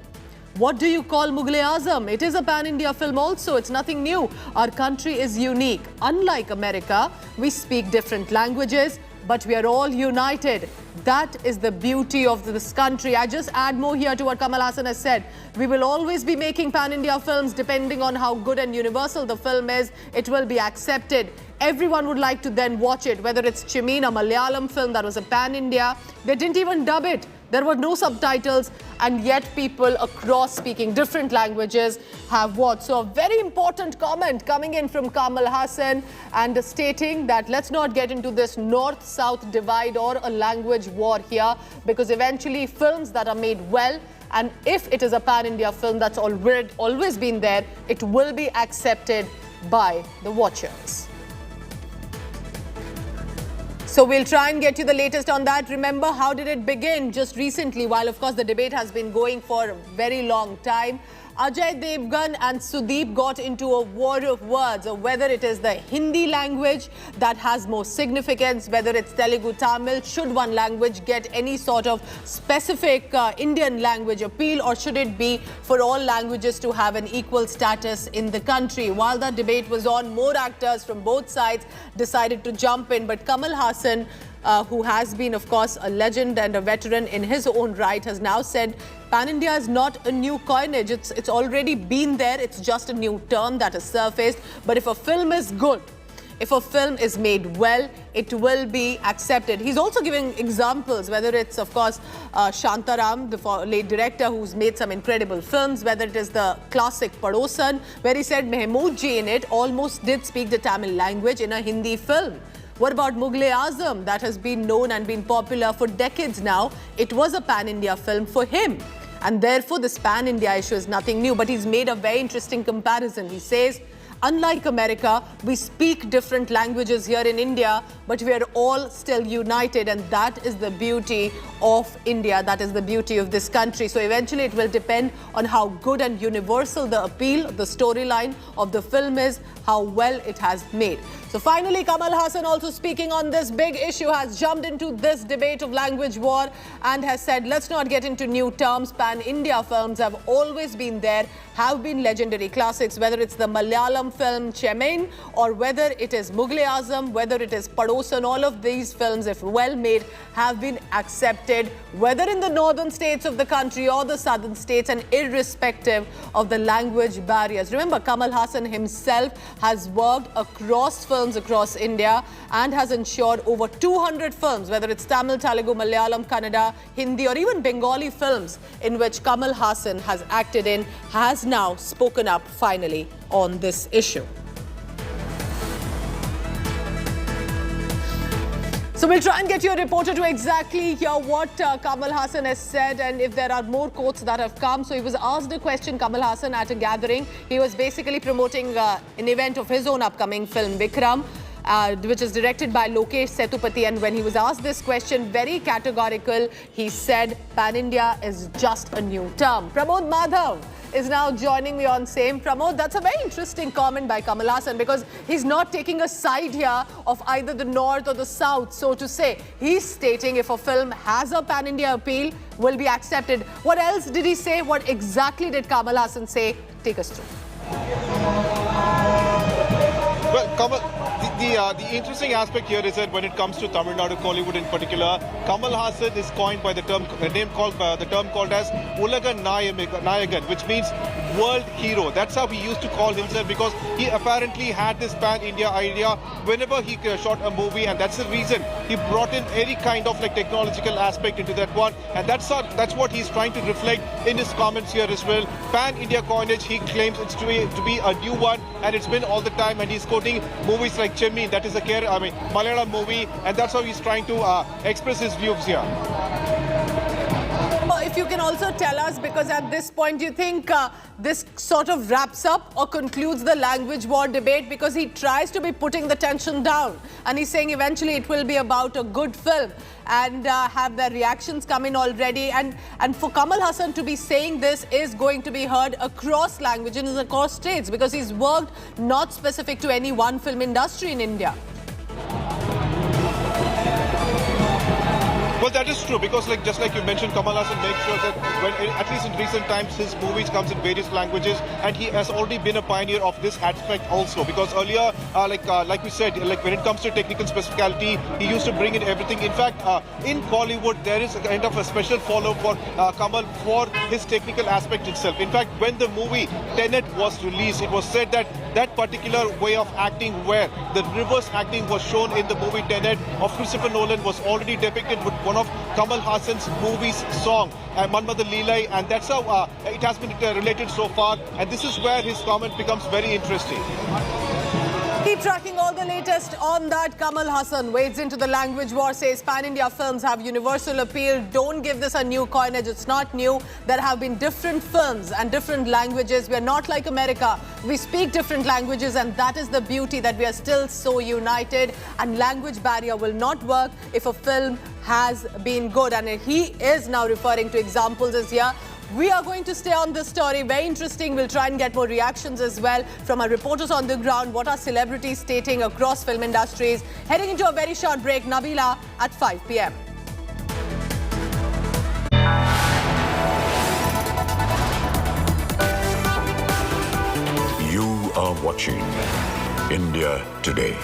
What do you call Mughal-e-Azam? It is a pan-India film also. It's nothing new. Our country is unique. Unlike America, we speak different languages, but we are all united. That is the beauty of this country. I just add more here to what Kamal Hassan has said. We will always be making pan-India films depending on how good and universal the film is. It will be accepted. Everyone would like to then watch it, whether it's Chemin, a Malayalam film that was a pan-India. They didn't even dub it. There were no subtitles, and yet people across speaking different languages have watched. So a very important comment coming in from Kamal Hassan, and stating that let's not get into this north-south divide or a language war here, because eventually films that are made well, and if it is a pan-India film that's always been there, it will be accepted by the watchers. So we'll try and get you the latest on that. Remember, how did it begin? Just recently, while of course the debate has been going for a very long time, Ajay Devgan and Sudeep got into a war of words, or whether it is the Hindi language that has more significance, whether it's Telugu, Tamil, should one language get any sort of specific Indian language appeal, or should it be for all languages to have an equal status in the country? While the debate was on, more actors from both sides decided to jump in, but Kamal Hassan, who has been, of course, a legend and a veteran in his own right, has now said pan-India is not a new coinage. It's already been there. It's just a new term that has surfaced. But if a film is good, if a film is made well, it will be accepted. He's also giving examples, whether it's, of course, Shantaram, the late director who's made some incredible films, whether it is the classic Padosan, where he said Mahmood ji in it almost did speak the Tamil language in a Hindi film. What about Mughal-e-Azam, that has been known and been popular for decades now? It was a pan-India film for him. And therefore, this pan-India issue is nothing new. But he's made a very interesting comparison. He says, unlike America, we speak different languages here in India, but we are all still united. And that is the beauty of India. That is the beauty of this country. So eventually, it will depend on how good and universal the appeal, the storyline of the film is, how well it has made. So finally, Kamal Hassan, also speaking on this big issue, has jumped into this debate of language war and has said, let's not get into new terms. Pan-India films have always been there, have been legendary classics, whether it's the Malayalam film Chemin, or whether it is Mughal-e-Azam, whether it is Padosan. All of these films, if well made, have been accepted, whether in the northern states of the country or the southern states, and irrespective of the language barriers. Remember, Kamal Hassan himself has worked across films across India and has ensured over 200 films, whether it's Tamil, Telugu, Malayalam, Kannada, Hindi, or even Bengali films in which Kamal Hassan has acted in, has now spoken up finally on this issue. So we'll try and get your reporter to exactly hear what Kamal Hassan has said and if there are more quotes that have come. So he was asked a question, Kamal Hassan, at a gathering. He was basically promoting an event of his own upcoming film, Vikram, which is directed by Lokesh Sethupathi. And when he was asked this question, very categorical, he said, Pan-India is just a new term. Pramod Madhav is now joining me on same. Pramod, that's a very interesting comment by Kamal Hassan because he's not taking a side here of either the north or the south, so to say. He's stating if a film has a pan-India appeal, will be accepted. What else did he say? What exactly did Kamal Hassan say? Take us through. Well, Kamal, the interesting aspect here is that when it comes to Tamil Nadu, Bollywood in particular, Kamal Hassan is coined by the term called as Ulaga Nayagan, which means world hero. That's how he used to call himself because he apparently had this pan-India idea whenever he shot a movie, and that's the reason he brought in any kind of like technological aspect into that one, and that's what he's trying to reflect in his comments here as well. Pan-India coinage, he claims it's to be a new one, and it's been all the time, and he's quoting movies like Chemmi, that is a Malayalam movie, and that's how he's trying to express his views here. If you can also tell us, because at this point, do you think this sort of wraps up or concludes the language war debate? Because he tries to be putting the tension down and he's saying eventually it will be about a good film, and have the reactions come in already. And for Kamal Hassan to be saying this is going to be heard across languages and across states because he's worked not specific to any one film industry in India. Well, that is true because, just like you mentioned, Kamal Hassan makes sure that at least in recent times, his movies comes in various languages, and he has already been a pioneer of this aspect also. Because earlier, like we said, when it comes to technical specificality, he used to bring in everything. In fact, in Bollywood, there is a kind of a special follow for Kamal for his technical aspect itself. In fact, when the movie Tenet was released, it was said that that particular way of acting, where the reverse acting was shown in the movie Tenet of Christopher Nolan, was already depicted with one of Kamal Hassan's movie's song, Manmada Leelai, and that's how it has been related so far, and this is where his comment becomes very interesting. Keep tracking all the latest on that. Kamal Hassan wades into the language war, says pan-India films have universal appeal. Don't give this a new coinage. It's not new. There have been different films and different languages. We are not like America. We speak different languages, and that is the beauty, that we are still so united, and language barrier will not work if a film has been good. And he is now referring to examples as here. We are going to stay on this story. Very interesting. We'll try and get more reactions as well from our reporters on the ground. What are celebrities stating across film industries? Heading into a very short break, Nabila at 5 p.m. You are watching India Today.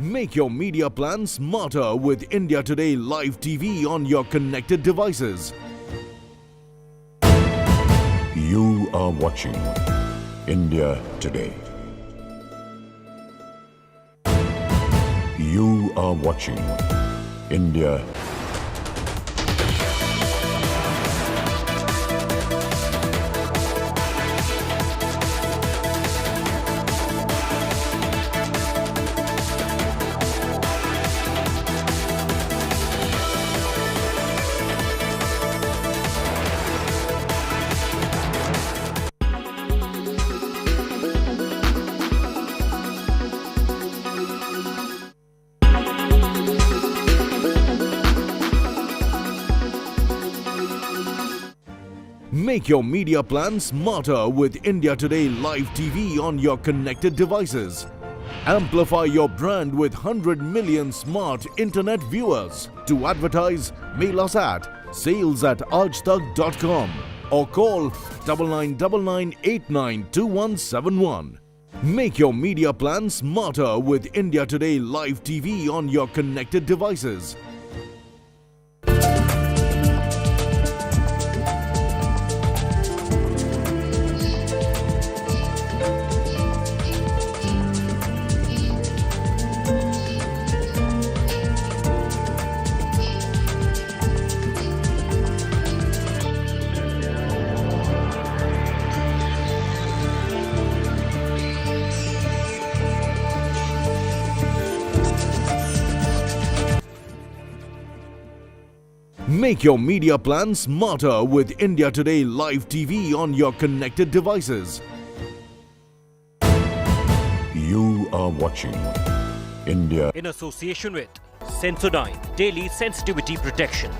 Make your media plan smarter with India Today Live TV on your connected devices. You are watching India Today. You are watching India. Make your media plan smarter with India Today Live TV on your connected devices. Amplify your brand with 100 million smart internet viewers. To advertise, mail us at sales@aajtak.com or call 9999892171. Make your media plan smarter with India Today Live TV on your connected devices. Make your media plan smarter with India Today Live TV on your connected devices. You are watching India in association with Sensodyne Daily Sensitivity Protection.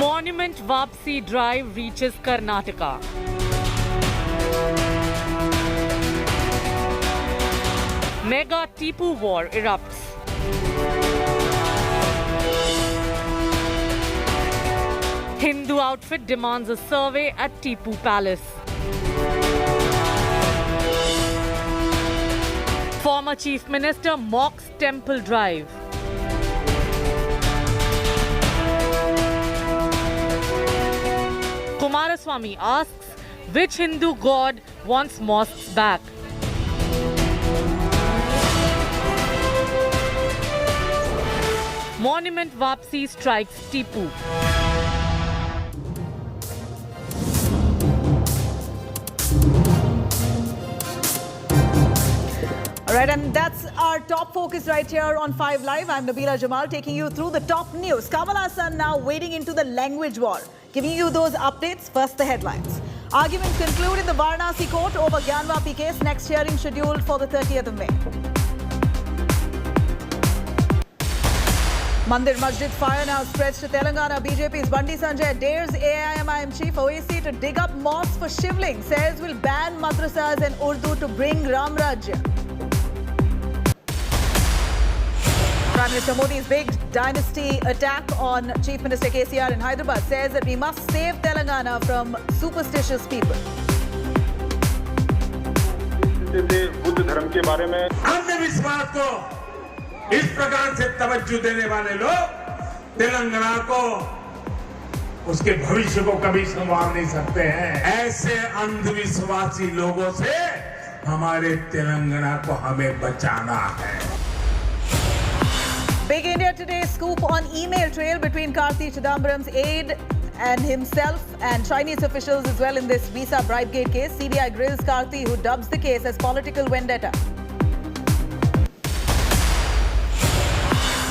Monument Vapsi Drive reaches Karnataka. Mega Tipu War erupts. Hindu outfit demands a survey at Tipu Palace. Former Chief Minister mocks Temple Drive. Kumaraswamy asks which Hindu god wants mosques back. Monument Vapsi strikes Tipu. All right, and that's our top focus right here on 5 Live. I'm Nabila Jamal taking you through the top news. Kamal Hassan now wading into the language war. Giving you those updates, first the headlines. Arguments conclude in the Varanasi court over Gyanvapi case. Next hearing scheduled for the 30th of May. Mandir Masjid fire now spreads to Telangana. BJP's Bandi Sanjay dares AIMIM chief Owaisi to dig up mosques for shivling. Says will ban madrasas and Urdu to bring Ram Rajya. Prime Minister Modi's big dynasty attack on Chief Minister KCR in Hyderabad says that we must save Telangana from superstitious people. Buddha धर्म के बारे में अंधविश्वास को इस प्रकार से तवज्जो देने वाले लोग तेलंगाना को उसके भविष्य को कभी संवार नहीं सकते हैं। ऐसे अंधविश्वासी लोगों से हमारे तेलंगाना को हमें बचाना है। Big India Today scoop on email trail between Karthi Chidambaram's aide and himself and Chinese officials as well in this visa bribe gate case. CBI grills Karthi, who dubs the case as political vendetta.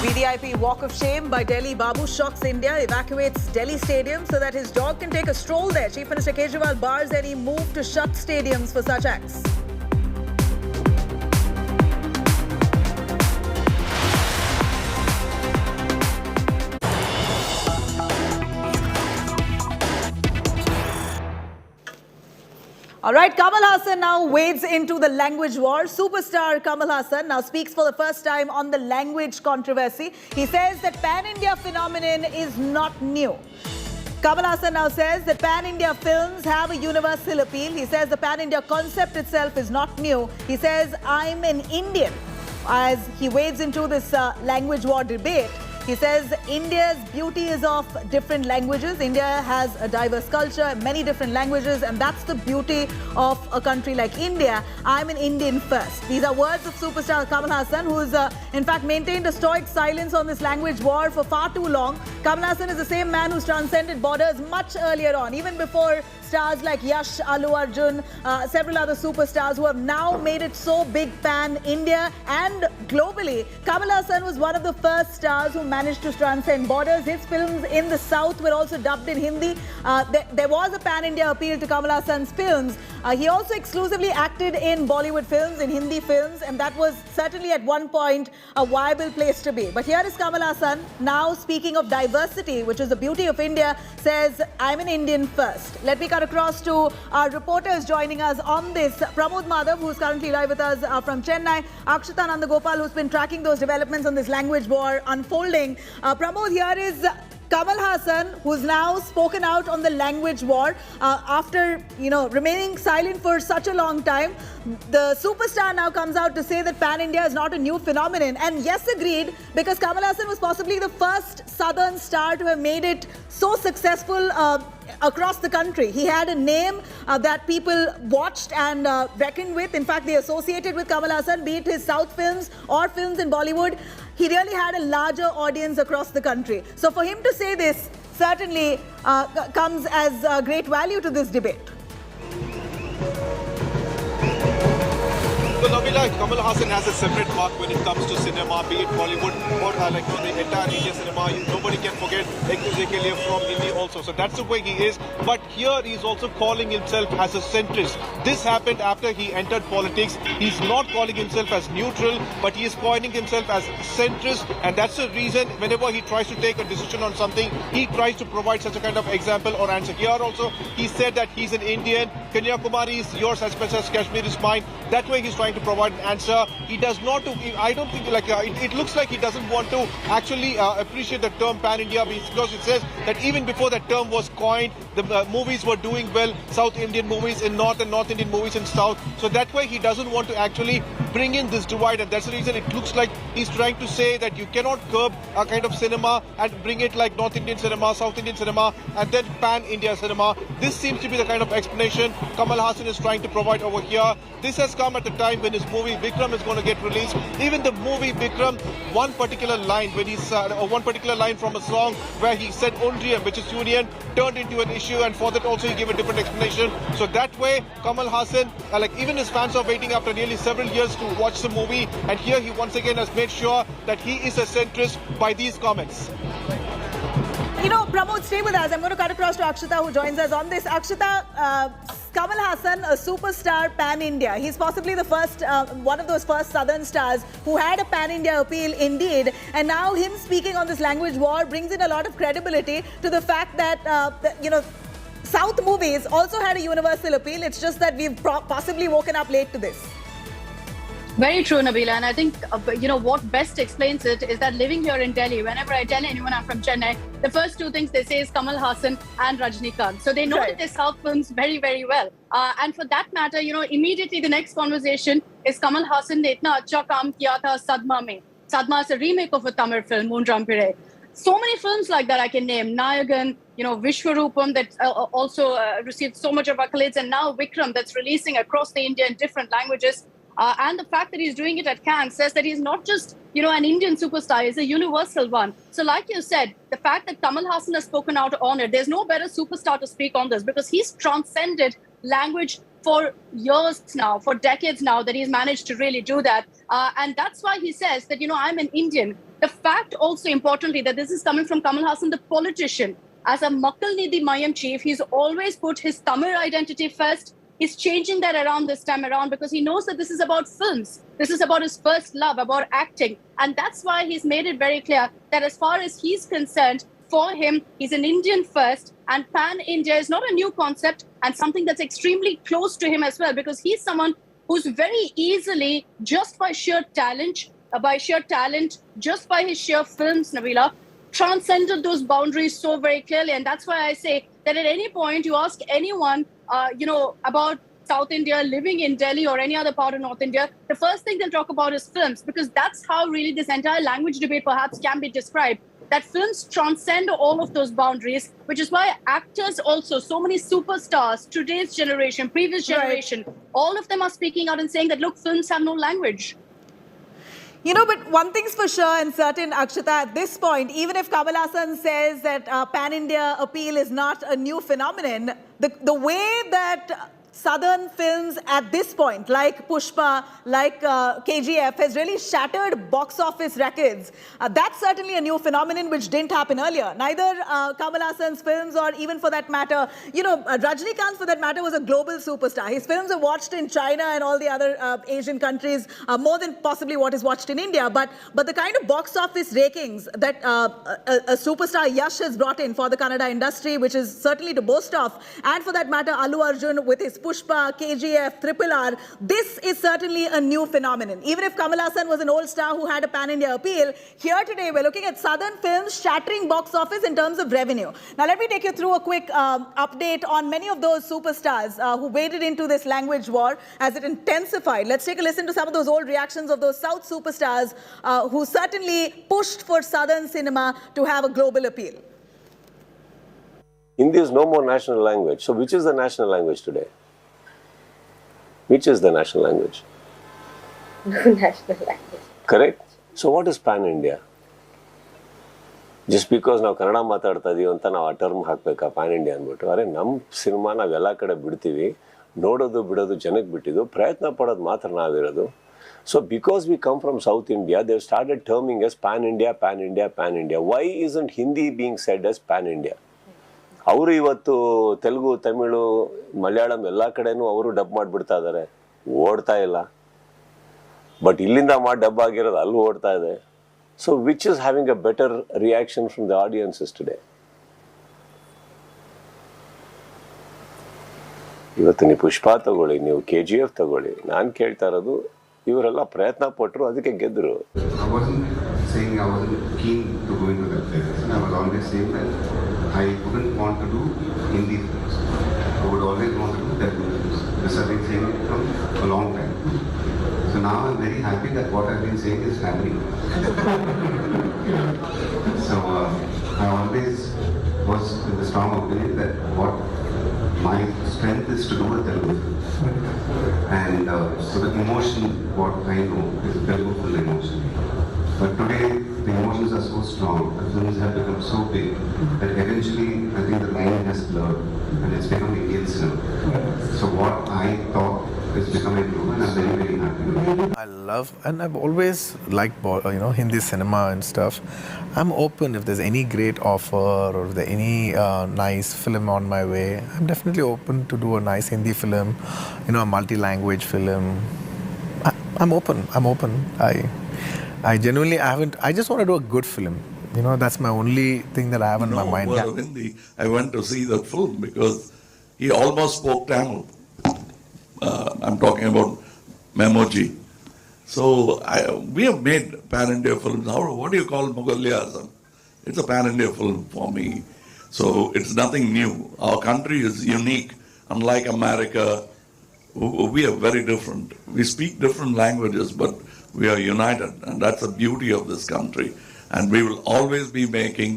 VVIP walk of shame by Delhi. Babu shocks India, evacuates Delhi Stadium so that his dog can take a stroll there. Chief Minister Kejriwal bars any move to shut stadiums for such acts. All right, Kamal Hassan now wades into the language war. Superstar Kamal Hassan now speaks for the first time on the language controversy. He says that pan-India phenomenon is not new. Kamal Hassan now says that pan-India films have a universal appeal. He says the pan-India concept itself is not new. He says, I'm an Indian. As he wades into this language war debate, he says India's beauty is of different languages. India has a diverse culture, many different languages, and that's the beauty of a country like India. I'm an Indian first. These are words of superstar Kamal Hassan, who's in fact maintained a stoic silence on this language war for far too long. Kamal Hassan is the same man who's transcended borders much earlier on, even before stars like Yash, Allu Arjun, several other superstars who have now made it so big pan-India and globally, Kamal Hassan was one of the first stars who managed to transcend borders. His films in the South were also dubbed in Hindi. There was a pan-India appeal to Kamal Hassan's films. He also exclusively acted in Bollywood films, in Hindi films, and that was certainly at one point a viable place to be. But here is Kamal Hassan, now speaking of diversity, which is the beauty of India, says, I'm an Indian first. Let me cut across to our reporters joining us on this. Pramod Madhav, who's currently live with us from Chennai. Akshita Nandagopal, who's been tracking those developments on this language war unfolding. Pramod, here is Kamal Hassan, who's now spoken out on the language war after, remaining silent for such a long time. The superstar now comes out to say that pan-India is not a new phenomenon. And yes, agreed, because Kamal Hassan was possibly the first southern star to have made it so successful across the country. He had a name that people watched and reckoned with. In fact, they associated with Kamal Hassan, be it his South films or films in Bollywood. He really had a larger audience across the country. So for him to say this certainly comes as great value to this debate. So Nabila, Kamal Hassan has a separate mark when it comes to cinema, be it Bollywood or the entire Indian cinema. Nobody can forget Ekta from Hindi also. So that's the way he is. But here he's also calling himself as a centrist. This happened after he entered politics. He's not calling himself as neutral, but he is calling himself as centrist. And that's the reason whenever he tries to take a decision on something, he tries to provide such a kind of example or answer. Here also, he said that he's an Indian. Kanyakumari is yours as much as Kashmir is mine. That way he's trying to provide an answer. He does not, I don't think, it looks like he doesn't want to actually appreciate the term pan-India because it says that even before that term was coined, the movies were doing well, South Indian movies in North and North Indian movies in South. So that way he doesn't want to actually bring in this divide, and that's the reason it looks like he's trying to say that you cannot curb a kind of cinema and bring it like North Indian cinema, South Indian cinema, and then pan-India cinema. This seems to be the kind of explanation Kamal Hassan is trying to provide over here. This has come at the time when his movie Vikram is going to get released. Even the movie Vikram, one particular line when he's one particular line from a song where he said Ondriyam, which is union, turned into an issue, and for that also he gave a different explanation. So that way Kamal Hassan, even his fans are waiting after nearly several years to watch the movie, and here he once again has made sure that he is a centrist by these comments. Pramod, stay with us. I'm going to cut across to Akshita, who joins us on this. Akshita, Kamal Hassan, a superstar pan-India. He's possibly the first, one of those first southern stars who had a pan-India appeal indeed. And now him speaking on this language war brings in a lot of credibility to the fact that, South movies also had a universal appeal. It's just that we've possibly woken up late to this. Very true, Nabila. And I think, what best explains it is that living here in Delhi, whenever I tell anyone I'm from Chennai, the first two things they say is Kamal Hassan and Rajnikant. So they know that they South films very, very well. And for that matter, immediately the next conversation is Kamal Hassan ne itna acha kaam kiya tha Sadma mein. Sadma is a remake of a Tamil film, Moonram Pire. So many films like that I can name. Nayagan, Vishwarupam that also received so much of accolades. And now Vikram that's releasing across the India in different languages. And the fact that he's doing it at Cannes says that he's not just, an Indian superstar, he's a universal one. So like you said, the fact that Kamal Hassan has spoken out on it, there's no better superstar to speak on this because he's transcended language for years now, for decades now, that he's managed to really do that. And that's why he says that, I'm an Indian. The fact also importantly that this is coming from Kamal Hassan, the politician. As a Makkal Nidhi Mayam chief, he's always put his Tamil identity first. He's changing that around this time around because he knows that this is about films. This is about his first love, about acting. And that's why he's made it very clear that as far as he's concerned, for him, he's an Indian first, and pan-India is not a new concept and something that's extremely close to him as well because he's someone who's very easily, just by sheer talent, just by his sheer films, Nabila, transcended those boundaries so very clearly. And that's why I say that at any point you ask anyone, about South India, living in Delhi or any other part of North India, the first thing they'll talk about is films because that's how really this entire language debate perhaps can be described. That films transcend all of those boundaries, which is why actors also, so many superstars, today's generation, previous generation, all of them are speaking out and saying that, look, films have no language. But one thing's for sure and certain, Akshita, at this point, even if Kamal Hassan says that pan-India appeal is not a new phenomenon, the way that southern films at this point, like Pushpa, like KGF, has really shattered box office records. That's certainly a new phenomenon which didn't happen earlier. Neither Kamal Hassan's films, or even for that matter, Rajinikanth for that matter, was a global superstar. His films are watched in China and all the other Asian countries more than possibly what is watched in India. But the kind of box office rakings that a superstar Yash has brought in for the Kannada industry, which is certainly to boast of, and for that matter, Allu Arjun with his Pushpa, KGF, RRR, this is certainly a new phenomenon. Even if Kamal Hassan was an old star who had a pan-India appeal, here today we're looking at southern films shattering box office in terms of revenue. Now let me take you through a quick update on many of those superstars who waded into this language war as it intensified. Let's take a listen to some of those old reactions of those South superstars who certainly pushed for southern cinema to have a global appeal. Hindi is no more national language. So which is the national language today? Which is the national language? No national language. Correct? So what is pan-India? Just because ನಾವು ಕನ್ನಡ ಮಾತಾಡ್ತಾ ಇದೀವಿ ಅಂತ ನಾವು ಆ term ಹಾಕಬೇಕಾ PAN India ಅಂದ್ಬಿಟ್ಟು? ಅರೆ ನಮ್ಮ ಸಿನಿಮಾ ನಾವು ಎಲ್ಲ ಕಡೆ ಬಿಡ್ತೀವಿ, ನೋಡೋದು ಬಿಡೋದು ಜನಕ್ಕೆ ಬಿಟ್ಟಿದ್ದು, ಪ್ರಯತ್ನ ಪಡೋದು ಮಾತ್ರ ನಾವಿರೋದು. So because we come from South India, they've started terming us pan-India, pan-India, pan-India. Why isn't Hindi being said as pan-India? ಅವರು ಇವತ್ತು ತೆಲುಗು, ತಮಿಳು, ಮಲಯಾಳಂ ಎಲ್ಲ ಕಡೆನೂ ಅವರು ಡಬ್ ಮಾಡಿಬಿಡ್ತಾ ಇದ್ದಾರೆ, ಓಡ್ತಾ ಇಲ್ಲ. ಬಟ್ ಇಲ್ಲಿಂದ ಮಾಡಿ ಡಬ್ ಆಗಿರೋದು ಅಲ್ಲೂ ಓಡ್ತಾ ಇದೆ. So which is having a better reaction from the audiences today? ಇವತ್ತು ನೀವು ಪುಷ್ಪ ತಗೊಳ್ಳಿ, ನೀವು KGF ತಗೊಳ್ಳಿ, ನಾನು ಕೇಳ್ತಾ ಇರೋದು ಇವರೆಲ್ಲ ಪ್ರಯತ್ನ ಪಟ್ಟರು, ಅದಕ್ಕೆ ಗೆದ್ರು. I wasn't saying I wasn't keen to go into that direction. I was always saying that I wouldn't want to do Hindi films. I would always want to do Telugu films. This I've been saying it from a long time. So now I'm very happy that what I've been saying is happening. So I always was in the strong opinion that what my strength is to do a Telugu film. And so the emotion, what I know, is a Telugu full emotion. But today, the emotions are so strong, the films have become so big, that eventually, I think the line has blurred, and it's become Indian cinema. So what I thought is becoming true, and I'm very, very happy. I love, and I've always liked, Hindi cinema and stuff. I'm open if there's any great offer or if there's any nice film on my way. I'm definitely open to do a nice Hindi film, a multi-language film. I'm open. I genuinely I just want to do a good film. That's my only thing that I have in my mind. Hindi, I went to see that film because he almost spoke Tamil. I'm talking about Memoji. So we have made pan-India films. What do you call Mughal-e-Azam? It's a pan-India film for me. So it's nothing new. Our country is unique. Unlike America, we are very different. We speak different languages, but we are united. And that's the beauty of this country. And we will always be making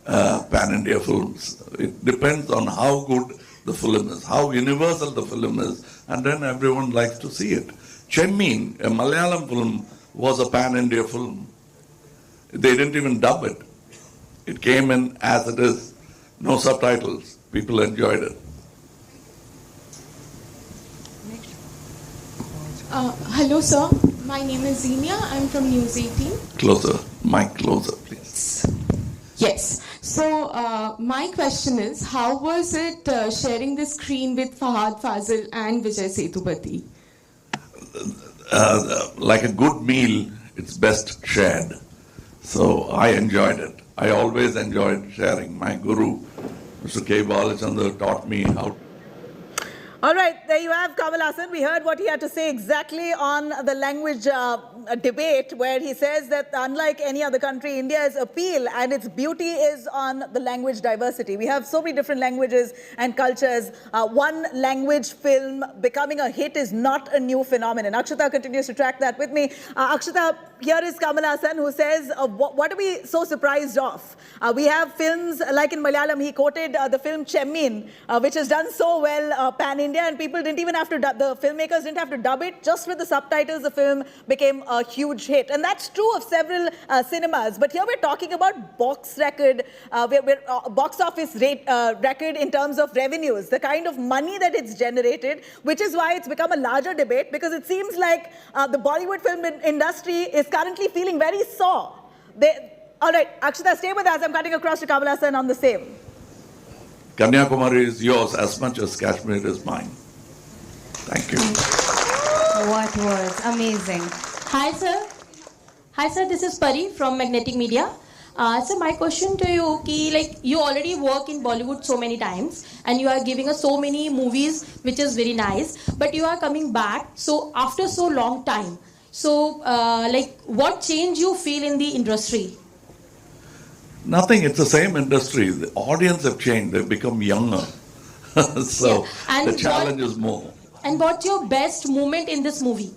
pan-India films. It depends on how good the film is, how universal the film is, and then everyone likes to see it. Chemmin, a Malayalam film, was a pan-India film. They didn't even dub it. It came in as it is, no subtitles. People enjoyed it. Hello, sir. My name is Zenia. I'm from News 18. Closer, mic closer, please. Yes. So my question is, how was it sharing the screen with Fahad Fazil and Vijay Sethupathi? Like a good meal, it's best shared. So I enjoyed it. I always enjoyed sharing. My guru, Mr. K. Balachandra, taught me how. All right, there you have Kamal Hassan. We heard what he had to say exactly on the language debate, where he says that unlike any other country, India's appeal and its beauty is on the language diversity. We have so many different languages and cultures. One language film becoming a hit is not a new phenomenon. Akshata continues to track that with me. Akshata, here is Kamal Hassan, who says, what are we so surprised of? We have films like in Malayalam, he quoted the film Chemmin, which has done so well pan-India. India, and people didn't even have to the filmmakers didn't have to dub it. Just with the subtitles, the film became a huge hit. And that's true of several cinemas. But here we're talking about box record, box office record in terms of revenues, the kind of money that it's generated, which is why it's become a larger debate, because it seems like the Bollywood film industry is currently feeling very sore. All right, Akshita, stay with us. I'm cutting across to Kamal Hassan on the same. Kanyakumari is yours as much as Kashmir is mine. Thank you. What words? Amazing. Hi, sir. Hi, sir. This is Pari from Magnetic Media. So my question to you, like you already work in Bollywood so many times, and you are giving us so many movies, which is very nice. But you are coming back so after so long time. So, like, what change you feel in the industry? Nothing. It's the same industry. The audience have changed. They've become younger. So and the challenge is more. And what's your best moment in this movie?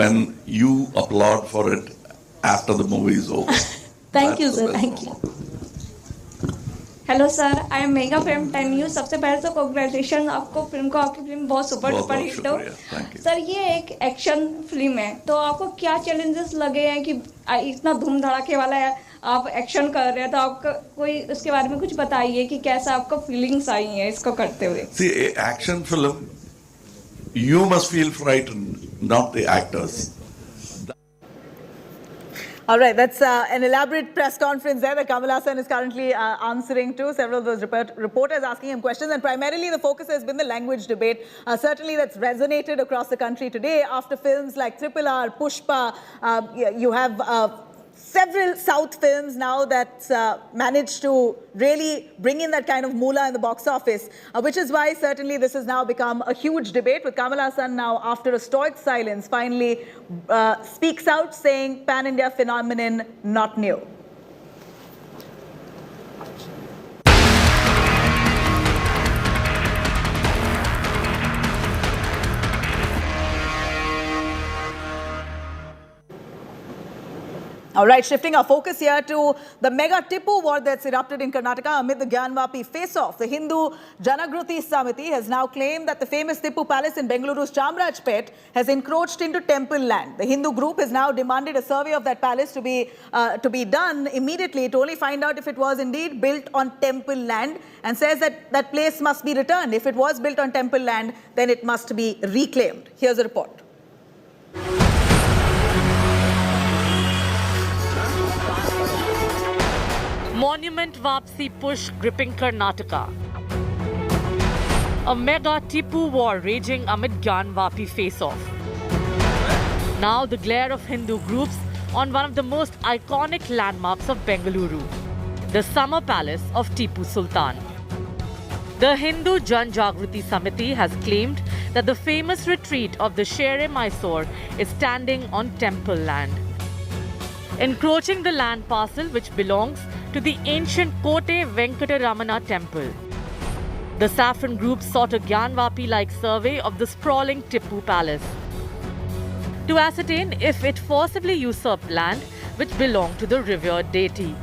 When you applaud for it after the movie is over. Thank you, sir. Thank you. Hello sir, I am mega frame 10 news. सबसे पहले तो congratulation आपको, film को, आपकी film बहुत super duper hit हो। Sir ये एक एक्शन फिल्म है, तो आपको क्या चैलेंजेस लगे हैं कि इतना धूम धड़ाके वाला है, आप एक्शन कर रहे हैं, तो आपका कोई उसके बारे में कुछ बताइए कि कैसा आपको फीलिंग्स आई हैं इसको करते हुए। See, action film, you must feel frightened, not the actors. All right, that's an elaborate press conference there that Kamal Hassan is currently answering to. Several of those reporters asking him questions, and primarily the focus has been the language debate. Certainly that's resonated across the country today after films like Triple R, Pushpa. You have several South films now that managed to really bring in that kind of moolah in the box office, which is why certainly this has now become a huge debate, with Kamal Hassan now, after a stoic silence, finally speaks out saying pan-India phenomenon not new. All right, shifting our focus here to the mega Tipu war that's erupted in Karnataka amid the Gyanvapi face-off. The Hindu Janagruti Samiti has now claimed that the famous Tipu Palace in Bengaluru's Chamrajpet has encroached into temple land. The Hindu group has now demanded a survey of that palace to be done immediately to only find out if it was indeed built on temple land, and says that that place must be returned. If it was built on temple land, then it must be reclaimed. Here's a report. Monument Vapsi push gripping Karnataka. A mega Tipu war raging amid Gyanvapi face-off. Now the glare of Hindu groups on one of the most iconic landmarks of Bengaluru, the summer palace of Tipu Sultan. The Hindu Janagruti Samiti has claimed that the famous retreat of the Shere Mysore is standing on temple land, encroaching the land parcel which belongs to the ancient Kote Venkataramana temple. The Saffron group sought a Gyanvapi-like survey of the sprawling Tipu palace to ascertain if it forcibly usurped land which belonged to the revered deity.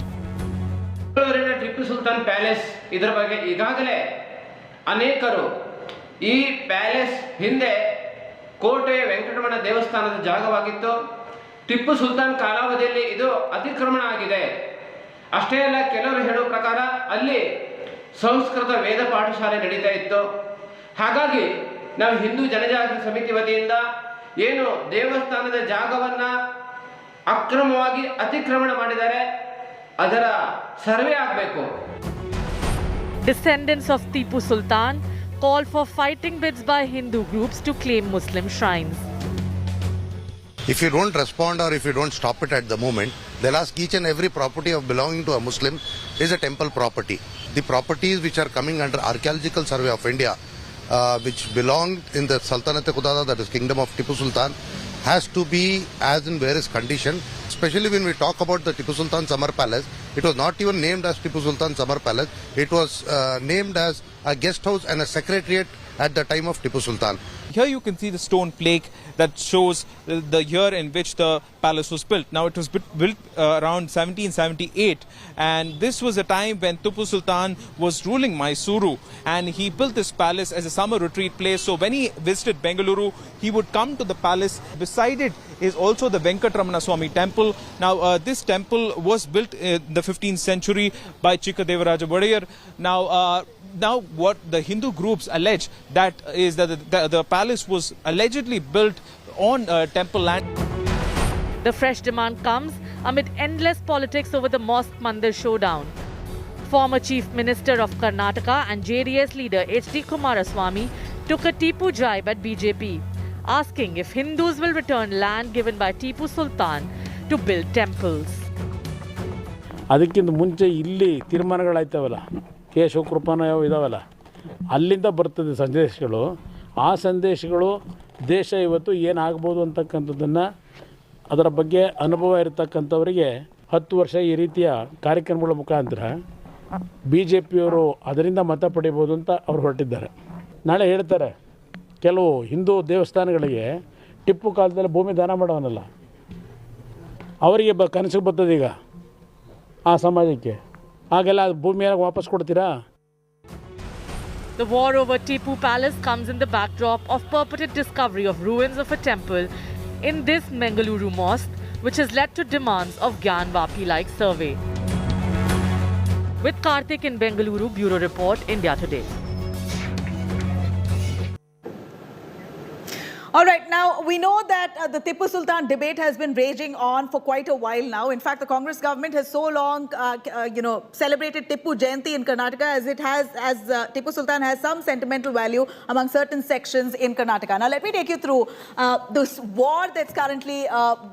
Tipu Sultan Palace idar ಬಗ್ಗೆ ಈಗಾಗಲೇ ಅನೇಕರು ಈ palace ಹಿಂದೆ ಕೋಟೆ ವೆಂಕಟರಮಣ ದೇವಸ್ಥಾನದ ಜಾಗವಾಗಿತ್ತು. ಟಿಪ್ಪು ಸುಲ್ತಾನ್ ಕಾಲಾವಧಿಯಲ್ಲಿ ಇದು ಅತಿಕ್ರಮಣ ಆಗಿದೆ. ಅಷ್ಟೇ ಅಲ್ಲ, ಕೆಲವರು ಹೇಳುವ ಪ್ರಕಾರ ಅಲ್ಲಿ ಸಂಸ್ಕೃತ ವೇದ ಪಾಠಶಾಲೆ ನಡೀತಾ ಇತ್ತು. ಹಾಗಾಗಿ ನಾವು ಹಿಂದೂ ಜನಜಾಗೃತಿ ಸಮಿತಿ ವತಿಯಿಂದ ಏನು ದೇವಸ್ಥಾನದ ಜಾಗವನ್ನ ಅಕ್ರಮವಾಗಿ ಅತಿಕ್ರಮಣ ಮಾಡಿದ್ದಾರೆ, ಅದರ ಸರ್ವೆ ಆಗಬೇಕು. Descendants of Tipu Sultan call for fighting bids by Hindu groups to claim Muslim shrines. If you don't respond or if you don't stop it at the moment, they'll ask each and every property of belonging to a Muslim is a temple property. The properties which are coming under Archaeological Survey of India, which belonged in the Sultanate Kudada, that is Kingdom of Tipu Sultan, has to be as in various condition. Especially when we talk about the Tipu Sultan Summer Palace, it was not even named as Tipu Sultan Summer Palace. It was named as a guest house and a secretariat at the time of Tipu Sultan. Here you can see the stone plaque that shows the year in which the palace was built. Now it was built around 1778, and this was a time when Tipu Sultan was ruling Mysuru, and he built this palace as a summer retreat place. So when he visited Bengaluru, he would come to the palace. Beside it is also the Venkatramana Swami temple. Now this temple was built in the 15th century by Chikkadevaraja Wadiyar. Now what the Hindu groups allege that is that the palace was allegedly built on temple land. The fresh demand comes amid endless politics over the mosque mandir showdown. Former Chief Minister of Karnataka and JDS leader H.D. Kumaraswamy took a Tipu jibe at BJP, asking if Hindus will return land given by Tipu Sultan to build temples. ಅದಕ್ಕಿಂತ ಮುಂಚೆ ಇಲ್ಲಿ ತೀರ್ಮಾನಗಳಾಯ್ತವಲ್ಲ ಕೇಶವಕೃಪನ ಇದಾವಲ್ಲ ಅಲ್ಲಿಂದ ಬರ್ತದೆ ಸಂದೇಶಗಳು ಆ ಸಂದೇಶಗಳು ದೇಶ ಇವತ್ತು ಏನಾಗ್ಬೋದು ಅಂತಕ್ಕಂಥದ್ದನ್ನು ಅದರ ಬಗ್ಗೆ ಅನುಭವ ಇರತಕ್ಕಂಥವರಿಗೆ 10 ವರ್ಷ ಈ ರೀತಿಯ ಕಾರ್ಯಕ್ರಮಗಳ ಮುಖಾಂತರ BJPಯವರು ಅದರಿಂದ ಮತ ಪಡಿಬೋದು ಅಂತ ಅವರು ಹೊರಟಿದ್ದಾರೆ. ನಾಳೆ ಹೇಳ್ತಾರೆ ಕೆಲವು ಹಿಂದೂ ದೇವಸ್ಥಾನಗಳಿಗೆ ಟಿಪ್ಪು ಕಾಲದಲ್ಲಿ ಭೂಮಿ ದಾನ ಮಾಡೋನಲ್ಲ ಅವರಿಗೆ ಕನಸಿಗೆ ಬರ್ತದೆ ಈಗ ಆ ಸಮಾಜಕ್ಕೆ ಆಗೆಲ್ಲ ಭೂಮಿಯನ್ನು ವಾಪಸ್ ಕೊಡ್ತೀರಾ? The war over Tipu Palace comes in the backdrop of purported discovery of ruins of a temple in this Bengaluru mosque, which has led to demands of Gyanvapi-like survey. With Karthik in Bengaluru, Bureau Report, India Today. All right, now we know that the Tipu Sultan debate has been raging on for quite a while now. In fact, the Congress government has so long, celebrated Tipu Jayanti in Karnataka as Tipu Sultan has some sentimental value among certain sections in Karnataka. Now, let me take you through this war that's currently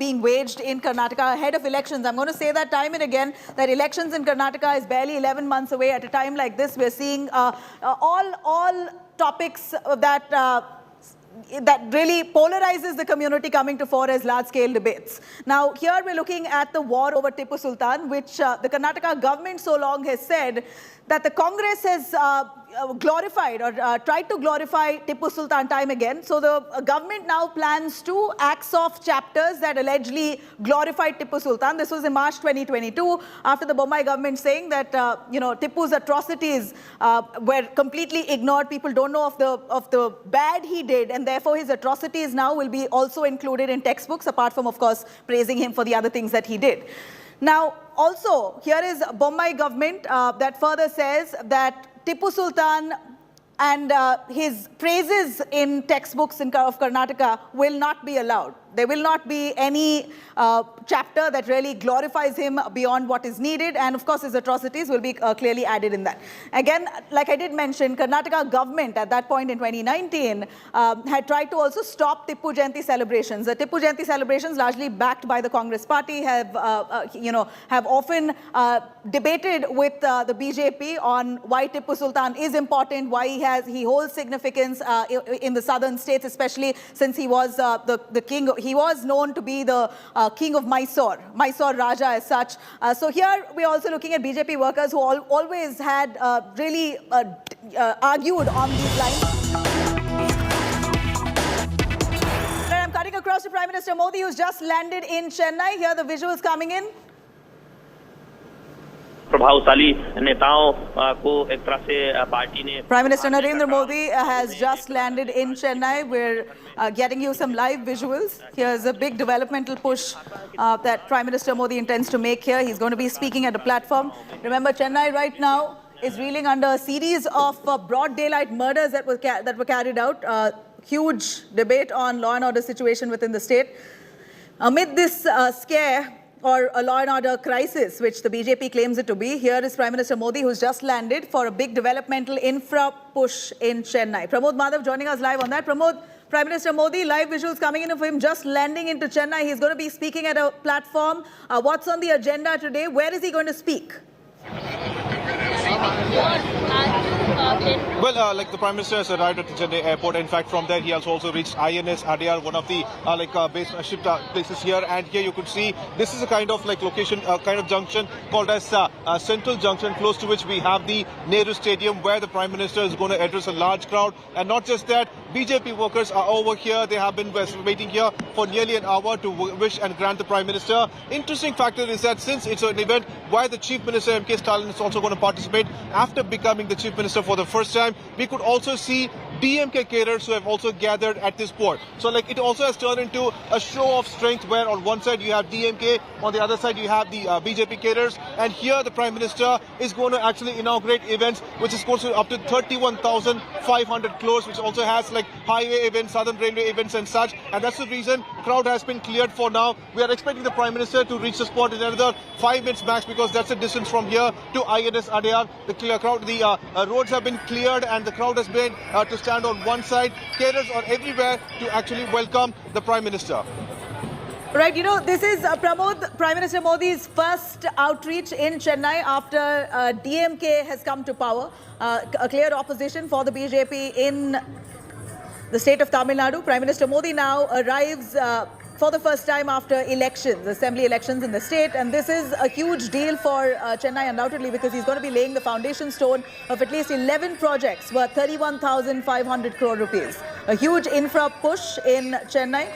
being waged in Karnataka ahead of elections. I'm going to say that time and again that elections in Karnataka is barely 11 months away. At a time like this, we're seeing all topics that really polarizes the community coming to fore as large-scale debates. Now, here we're looking at the war over Tipu Sultan, which the Karnataka government so long has said that the Congress has glorified or tried to glorify Tipu Sultan time again. So the government now plans to axe off chapters that allegedly glorified Tipu Sultan. This was in March 2022, after the Bombay government saying that Tipu's atrocities were completely ignored. People don't know of the bad he did, and therefore his atrocities now will be also included in textbooks, apart from, of course, praising him for the other things that he did. Now, also, here is Bombay government that further says that Tipu Sultan and his praises in textbooks of Karnataka will not be allowed. There will not be any chapter that really glorifies him beyond what is needed, and of course his atrocities will be clearly added in that. Again, like I did mention, Karnataka government at that point in 2019 had tried to also stop Tipu Jayanti celebrations. The Tipu Jayanti celebrations, largely backed by the Congress party, have often debated with the BJP on why Tipu Sultan is important, why he holds significance in the southern states, especially since he was the king. He was known to be the king of Mysore Raja as such. So here we're also looking at BJP workers who always had really argued on these lines. I'm cutting across to Prime Minister Modi, who's just landed in Chennai. Here are the visuals coming in. प्रभावशाली नेताओं को एक तरह से party ने Prime Minister Narendra Modi has just landed in Chennai. We're getting you some live visuals. Here's a big developmental push that Prime Minister Modi intends to make here. He's going to be speaking at a platform. Remember, Chennai right now is reeling under a series of broad daylight murders that were carried out. Huge debate on law and order situation within the state. Amid this scare or a law and order crisis, which the BJP claims it to be, here is Prime Minister Modi, who's just landed for a big developmental infra push in Chennai. Pramod Madhav joining us live on that. Pramod, Prime Minister Modi, live visuals coming in of him just landing into Chennai. He's going to be speaking at a platform. What's on the agenda today? Where is he going to speak? Well, like the Prime Minister has arrived at the Chennai airport. In fact, from there he has also reached INS Adyar, one of the base ship places here. And here you could see this is a kind of like location, kind of junction called as Central Junction, close to which we have the Nehru Stadium, where the Prime Minister is going to address a large crowd. And not just that, BJP workers are over here. They have been waiting here for nearly an hour to wish and grant the Prime Minister. Interesting factor is that since it's an event where the Chief Minister M.K. Stalin is also going to participate after becoming the Chief Minister for the first time, we could also see DMK cadres who have also gathered at this port. So like it also has turned into a show of strength where on one side you have DMK, on the other side you have the BJP cadres, and here the Prime Minister is going to actually inaugurate events which is close to up to 31,500 crores, which also has like highway events, southern railway events and such, and that's the reason crowd has been cleared for now. We are expecting the Prime Minister to reach the spot in another 5 minutes max, because that's the distance from here to INS Adyar. The roads have been cleared and the crowd has been to stand on one side. Cadres are everywhere to actually welcome the Prime Minister. Right, you know, this is Prime Minister Modi's first outreach in Chennai after DMK has come to power. A clear opposition for the BJP in the state of Tamil Nadu. Prime Minister Modi now arrives for the first time after elections, assembly elections in the state, and this is a huge deal for Chennai undoubtedly, because he's going to be laying the foundation stone of at least 11 projects worth 31,500 crore rupees. A huge infra push in Chennai.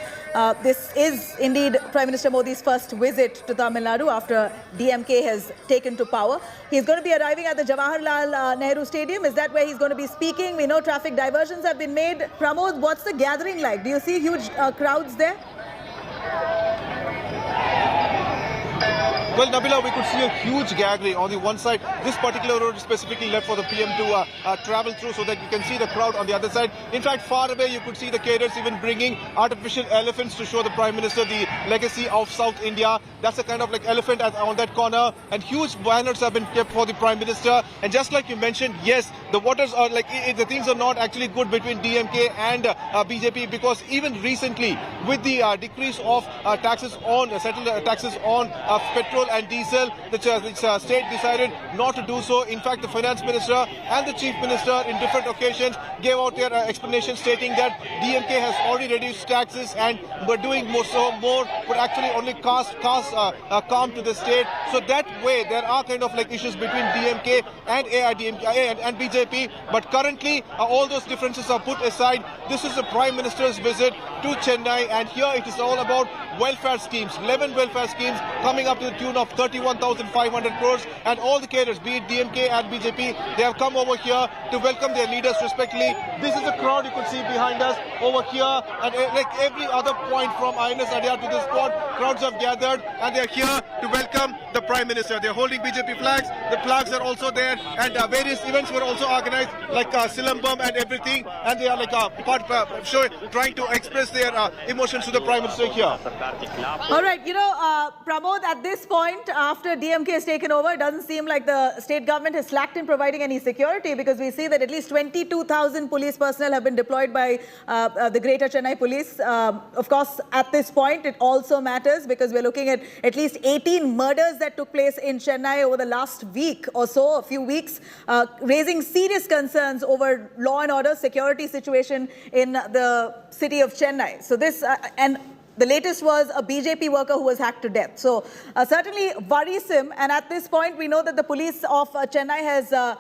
This is indeed Prime Minister Modi's first visit to Tamil Nadu after DMK has taken to power. He's going to be arriving at the Jawaharlal Nehru Stadium. Is that where he's going to be speaking? We know traffic diversions have been made. Pramod, what's the gathering like? Do you see huge crowds there? Well, Nabila, we could see a huge gathering on the one side. This particular road is specifically left for the PM to travel through, so that you can see the crowd on the other side. In fact, far away you could see the cadres even bringing artificial elephants to show the Prime Minister the legacy of South India. That's a kind of like elephant on that corner, and huge banners have been kept for the Prime Minister. And just like you mentioned, yes, the waters are like, the things are not actually good between DMK and BJP, because even recently with the decrease of taxes on taxes on petrol and diesel, the state decided not to do so. In fact, the Finance Minister and the Chief Minister in different occasions gave out their explanations stating that DMK has already reduced taxes and we're doing more would actually only cause calm to the state. So that way there are kind of like issues between DMK and AIDMK and BJP, but currently all those differences are put aside. This is the Prime Minister's visit to Chennai, and here it is all about welfare schemes, 11 welfare schemes coming up to the tune of 31,500 crores, and all the cadres, be it DMK and BJP, they have come over here to welcome their leaders respectively. This is the crowd you could see behind us over here, and like every other point from INS Adyar to this spot, crowds have gathered and they are here to welcome the Prime Minister. They are holding BJP flags, the flags are also there, and various events were also organized like Silambam and everything, and they are like trying to express their emotions to the Prime Minister here. All right, you know, Pramod, at this point, after DMK has taken over, it doesn't seem like the state government has slacked in providing any security, because we see that at least 22,000 police personnel have been deployed by the Greater Chennai Police. Of course, at this point, it also matters because we're looking at least 18 murders that took place in Chennai over the last week or so, a few weeks, raising serious concerns over law and order security situation in the city of Chennai. So this, and the latest was a BJP worker who was hacked to death. So certainly worrisome. And at this point, we know that the police of Chennai has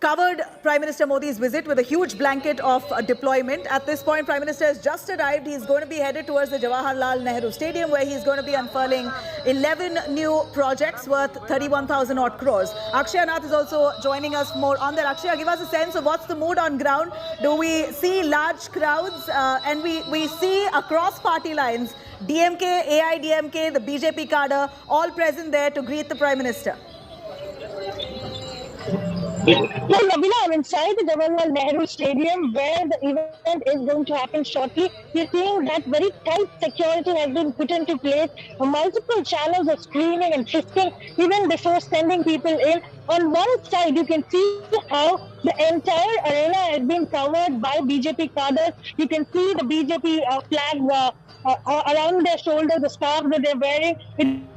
covered Prime Minister Modi's visit with a huge blanket of deployment. At this point, Prime Minister has just arrived. He's going to be headed towards the Jawaharlal Nehru Stadium, where he's going to be unfurling 11 new projects worth 31,000 odd crores. Akshay Nath is also joining us more on that. Akshay, give us a sense of what's the mood on ground. Do we see large crowds? And we see across party lines, DMK, AIDMK, the BJP cadre, all present there to greet the Prime Minister. Well, Nabila, I'm inside the Jawaharlal Nehru Stadium where the event is going to happen shortly. We're seeing that very tight security has been put into place. Multiple channels of screening and frisking even before sending people in. On one side, you can see how the entire arena has been covered by BJP cadres. You can see the BJP flag around their shoulders, the scarf that they're wearing.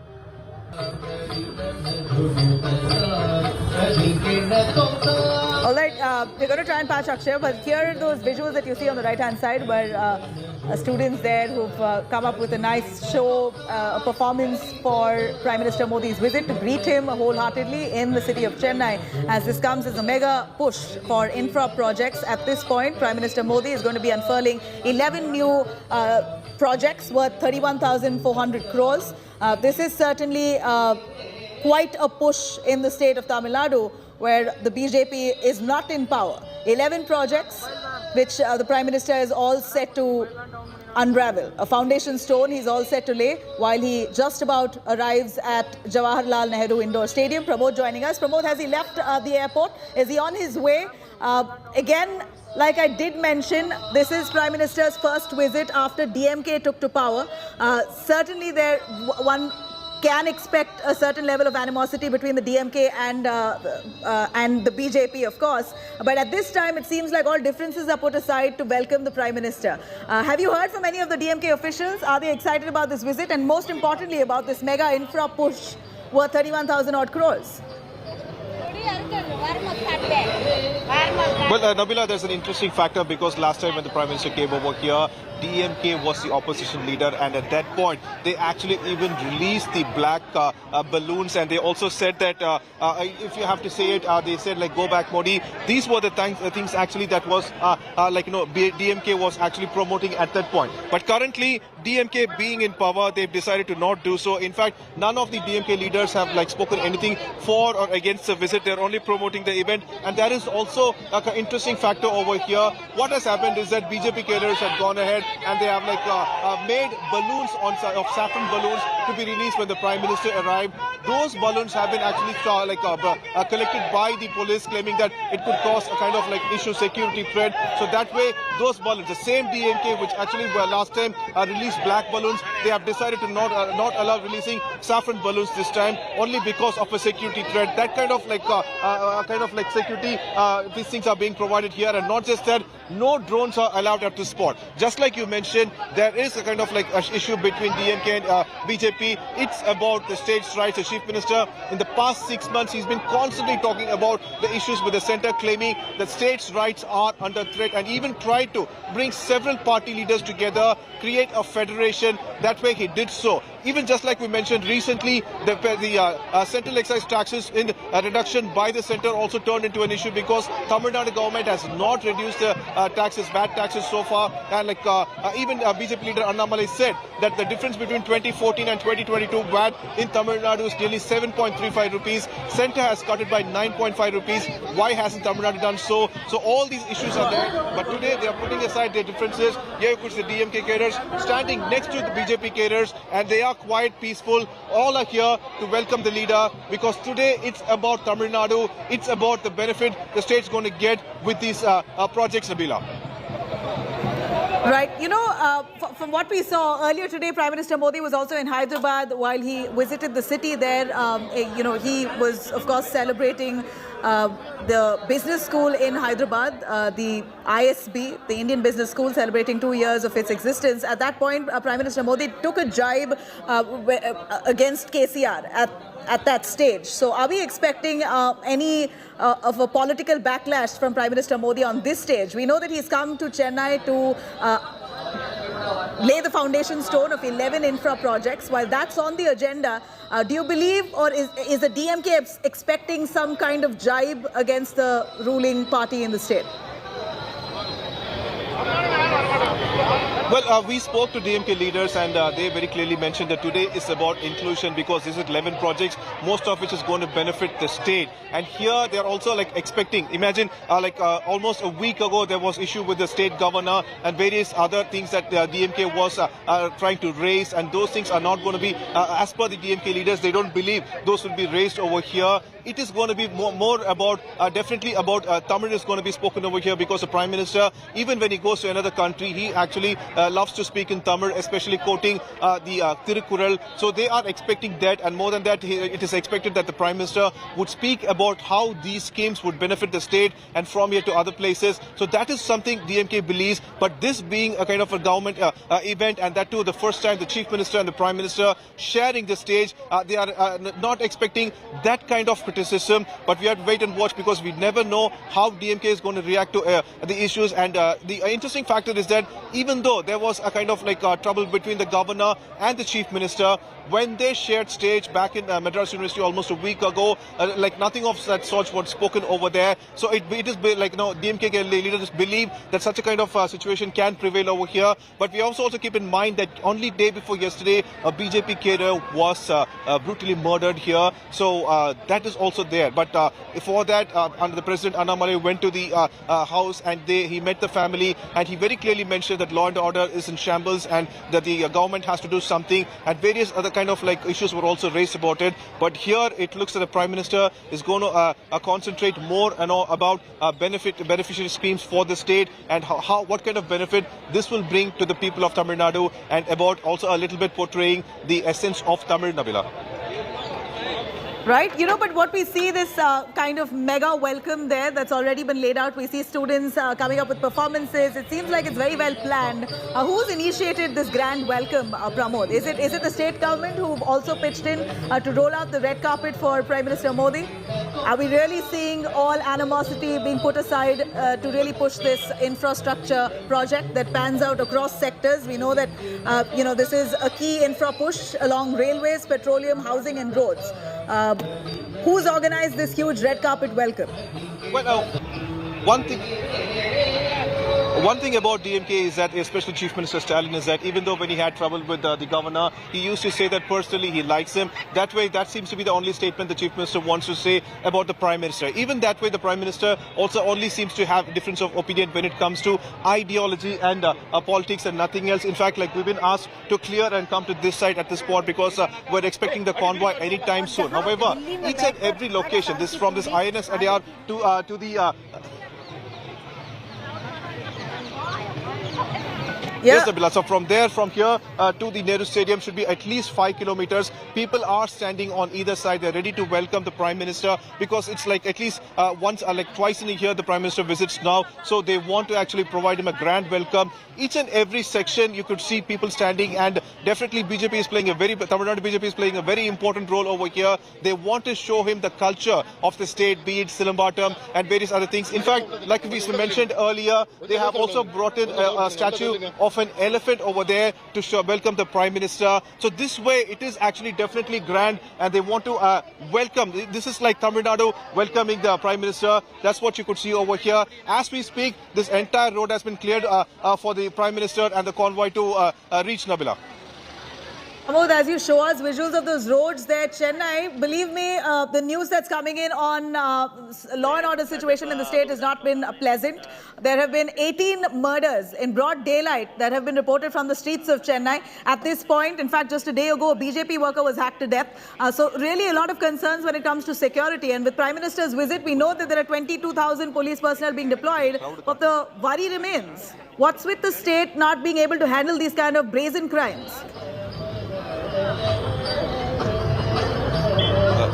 All right, we're going to try and patch Akshay, but here are those visuals that you see on the right-hand side where students there who've come up with a nice show, a performance for Prime Minister Modi's visit to greet him wholeheartedly in the city of Chennai. As this comes as a mega push for infra projects. At this point, Prime Minister Modi is going to be unfurling 11 new projects worth 31,400 crores. This is certainly quite a push in the state of Tamil Nadu, where the BJP is not in power. 11 projects which the Prime Minister is all set to unravel. A foundation stone he's all set to lay while he just about arrives at Jawaharlal Nehru Indoor Stadium. Pramod joining us. Pramod, has he left the airport? Is he on his way? Again, like I did mention, this is Prime Minister's first visit after DMK took to power. Certainly one can expect a certain level of animosity between the DMK and the BJP, of course. But at this time, it seems like all differences are put aside to welcome the Prime Minister. Have you heard from any of the DMK officials? Are they excited about this visit? And most importantly, about this mega infra push worth 31,000 odd crores? Well, Nabila, there's an interesting factor because last time when the Prime Minister came over here, DMK was the opposition leader, and at that point they actually even released the black balloons, and they also said that if you have to say it, they said like go back Modi. These were the things actually that was DMK was actually promoting at that point. But currently DMK being in power, they've decided to not do so. In fact, none of the DMK leaders have spoken anything for or against the visit. They're only promoting the event, and that is also an interesting factor over here. What has happened is that BJP cadres have gone ahead and they have made balloons of saffron balloons to be released when the Prime Minister arrived. Those balloons have been actually collected by the police, claiming that it could cause a kind of issue security threat. So that way, those balloons, the same DMK which actually last time released black balloons, they have decided to not allow releasing saffron balloons this time, only because of a security threat. That kind of security, these things are being provided here, and not just that, no drones are allowed at the spot. Just like you mentioned, there is a kind of issue between DMK and BJP. It's about the state's rights. The Chief Minister, in the past 6 months, he's been constantly talking about the issues with the centre, claiming that states' rights are under threat, and even tried to bring several party leaders together, create a federation. That way he did so. Even just like we mentioned recently, the central excise taxes in reduction by the centre also turned into an issue because Tamil Nadu government has not reduced the VAT taxes so far. And even BJP leader Annamalai said that the difference between 2014 and 2022 VAT in Tamil Nadu is nearly 7.35 rupees. Centre has cut it by 9.5 rupees. Why hasn't Tamil Nadu done so? So all these issues are there. But today they are putting aside their differences. Here you could see the DMK cadres standing next to the BJP cadres, and they are quite peaceful. All are here to welcome the leader because today it's about Tamil Nadu. It's about the benefit the state's going to get with these projects, Nabila. Right. You know, from what we saw earlier today, Prime Minister Modi was also in Hyderabad while he visited the city there. He was, of course, celebrating the business school in Hyderabad, the ISB, the Indian Business School, celebrating 2 years of its existence. At that point, Prime Minister Modi took a jibe against KCR at that stage. So are we expecting any of a political backlash from Prime Minister Modi on this stage? We know that he's come to Chennai to lay the foundation stone of 11 infra projects. While that's on the agenda, do you believe, or is the DMK expecting some kind of jibe against the ruling party in the state? Well, we spoke to DMK leaders and they very clearly mentioned that today is about inclusion because this is 11 projects, most of which is going to benefit the state. And here they are also expecting, imagine almost a week ago there was issue with the state governor and various other things that DMK was trying to raise, and those things are not going to be, as per the DMK leaders, they don't believe those will be raised over here. It is going to be more about, definitely about Tamil is going to be spoken over here because the Prime Minister, even when he goes to another country, he actually loves to speak in Tamil, especially quoting the Tirukural. So they are expecting that, and more than that, it is expected that the Prime Minister would speak about how these schemes would benefit the state and from here to other places. So that is something DMK believes. But this being a kind of a government event, and that too the first time the Chief Minister and the Prime Minister sharing the stage, they are not expecting that kind of criticism. But we have to wait and watch, because we never know how DMK is going to react to the issues. And the interesting factor is that even though there was a kind of like trouble between the governor and the Chief Minister, when they shared stage back in Madras University almost a week ago, like nothing of that sort was spoken over there. So it is like, DMK leaders believe that such a kind of situation can prevail over here. But we also keep in mind that only day before yesterday, a BJP cadre was brutally murdered here. So that is also there. But for that, under the President Annamalai went to the house, and he met the family, and he very clearly mentioned that law and order is in shambles and that the government has to do something, and various other kind of like issues were also raised about it. But here it looks that the Prime Minister is going to concentrate more about beneficiary schemes for the state, and what kind of benefit this will bring to the people of Tamil Nadu, and about also a little bit portraying the essence of Tamil, Nabila. Right, but what we see, this kind of mega welcome there that's already been laid out. We see students coming up with performances. It seems like it's very well planned. Who's initiated this grand welcome, Pramod? Is it the state government who've also pitched in to roll out the red carpet for Prime Minister Modi? Are we really seeing all animosity being put aside to really push this infrastructure project that pans out across sectors? We know that, this is a key infra push along railways, petroleum, housing and roads. Who's organized this huge red carpet welcome? Well, one thing about DMK is that, especially Chief Minister Stalin, is that even though when he had trouble with the governor, he used to say that personally he likes him. That way, that seems to be the only statement the Chief Minister wants to say about the Prime Minister. Even that way, the Prime Minister also only seems to have a difference of opinion when it comes to ideology and politics and nothing else. In fact, like we've been asked to clear and come to this side at this spot, because we're expecting the convoy anytime soon. However, each and every location, from this INS Adyar to the Yes, Nabila. So from here to the Nehru Stadium should be at least 5 kilometers. People are standing on either side. They're ready to welcome the Prime Minister, because it's like at least twice in a year the Prime Minister visits now. So they want to actually provide him a grand welcome. Each and every section you could see people standing, and definitely Tamil Nadu BJP is playing a very important role over here. They want to show him the culture of the state, be it Silambatam and various other things. In fact, like we mentioned earlier, they have also brought in a statue of an elephant over there to welcome the Prime Minister. So this way it is actually definitely grand, and they want to welcome. This is like Tamil Nadu welcoming the Prime Minister. That's what you could see over here. As we speak, this entire road has been cleared for the Prime Minister and the convoy to reach, Nabila. Amod, as you show us visuals of those roads there, Chennai, believe me, the news that's coming in on law and order situation in the state has not been pleasant. There have been 18 murders in broad daylight that have been reported from the streets of Chennai. At this point, in fact, just a day ago, a BJP worker was hacked to death. So really a lot of concerns when it comes to security. And with Prime Minister's visit, we know that there are 22,000 police personnel being deployed, but the worry remains. What's with the state not being able to handle these kind of brazen crimes?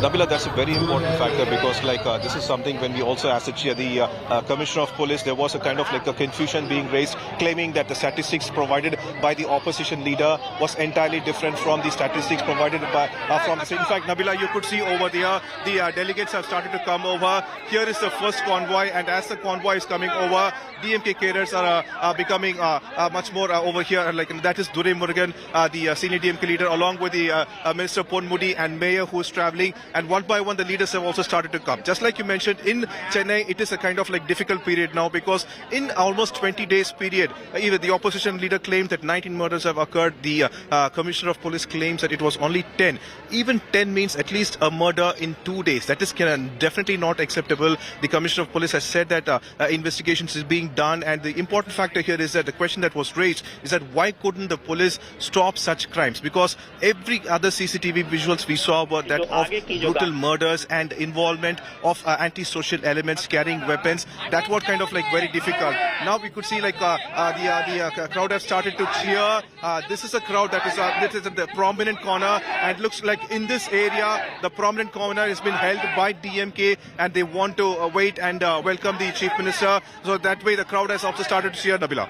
Nabila, that's a very important factor, because this is something when we also asked the Commissioner of Police, there was a kind of like a confusion being raised, claiming that the statistics provided by the opposition leader was entirely different from the statistics provided by from the state. In fact, Nabila, you could see over there, the delegates have started to come over. Here is the first convoy, and as the convoy is coming over, DMK cadres are becoming much more over here. Like that is Durai Murugan, the senior DMK leader, along with the Minister Ponmudi and Mayor who is traveling. And one by one, the leaders have also started to come. Just like you mentioned, in Chennai, it is a kind of like difficult period now, because in almost 20 days period, even the opposition leader claimed that 19 murders have occurred. The Commissioner of Police claims that it was only 10. Even 10 means at least a murder in 2 days. That is definitely not acceptable. The Commissioner of Police has said that investigations is being done. And the important factor here is that the question that was raised is that why couldn't the police stop such crimes? Because every other CCTV visuals we saw were that of brutal murders and involvement of anti-social elements carrying weapons. That was kind of like very difficult. Now we could see like the crowd have started to cheer. This is a crowd that is in the prominent corner, and looks like in this area the prominent corner has been held by DMK, and they want to wait and welcome the Chief Minister. So that way the crowd has also started to cheer, Nabila.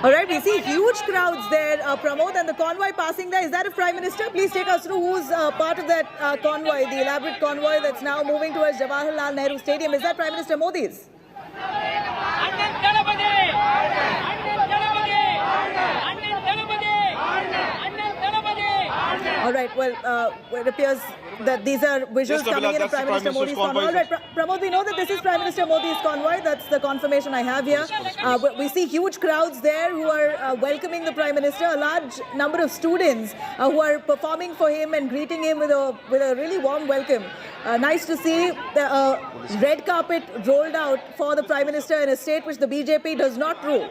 All right, we see huge crowds there, Pramod, and the convoy passing there. Is that a Prime Minister? Please take us through who's part of that convoy, the elaborate convoy that's now moving towards Jawaharlal Nehru Stadium. Is that Prime Minister Modi's? All right, well, it appears that these are visuals coming in of Prime Minister Modi's convoy. All right, Pramod, we know that this is Prime Minister Modi's convoy. That's the confirmation I have here. We see huge crowds there who are welcoming the Prime Minister, a large number of students who are performing for him and greeting him with a really warm welcome. Nice to see the red carpet rolled out for the Prime Minister in a state which the BJP does not rule.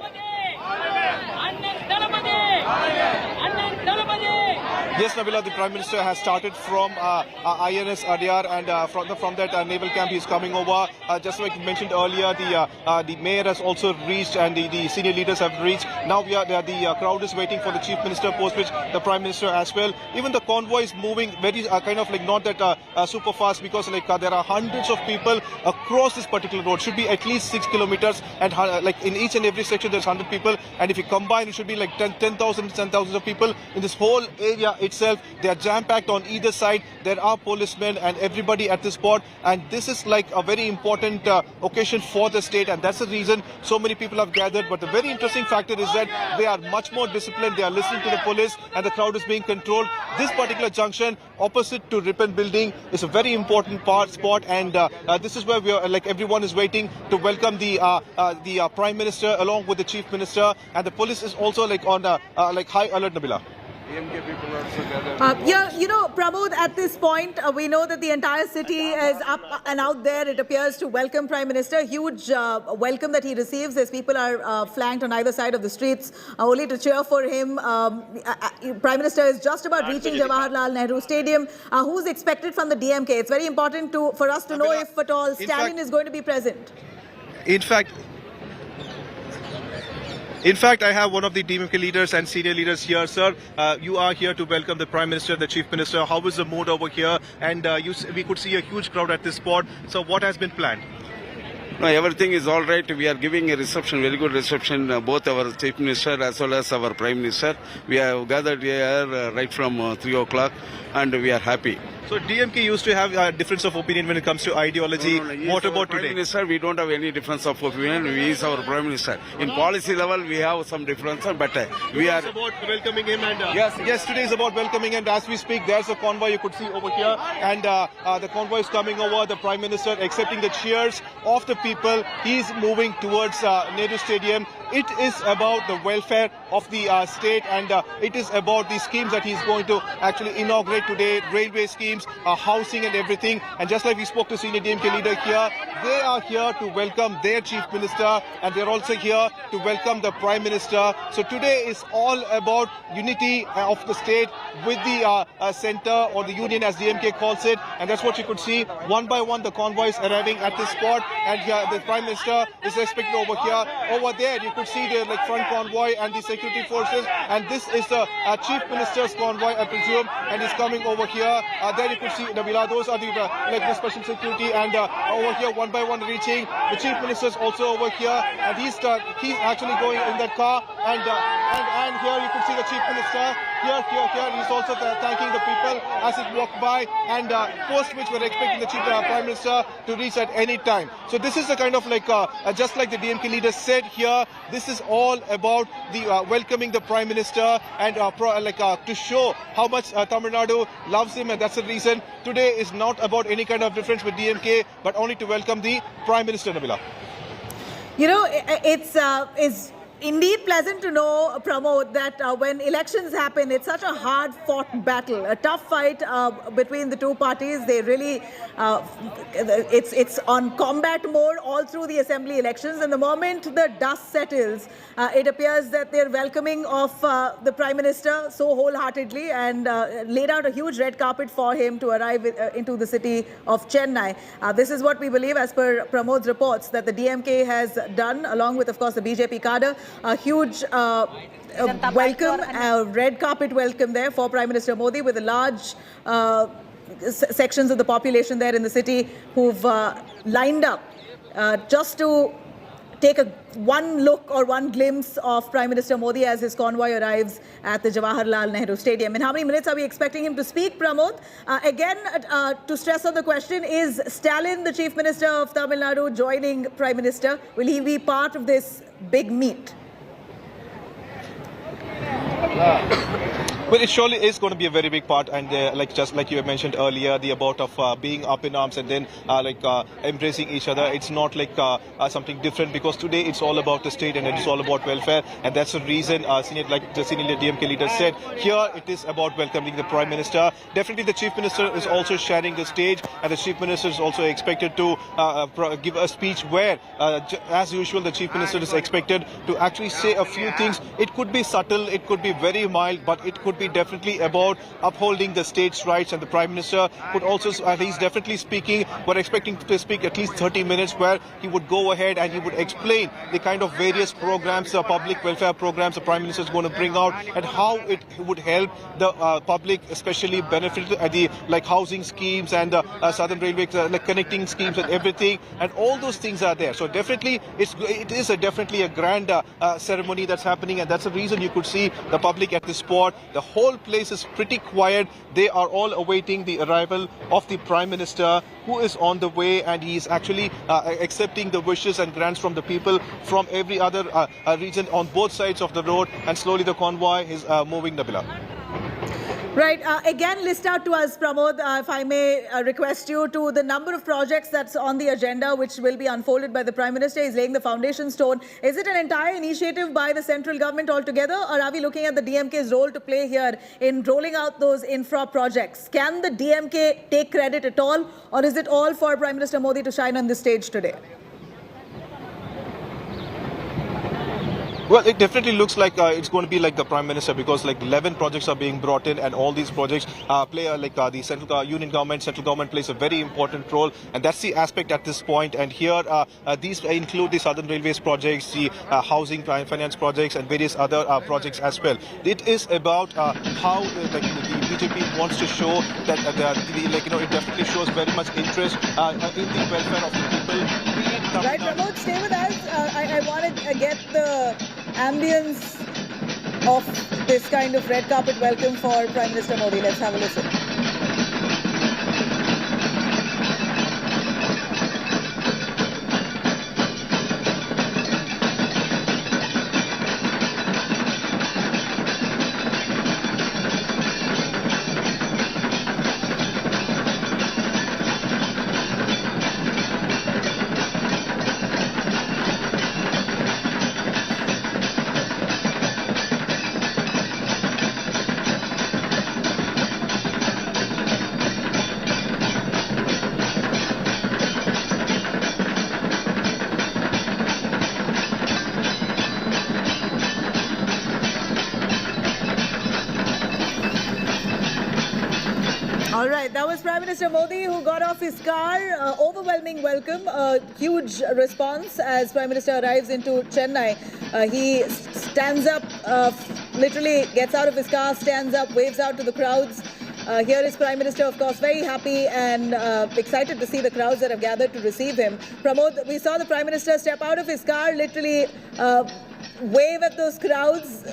Yes, Nabila, the Prime Minister has started from INS Adyar, and from that naval camp he is coming over. Just like you mentioned earlier, the mayor has also reached, and the senior leaders have reached. Now the crowd is waiting for the Chief Minister, post which the Prime Minister as well. Even the convoy is moving very kind of like not that super fast, because like there are hundreds of people across this particular road. Should be at least 6 kilometers, and like in each and every section there's 100 people, and if you combine it should be like 10,000 of people in this whole area itself. They are jam-packed on either side. There are policemen and everybody at this spot, and this is like a very important occasion for the state, and that's the reason so many people have gathered. But the very interesting factor is that they are much more disciplined. They are listening to the police, and the crowd is being controlled. This particular junction opposite to Ripon building is a very important spot, and this is where we are, like everyone is waiting to welcome the Prime Minister along with the Chief Minister, and the police is also like on like high alert, Nabila. Yeah, you know, Pramod, at this point, we know that the entire city is up and out there, it appears, to welcome Prime Minister. Huge welcome that he receives as people are flanked on either side of the streets, only to cheer for him. Prime Minister is just about reaching Jawaharlal Nehru Stadium. Who's expected from the DMK? It's very important for us to know if at all Stalin is going to be present. In fact, I have one of the DMK leaders and senior leaders here, sir. You are here to welcome the Prime Minister, the Chief Minister. How is the mood over here? And we could see a huge crowd at this spot. So what has been planned? No, everything is all right. We are giving a reception, very good reception, both our Chief Minister as well as our Prime Minister. We have gathered here right from 3 o'clock, and we are happy. So DMK used to have a difference of opinion when it comes to ideology. No, what about today? Prime Minister, we don't have any difference of opinion. He is our Prime Minister. In policy level, we have some difference, but we are... It's about welcoming him, and yes, today is about welcoming him. As we speak, there's a convoy you could see over here, and the convoy is coming over. The Prime Minister accepting the cheers of the people. He's moving towards Nehru Stadium. It is about the welfare of the state, and it is about the schemes that he's going to actually inaugurate today, railway schemes, housing and everything. And just like we spoke to senior DMK leader here, they are here to welcome their Chief Minister, and they're also here to welcome the Prime Minister. So today is all about unity of the state with the center, or the union as DMK calls it, and that's what you could see. One by one the convoys arriving at this spot, and here the Prime Minister is expected over here. Over there you could see the front convoy and the security forces, and this is the Chief Minister's convoy, I presume, and he's coming over here. There you could see Nabila, those are the special security, and over here one by one reaching. The Chief Minister's also over here, and he's actually going in that car, and here you could see the Chief Minister. Here, he's also thanking the people as it walked by, and post which we're expecting the Prime Minister to reach at any time. So this is the kind of like, just like the DMK leader said here, this is all about the welcoming the Prime Minister, and to show how much Tamil Nadu loves him, and that's the reason today is not about any kind of difference with DMK, but only to welcome the Prime Minister, Nabila. You know, indeed pleasant to know, Pramod, that when elections happen, it's such a hard-fought battle, a tough fight between the two parties. They really, it's on combat mode all through the assembly elections. And the moment the dust settles, it appears that they're welcoming of the Prime Minister so wholeheartedly and laid out a huge red carpet for him to arrive into the city of Chennai. This is what we believe, as per Pramod's reports, that the DMK has done, along with, of course, the BJP cadre. A huge welcome, red carpet welcome there for Prime Minister Modi, with a large sections of the population there in the city who've lined up just to take one look or one glimpse of Prime Minister Modi as his convoy arrives at the Jawaharlal Nehru Stadium. In how many minutes are we expecting him to speak, Pramod? Again, to stress on the question, is Stalin, the Chief Minister of Tamil Nadu, joining Prime Minister? Will he be part of this big meet? Well, it surely is going to be a very big part, and just like you mentioned earlier, the about of being up in arms and then embracing each other. It's not like something different, because today it's all about the state and it's all about welfare, and that's the reason, like the senior DMK leader said, here it is about welcoming the Prime Minister. Definitely the Chief Minister is also sharing the stage, and the Chief Minister is also expected to give a speech where, as usual, the Chief Minister is expected to actually say a few things. It could be subtle, it could be very mild, but it could be definitely about upholding the state's rights, and the Prime Minister could also, he's definitely speaking, we're expecting to speak at least 30 minutes, where he would go ahead and he would explain the kind of various programs, public welfare programs the Prime Minister is going to bring out, and how it would help the public, especially benefit the housing schemes and Southern Railway connecting schemes and everything, and all those things are there. So definitely it is definitely a grand ceremony that's happening, and that's the reason you could see the public at the spot. The whole place is pretty quiet. They are all awaiting the arrival of the Prime Minister, who is on the way, and he is actually accepting the wishes and grants from the people from every other region on both sides of the road, and slowly the convoy is moving, Nabila. Right. Again, list out to us, Pramod, if I may request you, to the number of projects that's on the agenda, which will be unfolded by the Prime Minister. He's laying the foundation stone. Is it an entire initiative by the central government altogether, or are we looking at the DMK's role to play here in rolling out those infra projects? Can the DMK take credit at all, or is it all for Prime Minister Modi to shine on the stage today? Well, it definitely looks like it's going to be like the Prime Minister, because 11 projects are being brought in, and all these projects play the central union government, central government plays a very important role, and that's the aspect at this point. And here these include the Southern Railways projects, the housing finance projects, and various other projects as well. It is about how the BJP wants to show that it definitely shows very much interest in the welfare of the people. Right, Pramod, stay with us. I want to get the ambience of this kind of red carpet welcome for Prime Minister Modi. Let's have a listen. All right, that was Prime Minister Modi, who got off his car. Overwhelming welcome, a huge response as Prime Minister arrives into Chennai. He stands up, literally gets out of his car, stands up, waves out to the crowds. Here is Prime Minister, of course, very happy and excited to see the crowds that have gathered to receive him. Pramod, we saw the Prime Minister step out of his car, literally wave at those crowds,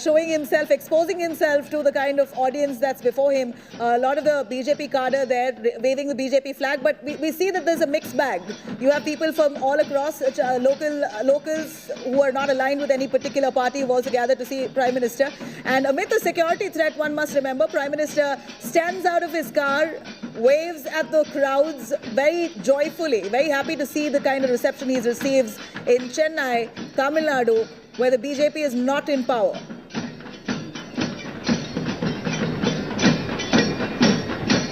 showing himself, exposing himself to the kind of audience that's before him. A lot of the BJP cadre there waving the BJP flag, but we see that there's a mixed bag. You have people from all across, locals who are not aligned with any particular party who've also gathered to see Prime Minister. And amid the security threat, one must remember, Prime Minister stands out of his car, waves at the crowds very joyfully, very happy to see the kind of reception he receives in Chennai, Tamil Nadu, where the BJP is not in power.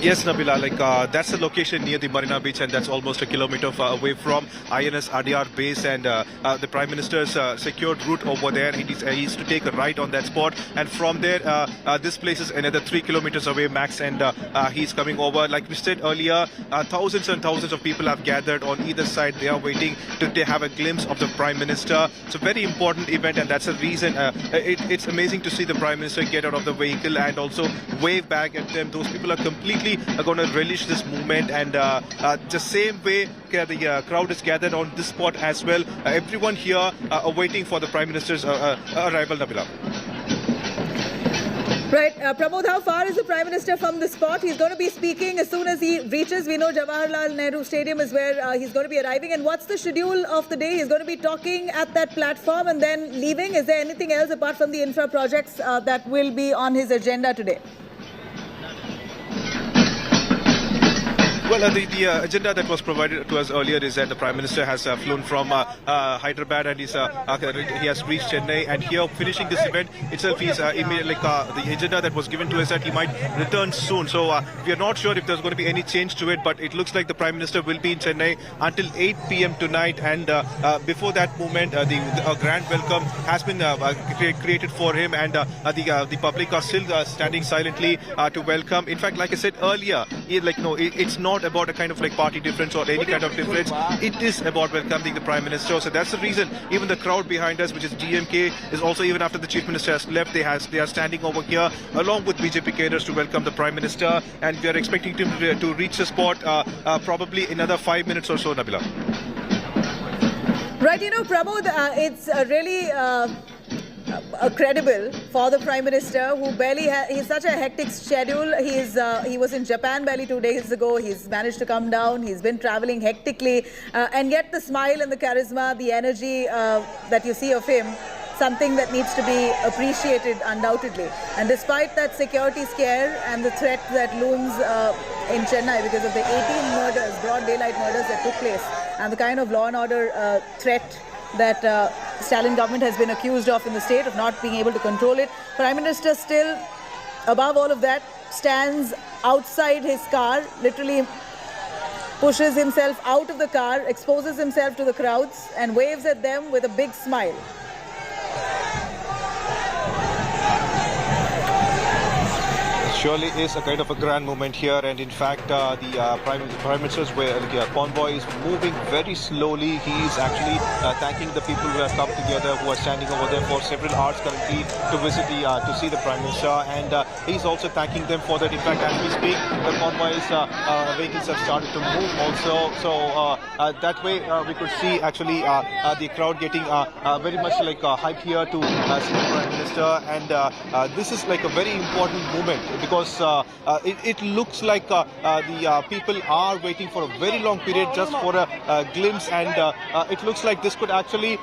Yes, Nabila, that's the location near the Marina Beach, and that's almost a kilometer away from INS Adyar base, and the Prime Minister's secured route over there. He's to take a right on that spot, and from there, this place is another 3 kilometers away max, and he's coming over. Like we said earlier, thousands and thousands of people have gathered on either side. They are waiting to have a glimpse of the Prime Minister. It's a very important event, and that's the reason it's amazing to see the Prime Minister get out of the vehicle and also wave back at them. Those people are completely going to relish this movement, and the same way the crowd is gathered on this spot as well. Everyone here are waiting for the Prime Minister's arrival, Nabila. Right, Pramod, how far is the Prime Minister from the spot? He's going to be speaking as soon as he reaches. We know Jawaharlal Nehru Stadium is where he's going to be arriving. And what's the schedule of the day? He's going to be talking at that platform and then leaving. Is there anything else apart from the infra projects that will be on his agenda today? Well, the agenda that was provided to us earlier is that the Prime Minister has flown from Hyderabad, and he has reached Chennai, and here finishing this event itself, he's immediately the agenda that was given to us that he might return soon. So we are not sure if there's going to be any change to it, but it looks like the Prime Minister will be in Chennai until 8 p.m. tonight, and before that moment, a grand welcome has been created for him, and the public are still standing silently to welcome. In fact, like I said earlier, it's not about a kind of party difference or any kind of difference. It is about welcoming the Prime Minister. So that's the reason even the crowd behind us, which is DMK, is also, even after the Chief Minister has left, they are standing over here along with BJP cadres to welcome the Prime Minister, and we are expecting him to reach the spot probably another 5 minutes or so, Nabila. Right, Pramod, it's really credible for the Prime Minister, who he's such a hectic schedule. He was in Japan barely 2 days ago. He's managed to come down. He's been traveling hectically, and yet the smile and the charisma, the energy that you see of him, something that needs to be appreciated undoubtedly. And despite that security scare and the threat that looms in Chennai because of the 18 murders, broad daylight murders that took place, and the kind of law and order threat that Stalin government has been accused of in the state, of not being able to control it, Prime Minister still, above all of that, stands outside his car, literally pushes himself out of the car, exposes himself to the crowds, and waves at them with a big smile. Surely is a kind of a grand moment here, and in fact the Prime Minister's convoy is moving very slowly. He is actually thanking the people who have come together, who are standing over there for several hours currently to visit to see the Prime Minister, and he's also thanking them for that. In fact, as we speak, the convoy's vehicles have started to move also, so that way we could see actually the crowd getting very much hyped here to see the Prime Minister, and this is a very important moment, because it looks like the people are waiting for a very long period just for a glimpse, and it looks like this could actually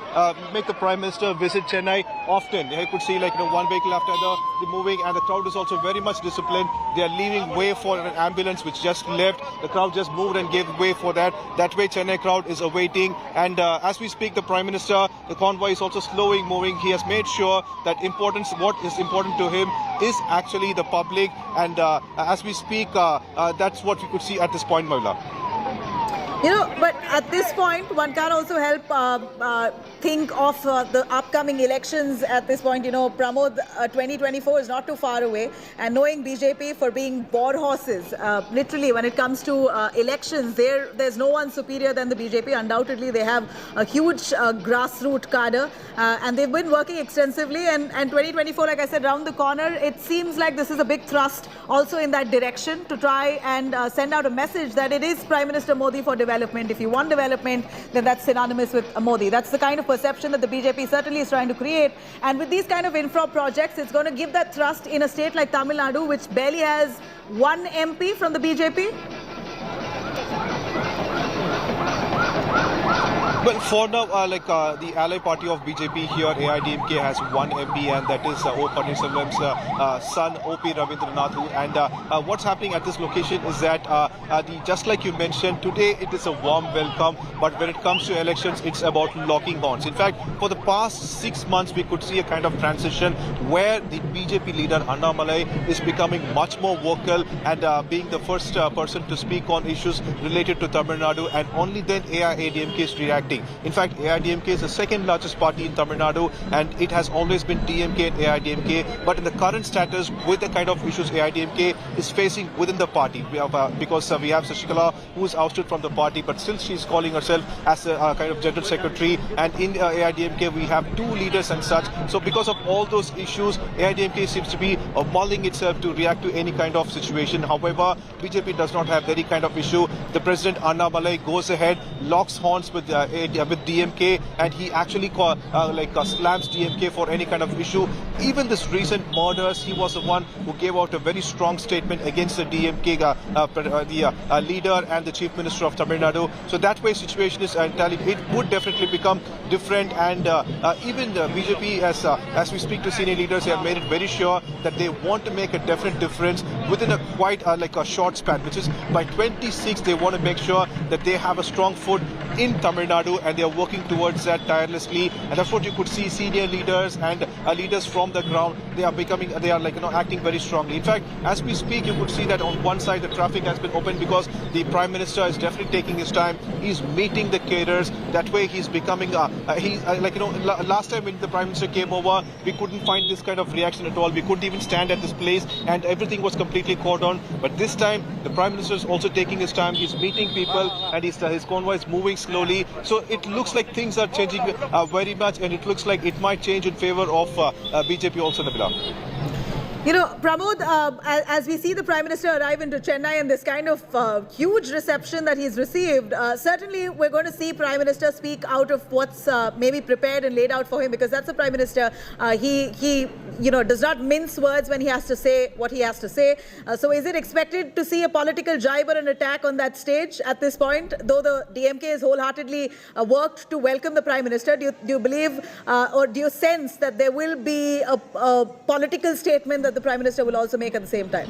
make the Prime Minister visit Chennai often. You could see one vehicle after another moving, and the crowd is also very much disciplined. They are leaving way for an ambulance which just left. The crowd just moved and gave way for that. That way Chennai crowd is awaiting, and as we speak, the Prime Minister, the convoy is also slowing moving. He has made sure that what is important to him is actually the public, and as we speak, that's what we could see at this point, Mawla. But at this point, one can't also help think of the upcoming elections at this point. Pramod, 2024 is not too far away, and knowing BJP for being war horses, literally when it comes to elections, there's no one superior than the BJP. Undoubtedly, they have a huge grassroots cadre, and they've been working extensively, and 2024, like I said, round the corner. It seems like this is a big thrust also in that direction, to try and send out a message that it is Prime Minister Modi for development. If you want development, then that's synonymous with Modi. That's the kind of perception that the BJP certainly is trying to create. And with these kind of infra projects, it's going to give that thrust in a state like Tamil Nadu, which barely has one MP from the BJP. Well, for now, the ally party of BJP here, AIDMK, has one MP, and that is O. Pannirselvam's son, O.P. Ravindranath. And what's happening at this location is that, just like you mentioned, today it is a warm welcome, but when it comes to elections, it's about locking horns. In fact, for the past 6 months, we could see a kind of transition where the BJP leader, Annamalai, is becoming much more vocal and being the first person to speak on issues related to Tamil Nadu, and only then AIADMK is reacting. In fact, AIDMK is the second largest party in Tamil Nadu, and it has always been DMK and AIDMK. But in the current status, with the kind of issues AIDMK is facing within the party, we have, because we have Sashikala, who is ousted from the party, but still she is calling herself as a kind of general secretary. And in AIDMK, we have two leaders and such. So because of all those issues, AIDMK seems to be mulling itself to react to any kind of situation. However, BJP does not have any kind of issue. The president, Annamalai, goes ahead, locks horns with DMK, and he actually slams DMK for any kind of issue. Even this recent murders, he was the one who gave out a very strong statement against the DMK, leader and the chief minister of Tamil Nadu. So that way situation is entirely, it would definitely become different, and even the BJP, as we speak to senior leaders, they have made it very sure that they want to make a definite difference within a quite a short span, which is by 26 they want to make sure that they have a strong foot in Tamil Nadu, and they are working towards that tirelessly. And that's what you could see, senior leaders and leaders from the ground, they are acting very strongly. In fact, as we speak, you could see that on one side the traffic has been opened because the Prime Minister is definitely taking his time. He's meeting the cadres. That way he's becoming last time when the Prime Minister came over, we couldn't find this kind of reaction at all. We couldn't even stand at this place, and everything was completely cordoned. But this time the Prime Minister is also taking his time. He's meeting people, and his convoy is moving slowly. So it looks like things are changing very much, and it looks like it might change in favor of BJP also, Nabila. You know, Pramod, as we see the Prime Minister arrive into Chennai and this kind of huge reception that he's received, certainly we're going to see Prime Minister speak out of what's maybe prepared and laid out for him, because that's the Prime Minister. He does not mince words when he has to say what he has to say. So is it expected to see a political jibe or an attack on that stage at this point? Though the DMK has wholeheartedly worked to welcome the Prime Minister, do you believe or do you sense that there will be a political statement that the Prime Minister will also make at the same time?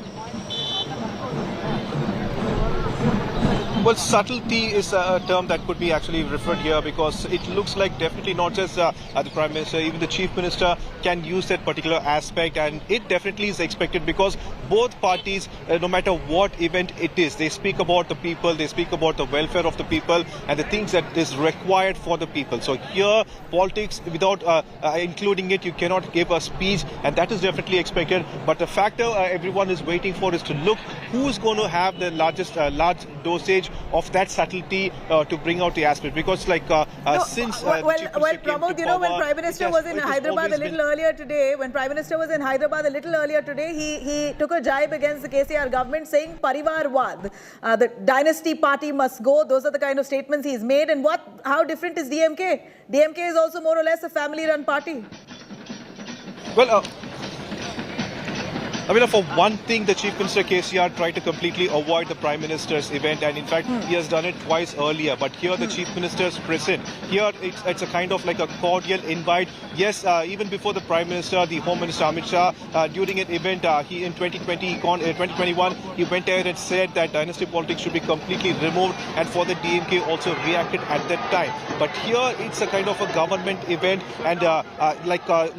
Well, subtlety is a term that could be actually referred here, because it looks like definitely not just the Prime Minister, even the Chief Minister can use that particular aspect, and it definitely is expected because both parties, no matter what event it is, they speak about the people, they speak about the welfare of the people and the things that is required for the people. So here, politics, without including it, you cannot give a speech, and that is definitely expected. But the factor everyone is waiting for is to look who's going to have the large dosage of that subtlety to bring out the aspect, because since Pramod, when Prime Minister was in Hyderabad a little earlier today, he took a jibe against the KCR government, saying Parivarwad, the dynasty party must go. Those are the kind of statements he's made. And how different is DMK? DMK is also more or less a family-run party. Well, for one thing, the Chief Minister KCR tried to completely avoid the Prime Minister's event, and in fact, he has done it twice earlier. But here, the Chief Minister is present. Here, it's a kind of like a cordial invite. Yes, even before the Prime Minister, the Home Minister Amit Shah, during an event, he in 2021, he went ahead and said that dynasty politics should be completely removed, and for the DMK also reacted at that time. But here, it's a kind of a government event, and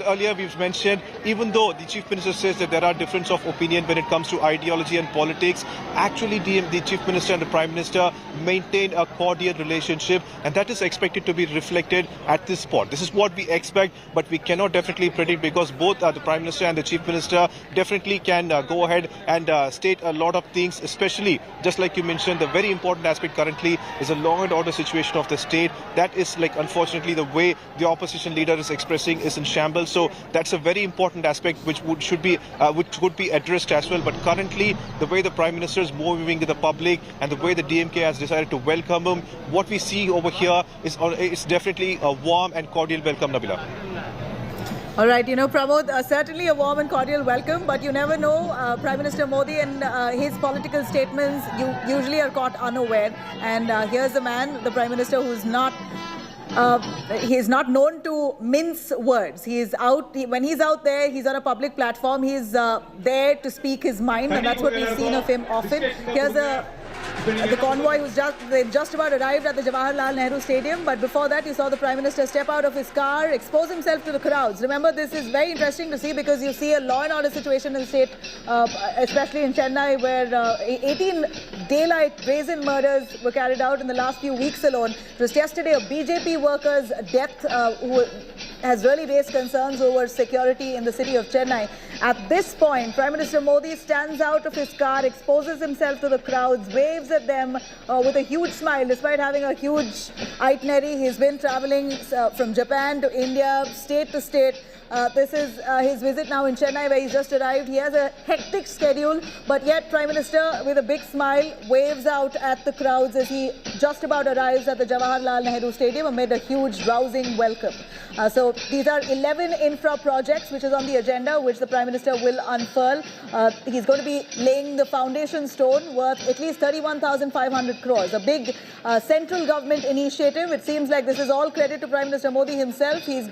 earlier we've mentioned, even though the Chief Minister says that there are different of opinion when it comes to ideology and politics, actually the Chief Minister and the Prime Minister maintain a cordial relationship, and that is expected to be reflected at this spot. This is what we expect, but we cannot definitely predict, because both the Prime Minister and the Chief Minister definitely can go ahead and state a lot of things, especially, just like you mentioned, the very important aspect currently is a law and order situation of the state. That is, unfortunately, the way the opposition leader is expressing is in shambles. So that's a very important aspect which could be addressed as well. But currently, the way the Prime Minister is moving to the public and the way the DMK has decided to welcome him, what we see over here is definitely a warm and cordial welcome, Nabila. All right, Pramod, certainly a warm and cordial welcome, but you never know. Prime Minister Modi and his political statements usually are caught unaware. And here's a man, the Prime Minister, who's not He's not known to mince words. When he's out there, he's on a public platform. He's there to speak his mind, and that's what we've seen of him often. Here's the convoy they've just about arrived at the Jawaharlal Nehru Stadium, but before that you saw the Prime Minister step out of his car, expose himself to the crowds. Remember, this is very interesting to see because you see a law and order situation in the state, especially in Chennai, where 18 daylight brazen murders were carried out in the last few weeks alone. It was yesterday a BJP worker's death who has really raised concerns over security in the city of Chennai. At this point, Prime Minister Modi stands out of his car, exposes himself to the crowds, waves at them with a huge smile, despite having a huge itinerary. He's been traveling from Japan to India, state to state. This is his visit now in Chennai, where he's just arrived. He has a hectic schedule, but yet Prime Minister, with a big smile, waves out at the crowds as he just about arrives at the Jawaharlal Nehru Stadium amid a huge, rousing welcome. So these are 11 infra projects which is on the agenda, which the Prime Minister will unfurl. He's going to be laying the foundation stone worth at least 31,500 crores, a big central government initiative. It seems like this is all credit to Prime Minister Modi himself. He's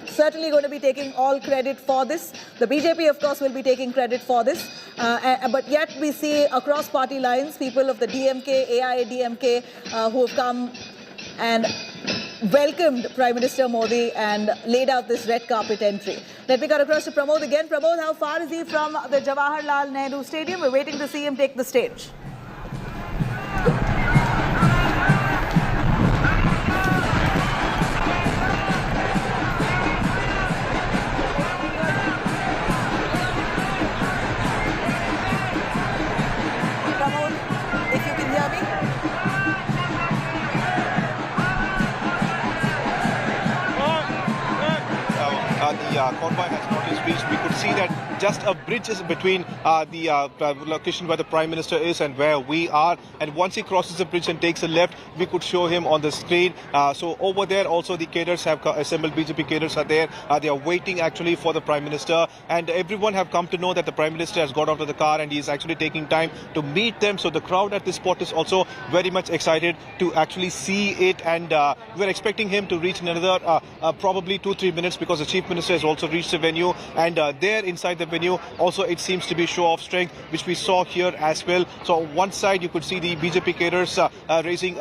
certainly going to be taking all credit for this. The BJP, of course, will be taking credit for this. But yet we see across party lines, people of the DMK, AIADMK, who have come and welcomed Prime Minister Modi and laid out this red carpet entry. Let me cut across to Pramod again. Pramod, how far is he from the Jawaharlal Nehru Stadium? We're waiting to see him take the stage. The convoy has not yet reached. We could see that just a bridge is between the location where the Prime Minister is and where we are. And once he crosses the bridge and takes a left, we could show him on the screen. So over there also the cadres have assembled. BJP cadres are there. They are waiting actually for the Prime Minister. And everyone have come to know that the Prime Minister has got out of the car and he is actually taking time to meet them. So the crowd at this spot is also very much excited to actually see it. And we're expecting him to reach in another probably 2-3 minutes, because the Chief Minister has also reached the venue. And there inside the venue also it seems to be show of strength, which we saw here as well. So on one side you could see the BJP cadres raising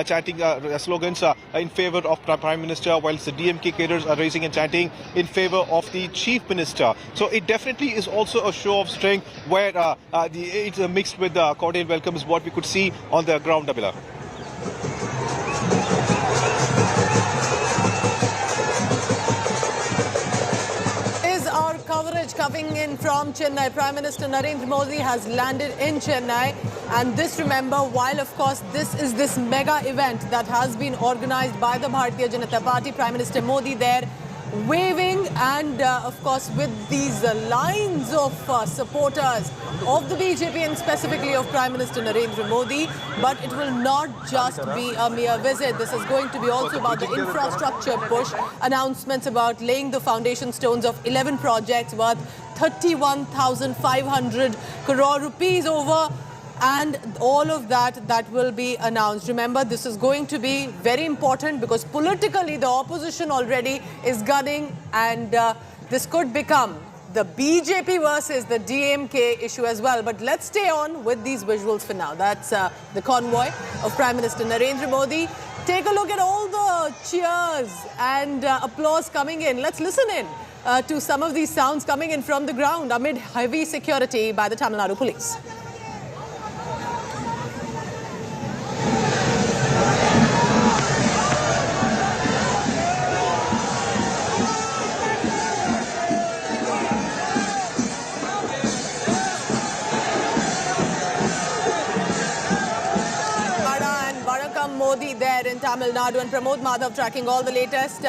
chanting slogans in favor of Prime Minister, whilst the DMK cadres are raising and chanting in favor of the Chief Minister. So it definitely is also a show of strength where it's mixed with the cordial welcome is what we could see on the ground, Nabila. Coming in from Chennai, Prime Minister Narendra Modi has landed in Chennai, and this, remember, while of course this mega event that has been organized by the Bharatiya Janata Party, Prime Minister Modi there waving and of course with these lines of supporters of the BJP and specifically of Prime Minister Narendra Modi. But it will not just be a mere visit. This is going to be also about the infrastructure push, announcements about laying the foundation stones of 11 projects worth 31,500 crore rupees over. And all of that will be announced. Remember, this is going to be very important because politically the opposition already is gunning, and this could become the BJP versus the DMK issue as well. But let's stay on with these visuals for now. That's the convoy of Prime Minister Narendra Modi. Take a look at all the cheers and applause coming in. Let's listen in to some of these sounds coming in from the ground amid heavy security by the Tamil Nadu police. Modi there in Tamil Nadu, and Pramod Madhav tracking all the latest.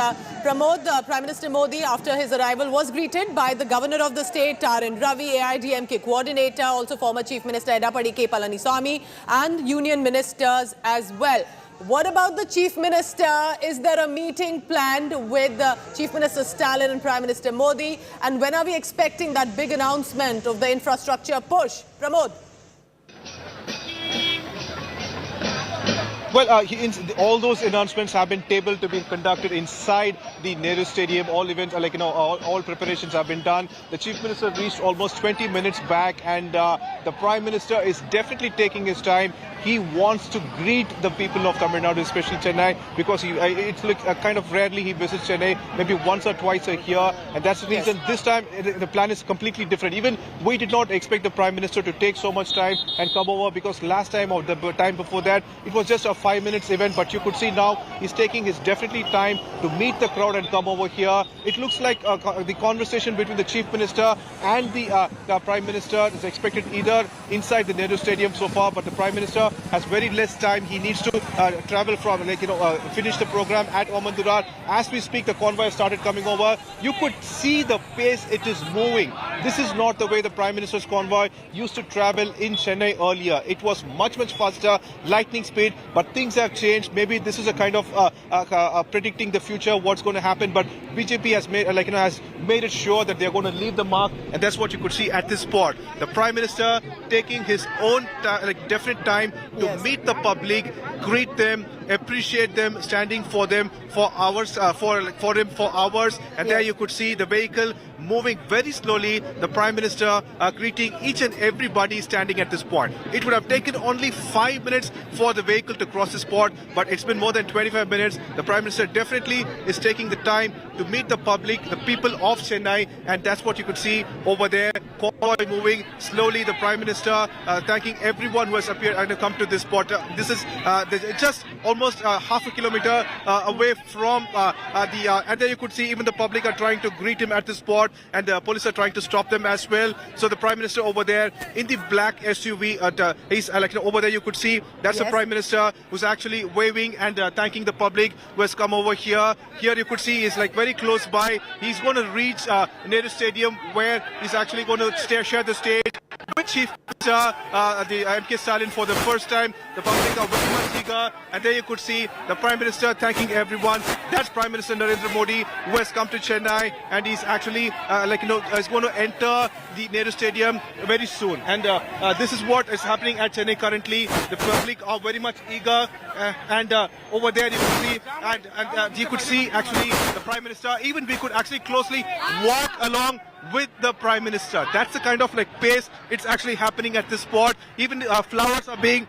Prime Minister Modi, after his arrival, was greeted by the Governor of the state, Taran Ravi, AIDMK coordinator, also former Chief Minister Edapadi K. Palaniswamy, and union ministers as well. What about the Chief Minister? Is there a meeting planned with Chief Minister Stalin and Prime Minister Modi? And when are we expecting that big announcement of the infrastructure push? Pramod. Well, all those announcements have been tabled to be conducted inside the Nehru Stadium. All events, all preparations have been done. The Chief Minister reached almost 20 minutes back, and the Prime Minister is definitely taking his time. He wants to greet the people of Tamil Nadu, especially Chennai, because it's like kind of rarely he visits Chennai, maybe once or twice a year, and that's the reason this time the plan is completely different. Even we did not expect the Prime Minister to take so much time and come over, because last time or the time before that, it was just a 5 minutes event, but you could see now he's taking his definitely time to meet the crowd and come over here. It looks like the conversation between the Chief Minister and the Prime Minister is expected either inside the Nehru Stadium so far, but the Prime Minister has very less time. He needs to travel from, finish the program at Omandurar. As we speak, the convoy has started coming over. You could see the pace it is moving. This is not the way the Prime Minister's convoy used to travel in Chennai earlier. It was much faster, lightning speed, but things have changed. Maybe this is a kind of predicting the future, what's going to happen, but BJP has made it sure that they're going to leave the mark, and that's what you could see at this spot. The Prime Minister taking his own definite time to meet the public, greet them, appreciate them, standing for them for hours, for him for hours, and there you could see the vehicle moving very slowly, the Prime Minister greeting each and everybody standing at this point. It would have taken only 5 minutes for the vehicle to cross the spot, but it's been more than 25 minutes. The Prime Minister definitely is taking the time to meet the public, the people of Chennai, and that's what you could see over there. Convoy moving slowly, the Prime Minister thanking everyone who has appeared and come to this spot. This is just almost half a kilometer away from and there you could see even the public are trying to greet him at this spot, and the police are trying to stop them as well. So the Prime Minister over there in the black SUV, he's over there you could see that's the Prime Minister who's actually waving and thanking the public who has come over here. Here you could see he's very close by. He's going to reach Nehru Stadium, where he's actually going to share the stage with Chief Minister, the MK Stalin for the first time. The public are very much eager, and there you could see the Prime Minister thanking everyone. That's Prime Minister Narendra Modi, who has come to Chennai, and he's actually is going to enter the Nehru Stadium very soon. And this is what is happening at Chennai currently. The public are very much eager, and over there you could see, and you could see actually the Prime Minister. Even we could actually closely walk along with the Prime Minister. That's the kind of pace it's actually happening at this spot. Even flowers are being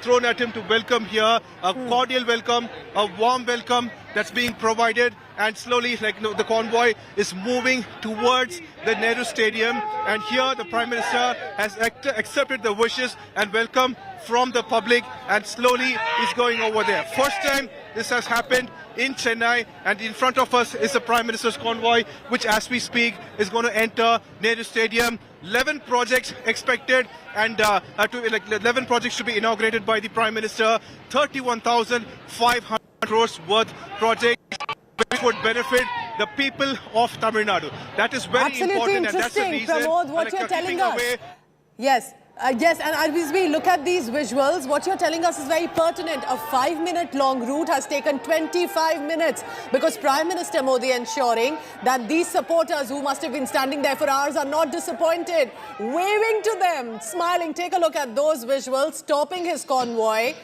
thrown at him to welcome here. A cordial welcome, a warm welcome that's being provided, and slowly the convoy is moving towards the Nehru Stadium, and here the Prime Minister has accepted the wishes and welcome from the public, and slowly is going over there. First time this has happened in Chennai, and in front of us is the Prime Minister's convoy, which as we speak is going to enter Nehru Stadium. 11 projects expected, and 11 projects to be inaugurated by the Prime Minister. 31,500 crores worth projects which would benefit the people of Tamil Nadu. That is very important, and that's the reason. Pramod, what you're telling us. Yes. Yes, and as we look at these visuals, what you're telling us is very pertinent. A 5-minute long route has taken 25 minutes because Prime Minister Modi ensuring that these supporters who must have been standing there for hours are not disappointed, waving to them, smiling. Take a look at those visuals. Stopping his convoy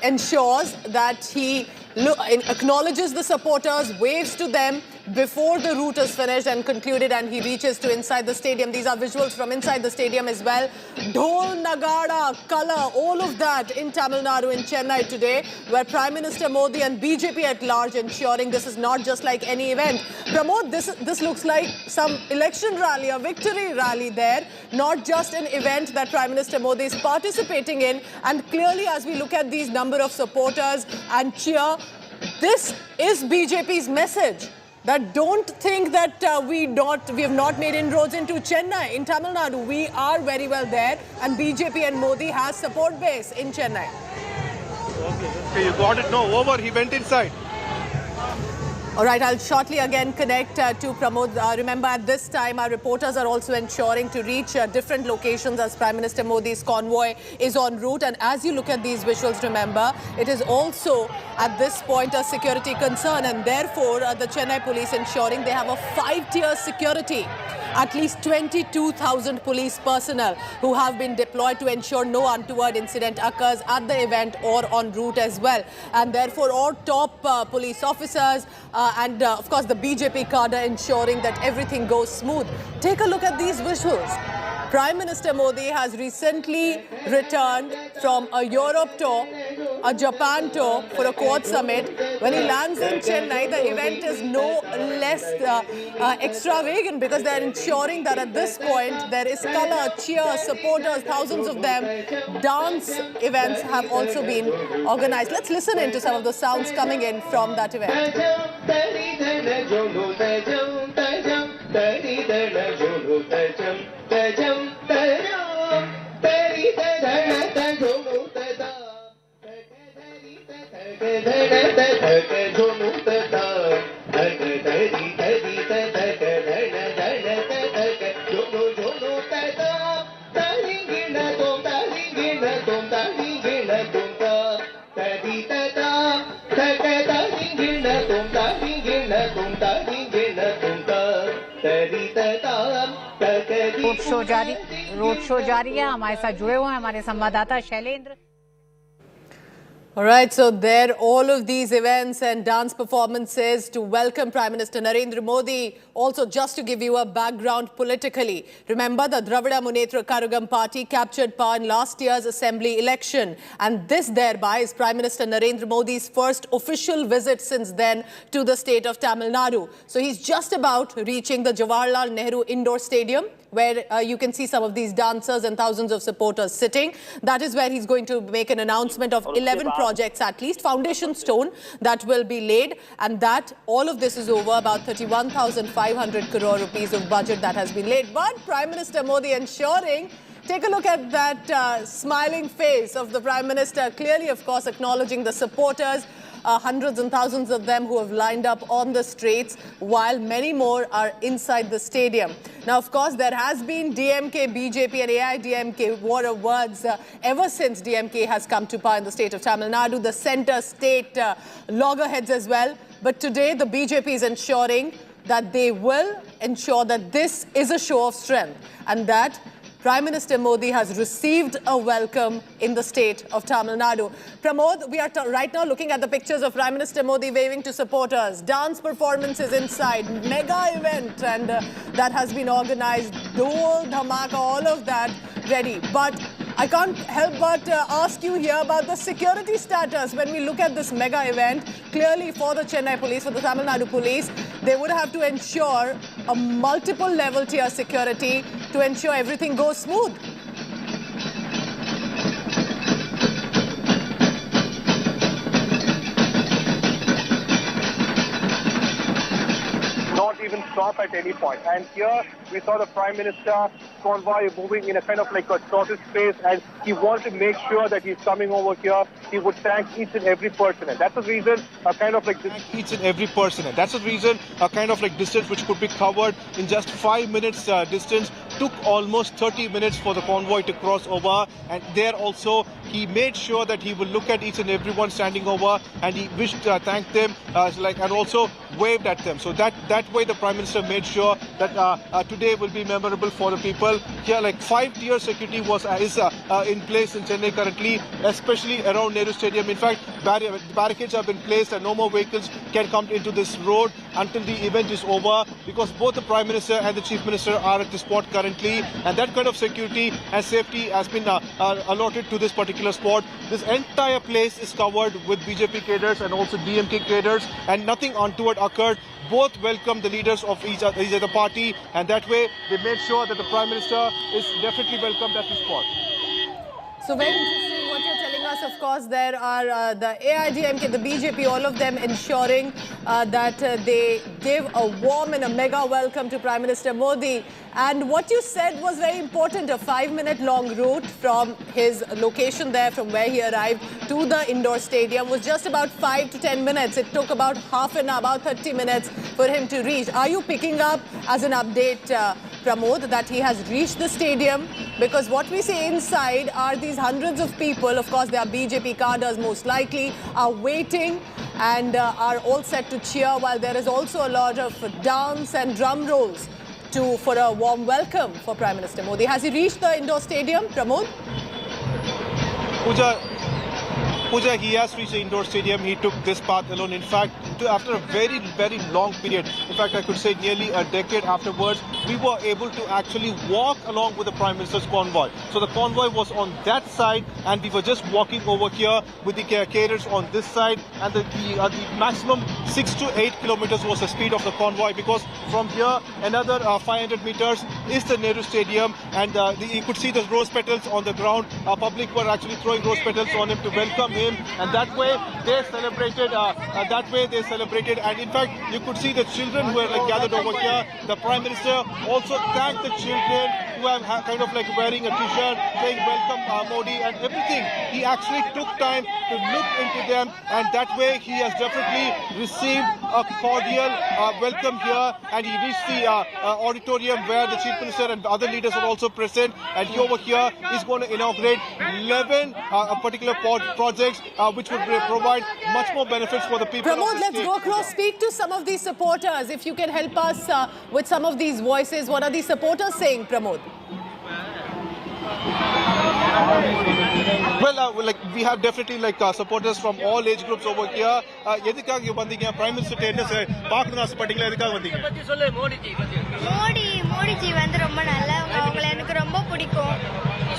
ensures that he acknowledges the supporters, waves to them before the route is finished and concluded, and he reaches to inside the stadium. These are visuals from inside the stadium as well. Dhol, Nagada, color, all of that in Tamil Nadu, in Chennai today, where Prime Minister Modi and BJP at large ensuring this is not just like any event. Pramod, this looks like some election rally, a victory rally there, not just an event that Prime Minister Modi is participating in. And clearly, as we look at these number of supporters and cheer, this is BJP's message. That don't think that we have not made inroads into Chennai. In Tamil Nadu, we are very well there, and BJP and Modi has support base in Chennai. Okay, you got it. No, over. He went inside. All right, I'll shortly again connect to Pramod. Remember, at this time, our reporters are also ensuring to reach different locations as Prime Minister Modi's convoy is en route. And as you look at these visuals, remember, it is also at this point a security concern. And therefore, the Chennai police ensuring they have a 5-tier security. At least 22,000 police personnel who have been deployed to ensure no untoward incident occurs at the event or en route as well. And therefore, all top police officers and of course the BJP cadre ensuring that everything goes smooth. Take a look at these visuals. Prime Minister Modi has recently returned from a Europe tour, a Japan tour for a Quad summit. When he lands in Chennai, the event is no less extravagant because they are ensuring that at this point there is color, cheer, supporters, thousands of them. Dance events have also been organized. Let's listen into some of the sounds coming in from that event. Road show जारी है हमारे साथ जुड़े हुए हैं हमारे संवाददाता Shailendra All right, so there all of these events and dance performances to welcome Prime Minister Narendra Modi. Also, just to give you a background politically, remember the Dravida Munnetra Karagam party captured power in last year's assembly election. And this thereby is Prime Minister Narendra Modi's first official visit since then to the state of Tamil Nadu. So he's just about reaching the Jawaharlal Nehru Indoor Stadium, where you can see some of these dancers and thousands of supporters sitting. That is where he's going to make an announcement of 11 projects, at least foundation stone that will be laid, and that all of this is over about 31,500 crore rupees of budget that has been laid. But Prime Minister Modi ensuring, take a look at that smiling face of the Prime Minister, clearly of course acknowledging the supporters. Hundreds and thousands of them who have lined up on the streets, while many more are inside the stadium. Now, of course, there has been DMK, BJP and AIDMK war of words ever since DMK has come to power in the state of Tamil Nadu, the centre state loggerheads as well. But today, the BJP is ensuring that they will ensure that this is a show of strength and that Prime Minister Modi has received a welcome in the state of Tamil Nadu. Pramod, we are right now looking at the pictures of Prime Minister Modi waving to supporters, dance performances inside, mega event, and that has been organized, Dol, Dhamaka, all of that ready. But I can't help but ask you here about the security status. When we look at this mega event, clearly for the Chennai police, for the Tamil Nadu police, they would have to ensure a multiple level tier security to ensure everything goes smooth. Not even stop at any point. And here we saw the Prime Minister convoy moving in a kind of like a tortoise pace, and he wanted to make sure that he's coming over here. He would thank each and every person. And that's the reason a kind of like each and every person. And that's the reason a kind of like distance which could be covered in just 5 minutes distance took almost 30 minutes for the convoy to cross over. And there also he made sure that he will look at each and everyone standing over, and he wished to thank them and also waved at them. So that way the Prime Minister made sure that today will be memorable for the people. Here, like 5-tier security is in place in Chennai currently, especially around Nehru Stadium. In fact, barricades have been placed and no more vehicles can come into this road until the event is over, because both the Prime Minister and the Chief Minister are at the spot currently, and that kind of security and safety has been allotted to this particular spot. This entire place is covered with BJP cadres and also DMK cadres, and nothing untoward occurred. Both welcomed the leaders of each other party, and that way they made sure that the Prime Minister is definitely welcomed at this spot. So very interesting what you're telling us. Of course, there are the AIDMK, the BJP, all of them ensuring that they give a warm and a mega welcome to Prime Minister Modi. And what you said was very important, a 5-minute long route from his location there, from where he arrived to the indoor stadium, was just about 5 to 10 minutes. It took about half an hour, about 30 minutes for him to reach. Are you picking up as an update, Pramod, that he has reached the stadium? Because what we see inside are these hundreds of people, of course they are BJP cadres most likely, are waiting and are all set to cheer, while there is also a lot of dance and drum rolls for a warm welcome for Prime Minister Modi. Has he reached the indoor stadium, Pramod? Pooja, he has reached the indoor stadium. He took this path alone. In fact, after a very, very long period, in fact, I could say nearly a decade afterwards, we were able to actually walk along with the Prime Minister's convoy. So the convoy was on that side, and we were just walking over here with the carriers on this side. And the maximum 6 to 8 kilometers was the speed of the convoy, because from here, another 500 meters is the Nehru Stadium. And you could see the rose petals on the ground. Public were actually throwing rose petals on him to welcome him. And that way they celebrated. And in fact, you could see the children who were gathered over here. The Prime Minister also thanked the children who are kind of wearing a t-shirt saying welcome Modi and everything. He actually took time to look into them, and that way he has definitely received a cordial welcome here. And he reached the auditorium where the Chief Minister and other leaders are also present. And he over here is going to inaugurate 11 particular projects which would provide much more benefits for the people. Pramod, let's go across, speak to some of these supporters. If you can help us with some of these voices, what are these supporters saying, Pramod? Well, we have definitely supporters from all age groups over here. Prime Minister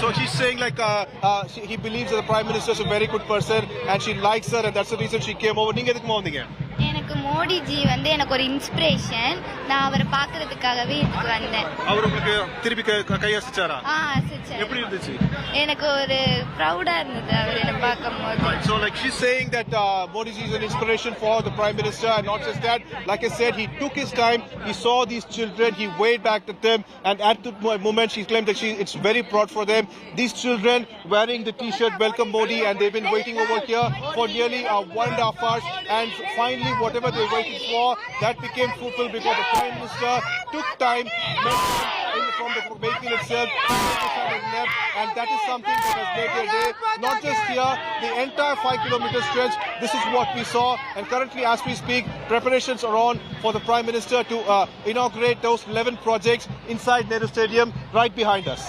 So she's saying he believes that the Prime Minister is a very good person and she likes her, and that's the reason she came over. எனக்கு Modi G வந்து எனக்கு ஒரு inspiration. நான் அவரை பார்க்கிறதுக்காகவே இதுக்கு வந்தேன். அவர் உங்களுக்கு திருப்பி கையசிச்சாரா? எப்படி இருந்துச்சு? எனக்கு ஒரு ப்ரௌடா இருந்தது அவர் என்ன பார்க்கும்போது. So she's saying that Modi ji is an inspiration for the Prime Minister, and not just that, like I said, he took his time, he saw these children, he waved back at them, and at the moment she claimed that it's very proud for them. These children wearing the t-shirt welcome Modi, and they've been waiting over here for nearly 1.5 hours, and finally whatever they waited for, that became fulfilled because the Prime Minister took time from the vehicle itself, and that is something that has made their day. Not just here, the entire 5-kilometer stretch, this is what we saw. And currently, as we speak, preparations are on for the Prime Minister to inaugurate those 11 projects inside Nehru Stadium right behind us.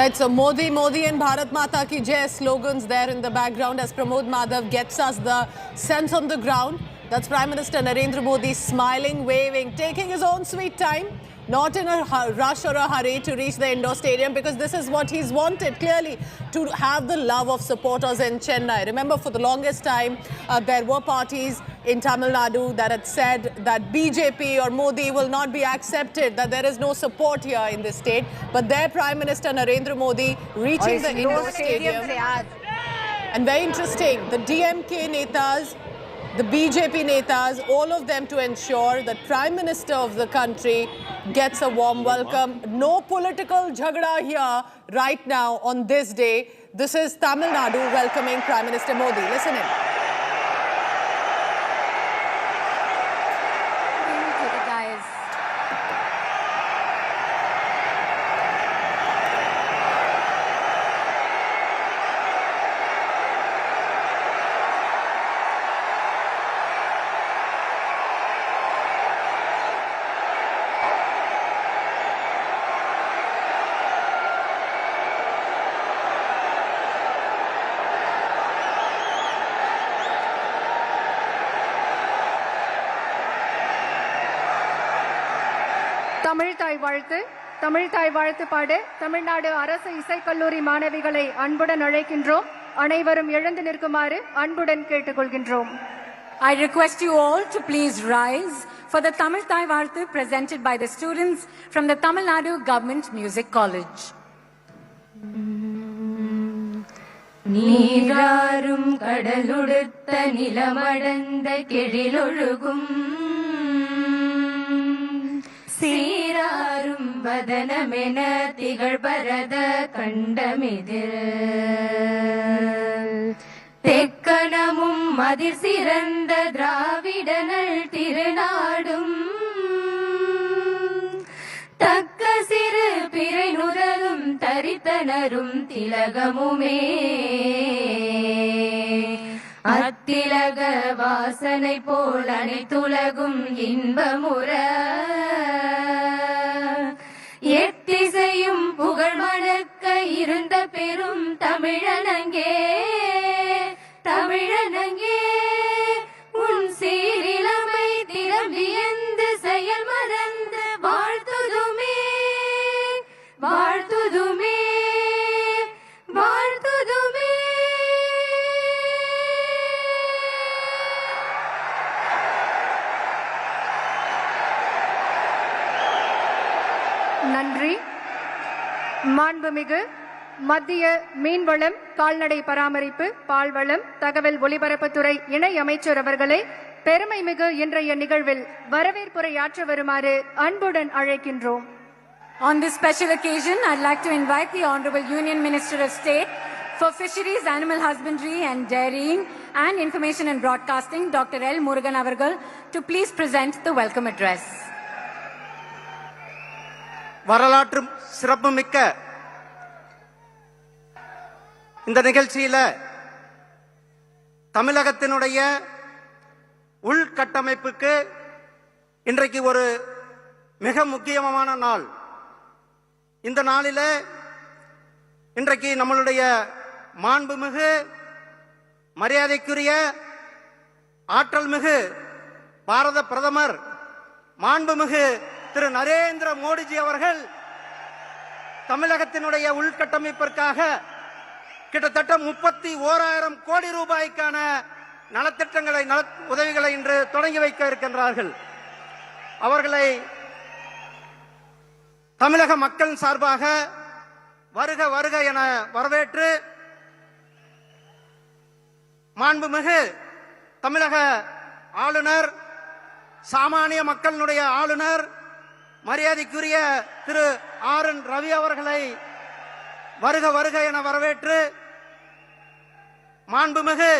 Right, so Modi, Modi and Bharat Mata ki Jai slogans there in the background as Pramod Madhav gets us the sense on the ground. That's Prime Minister Narendra Modi smiling, waving, taking his own sweet time. Not in a rush or a hurry to reach the indoor stadium, because this is what he's wanted, clearly, to have the love of supporters in Chennai. Remember, for the longest time, there were parties in Tamil Nadu that had said that BJP or Modi will not be accepted, that there is no support here in this state. But their Prime Minister Narendra Modi reaching the indoor stadium. And very interesting, the DMK Netas, the BJP Netas, all of them to ensure that Prime Minister of the country gets a warm welcome. No political jhagda here right now on this day. This is Tamil Nadu welcoming Prime Minister Modi. Listen in. Tamil தாய் வாழ்த்து பாட தமிழ்நாடு அரசு இசைக்கல்லூரி மாணவிகளை அன்புடன் அழைக்கின்றோம். அனைவரும் எழுந்து நிற்குமாறு அன்புடன் கேட்டுக்கொள்கின்றோம். I request you all to please rise for the Tamil Thai Varthu presented by the students from the Tamil Nadu Government Music College. நீராரும் கடலுடுத்த நிலமடந்த கெழிலொழுகும் சீராரும் வதனமென திகழ் பரத கண்டமிதிர் தெக்கணமும் மதிர் சிறந்த திராவிடனல் திருநாடும் தக்க சிறு பிறை நுதலும் தரித்தனரும் திலகமுமே அத்திலக வாசனை போல் அனைத்துலகும் இன்பமுற தமிழனங்கே தமிழனங்கே உன் சீரிலமை திறம்பியந்து செயல் மறந்து வாழ்த்துதுமே வாழ்த்துதுமே வாழ்த்துதுமே. நன்றி. மாண்புமிகு மத்திய மீன்வளம், கால்நடை பராமரிப்பு, பால்வளம், தகவல் ஒலிபரப்புத்துறை இணை அமைச்சர் அவர்களை பெருமைமிகு இன்றைய நிகழ்வில் வரவேற்புரையாற்ற வருமாறு அன்புடன் அழைக்கின்றோம். On this special occasion, I'd like to invite the Honorable Union Minister of State for Fisheries, Animal Husbandry and Dairying and Information and Broadcasting, Dr. L. Murugan Avargal, to please present the welcome address. வரலாற்று சிறப்புமிக்க இந்த நிகழ்ச்சியில தமிழகத்தினுடைய உள்கட்டமைப்புக்கு இன்றைக்கு ஒரு மிக முக்கியமான நாள். இந்த நாளில இன்றைக்கு நம்மளுடைய மாண்புமிகு மரியாதைக்குரிய ஆற்றல் மிகு பாரத பிரதமர் மாண்புமிகு திரு நரேந்திர மோடிஜி அவர்கள் தமிழகத்தினுடைய உள்கட்டமைப்பிற்காக கிட்டத்தட்ட 31,000 கோடி ரூபாய்க்கான நலத்திட்டங்களை உதவிகளை இன்று தொடங்கி வைக்க இருக்கின்றார்கள். அவர்களை தமிழக மக்கள் சார்பாக வருக வருக என வரவேற்று மாண்புமிகு தமிழக ஆளுநர், சாமானிய மக்களுடைய ஆளுநர் மரியாதைக்குரிய திரு ஆர்.என். ரவி அவர்களை வருக வருக என வரவேற்று மாண்புமிகு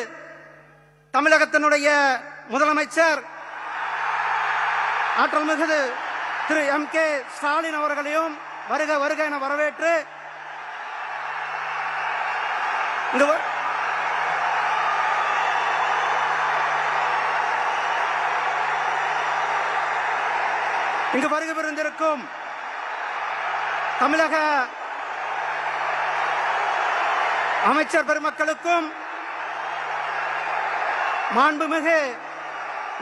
தமிழகத்தினுடைய முதலமைச்சர் ஆற்றல் மிகு திரு M.K. ஸ்டாலின் அவர்களையும் வருக வருக என வரவேற்று இங்கு வருகை புரிந்திருக்கும் தமிழக அமைச்சர் பெருமக்களுக்கும் மாண்புமிகு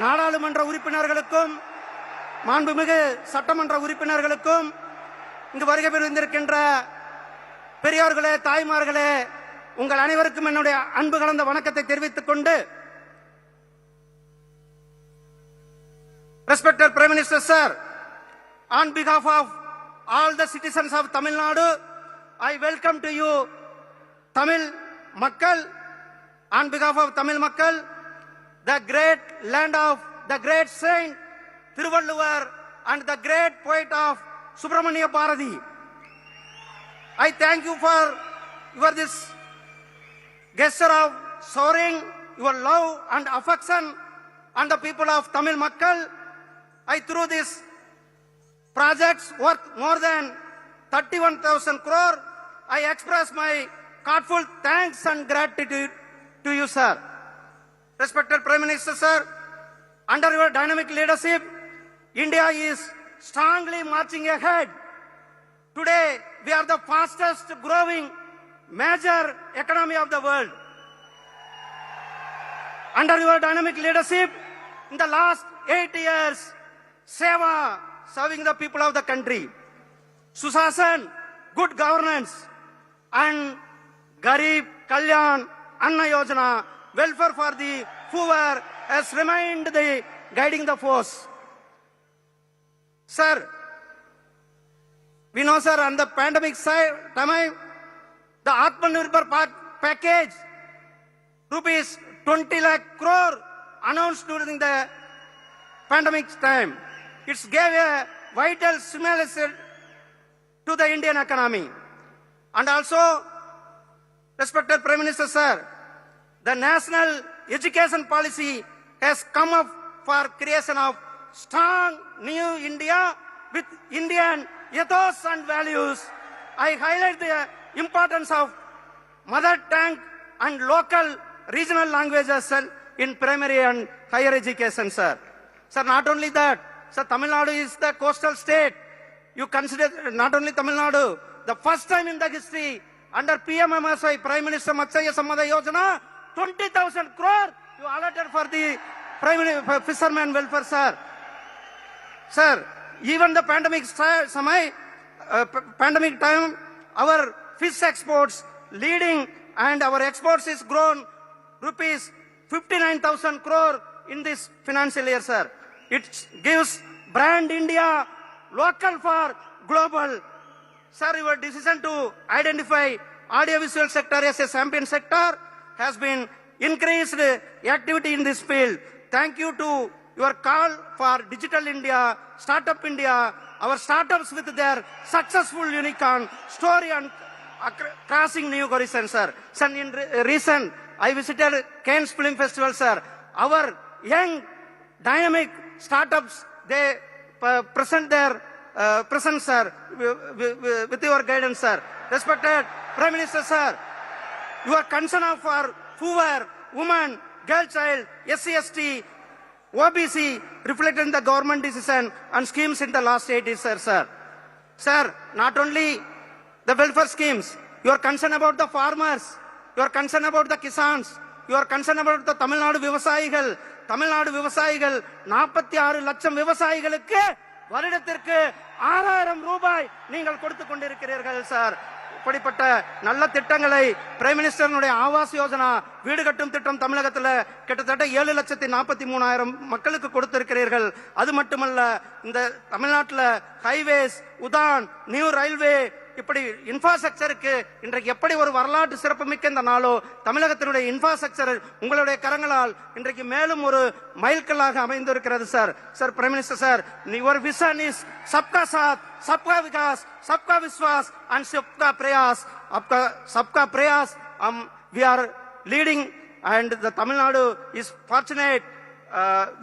நாடாளுமன்ற உறுப்பினர்களுக்கும் மாண்புமிகு சட்டமன்ற உறுப்பினர்களுக்கும் இங்கு வருகை புரிந்திருக்கின்ற பெரியோர்களே, தாய்மார்களே, உங்கள் அனைவருக்கும் என்னுடைய அன்பு கலந்த வணக்கத்தை தெரிவித்துக் கொண்டு, Respected Prime Minister Sir, on behalf of all the citizens of Tamil Nadu, I welcome to you Tamil Makkal. On behalf of Tamil Makkal, the great land of the great saint Thiruvalluvar and the great poet of Subramania Bharati, I thank you for this gesture of showing your love and affection on the people of Tamil Makkal. I through this projects worth more than 31,000 crore, I express my heartfelt thanks and gratitude to you, sir. Respected Prime Minister, sir, under your dynamic leadership, India is strongly marching ahead. Today, we are the fastest growing major economy of the world. Under your dynamic leadership, in the last 8 years, Seva, serving the people of the country, Susasan, good governance, and Garib, Kalyan, Anna Yojana, welfare for the poor, has remained the guiding the force. Sir, we know, sir, on the pandemic side, the Atmanirbhar package, rupees 20 lakh crore announced during the pandemic time. It gave a vital stimulus to the Indian economy. And also, respected Prime Minister, sir, the national education policy has come up for creation of strong new India with Indian ethos and values. I highlight the importance of mother tongue and local regional languages in primary and higher education, sir. Sir, not only that, sir, Tamil Nadu is the coastal state. You consider not only Tamil Nadu, the first time in the history, under PMMSY, Prime Minister Matsya Samada Yojana, 20,000 crore you allotted for the fishermen welfare, sir. Sir, even the pandemic time, our fish exports leading and our exports is grown rupees 59,000 crore in this financial year, sir. It gives brand India local for global. Sir, your decision to identify audiovisual sector as a champion sector has been increased activity in this field. Thank you to your call for Digital India, Startup India, our startups with their successful unicorn story and crossing new horizons, sir. Sir, in recent, I visited Cannes Film Festival, sir. Our young, dynamic startups, they present their presence, sir, with your guidance, sir. Respected Prime Minister, sir, your concern for poor, women, girl child, SC/ST, OBC reflected in the government decision and schemes in the last 8 years, sir. Sir, not only the welfare schemes, you are concerned about the farmers, you are concerned about the Kisans, you are concerned about the Tamil Nadu விவசாயிகள் 46 லட்சம் விவசாயிகளுக்கு வருடத்திற்கு 6000 ரூபாய் நீங்கள் கொடுத்துக் கொண்டிருக்கிறீர்கள், sir. இப்படிப்பட்ட நல்ல திட்டங்களை பிரைம் மினிஸ்டருடைய ஆவாஸ் யோஜனா வீடு கட்டும் திட்டம் தமிழகத்தில் கிட்டத்தட்ட 7,43,000 மக்களுக்கு கொடுத்திருக்கிறீர்கள். அது மட்டுமல்ல, இந்த தமிழ்நாட்டில் ஹைவேஸ், உதான், நியூ ரயில்வே, இப்படி இன்ஃப்ராஸ்ட்ரக்சருக்கு இன்றைக்கு எப்படி ஒரு வரலாற்று சிறப்புமிக்க இந்த நாளோ தமிழகத்தினுடைய இன்ஃப்ராஸ்ட்ரக்சர் உங்களுடைய கரங்களால் இன்றைக்கு மேலும் ஒரு மைல்கல்லாக அமைந்திருக்கிறது, sir. Sir, prime minister sir, your vision is சப்கா சாத், சப்கா விகாஸ், சப்கா விஸ்வாஸ் அண்ட் சப்கா பிரயாஸ். சப்கா பிரயாஸ் we are leading, and the Tamil Nadu is fortunate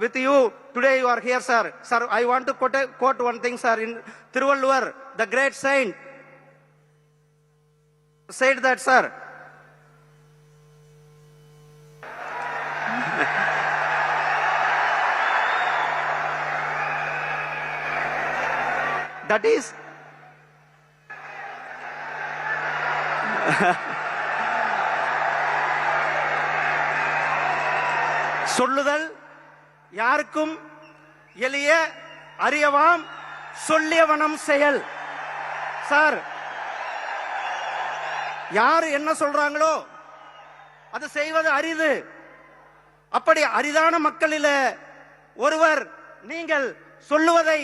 with you. Today you are here, sir. Sir, I want to quote one thing, sir. In Thiruvalluvar, the great saint, said that, sir, that is சொல்லுதல் யாருக்கும் எளிய அறியவாம் சொல்லியவனம் செயல். Sir, யாரு என்ன சொல்றாங்களோ அது செய்வது அரிது. அப்படி அரிதான மக்களில ஒருவர் நீங்கள் சொல்லுவதை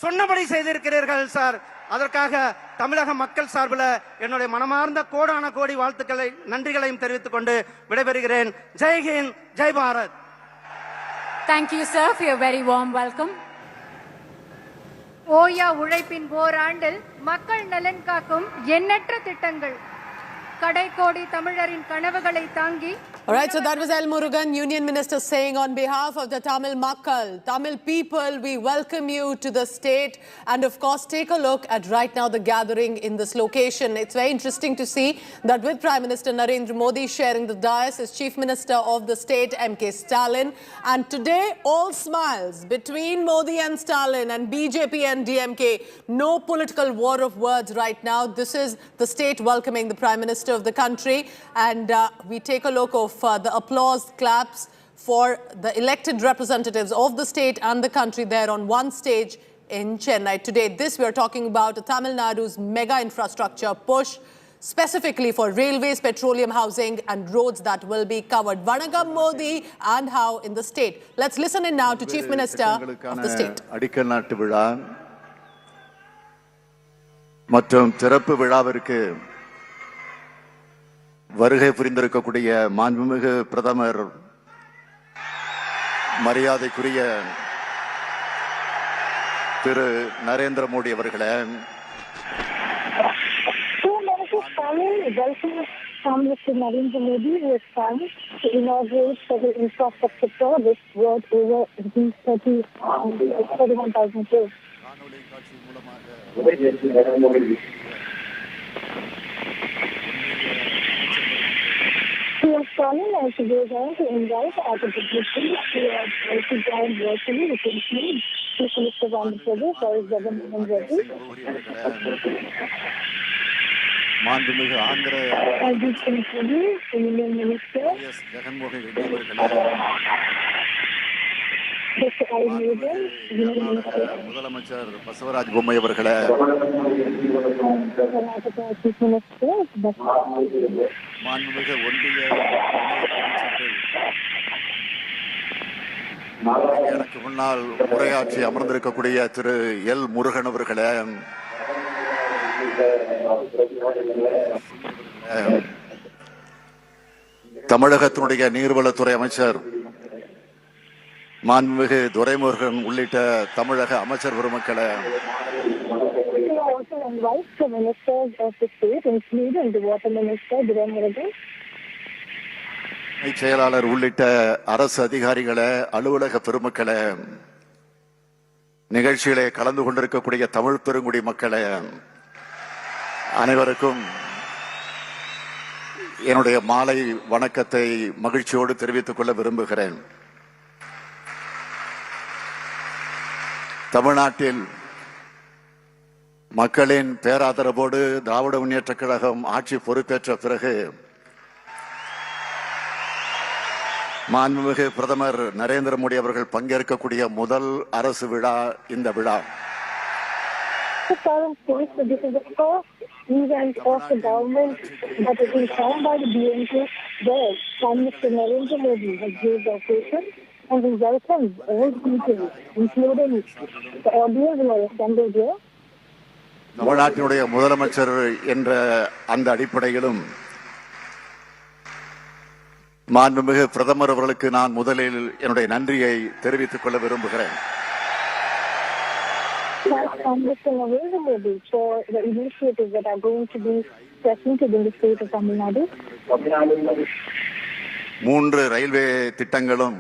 சொன்னபடி செய்திருக்கிறீர்கள், சார். அதற்காக தமிழக மக்கள் சார்பில் என்னுடைய மனமார்ந்த கோடான கோடி வாழ்த்துக்களை, நன்றிகளையும் தெரிவித்துக் கொண்டு விடைபெறுகிறேன். Jai Hind, Jai Bharat. Thank you, sir, for your very warm welcome. ஓயா உழைப்பின் ஓராண்டில் மக்கள் நலன் காக்கும் எண்ணற்ற திட்டங்கள், கடைக்கோடி தமிழரின் கனவுகளை தாங்கி. All right, so that was L. Murugan, Union Minister, saying on behalf of the Tamil Makkal, Tamil people, we welcome you to the state. And of course, take a look at right now the gathering in this location. It's very interesting to see that with Prime Minister Narendra Modi sharing the dais as Chief Minister of the state, M.K. Stalin. And today, all smiles between Modi and Stalin and BJP and DMK. No political war of words right now. This is the state welcoming the Prime Minister of the country. And we take a look of the applause claps for the elected representatives of the state and the country there on one stage in Chennai. Today, we are talking about Tamil Nadu's mega infrastructure push, specifically for railways, petroleum, housing and roads that will be covered. Vanakkam Modi and how in the state. Let's listen in now to Chief Minister of the state. அடிக்கல் நாட்டு விழா மற்றும் திறப்பு விழாவிற்கு வருகை புரிந்திருக்கக்கூடிய மாண்புமிகு பிரதமர், மரியாதைக்குரிய திரு நரேந்திர மோடி அவர்களே, Mr. Narendra Modi was come to inaugurate several infrastructure projects worth over 31,000 crores. We are calling as we go down to invite our dignitaries to join virtually with include Chief Minister of Andhra Pradesh, for his government ready. மாண்புமிகு Andhra Union Minister, S Jaganmohan Reddy அவர்களே, முதலமைச்சர் பசவராஜ் பொம்மை அவர்களே, மாண்புமிகு ஒன்றிய அமைச்சர்கள், எனக்கு முன்னால் உரையாற்றி அமர்ந்திருக்கக்கூடிய திரு எல் முருகன் அவர்களே, தமிழகத்தினுடைய நீர்வளத்துறை அமைச்சர் மாண்புமிகு துரைமுருகன் உள்ளிட்ட தமிழக அமைச்சர் பெருமக்களே, செயலாளர் உள்ளிட்ட அரசு அதிகாரிகளே, அலுவலக பெருமக்களே, நிகழ்ச்சியிலே கலந்து கொண்டிருக்கக்கூடிய தமிழ் பெருங்குடி மக்களே, அனைவருக்கும் என்னுடைய மாலை வணக்கத்தை மகிழ்ச்சியோடு தெரிவித்துக் கொள்ள விரும்புகிறேன். தமிழ்நாட்டில் மக்களின் பேராதரவோடு திராவிட முன்னேற்றக் கழகம் ஆட்சி பொறுப்பேற்ற பிறகு மாண்புமிகு பிரதமர் நரேந்திர மோடி அவர்கள் பங்கேற்கக்கூடிய முதல் அரசு விழா இந்த விழா. Event of the government that has been formed by the BNP, where Prime Minister Narendra Modi has gave the occasion and we welcome all people, including the audience who are assembled here. தமிழ்நாட்டினுடைய முதலமைச்சர் என்ற அந்த அடிப்படையிலும் மாண்புமிகு பிரதமர் அவர்களுக்கு நான் முதலில் என்னுடைய நன்றியை தெரிவித்துக் கொள்ள விரும்புகிறேன். For the initiatives that are going to be presented in the state of Tamil Nadu. 3 railway திட்டங்களும்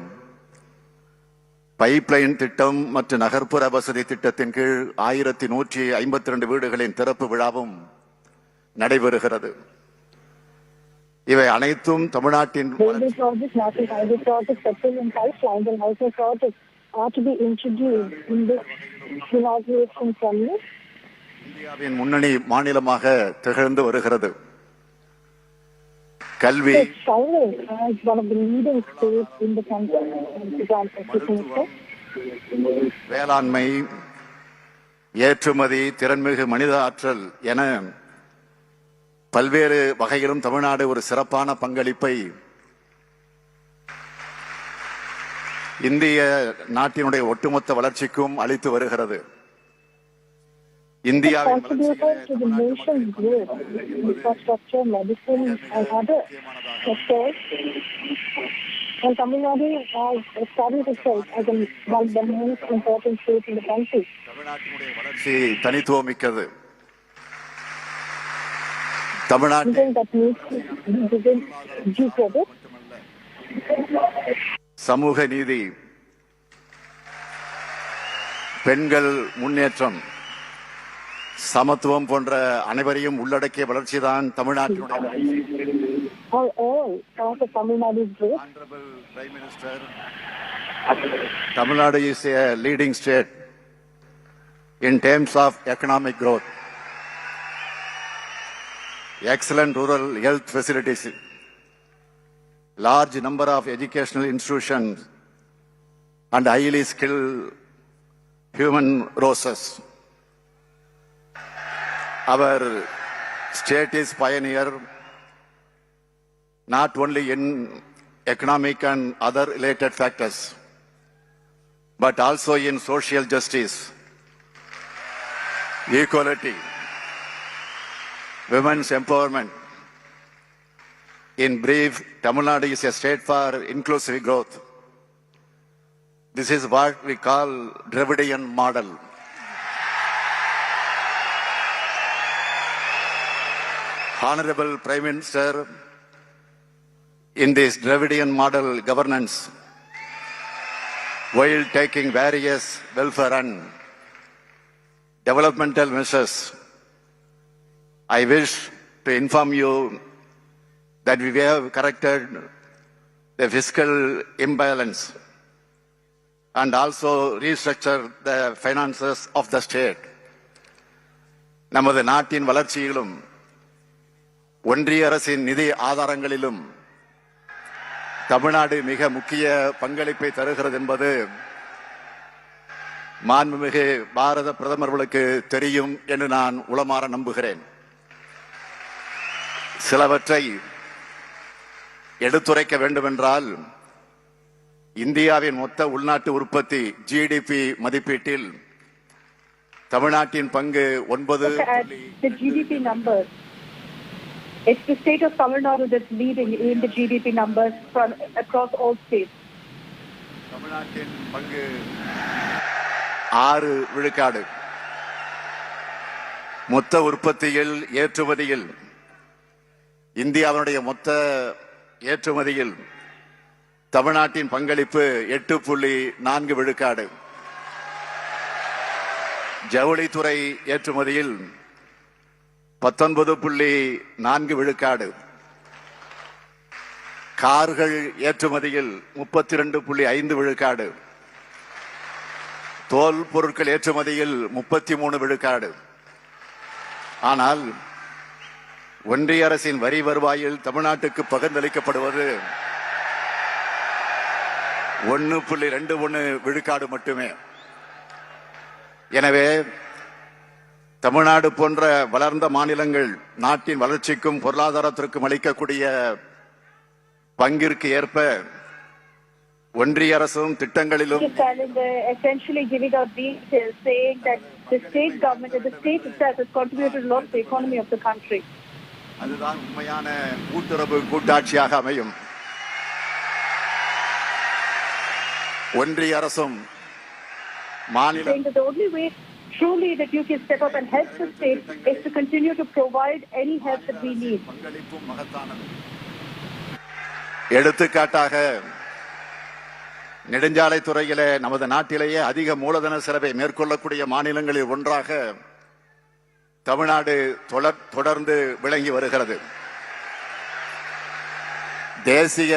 பைப்லைன் திட்டம் மற்றும் நகர்ப்புற வசதி திட்டத்தின் கீழ் 1152 வீடுகளின் திறப்பு விழாவும் நடைபெறுகிறது. இவை அனைத்தும் தமிழ்நாட்டின் இந்தியாவின் முன்னணி மாநிலமாக திகழ்ந்து வருகிறது. கல்வி, வேளாண்மை, ஏற்றுமதி, திறன்மிகு மனித ஆற்றல் என பல்வேறு வகையிலும் தமிழ்நாடு ஒரு சிறப்பான பங்களிப்பை இந்திய நாட்டினுடைய ஒட்டுமொத்த வளர்ச்சிக்கும் அளித்து வருகிறது. இந்தியாவின் தமிழ்நாட்டினுடைய வளர்ச்சி தனித்துவமிக்கது. தமிழ்நாட்டில் சமூக நீதி, பெண்கள் முன்னேற்றம், சமத்துவம் போன்ற அனைவரையும் உள்ளடக்கிய வளர்ச்சிதான் தமிழ்நாட்டினுடைய. Tamil Nadu is a leading state in terms of economic growth, excellent rural health facilities, large number of educational institutions, and highly skilled human resources. Our state is pioneer not only in economic and other related factors, but also in social justice, equality, women's empowerment. In brief, Tamil Nadu is a state for inclusive growth. This is what we call Dravidian model. Honorable Prime Minister, in this Dravidian model governance, while taking various welfare and developmental measures, I wish to inform you that we have corrected the fiscal imbalance and also restructured the finances of the state. நமது நாட்டின் வளர்ச்சியிலும் ஒன்றிய அரசின் நிதி ஆதாரங்களிலும் தமிழ்நாடு மிக முக்கிய பங்களிப்பை தருகிறது என்பது மாண்புமிகு பாரத பிரதமர்களுக்கு தெரியும் என்று நான் உளமாற நம்புகிறேன். சிலவற்றை எடுத்துரைக்க வேண்டுமென்றால், இந்தியாவின் மொத்த உள்நாட்டு உற்பத்தி ஜிடிபி மதிப்பீட்டில் தமிழ்நாட்டின் பங்கு 9. It's the state of Tamil Nadu that's leading in the GDP numbers from across all states. தமிழ்நாட்டின் பங்கு 6 விழுக்காடு. மொத்த உற்பத்தியில் ஏற்றுமதியில் இந்தியாவுடைய மொத்த ஏற்றுமதியில் தமிழ்நாட்டின் பங்களிப்பு 8.4 விழுக்காடு. ஜவுளித்துறை ஏற்றுமதியில் 19.4 விழுக்காடு. கார்கள் ஏற்றுமதியில் 32.5 விழுக்காடு. தோல் பொருட்கள் ஏற்றுமதியில் 33 விழுக்காடு. ஆனால் ஒன்றிய அரசின் வரி வருவாயில் தமிழ்நாட்டுக்கு பகிர்ந்தளிக்கப்படுவது 1.21 விழுக்காடு மட்டுமே. எனவே தமிழ்நாடு போன்ற வளர்ந்த மாநிலங்கள் நாட்டின் வளர்ச்சிக்கும் பொருளாதாரத்திற்கும் அளிக்கக்கூடிய பங்கிற்கு ஏற்ப ஒன்றிய அரசும் திட்டங்களிலும் essentially giving out details saying that the state government and the state itself has contributed a lot to the economy of the country. அதுதான் உண்மையான கூட்டுறவு கூட்டாட்சியாக அமையும். ஒன்றிய அரசும் மாநில the only way truly that you can step up and help the state is to continue to provide any help that we need. எடுத்துக்காட்டாக நெடுஞ்சாலை துறையிலே நமது நாட்டிலேயே அதிக மூலதன செலவை மேற்கொள்ளக்கூடிய மாநிலங்களில் ஒன்றாக தமிழ்நாடு தொடர்ந்து விளங்கி வருகிறது. தேசிய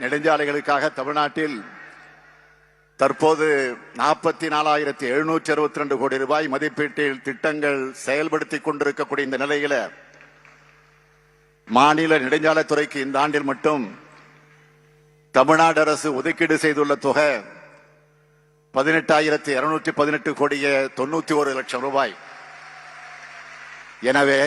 நெடுஞ்சாலைகளுக்காக தமிழ்நாட்டில் தற்போது 44,762 கோடி ரூபாய் மதிப்பீட்டில் திட்டங்கள் செயல்படுத்திக் கொண்டிருக்கக்கூடிய இந்த நிலையில மாநில நெடுஞ்சாலைத்துறைக்கு இந்த ஆண்டில் மட்டும் தமிழ்நாடு அரசு ஒதுக்கீடு செய்துள்ள தொகை 18,218 கோடியே 91 லட்சம் ரூபாய். எனவே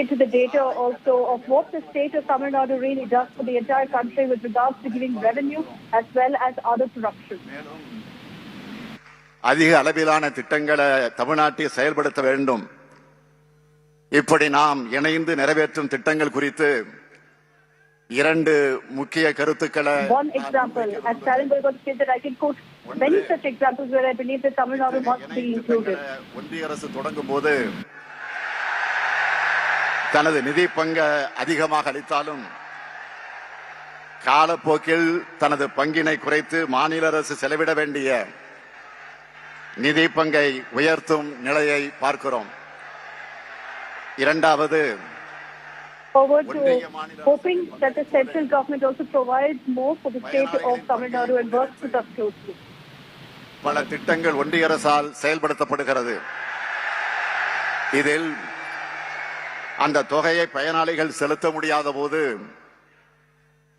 into the data also of what the state of Tamil Nadu really does for the entire country with regards to giving revenue as well as other production. அதிக அளவிலான திட்டங்களை தமிழ்நாட்டில் செயல்படுத்த வேண்டும். இப்படி நாம் இணைந்து நிறைவேற்றும் திட்டங்கள் குறித்து 2 முக்கிய கருத்துக்களை One example, as Stalin and Modi said that I can quote many such examples where I believe that Tamil Nadu must be included. ஒன்றிய அரசு தொடங்கும் போது தனது நிதி பங்கை அதிகமாக அளித்தாலும் காலப்போக்கில் தனது பங்கினை குறைத்து மாநில அரசு செலவிட வேண்டிய நிதி பங்கை உயர்த்தும் நிலையை பார்க்கிறோம். இரண்டாவது, forward to hoping that the central government also provides more for the state of Tamil Nadu and works with us closely. பல திட்டங்கள் ஒன்றிய அரசால் செயல்படுத்தப்படுகிறது. இதில் அந்த தொகையை பயனாளிகள் செலுத்த முடியாத போது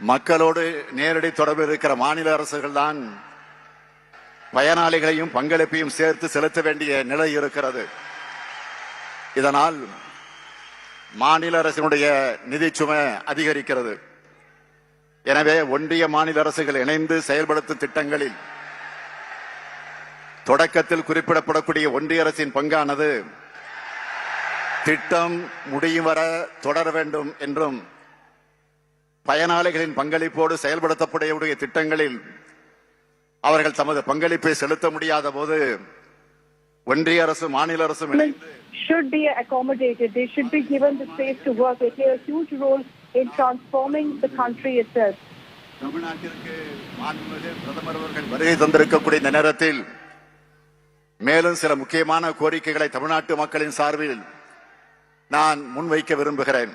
மக்களோடு நேரடி தொடர்பு இருக்கிற மாநில அரசுகள் தான் பயனாளிகளையும் பங்களிப்பையும் சேர்த்து செலுத்த வேண்டிய நிலை இருக்கிறது. இதனால் மாநில அரசினுடைய நிதி சுமை அதிகரிக்கிறது. எனவே ஒன்றிய மாநில அரசுகள் இணைந்து செயல்படுத்தும் திட்டங்களில் தொடக்கத்தில் குறிப்பிடப்படக்கூடிய ஒன்றிய அரசின் பங்கானது திட்டம் முடியும் வர தொடர வேண்டும் என்றும் பயனாளிகளின் பங்களிப்போடு செயல்படுத்தப்படக்கூடிய திட்டங்களில் அவர்கள் தமது பங்களிப்பை செலுத்த முடியாத போது ஒன்றிய அரசு மாநில அரசும் should be accommodated. They should be given the space to work. They play a huge role in transforming the country itself. தமிழ்நாட்டிற்கு மாண்புமிகு பிரதமர் அவர்கள் வருகை தந்திருக்கக்கூடிய இந்த நேரத்தில் மேலும் சில முக்கியமான கோரிக்கைகளை தமிழ்நாட்டு மக்களின் சார்பில் நான் முன்வைக்க விரும்புகிறேன்.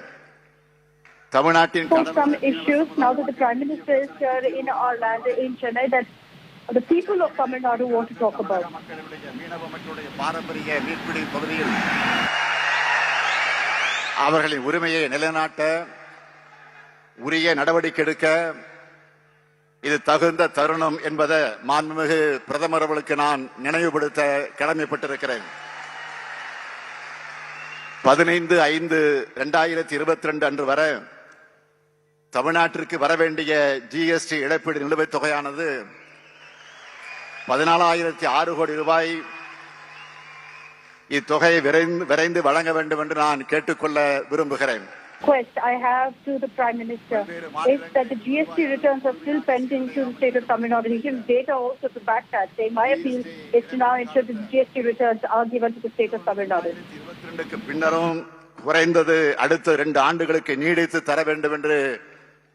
தமிழ்நாட்டின் some issues now that the Prime Minister is here in our land in Chennai that the people of Tamil Nadu want to talk about. மீனவ மக்களுடைய பாரம்பரிய மீன்பிடி பகுதியில் அவர்களின் உரிமையை நிலைநாட்ட உரிய நடவடிக்கை எடுக்க இது தகுந்த தருணம் என்பதை மாண்புமிகு பிரதமர் அவர்களுக்கு நான் நினைவுபடுத்த கடமைப்பட்டிருக்கிறேன். 15/5/2022 அன்று வரை தமிழ்நாட்டிற்கு வரவேண்டிய ஜிஎஸ்டி இழப்பீடு நிலுவைத் தொகையானது 14,006 கோடி ரூபாய். இத்தொகையை விரைந்து வழங்க வேண்டும் என்று நான் கேட்டுக்கொள்ள விரும்புகிறேன். Request I have to the Prime Minister is that the GST returns are still pending to the state of Tamil Nadu. He gives data also to back that. Saying my appeal is to now ensure that the GST returns are given to the state of Tamil Nadu. 2022 பின்னரும் குறைந்தது அடுத்த 2 ஆண்டுகளுக்கு நீடித்து தர வேண்டும் என்று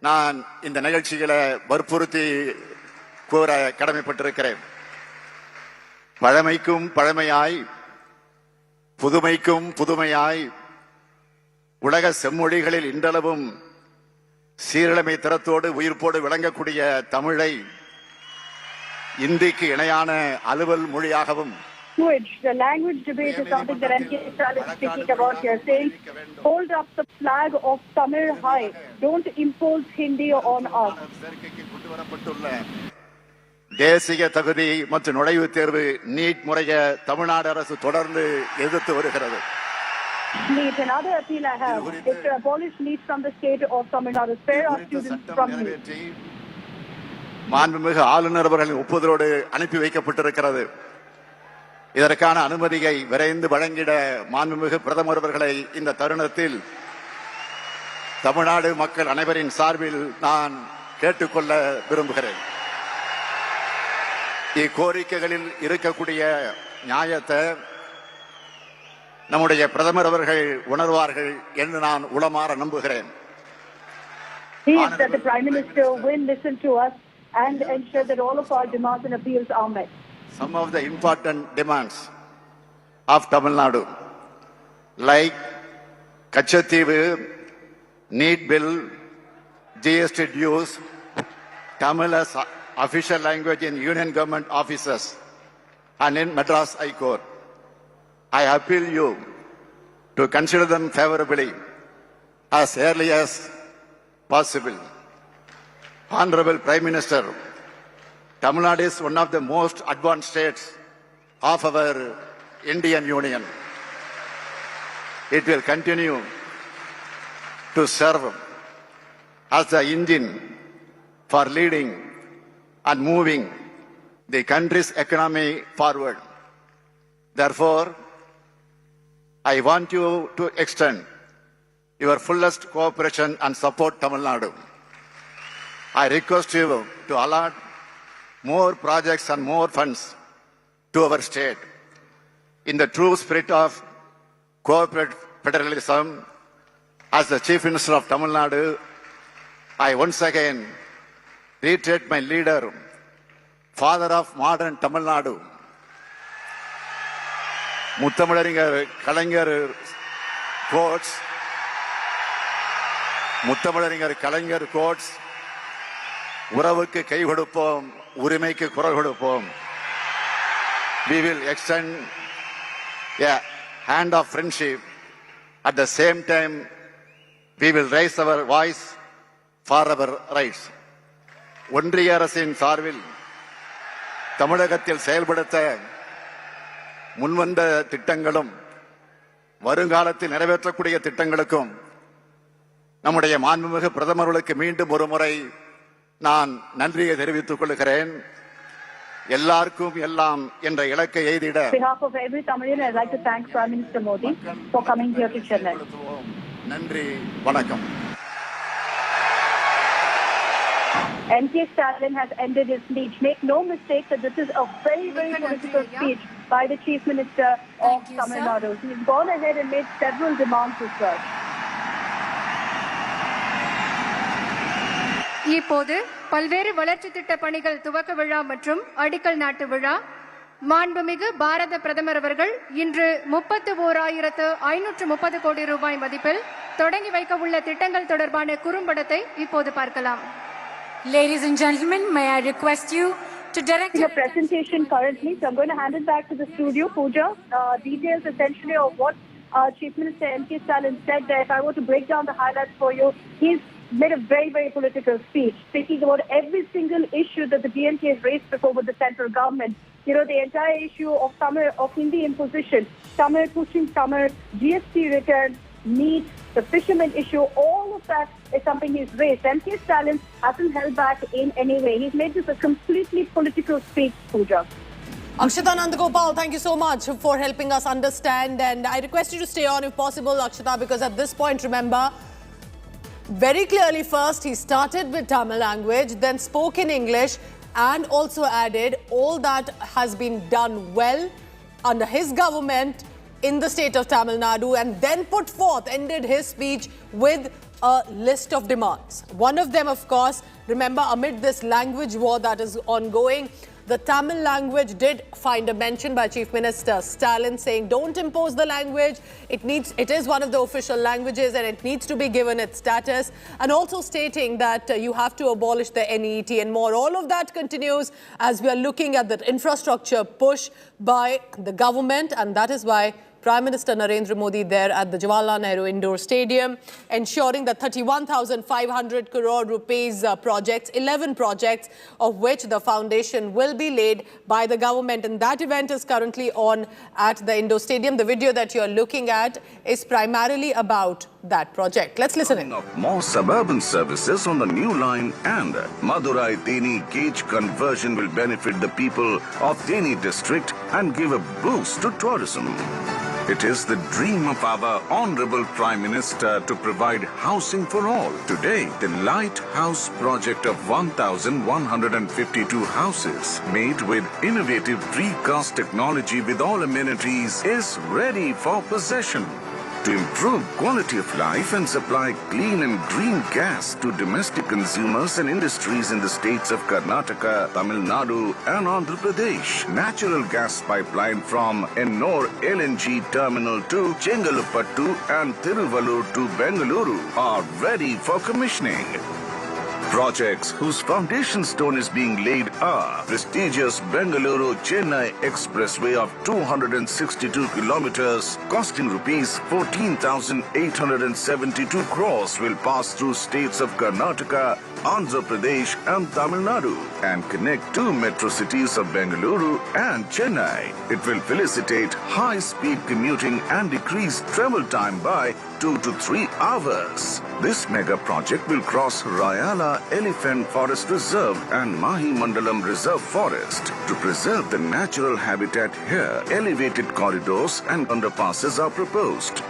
நான் இந்த நிகழ்ச்சிகளை வற்புறுத்தி கூற கடமைப்பட்டிருக்கிறேன். பழமைக்கும் பழமையாய் புதுமைக்கும் புதுமையாய் உலக செம்மொழிகளில் இன்றளவும் சீரழமை தரத்தோடு உயிர்ப்போடு விளங்கக்கூடிய தமிழை இந்திக்கு இணையான அலுவல் மொழியாகவும் The language debate is something that M.K. Stalin is speaking about here, saying, hold up the flag of Tamil high. Don't impose Hindi on us. தேசிய தகுதி மற்றும் நுழைவுத் தேர்வு நீட் முறையை தமிழ்நாடு அரசு தொடர்ந்து எதிர்த்து வருகிறது. NEET, another appeal I have is to abolish NEET from the state of Tamil Nadu. Spare our students from NEET. மாண்புமிகு ஆளுநர் அவர்களின் ஒப்புதலோடு அனுப்பி வைக்கப்பட்டிருக்கிறது. இதற்கான அனுமதியை விரைந்து வழங்கிட மாண்புமிகு பிரதமர் அவர்களை இந்த தருணத்தில் தமிழ்நாடு மக்கள் அனைவரின் சார்பில் நான் கேட்டுக்கொள்ள விரும்புகிறேன். இக்கோரிக்கைகளில் இருக்கக்கூடிய நியாயத்தை நம்முடைய பிரதமர் அவர்கள் உணர்வார்கள் என்று நான் உளமாற நம்புகிறேன். That the Prime Minister will listen to us and ensure that all of our demands and appeals are met. Some of the important demands of Tamil Nadu, like Kachativu, NEET bill, GST dues, Tamil as official language in union government offices and in Madras High Court. I appeal you to consider them favorably as early as possible. Honorable Prime Minister, Tamil Nadu is one of the most advanced states of our Indian Union. It will continue to serve as the engine for leading and moving the country's economy forward. Therefore, I want you to extend your fullest cooperation and support Tamil Nadu. I request you to allot more projects and more funds to our state. In the true spirit of corporate federalism, as the Chief Minister of Tamil Nadu, I once again reiterate my leader, father of modern Tamil Nadu, முத்தமிழறிஞர் கலைஞர் quotes, முத்தமிழறிஞர் கலைஞர் quotes, உறவுக்கு கை கொடுப்போம், உரிமைக்கு குரல் கொடுப்போம். We will extend a hand of friendship. At the same time, we will raise our voice for our rights. ஒன்றிய அரசின் சார்பில் தமிழகத்தில் செயல்படுத்த முன்வந்த திட்டங்களும் வருங்காலத்தில் நிறைவேற்றக்கூடிய திட்டங்களுக்கும் நம்முடைய மாண்புமிகு பிரதமர்களுக்கு மீண்டும் ஒரு முறை நான் நன்றியை தெரிவித்துக் கொள்கிறேன். எல்லாருக்கும் எல்லாம் என்ற இலக்கை எய்திட On behalf of every Tamilian, I'd like to thank Prime Minister Modi for coming here to Chennai. நன்றி, வணக்கம். M.K. Stalin has ended his speech. Make no mistake that this is a very, very political speech by the Chief Minister of Tamil Nadu. He's gone ahead and made several demands as well. இப்போது பல்வேறு வளர்ச்சி திட்ட பணிகள் துவக்க விழா மற்றும் அடிக்கல் நாட்டு விழா. மாண்புமிகு பாரத பிரதமர் அவர்கள் இன்று 31,530 கோடி ரூபாய் மதிப்பில் தொடங்கி வைக்க உள்ள திட்டங்கள் தொடர்பான குறும்படத்தை இப்போது பார்க்கலாம். Ladies and gentlemen, may I request you to direct your presentation currently. So I'm going to hand it back to the studio. Pooja, details essentially of what Chief Minister M.K. Stalin said that, if I were to break down the highlights for you, he's made a very, very political speech, speaking about every single issue that the DMK has raised before with the central government. You know, the entire issue of Hindi imposition, Tamil pushing Tamil, GST return, meat, the fishermen issue, all of that is something he's raised. M.K. Stalin hasn't held back in any way. He's made this a completely political speech, Pooja. Akshita Nandagopal, thank you so much for helping us understand. And I request you to stay on if possible, Akshita, because at this point, remember, very clearly first he started with Tamil language, then spoke in English, and also added all that has been done well under his government in the state of Tamil Nadu, and then ended his speech with a list of demands. One of them, of course, remember, amid this language war that is ongoing, the Tamil language did find a mention by Chief Minister Stalin, saying don't impose the language. It is one of the official languages and it needs to be given its status, and also stating that you have to abolish the NET and more. All of that continues as we are looking at that infrastructure push by the government, and that is why Prime Minister Narendra Modi there at the Jawaharlal Nehru Indoor Stadium, ensuring that 31,500 crore rupees projects, 11 projects of which the foundation will be laid by the government. And that event is currently on at the Indoor Stadium. The video that you're looking at is primarily about that project. Let's listen in. More suburban services on the new line, and Madurai-Theni gauge conversion will benefit the people of Theni district and give a boost to tourism. It is the dream of our Honorable Prime Minister to provide housing for all. Today, the Lighthouse project of 1,152 houses, made with innovative precast technology with all amenities, is ready for possession. To improve quality of life and supply clean and green gas to domestic consumers and industries in the states of Karnataka, Tamil Nadu and Andhra Pradesh, natural gas pipeline from Ennore LNG terminal to Chengalpattu and Tiruvallur to Bengaluru are ready for commissioning. Projects whose foundation stone is being laid are prestigious Bengaluru-Chennai Expressway of 262 kilometers costing rupees 14,872 crores will pass through states of Karnataka, Andhra Pradesh and Tamil Nadu and connect two metro cities of Bengaluru and Chennai. It will facilitate high-speed commuting and decrease travel time by 2 to 3 hours. This mega project will cross Rayala Elephant Forest Reserve and Mahi Mandalam Reserve Forest. To preserve the natural habitat here, elevated corridors and underpasses are proposed.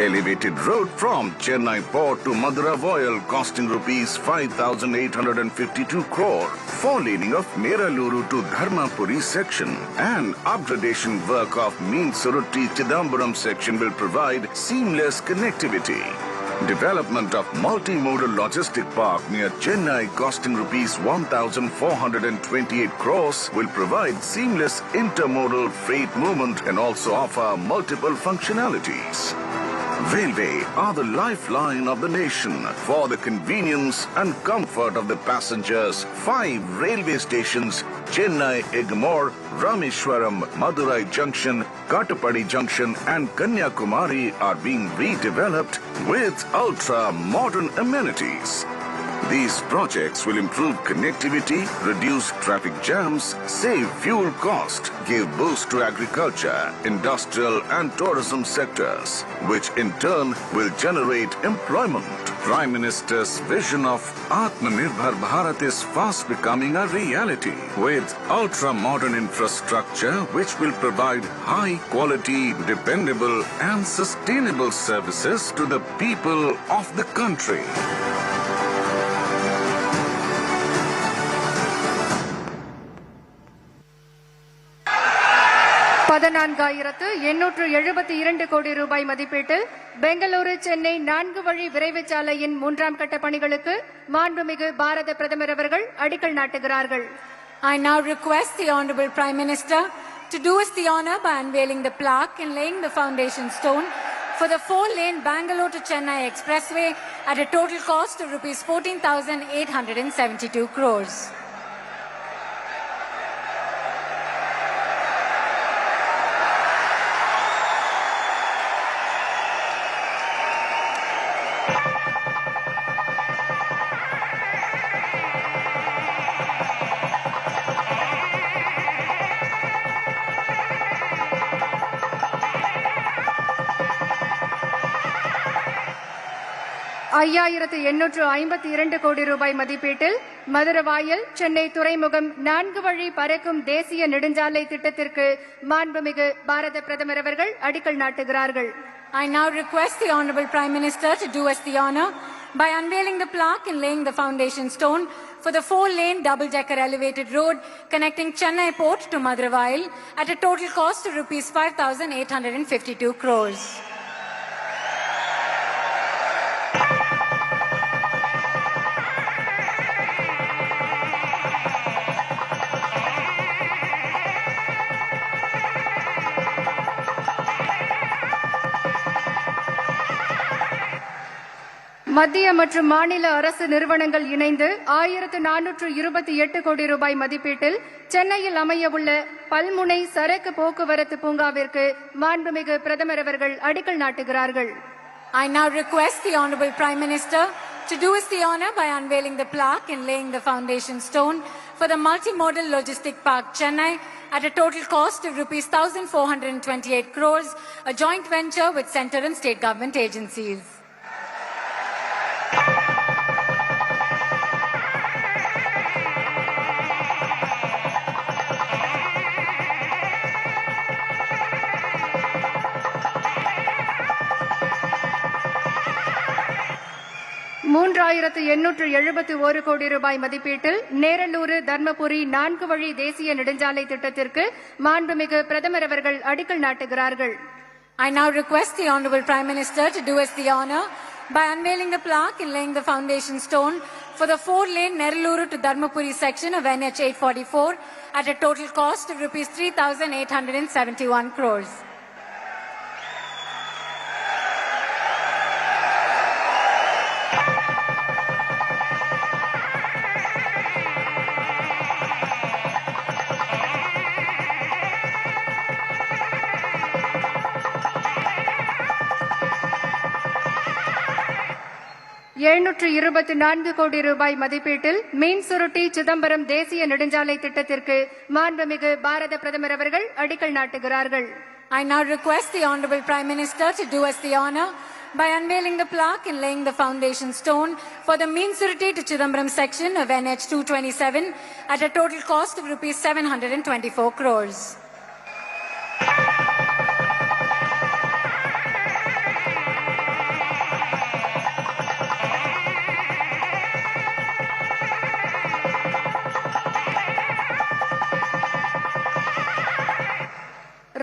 Elevated road from Chennai Port to Madura Voyal costing rupees 5,852 crore. Four-laning of Meraluru to Dharmapuri section and upgradation work of Meensurutti Chidambaram section will provide seamless connectivity. Development of multimodal logistic park near Chennai costing rupees 1,428 crores will provide seamless intermodal freight movement and also offer multiple functionalities. Railway are the lifeline of the nation. For the convenience and comfort of the passengers, 5 railway stations, Chennai, Egmore, Rameshwaram, Madurai Junction, Kattapadi Junction and Kanyakumari are being redeveloped with ultra-modern amenities. These projects will improve connectivity, reduce traffic jams, save fuel cost, give boost to agriculture, industrial and tourism sectors, which in turn will generate employment. Prime Minister's vision of Atmanirbhar Bharat is fast becoming a reality with ultra-modern infrastructure which will provide high-quality, dependable and sustainable services to the people of the country. 14,872 கோடி ரூபாய் மதிப்பீட்டில் பெங்களூரு சென்னை 4 வழி விரைவு சாலையின் 3ஆம் கட்ட பணிகளுக்கு மாண்புமிகு பாரத பிரதமர் அவர்கள் அடிக்கல் நாட்டுகிறார்கள். I now request the Honorable Prime Minister to do us the honor by unveiling the plaque and laying the foundation stone for the 4-lane Bangalore to Chennai Expressway at a total cost of rupees 14,872 crores. $5,852 கோடி ரூபாய் மதிப்பீட்டில் மதுரவாயல் சென்னை துறைமுகம் 4 வழி பறக்கும் தேசிய நெடுஞ்சாலை திட்டத்திற்கு மாண்புமிகு பாரத பிரதமர் அவர்கள் அடிக்கல் நாட்டுகிறார்கள். I now request the Honorable Prime Minister to do us the honor by unveiling the plaque and laying the foundation stone for the 4-lane double-decker elevated road connecting Chennai Port to Madurai at a total cost of rupees 5,852 crores. மத்திய மற்றும் மாநில அரசு நிறுவனங்கள் இணைந்து 1,428 கோடி ரூபாய் மதிப்பீட்டில் சென்னையில் அமையவுள்ள பல்முனை சரக்கு போக்குவரத்து பூங்காவிற்கு மாண்புமிகு பிரதமர் அவர்கள் அடிக்கல் நாட்டுகிறார்கள். I now request the Honorable Prime Minister to do us the honor by unveiling the plaque and laying the foundation stone for the multimodal logistic park Chennai at a total cost of rupees 1,428 crores, a joint venture with central and state government agencies. $3,871 கோடி ரூபாய் மதிப்பீட்டில் நேரலூர் தர்மபுரி 4 வழி தேசிய நெடுஞ்சாலை திட்டத்திற்கு மாண்புமிகு பிரதமர் அவர்கள் அடிக்கல் நாட்டுகிறார்கள். I now request the Honorable Prime Minister to do us the honor by unveiling the plaque and laying the foundation stone for the 4-lane Neraluru to Dharmapuri section of NH 844 at a total cost of rupees 3,871 crores. $724 கோடி ரூபாய் மதிப்பீட்டில் மீன் சுருட்டி சிதம்பரம் தேசிய நெடுஞ்சாலை திட்டத்திற்கு மாண்புமிகு பாரத பிரதமர் அவர்கள் அடிக்கல் நாட்டுகிறார்கள். I now request the Honorable Prime Minister to do us the honor by unveiling the plaque and laying the foundation stone for the Meen Surti to Chidambaram section of NH 227 at a total cost of rupees 724 crores.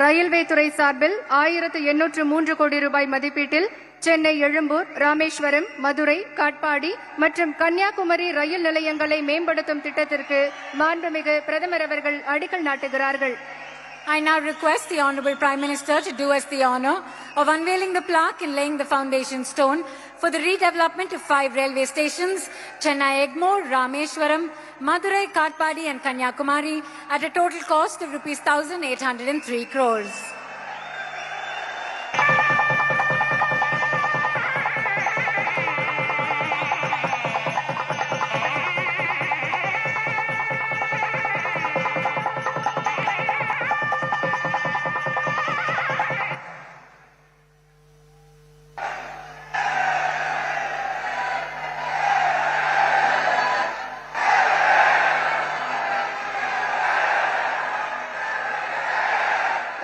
Railway துறை சார்பில் 1,803 கோடி ரூபாய் மதிப்பீட்டில் சென்னை எழும்பூர், ராமேஸ்வரம், மதுரை, காட்பாடி மற்றும் கன்னியாகுமரி ரயில் நிலையங்களை மேம்படுத்தும் திட்டத்திற்கு மாண்புமிகு பிரதமர் அவர்கள் அடிக்கல் நாட்டுகிறார்கள். I now request the Honorable Prime Minister to do us the honor of unveiling the plaque and laying the foundation stone for the redevelopment of 5 railway stations, Chennai Egmore, Rameshwaram, Madurai, Katpadi and Kanyakumari at a total cost of rupees 1,803 crores.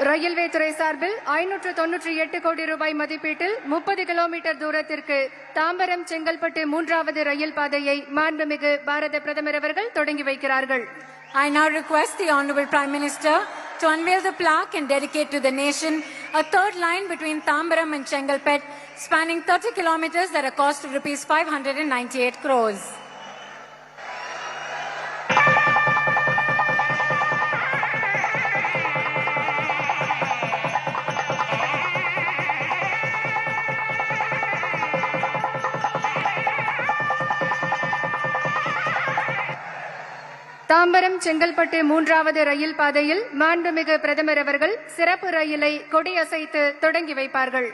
Railway துறை சார்பில் 598 கோடி ரூபாய் மதிப்பீட்டில் 30 kilometre தூரத்திற்கு தாம்பரம் செங்கல்பட்டு 3வது ரயில் பாதையை மாண்புமிகு பாரத பிரதமர் அவர்கள் தொடங்கி வைக்கிறார்கள். I now request the Honorable Prime Minister to unveil the plaque and dedicate to the nation a third line between Tambaram and Chengalpet spanning 30 kilometers at a cost of rupees 598 crores. Tambaram Chengalpattu 3வது ரயில் பாதையில் மாண்புமிகு பிரதமர் அவர்கள் சிறப்பு ரயிலை கொடியசைத்து தொடங்கி வைப்பார்கள்.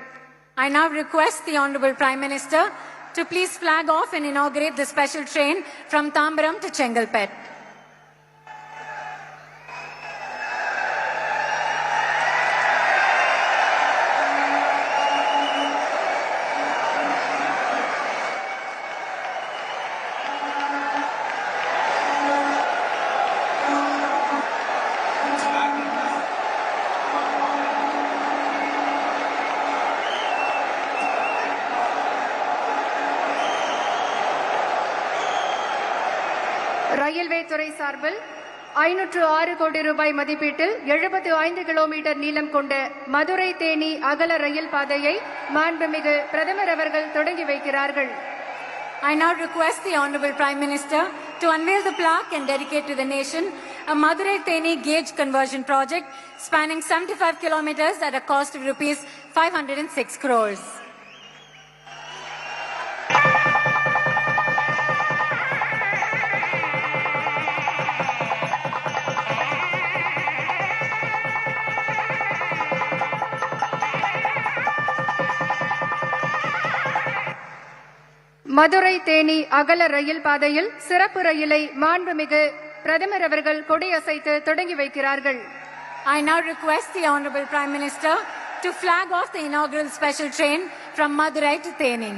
I now request the Honorable Prime Minister to please flag off and inaugurate the special train from Tambaram to Chengalpet. Railway துறை சார்பில் 506 கோடி ரூபாய் மதிப்பீட்டில் 75 கிலோமீட்டர் நீளம் கொண்ட மதுரை தேனி அகல ரயில் பாதையை மாண்புமிகு பிரதமர் அவர்கள் தொடங்கி வைக்கிறார்கள். I now request the Honorable Prime Minister to unveil the plaque and dedicate to the nation a Madurai Theni gauge conversion project spanning 75 kilometers at a cost of rupees 506 crores. Madurai Theni அகல ரயில் பாதையில் சிறப்பு ரயிலை மாண்புமிகு பிரதமர் அவர்கள் கொடியசைத்து தொடங்கி வைக்கிறார்கள். I now request the Honorable Prime Minister to flag off the inaugural special train from Madurai to Theni.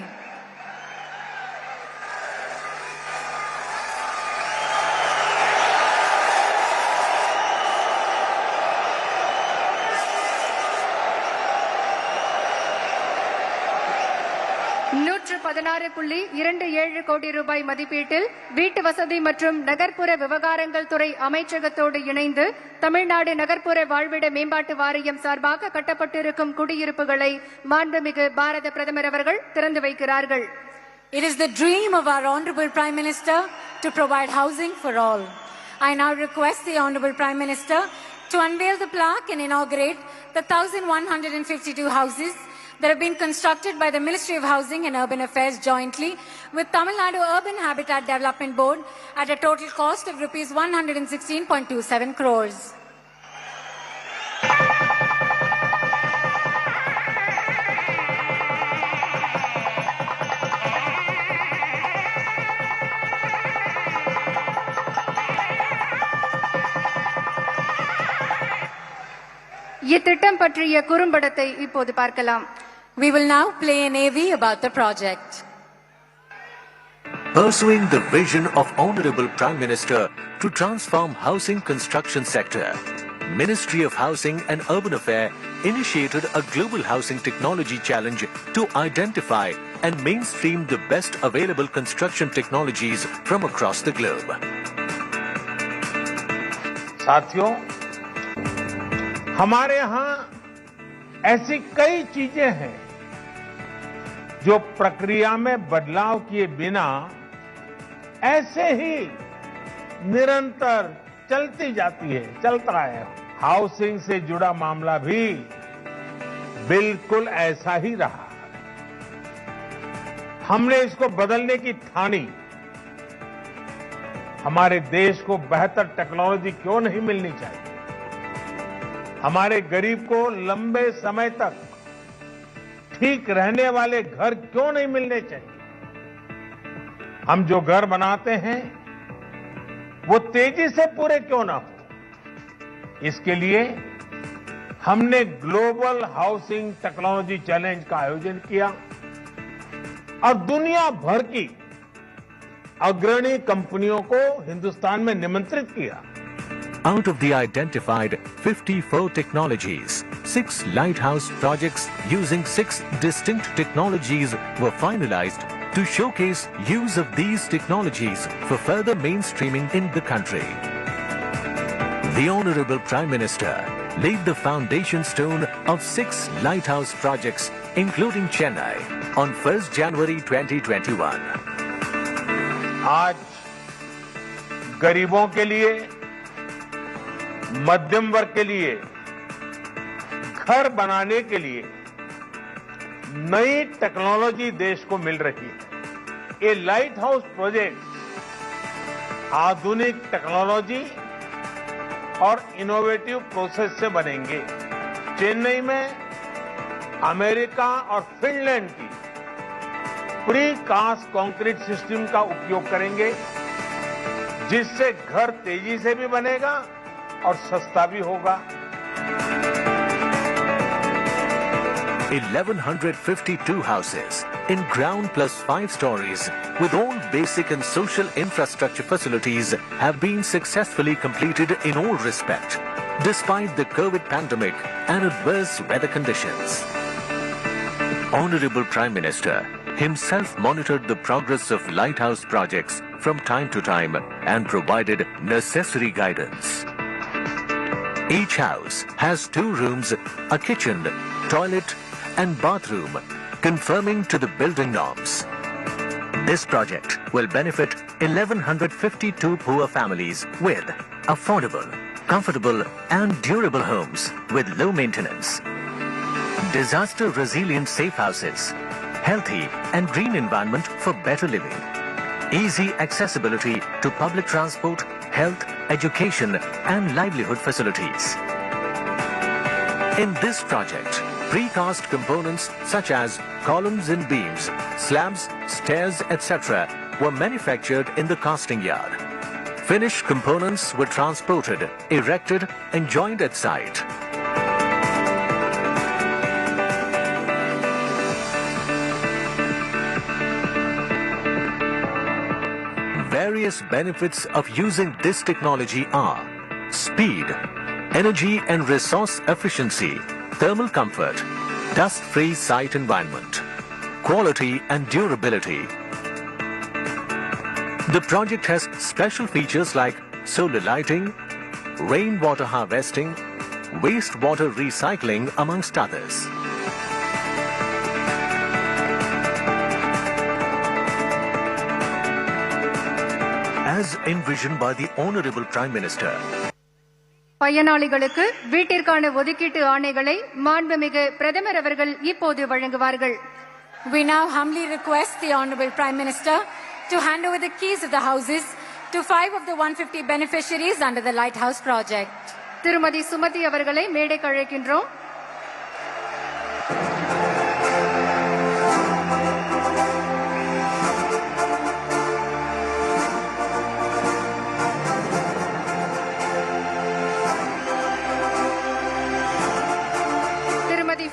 $16.27 கோடி ரூபாய் மதிப்பீட்டில் வீட்டு வசதி மற்றும் நகர்ப்புற விவகாரங்கள் துறை அமைச்சகத்தோடு இணைந்து தமிழ்நாடு நகர்ப்புற வாழ்விட மேம்பாட்டு வாரியம் சார்பாக கட்டப்பட்டிருக்கும் குடியிருப்புகளை மாண்புமிகு பாரத பிரதமர் அவர்கள் திறந்து வைக்கிறார்கள். It is the dream of our Honorable Prime Minister to provide housing for all. I now request the Honorable Prime Minister to unveil the plaque and inaugurate the 1,152 houses that have been constructed by the Ministry of Housing and Urban Affairs jointly with Tamil Nadu Urban Habitat Development Board at a total cost of rupees 116.27 crores. இத்திட்டம் பற்றிய குறும்படத்தை இப்போது பார்க்கலாம். We will now play an AV about the project. Pursuing the vision of Honorable Prime Minister to transform housing construction sector, Ministry of Housing and Urban Affairs initiated a global housing technology challenge to identify and mainstream the best available construction technologies from across the globe. साथियों, हमारे यहाँ ऐसी कई चीजें हैं जो प्रक्रिया में बदलाव किए बिना ऐसे ही निरंतर चलती जाती है, चलता है. हाउसिंग से जुड़ा मामला भी बिल्कुल ऐसा ही रहा. हमने इसको बदलने की ठानी. हमारे देश को बेहतर टेक्नोलॉजी क्यों नहीं मिलनी चाहिए? हमारे गरीब को लंबे समय तक ठीक रहने वाले घर क्यों नहीं मिलने चाहिए? हम जो घर बनाते हैं वो तेजी से पूरे क्यों ना हो? इसके लिए हमने ग्लोबल हाउसिंग टेक्नोलॉजी चैलेंज का आयोजन किया और दुनिया भर की अग्रणी कंपनियों को हिंदुस्तान में निमंत्रित किया. Out of the identified 54 technologies, 6 lighthouse projects using 6 distinct technologies were finalized to showcase use of these technologies for further mainstreaming in the country. The Honorable Prime Minister laid the foundation stone of 6 lighthouse projects, including Chennai, on 1st January 2021. आज गरीबों के लिए, मध्यम वर्ग के लिए घर बनाने के लिए नई टेक्नोलॉजी देश को मिल रही है. ये लाइट हाउस प्रोजेक्ट आधुनिक टेक्नोलॉजी और इनोवेटिव प्रोसेस से बनेंगे. चेन्नई में अमेरिका और फिनलैंड की प्री कास्ट कंक्रीट सिस्टम का उपयोग करेंगे, जिससे घर तेजी से भी बनेगा और सस्ता भी होगा। 1152 houses in ground plus 5 stories with all basic and social infrastructure facilities have been successfully completed in all respect, despite the COVID pandemic and adverse weather conditions. Honorable Prime Minister himself monitored the progress of lighthouse projects from time to time and provided necessary guidance. Each house has 2 rooms, a kitchen, toilet and bathroom, conforming to the building norms. This project will benefit 1152 poor families with affordable, comfortable and durable homes with low maintenance. Disaster resilient safe houses, healthy and green environment for better living, easy accessibility to public transport, health, education and livelihood facilities. In this project, precast components such as columns and beams, slabs, stairs, etc. were manufactured in the casting yard. Finished components were transported, erected and joined at site. Various benefits of using this technology are speed, energy and resource efficiency, thermal comfort, dust-free site environment, quality and durability. The project has special features like solar lighting, rainwater harvesting, wastewater recycling amongst others. As envisioned by the Honorable Prime Minister, பயனாளிகளுக்கு வீட்டிற்கான ஒதுக்கீட்டு ஆணைகளை மாண்புமிகு பிரதமர் அவர்கள் இப்போது வழங்குவார்கள். We now humbly request the Honorable Prime Minister to hand over the keys of the houses to 5 of the 150 beneficiaries under the Lighthouse project. திருமதி சுமதி அவர்களை மேடைக்கு அழைக்கின்றோம்.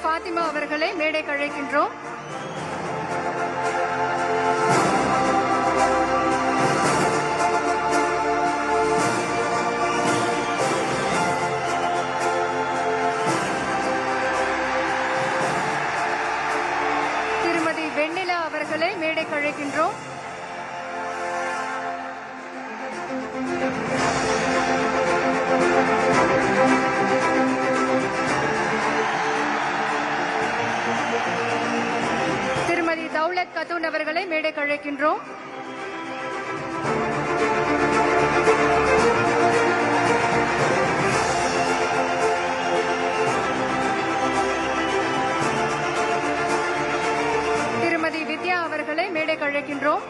பாத்திமா அவர்களை மேடைக்கு அழைக்கின்றோம். திருமதி வெண்ணிலா அவர்களை மேடைக்கு அழைக்கின்றோம். திருமதி தௌலத் கத்தூன் அவர்களை மேடைக்கு அழைக்கின்றோம். திருமதி வித்யா அவர்களை மேடைக்கு அழைக்கின்றோம்.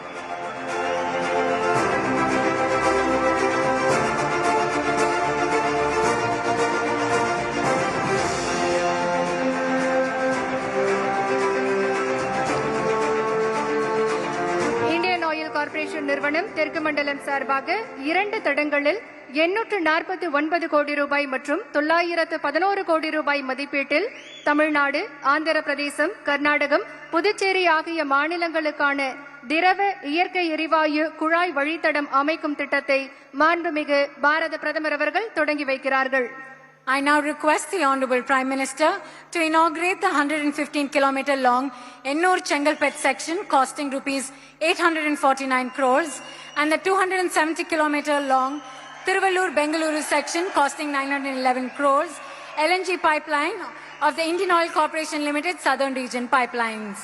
கார்ப்பரேஷன் நிறுவனம் தெற்கு மண்டலம் சார்பாக 2 தடங்களில் 849 கோடி ரூபாய் மற்றும் 911 கோடி ரூபாய் மதிப்பீட்டில் தமிழ்நாடு, ஆந்திர பிரதேசம், கர்நாடகம், புதுச்சேரி ஆகிய மாநிலங்களுக்கான திரவ இயற்கை எரிவாயு குழாய் வழித்தடம் அமைக்கும் திட்டத்தை மாண்புமிகு பாரத பிரதமர் அவர்கள் தொடங்கி வைக்கிறார்கள். I now request the Honorable Prime Minister to inaugurate the 115-kilometer long Ennur-Chengalpet section costing rupees 849 crores and the 270-kilometer long Tiruvallur-Bengaluru section costing 911 crores LNG pipeline of the Indian Oil Corporation Limited Southern Region Pipelines.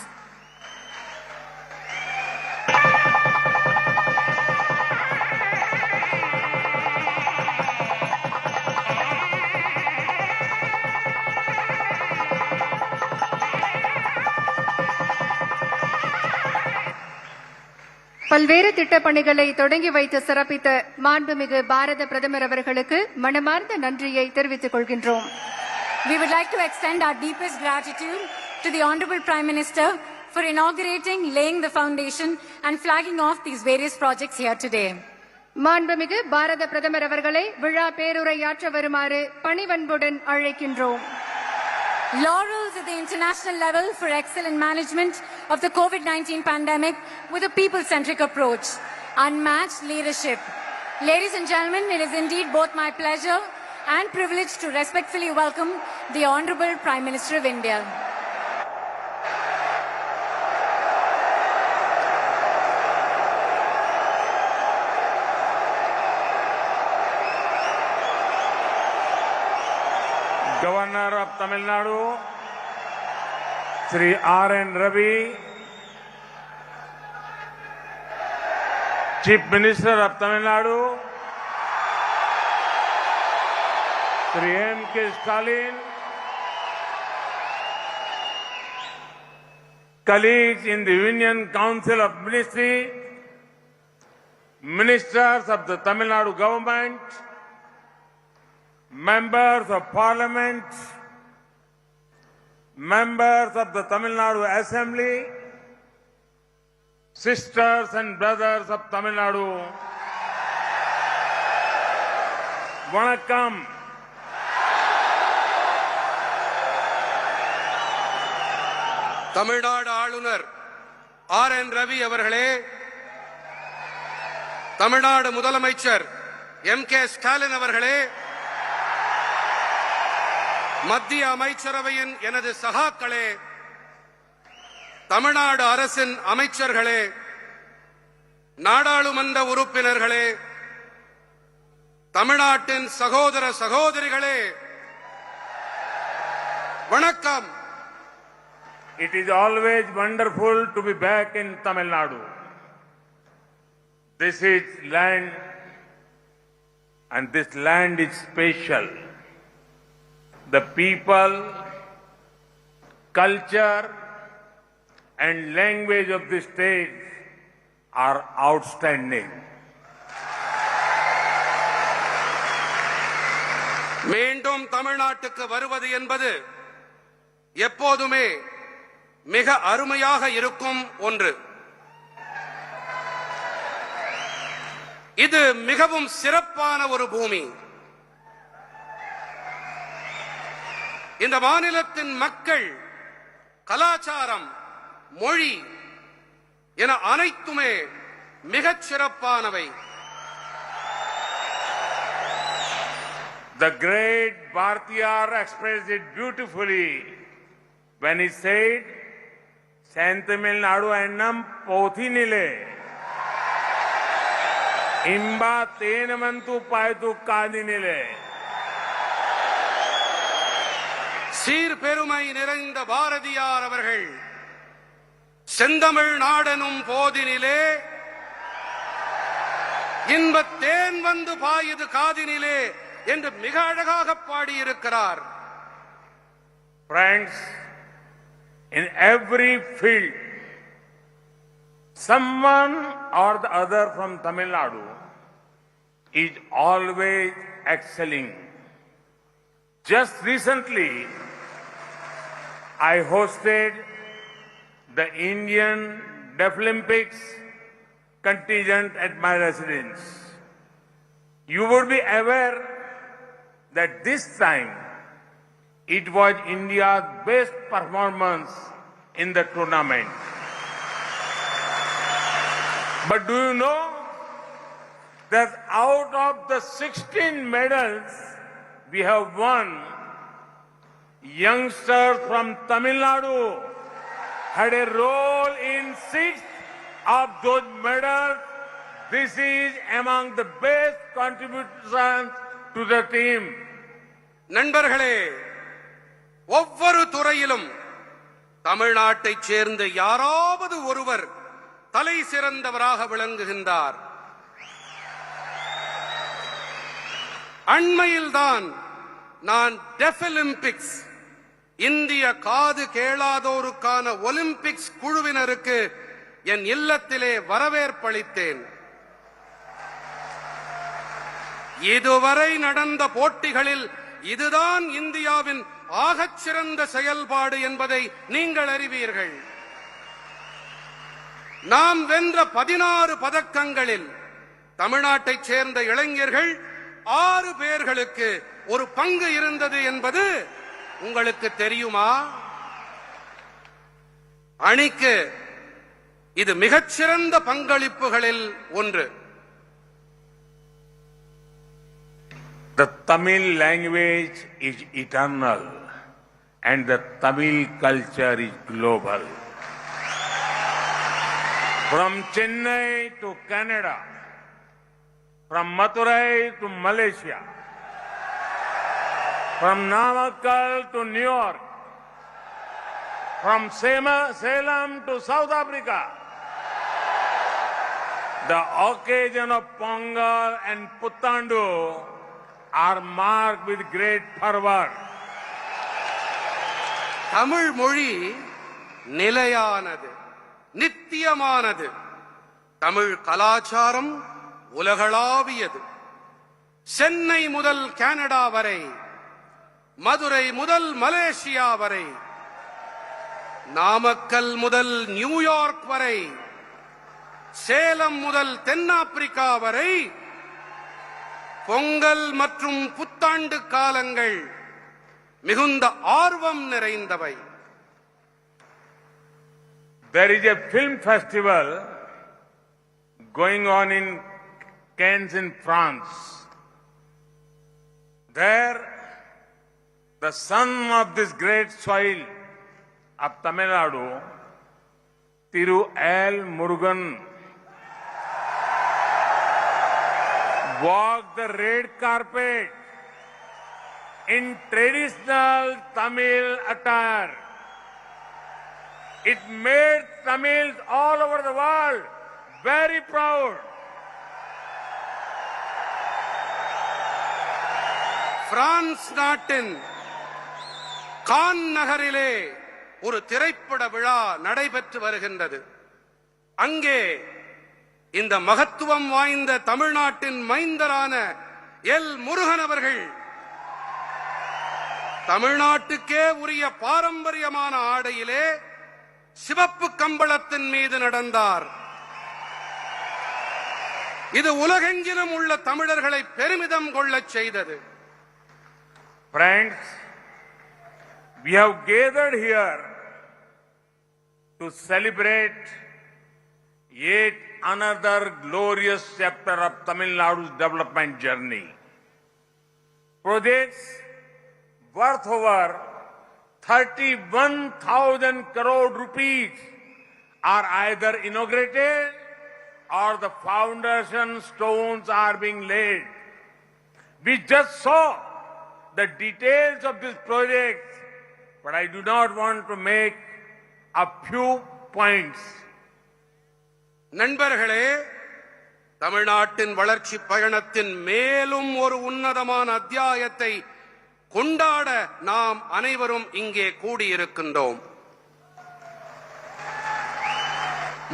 பல்வேறு திட்டப்பணிகளை தொடங்கி வைத்து சிறப்பித்த மாண்புமிகு பாரத பிரதமர் அவர்களுக்கு மனமார்ந்த நன்றியை தெரிவித்துக் கொள்கின்றோம். We would like to extend our deepest gratitude to the Honorable Prime Minister for inaugurating, laying the foundation and flagging off these various projects here today. மாண்புமிகு பாரத பிரதமர் அவர்களை விழா பேருரையாற்ற வருமாறு பணிவன்புடன் அழைக்கின்றோம். Laurels at the international level for excellent management of the COVID-19 pandemic with a people-centric approach, unmatched leadership. Ladies and gentlemen, it is indeed both my pleasure and privilege to respectfully welcome the Honorable Prime Minister of India. Governor of Tamil Nadu, Sri R.N. Ravi, Chief Minister of Tamil Nadu, Sri M.K. Stalin, colleagues in the Union Council of Ministry, ministers of the Tamil Nadu government, members of Parliament, members of the Tamil Nadu Assembly, sisters and brothers of Tamil Nadu, Vanakkam. Tamil Nadu ஆளுநர் R.N. Ravi அவர்களே, தமிழ்நாடு முதலமைச்சர் M.K. Stalin அவர்களே, மத்திய அமைச்சரவையின் எனது சகாக்களே, தமிழ்நாடு அரசின் அமைச்சர்களே, நாடாளுமன்ற உறுப்பினர்களே, தமிழ்நாட்டின் சகோதர சகோதரிகளே, வணக்கம். It is always wonderful to be back in Tamil Nadu. This is land, and this land is special. The people, culture, and language of this state are outstanding. மீண்டும் தமிழ்நாட்டுக்கு வருவது என்பது எப்போதுமே மிக அருமையாக இருக்கும் ஒன்று. இது மிகவும் சிறப்பான ஒரு பூமி. இந்த மாநிலத்தின் மக்கள், கலாச்சாரம், மொழி என அனைத்துமே மிகச் சிறப்பானவை. The great Bhartiyar expressed it beautifully when he said, Tamil Nadu ennam pothinile, imba tenamantu paytu kadinile. சீர் பெருமை நிறைந்த பாரதியார் அவர்கள் செந்தமிழ் நாடெனும் போதினிலே இன்பத் தேன் வந்து பாயுது காதினிலே என்று மிக அழகாக பாடியிருக்கிறார். Friends, in every field, someone or the other from Tamil Nadu is always excelling. Just recently, I hosted the Indian Deaflympics contingent at my residence. You would be aware that this time it was India's best performance in the tournament. But do you know that out of the 16 medals we have won, youngsters from Tamil Nadu had a role in 6 of those medals. This is among the best contributions to the team. நண்பர்களே, ஒவ்வொரு துறையிலும் தமிழ்நாட்டைச் சேர்ந்த யாராவது ஒருவர் தலை சிறந்தவராக விளங்குகின்றார். அண்மையில்தான் நான் டெஃபிலிம்பிக்ஸ், இந்திய காது கேளாதோருக்கான ஒலிம்பிக்ஸ் குழுவினருக்கு என் இல்லத்திலே வரவேற்பளித்தேன். இதுவரை நடந்த போட்டிகளில் இதுதான் இந்தியாவின் ஆகச்சிறந்த செயல்பாடு என்பதை நீங்கள் அறிவீர்கள். நாம் வென்ற 16 பதக்கங்களில் தமிழ்நாட்டைச் சேர்ந்த இளைஞர்கள் 6 பேர்களுக்கு ஒரு பங்கு இருந்தது என்பது உங்களுக்கு தெரியுமா? அணிக்கு இது மிகச்சிறந்த பங்களிப்புகளில் ஒன்று. The Tamil language is eternal and the Tamil culture is global. From Chennai to Canada, from Madurai to Malaysia, from Namakkal to New York, from Salem to South Africa, the occasion of Pongal and Puthandu are marked with great fervor. Tamil மொழி நிலையானது, நித்தியமானது. தமிழ் கலாச்சாரம் உலகளாவியது. சென்னை முதல் Canada வரை, மதுரை முதல் Malaysia வரை, நாமக்கல் முதல் New York வரை, சேலம் முதல் தென்னாப்பிரிக்கா வரை பொங்கல் மற்றும் புத்தாண்டு காலங்கள் மிகுந்த ஆர்வம் நிறைந்தவை. There is a film festival going on in Cannes in France. There, the son of this great soil of Tamil Nadu, Thiru L. Murugan, walked the red carpet in traditional Tamil attire. It made Tamils all over the world very proud. France நாட்டின் கான் நகரிலே ஒரு திரைப்பட விழா நடைபெற்று வருகின்றது. அங்கே இந்த மகத்துவம் வாய்ந்த தமிழ்நாட்டின் மைந்தரான எல் முருகன் அவர்கள் தமிழ்நாட்டுக்கே உரிய பாரம்பரியமான ஆடையிலே சிவப்பு கம்பளத்தின் மீது நடந்தார். இது உலகெங்கிலும் உள்ள தமிழர்களை பெருமிதம் கொள்ளச் செய்தது. Friends, we have gathered here to celebrate yet another glorious chapter of Tamil Nadu's development journey. Projects worth over 31,000 crore rupees are either inaugurated or the foundation stones are being laid. We just saw the details of this project, but I do not want to make a few points. நண்பர்களே, தமிழ்நாட்டின் வளர்ச்சி பயணத்தின் மேலும் ஒரு உன்னதமான அத்தியாயத்தை கொண்டாட நாம் அனைவரும் இங்கே கூடியிருக்கின்றோம்.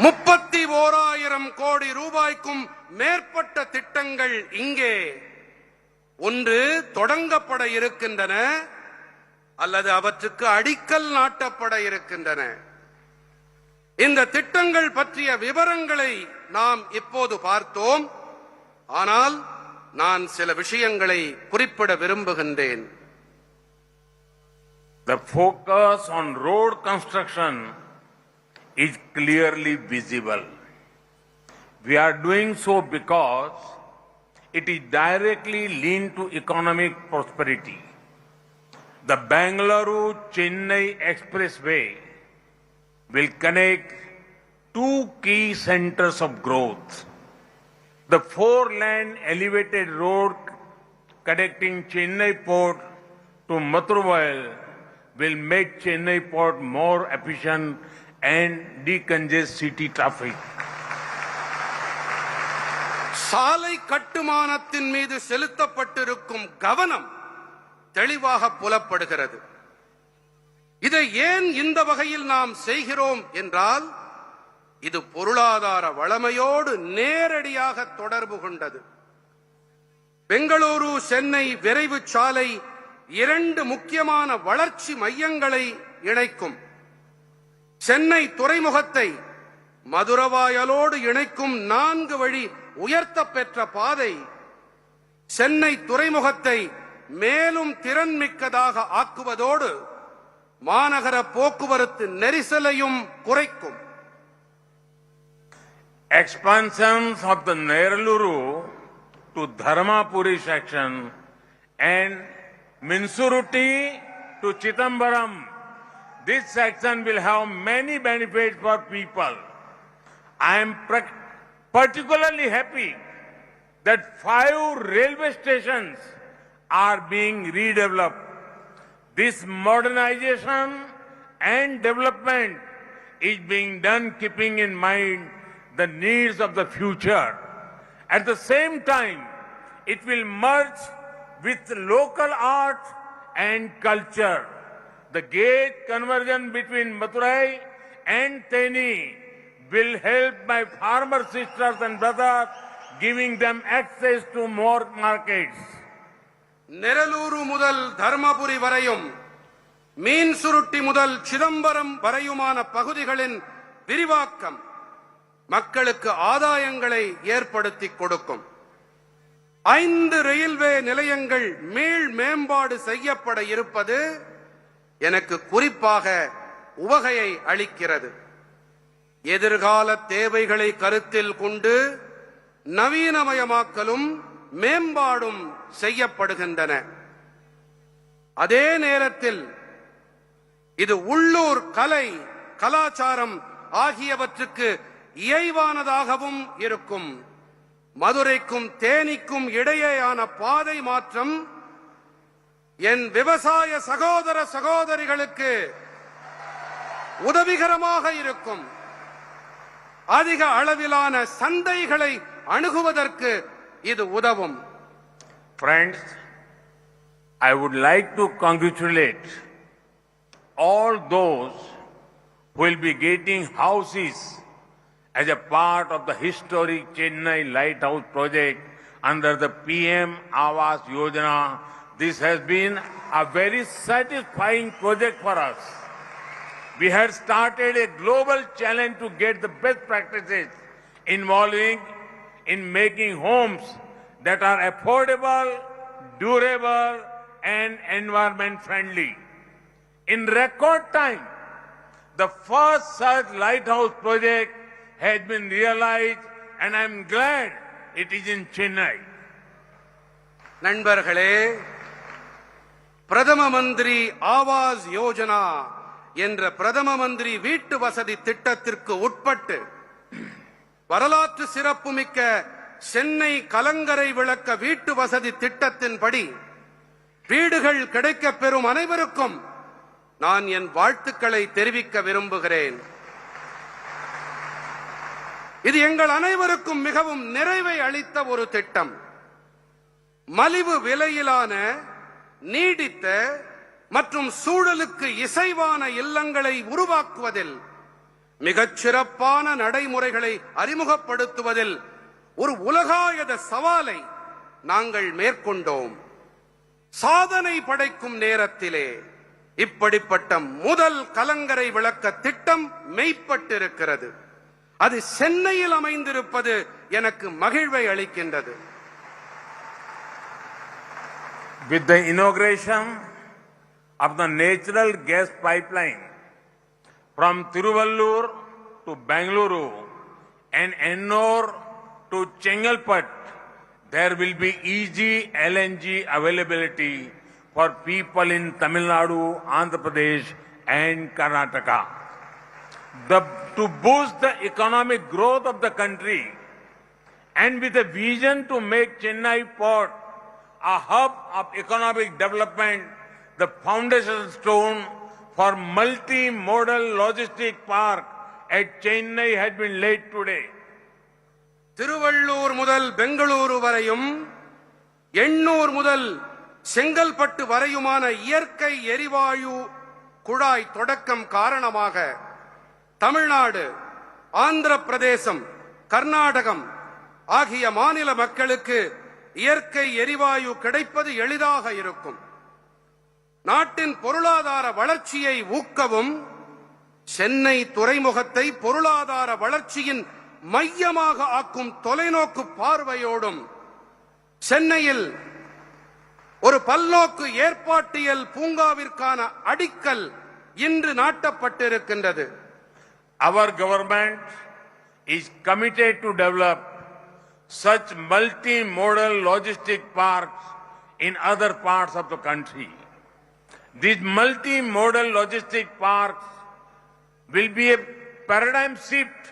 31,000 கோடி ரூபாய்க்கும் மேற்பட்ட திட்டங்கள் இங்கே ஒன்று தொடங்கப்பட இருக்கின்றன அல்லது அவற்றுக்கு அடிக்கல் நாட்டப்பட இருக்கின்றன. இந்த திட்டங்கள் பற்றிய விவரங்களை நாம் இப்போது பார்த்தோம். ஆனால் நான் சில விஷயங்களை குறிப்பிட விரும்புகின்றேன். The focus on road construction is clearly visible. We are doing so because it is directly linked to economic prosperity. The Bangalore-Chennai Expressway will connect two key centers of growth. The 4-lane elevated road connecting Chennai Port to Madurai will make Chennai Port more efficient and decongest city traffic. சாலை கட்டுமானத்தின் மீது செலுத்தப்பட்டிருக்கும் கவனம் தெளிவாக புலப்படுகிறது. இதை ஏன் இந்த வகையில் நாம் செய்கிறோம் என்றால், இது பொருளாதார வளமையோடு நேரடியாக தொடர்பு கொண்டது. பெங்களூரு சென்னை விரைவு சாலை 2 முக்கியமான வளர்ச்சி மையங்களை இணைக்கும். சென்னை துறைமுகத்தை மதுரவாயலோடு இணைக்கும் 4 வழி உயர்த்த பெற்ற பாதை சென்னை துறைமுகத்தை மேலும் திறன்மிக்கதாக ஆக்குவதோடு மாநகர போக்குவரத்து நெரிசலையும் குறைக்கும். Expansions of the Neraluru to Dharmapuri section and Minsuruti to Chittambaram. This section will have many benefits for people. I am particularly happy that 5 railway stations are being redeveloped. This modernization and development is being done keeping in mind the needs of the future. At the same time, it will merge with local art and culture. The gate conversion between Madurai and Theni will help my farmer sisters and brothers, giving them access to more markets. நெரலூரு முதல் தர்மபுரி வரையும் மீன்சுருட்டி முதல் சிதம்பரம் வரையுமான பகுதிகளின் விரிவாக்கம் மக்களுக்கு ஆதாயங்களை ஏற்படுத்தி கொடுக்கும். 5 railway நிலையங்கள் மீள் மேம்பாடு செய்யப்பட இருப்பது எனக்கு குறிப்பாக உவகையை அளிக்கிறது. எதிர்கால தேவைகளை கருத்தில் கொண்டு நவீனமயமாக்கலும் மேம்பாடும் செய்யப்படுகின்றன. அதே நேரத்தில் இது உள்ளூர் கலை, கலாச்சாரம் ஆகியவற்றுக்கு இயைவானதாகவும் இருக்கும். மதுரைக்கும் தேனிக்கும் இடையேயான பாதை மாற்றம் என் விவசாய சகோதர சகோதரிகளுக்கு உதவிகரமாக இருக்கும். அதிக அளவிலான சந்தைகளை அணுகுவதற்கு இது உதவும். Friends, I would like to congratulate all those who will be getting houses as a part of the historic Chennai Lighthouse project under the PM Awas Yojana. This has been a very satisfying project for us. We had started a global challenge to get the best practices involving in making homes that are affordable, durable, and environment friendly. In record time, the first such lighthouse project has been realized, and I am glad it is in Chennai. நண்பர்களே, பிரதம மந்திரி ஆவாஸ் யோஜனா என்ற பிரதம மந்திரி வீட்டு வசதி திட்டத்திற்கு உட்பட்டு வரலாற்று சிறப்புமிக்க சென்னை கலங்கரை விளக்க வீட்டு வசதி திட்டத்தின்படி வீடுகள் கிடைக்கப் பெறும் அனைவருக்கும் நான் என் வாழ்த்துக்களை தெரிவிக்க விரும்புகிறேன். இது எங்கள் அனைவருக்கும் மிகவும் நிறைவை அளித்த ஒரு திட்டம். மலிவு விலையிலான நீடித்த மற்றும் சூழலுக்கு இசைவான இல்லங்களை உருவாக்குவதில் மிகச்சிறப்பான நடைமுறைகளை அறிமுகப்படுத்துவதில் ஒரு உலகாயத சவாலை நாங்கள் மேற்கொண்டோம். சாதனை படைக்கும் நேரத்திலே இப்படிப்பட்ட முதல் கலங்கரை விளக்க திட்டம் மெய்ப்பட்டிருக்கிறது. அது சென்னையில் அமைந்திருப்பது எனக்கு மகிழ்வை அளிக்கின்றது. With the inauguration of the natural gas pipeline from Tiruvallur to Bengaluru and Ennore to Chengalpat, there will be easy LNG availability for people in Tamil Nadu, Andhra Pradesh and Karnataka. To boost the economic growth of the country and with a vision to make Chennai port a hub of economic development, the foundation stone for multi-modal logistic park at Chennai has been laid today. Tiruvallur முதல் பெங்களூரு வரையும், எண்ணூர் முதல் செங்கல்பட்டு வரையுமான இயற்கை எரிவாயு குழாய் தொடக்கம் காரணமாக தமிழ்நாடு, ஆந்திர பிரதேசம், கர்நாடகம் ஆகிய மாநில மக்களுக்கு இயற்கை எரிவாயு கிடைப்பது எளிதாக இருக்கும். நாட்டின் பொருளாதார வளர்ச்சியை ஊக்கவும் சென்னை துறைமுகத்தை பொருளாதார வளர்ச்சியின் மையமாக ஆக்கும் தொலைநோக்கு பார்வையோடும் சென்னையில் ஒரு பல்நோக்கு ஏற்பாட்டியல் பூங்காவிற்கான அடிக்கல் இன்று நாட்டப்பட்டிருக்கின்றது. Our government is committed to develop such multi-modal logistic parks in other parts of the country. These multi-modal logistic parks will be a paradigm shift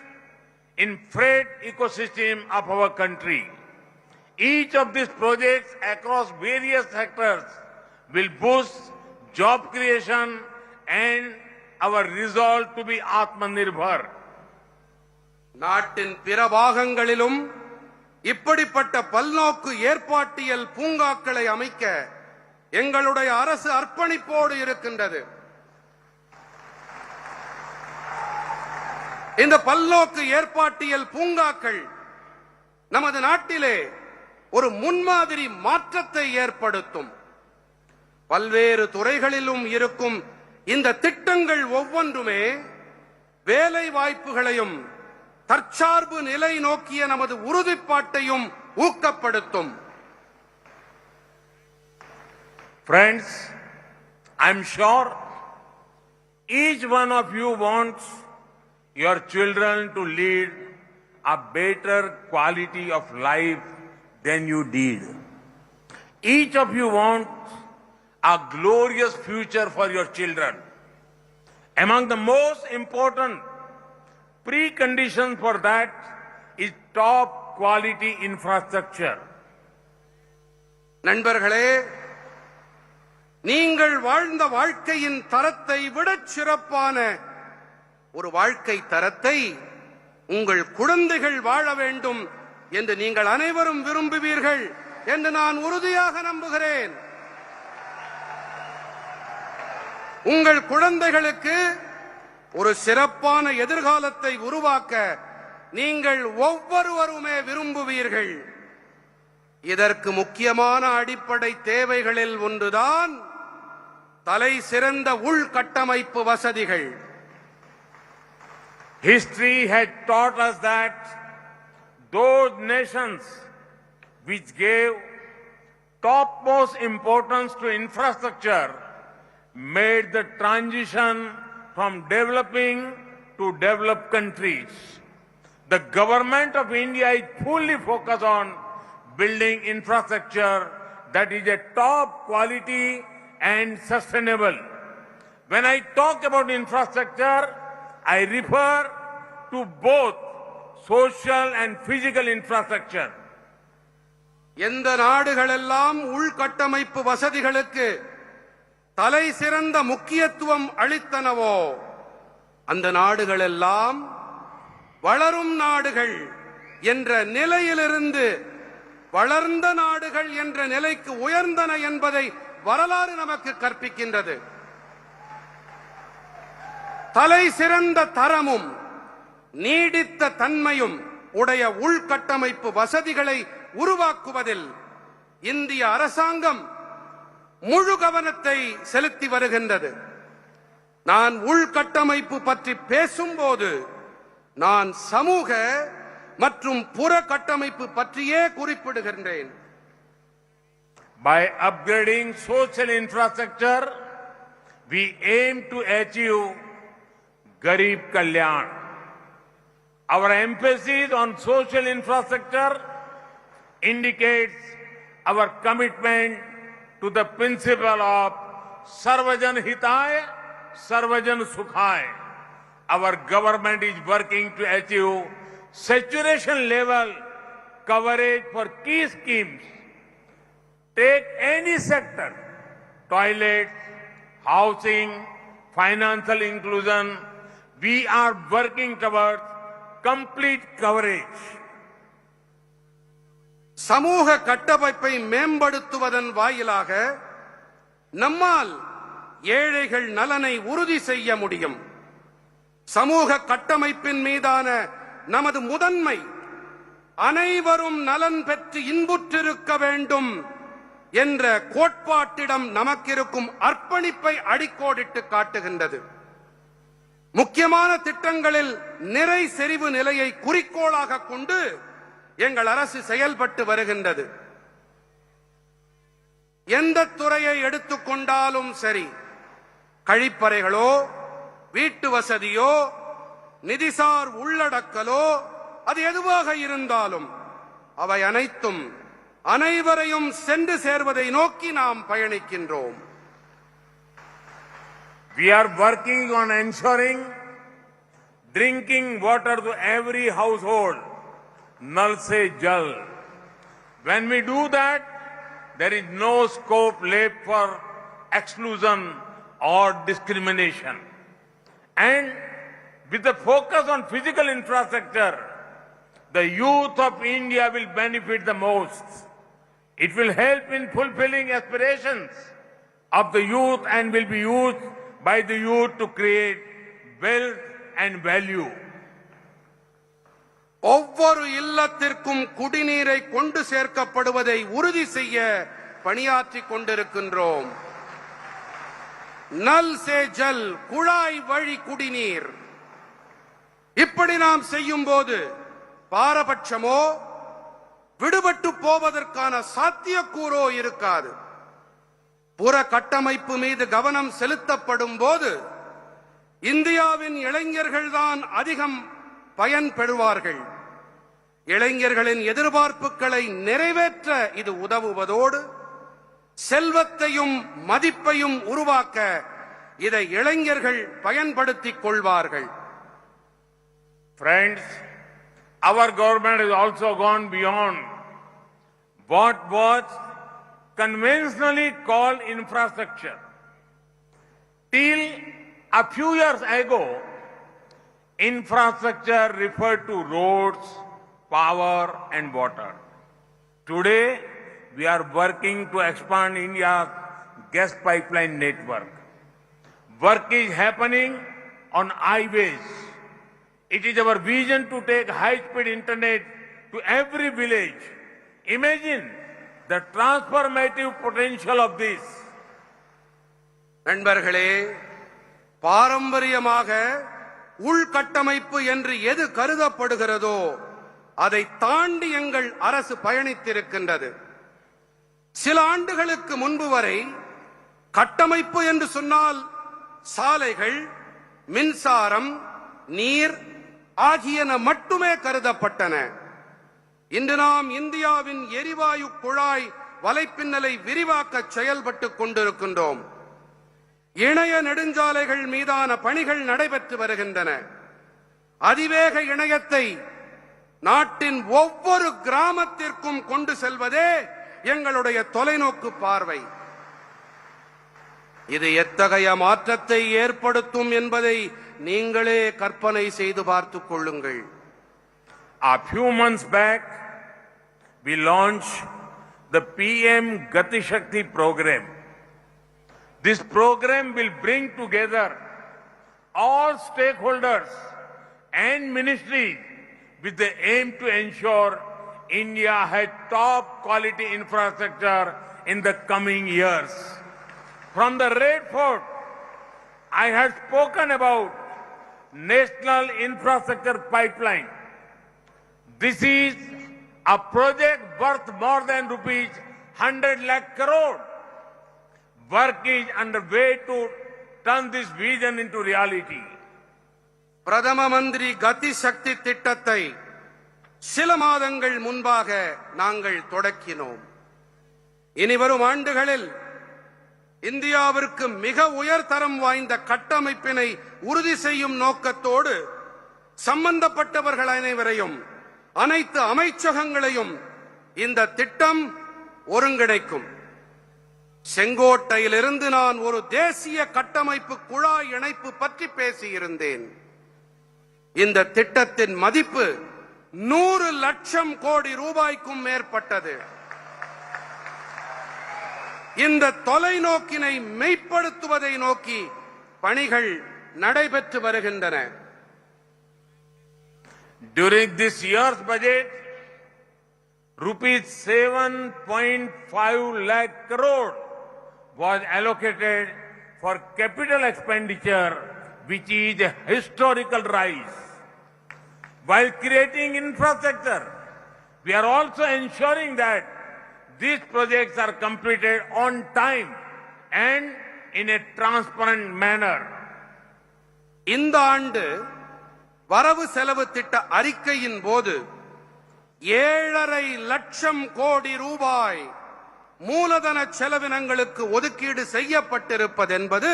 in freight ecosystem of our country. Each of these projects across various sectors will boost job creation and our resolve to be Atmanirbhar. நாட்டின் பிற பாகங்களிலும் இப்படிப்பட்ட பல்நோக்கு ஏற்பாட்டியல் பூங்காக்களை அமைக்க எங்களுடைய அரசு அர்ப்பணிப்போடு இருக்கின்றது. இந்த பல்நோக்கு ஏற்பாட்டியல் பூங்காக்கள் நமது நாட்டிலே ஒரு முன்மாதிரி மாற்றத்தை ஏற்படுத்தும். பல்வேறு துறைகளிலும் இருக்கும் இந்த திட்டங்கள் ஒவ்வொன்றுமே வேலை வாய்ப்புகளையும் தற்சார்பு நிலை நோக்கிய நமது உறுதிப்பாட்டையும் ஊக்கப்படுத்தும். Friends, I'm sure each one of you wants your children to lead a better quality of life than you did. Each of you wants a glorious future for your children. Among the most important preconditions for that is top quality infrastructure. நண்பர்களே, நீங்கள் வாழ்ந்த வாழ்க்கையின் தரத்தை விட சிறப்பான ஒரு வாழ்க்கை தரத்தை உங்கள் குழந்தைகள் வாழ வேண்டும் என்று நீங்கள் அனைவரும் விரும்புவீர்கள் என்று நான் உறுதியாக நம்புகிறேன். உங்கள் குழந்தைகளுக்கு ஒரு சிறப்பான எதிர்காலத்தை உருவாக்க நீங்கள் ஒவ்வொருவருமே விரும்புவீர்கள். இதற்கு முக்கியமான அடிப்படை தேவைகளில் ஒன்றுதான் தலை சிறந்த உள்கட்டமைப்பு வசதிகள். History had taught us that those nations which gave topmost importance to infrastructure made the transition from developing to developed countries. The government of India is fully focused on building infrastructure that is a top quality and sustainable. When I talk about infrastructure, I refer to both social and physical infrastructure. எந்த நாடுகளெல்லாம் உள்கட்டமைப்பு வசதிகளுக்கு தலை சிறந்த முக்கியத்துவம் அளித்தனவோ அந்த நாடுகளெல்லாம் வளரும் நாடுகள் என்ற நிலையிலிருந்து வளர்ந்த நாடுகள் என்ற நிலைக்கு உயர்ந்தன என்பதை வரலாறு நமக்கு கற்பிக்கின்றது. தலை சிறந்த தரமும் நீடித்த தன்மையும் உடைய உள்கட்டமைப்பு வசதிகளை உருவாக்குவதில் இந்திய அரசாங்கம் முழு கவனத்தை செலுத்தி வருகின்றது. நான் உள்கட்டமைப்பு பற்றி பேசும்போது நான் சமூக மற்றும் புற கட்டமைப்பு பற்றியே குறிப்பிடுகின்றேன். By upgrading social infrastructure, we aim to achieve Garib Kalyan. Our emphasis on social infrastructure indicates our commitment to the principle of Sarvajan Hitaya, Sarvajan Sukhaya. Our government is working to achieve saturation level coverage for key schemes. Take any sector, toilets, housing, financial inclusion, we are working towards complete coverage. சமூக கட்டமைப்பை மேம்படுத்துவதன் வாயிலாக நம்மால் ஏழைகள் நலனை உறுதி செய்ய முடியும். சமூக கட்டமைப்பின் மீதான நமது முதன்மை அனைவரும் நலன் பெற்று இன்புற்றிருக்க வேண்டும் என்ற கோட்பாட்டிடம் நமக்கிருக்கும் அர்ப்பணிப்பை அடிக்கோடிட்டு காட்டுகின்றது. முக்கியமான திட்டங்களில் நிறை செறிவு நிலையை குறிக்கோளாக கொண்டு எங்கள் அரசு செயல்பட்டு வருகின்றது. எந்த துறையை எடுத்துக்கொண்டாலும் சரி, கழிப்பறைகளோ, வீட்டு வசதியோ, நிதிசார் உள்ளடக்கலோ, அது எதுவாக இருந்தாலும் அவை அனைத்தும் அனைவரையும் சென்று சேர்வதை நோக்கி நாம் பயணிக்கின்றோம். We are working on ensuring drinking water to every household, nal se jal. When we do that, there is no scope left for exclusion or discrimination. And with the focus on physical infrastructure, the youth of India will benefit the most. It will help in fulfilling aspirations of the youth and will be used by the youth to create wealth and value. ஒவ்வொரு இல்லத்திற்கும் குடிநீரை கொண்டு சேர்க்கப்படுவதை உறுதி செய்ய பணியாற்றிக் கொண்டிருக்கின்றோம். நல் சே ஜல், குழாய் வழி குடிநீர். இப்படி நாம் செய்யும் போது பாரபட்சமோ விடுபட்டு போவதற்கான சாத்தியக்கூறோ இருக்காது. புற கட்டமைப்பு மீது கவனம் செலுத்தப்படும் போது இந்தியாவின் இளைஞர்கள்தான் அதிகம் பயன் பெறுவார்கள். இளைஞர்களின் எதிர்பார்ப்புகளை நிறைவேற்ற இது உதவுவதோடு செல்வத்தையும் மதிப்பையும் உருவாக்க இதை இளைஞர்கள் பயன்படுத்திக் கொள்வார்கள். Friends, our government has also gone beyond what was conventionally called infrastructure. Till a few years ago, infrastructure referred to roads, power and water. Today, we are working to expand India's gas pipeline network. Work is happening on highways. It is our vision to take high-speed internet to every village. Imagine the transformative potential of this. நண்பர்களே, பாரம்பரியமாக உள்கட்டமைப்பு என்று எது கருதப்படுகிறதோ அதை தாண்டி எங்கள் அரசு பயணித்திருக்கின்றது. சில ஆண்டுகளுக்கு முன்பு வரை கட்டமைப்பு என்று சொன்னால் சாலைகள், மின்சாரம், நீர் ஆகியன மட்டுமே கருதப்பட்டன. இன்று நாம் இந்தியாவின் எரிவாயு குழாய் வலைப்பின்னலை விரிவாக்க செயல்பட்டுக் கொண்டிருக்கின்றோம். இணைய நெடுஞ்சாலைகள் மீதான பணிகள் நடைபெற்று வருகின்றன. அதிவேக இணையத்தை நாட்டின் ஒவ்வொரு கிராமத்திற்கும் கொண்டு செல்வதே எங்களுடைய தொலைநோக்கு பார்வை. இது எத்தகைய மாற்றத்தை ஏற்படுத்தும் என்பதை நீங்களே கற்பனை செய்து பார்த்துக் கொள்ளுங்கள். A few months back, we launched the PM Gati Shakti program. This program will bring together all stakeholders and ministries with the aim to ensure India has top quality infrastructure in the coming years. From the Red Fort, I had spoken about National Infrastructure Pipeline. This is a project worth more than rupees 100 lakh crore. Work is underway to turn this vision into reality. பிரதம மந்திரி கதி சக்தி திட்டத்தை சில மாதங்கள் முன்பாக நாங்கள் தொடக்கினோம். இனிவரும் ஆண்டுகளில் இந்தியாவிற்கு மிக உயர்தரம் வாய்ந்த கட்டமைப்பினை உறுதி செய்யும் நோக்கத்தோடு சம்பந்தப்பட்டவர்கள் அனைவரையும், அனைத்து அமைச்சகங்களையும் இந்த திட்டம் ஒருங்கிணைக்கும். செங்கோட்டையிலிருந்து நான் ஒரு தேசிய கட்டமைப்பு குழாய் இணைப்பு பற்றி பேசியிருந்தேன். இந்த திட்டத்தின் மதிப்பு 100 லட்சம் கோடி ரூபாய்க்கும் மேற்பட்டது. இந்த தொலைநோக்கினை மெய்ப்படுத்துவதை நோக்கி பணிகள் நடைபெற்று வருகின்றன. During this year's budget, rupees 7.5 lakh crore was allocated for capital expenditure which is a historical rise. While creating infrastructure, we are also ensuring that these projects are completed on time and in a transparent manner. இந்த ஆண்டு வரவு செலவு திட்ட அறிக்கையின் போது 7.5 லட்சம் கோடி ரூபாய் மூலதன செலவினங்களுக்கு ஒதுக்கீடு செய்யப்பட்டிருப்பது என்பது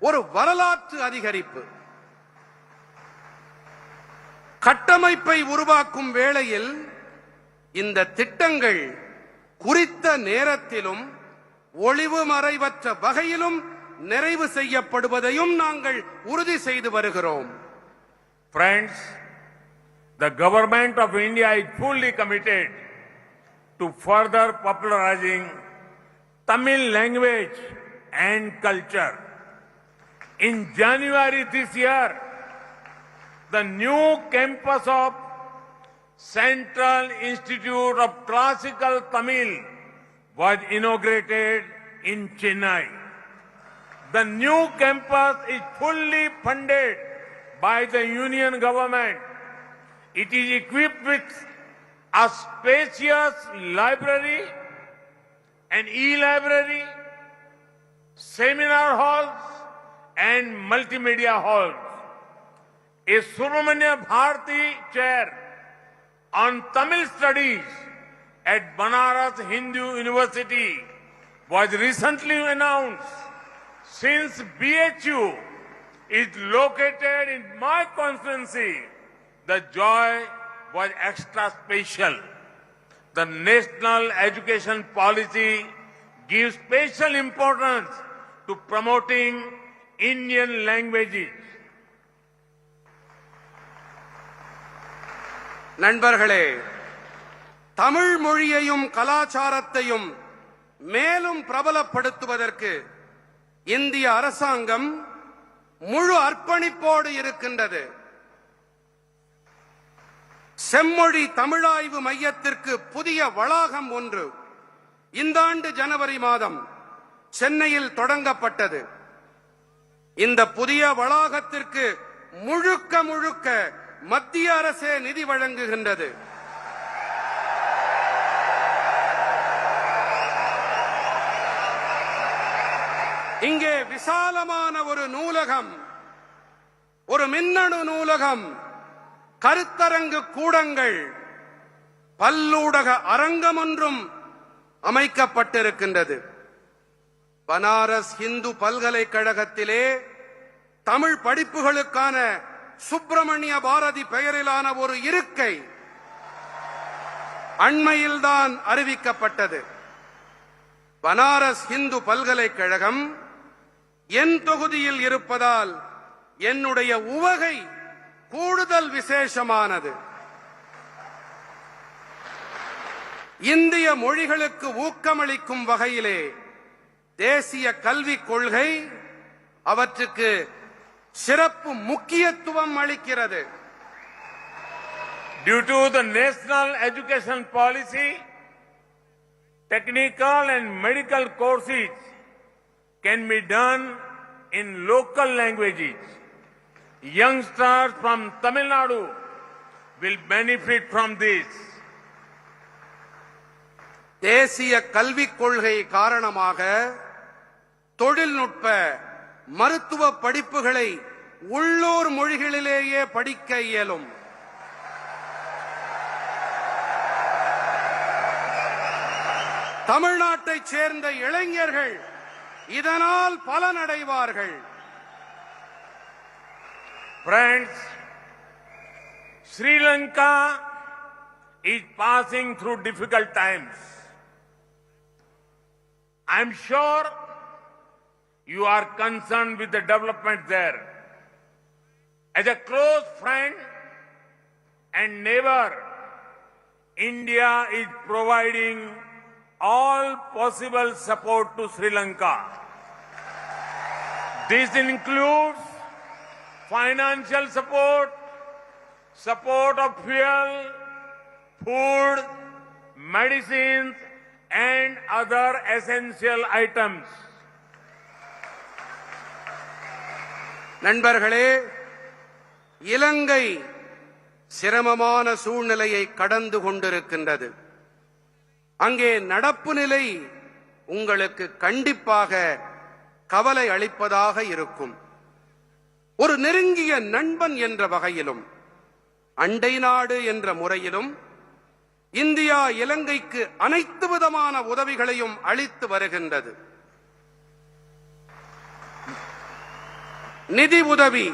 ஒரு வரலாற்று அதிகரிப்பு. கட்டமைப்பை உருவாக்கும் வேளையில் இந்த திட்டங்கள் குறித்த நேரத்திலும் ஒளிவு மறைவற்ற வகையிலும் நிறைவு செய்யப்படுவதையும் நாங்கள் உறுதி செய்து வருகிறோம். Friends, the government of India is fully committed to further popularizing Tamil language and culture. In January this year, the new campus of Central Institute of Classical Tamil was inaugurated in Chennai. The new campus is fully funded by the Union government. It is equipped with a spacious library, an e-library, seminar halls, and multimedia halls. A Subramanya Bharati chair on Tamil studies at Banaras Hindu University was recently announced. Since BHU is located in my constituency, the joy was extra special. The national education policy gives special importance to promoting Indian languages. நண்பர்களே, தமிழ் மொழியையும் கலாச்சாரத்தையும் மேலும் பிரபலப்படுத்துவதற்கு இந்திய அரசாங்கம் முழு அர்ப்பணிப்போடு இருக்கின்றது. செம்மொழி தமிழாய்வு மையத்திற்கு புதிய வளாகம் ஒன்று இந்த ஆண்டு ஜனவரி மாதம் சென்னையில் தொடங்கப்பட்டது. இந்த புதிய வளாகத்திற்கு முழுக்க முழுக்க மத்திய அரசே நிதி வழங்குகின்றது. இங்கே விசாலமான ஒரு நூலகம், ஒரு மின்னணு நூலகம், கருத்தரங்கு கூடங்கள், பல்லூடக அரங்கம் ஒன்றும் அமைக்கப்பட்டிருக்கின்றது. பனாரஸ் இந்து பல்கலைக்கழகத்திலே தமிழ் படிப்புகளுக்கான சுப்பிரமணிய பாரதி பெயரிலான ஒரு இருக்கை அண்மையில்தான் அறிவிக்கப்பட்டது. பனாரஸ் இந்து பல்கலைக்கழகம் என் தொகுதியில் இருப்பதால் என்னுடைய உவகை கூடுதல் விசேஷமானது. இந்திய மொழிகளுக்கு ஊக்கமளிக்கும் வகையிலே தேசிய கல்விக் கொள்கை அவற்றுக்கு சிறப்பு முக்கியத்துவம் அளிக்கிறது. Due to the national education policy, technical and medical courses can be done in local languages. Youngsters from Tamil Nadu will benefit from this. தேசிய கல்விக் கொள்கை காரணமாக தொழில்நுட்ப மருத்துவ படிப்புகளை உள்ளூர் மொழிகளிலேயே படிக்க இயலும். தமிழ்நாட்டைச் சேர்ந்த இளைஞர்கள் இதனால் பலனடைவார்கள். Friends, Sri Lanka is passing through difficult times. I am sure you are concerned with the development there. As a close friend and neighbor, India is providing all possible support to Sri Lanka. This includes financial support, support of fuel, food, medicines, and other essential items. நண்பர்களே, இலங்கை சிரமமான சூழ்நிலையை கடந்து கொண்டிருக்கின்றது. அங்கே நடப்பு நிலை உங்களுக்கு கண்டிப்பாக கவலை அளிப்பதாக இருக்கும். ஒரு நெருங்கிய நண்பன் என்ற வகையிலும் அண்டை நாடு என்ற முறையிலும் இந்தியா இலங்கைக்கு அனைத்து விதமான உதவிகளையும் அளித்து வருகின்றது. நிதி உதவி,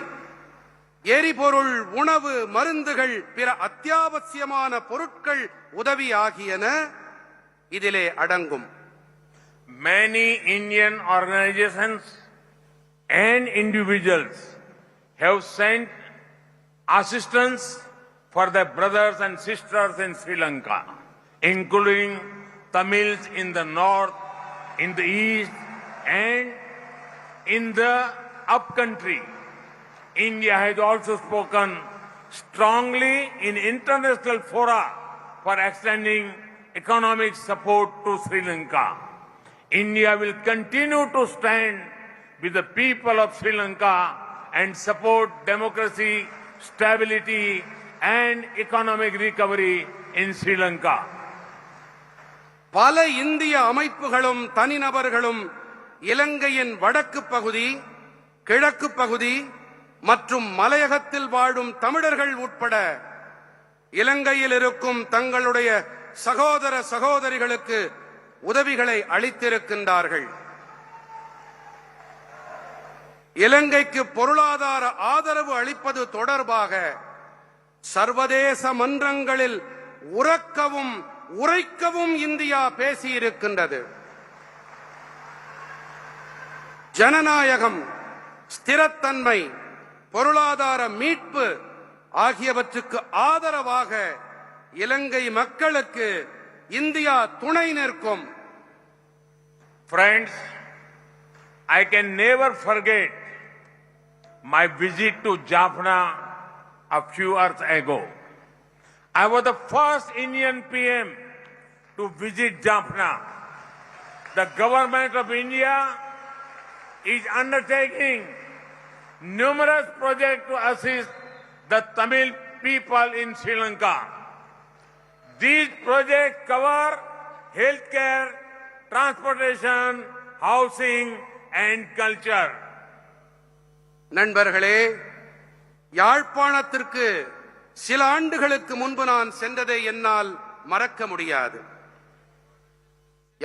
எரிபொருள், உணவு, மருந்துகள், பிற அத்தியாவசியமான பொருட்கள் உதவி ஆகியன இதிலே அடங்கும். Many Indian organizations and individuals have sent assistance for their brothers and sisters in Sri Lanka, including Tamils in the north, in the east, and in the upcountry. India has also spoken strongly in international fora for extending economic support to Sri Lanka. India will continue to stand with the people of Sri Lanka and support democracy, stability, and economic recovery in Sri Lanka. பல இந்திய அமைப்புகளும் தனிநபர்களும் இலங்கையின் வடக்கு பகுதி, கிழக்கு பகுதி மற்றும் மலையகத்தில் வாழும் தமிழர்கள் உட்பட இலங்கையில் இருக்கும் தங்களுடைய சகோதர சகோதரிகளுக்கு உதவிகளை அளித்திருக்கின்றார்கள். இலங்கைக்கு பொருளாதார ஆதரவு அளிப்பது தொடர்பாக சர்வதேச மன்றங்களில் உரக்கவும் உரைக்கவும் இந்தியா பேசியிருக்கின்றது. ஜனநாயகம், ஸ்திரத்தன்மை, பொருளாதார மீட்பு ஆகியவற்றுக்கு ஆதரவாக இலங்கை மக்களுக்கு இந்தியா துணை நிற்கும். Friends, I can never forget my visit to Jaffna a few hours ago. I was the first Indian PM to visit Jaffna. The government of India is undertaking numerous projects to assist the Tamil people in Sri Lanka. These projects cover healthcare, transportation, housing, and culture. நண்பர்களே, யாழ்ப்பாணத்திற்கு சில ஆண்டுகளுக்கு முன்பு நான் சென்றதை என்னால் மறக்க முடியாது.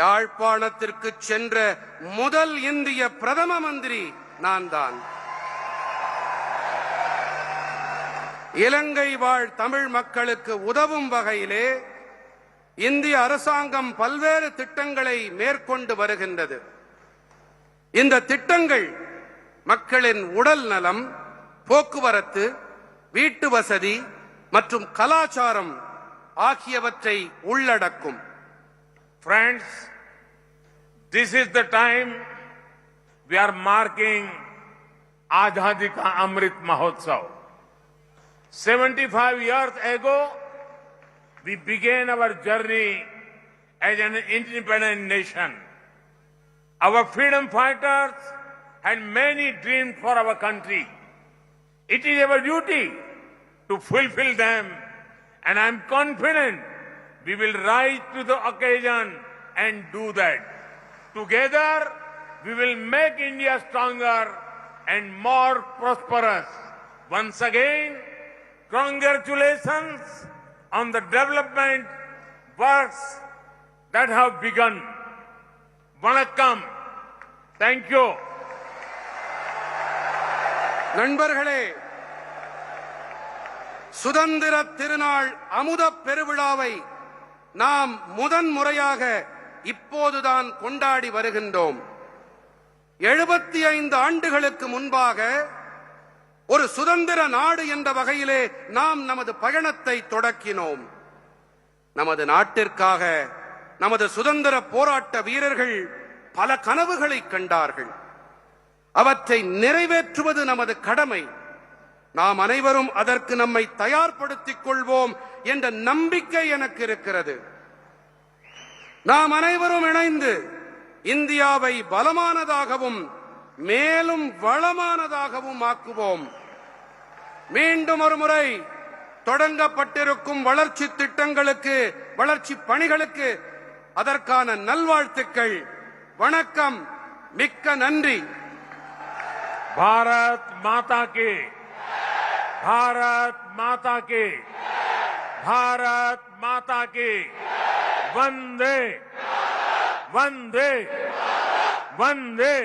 யாழ்ப்பாணத்திற்கு சென்ற முதல் இந்திய பிரதம மந்திரி நான் தான். இலங்கை வாழ் தமிழ் மக்களுக்கு உதவும் வகையிலே இந்திய அரசாங்கம் பல்வேறு திட்டங்களை மேற்கொண்டு வருகின்றது. இந்த திட்டங்கள் மக்களின் உடல் நலம், போக்குவரத்து, வீட்டு வசதி மற்றும் கலாச்சாரம் ஆகியவற்றை உள்ளடக்கும். Friends, this is the time we are marking Azadi Ka Amrit Mahotsav. 75 years ago, we began our journey as an independent nation. Our freedom fighters had many dreams for our country. It is our duty to fulfill them, and I am confident we will rise to the occasion and do that. Together, we will make India stronger and more prosperous. Once again, congratulations on the development works that have begun. Vanakkam. Thank you. நண்பர்களே, சுதந்திர திருநாள் அமுத பெருவிழாவை நாம் முதன்முறையாக இப்போதுதான் கொண்டாடி வருகின்றோம். 75 ஆண்டுகளுக்கு முன்பாக ஒரு சுதந்திர நாடு என்ற வகையிலே நாம் நமது பயணத்தை தொடக்கினோம். நமது நாட்டிற்காக நமது சுதந்திர போராட்ட வீரர்கள் பல கனவுகளை கண்டார்கள். அவற்றை நிறைவேற்றுவது நமது கடமை. நாம் அனைவரும் அதற்கு நம்மை தயார்படுத்திக் கொள்வோம் என்ற நம்பிக்கை எனக்கு இருக்கிறது. நாம் அனைவரும் இணைந்து இந்தியாவை பலமானதாகவும் மேலும் வளமானதாகவும் ஆக்குவோம். மீண்டும் ஒரு முறை தொடங்கப்பட்டிருக்கும் வளர்ச்சி திட்டங்களுக்கு, வளர்ச்சி பணிகளுக்கு அதற்கான நல்வாழ்த்துக்கள். வணக்கம், மிக்க நன்றி. भारत माता की, भारत माता की, भारत माता की, वंदे वंदे वंदे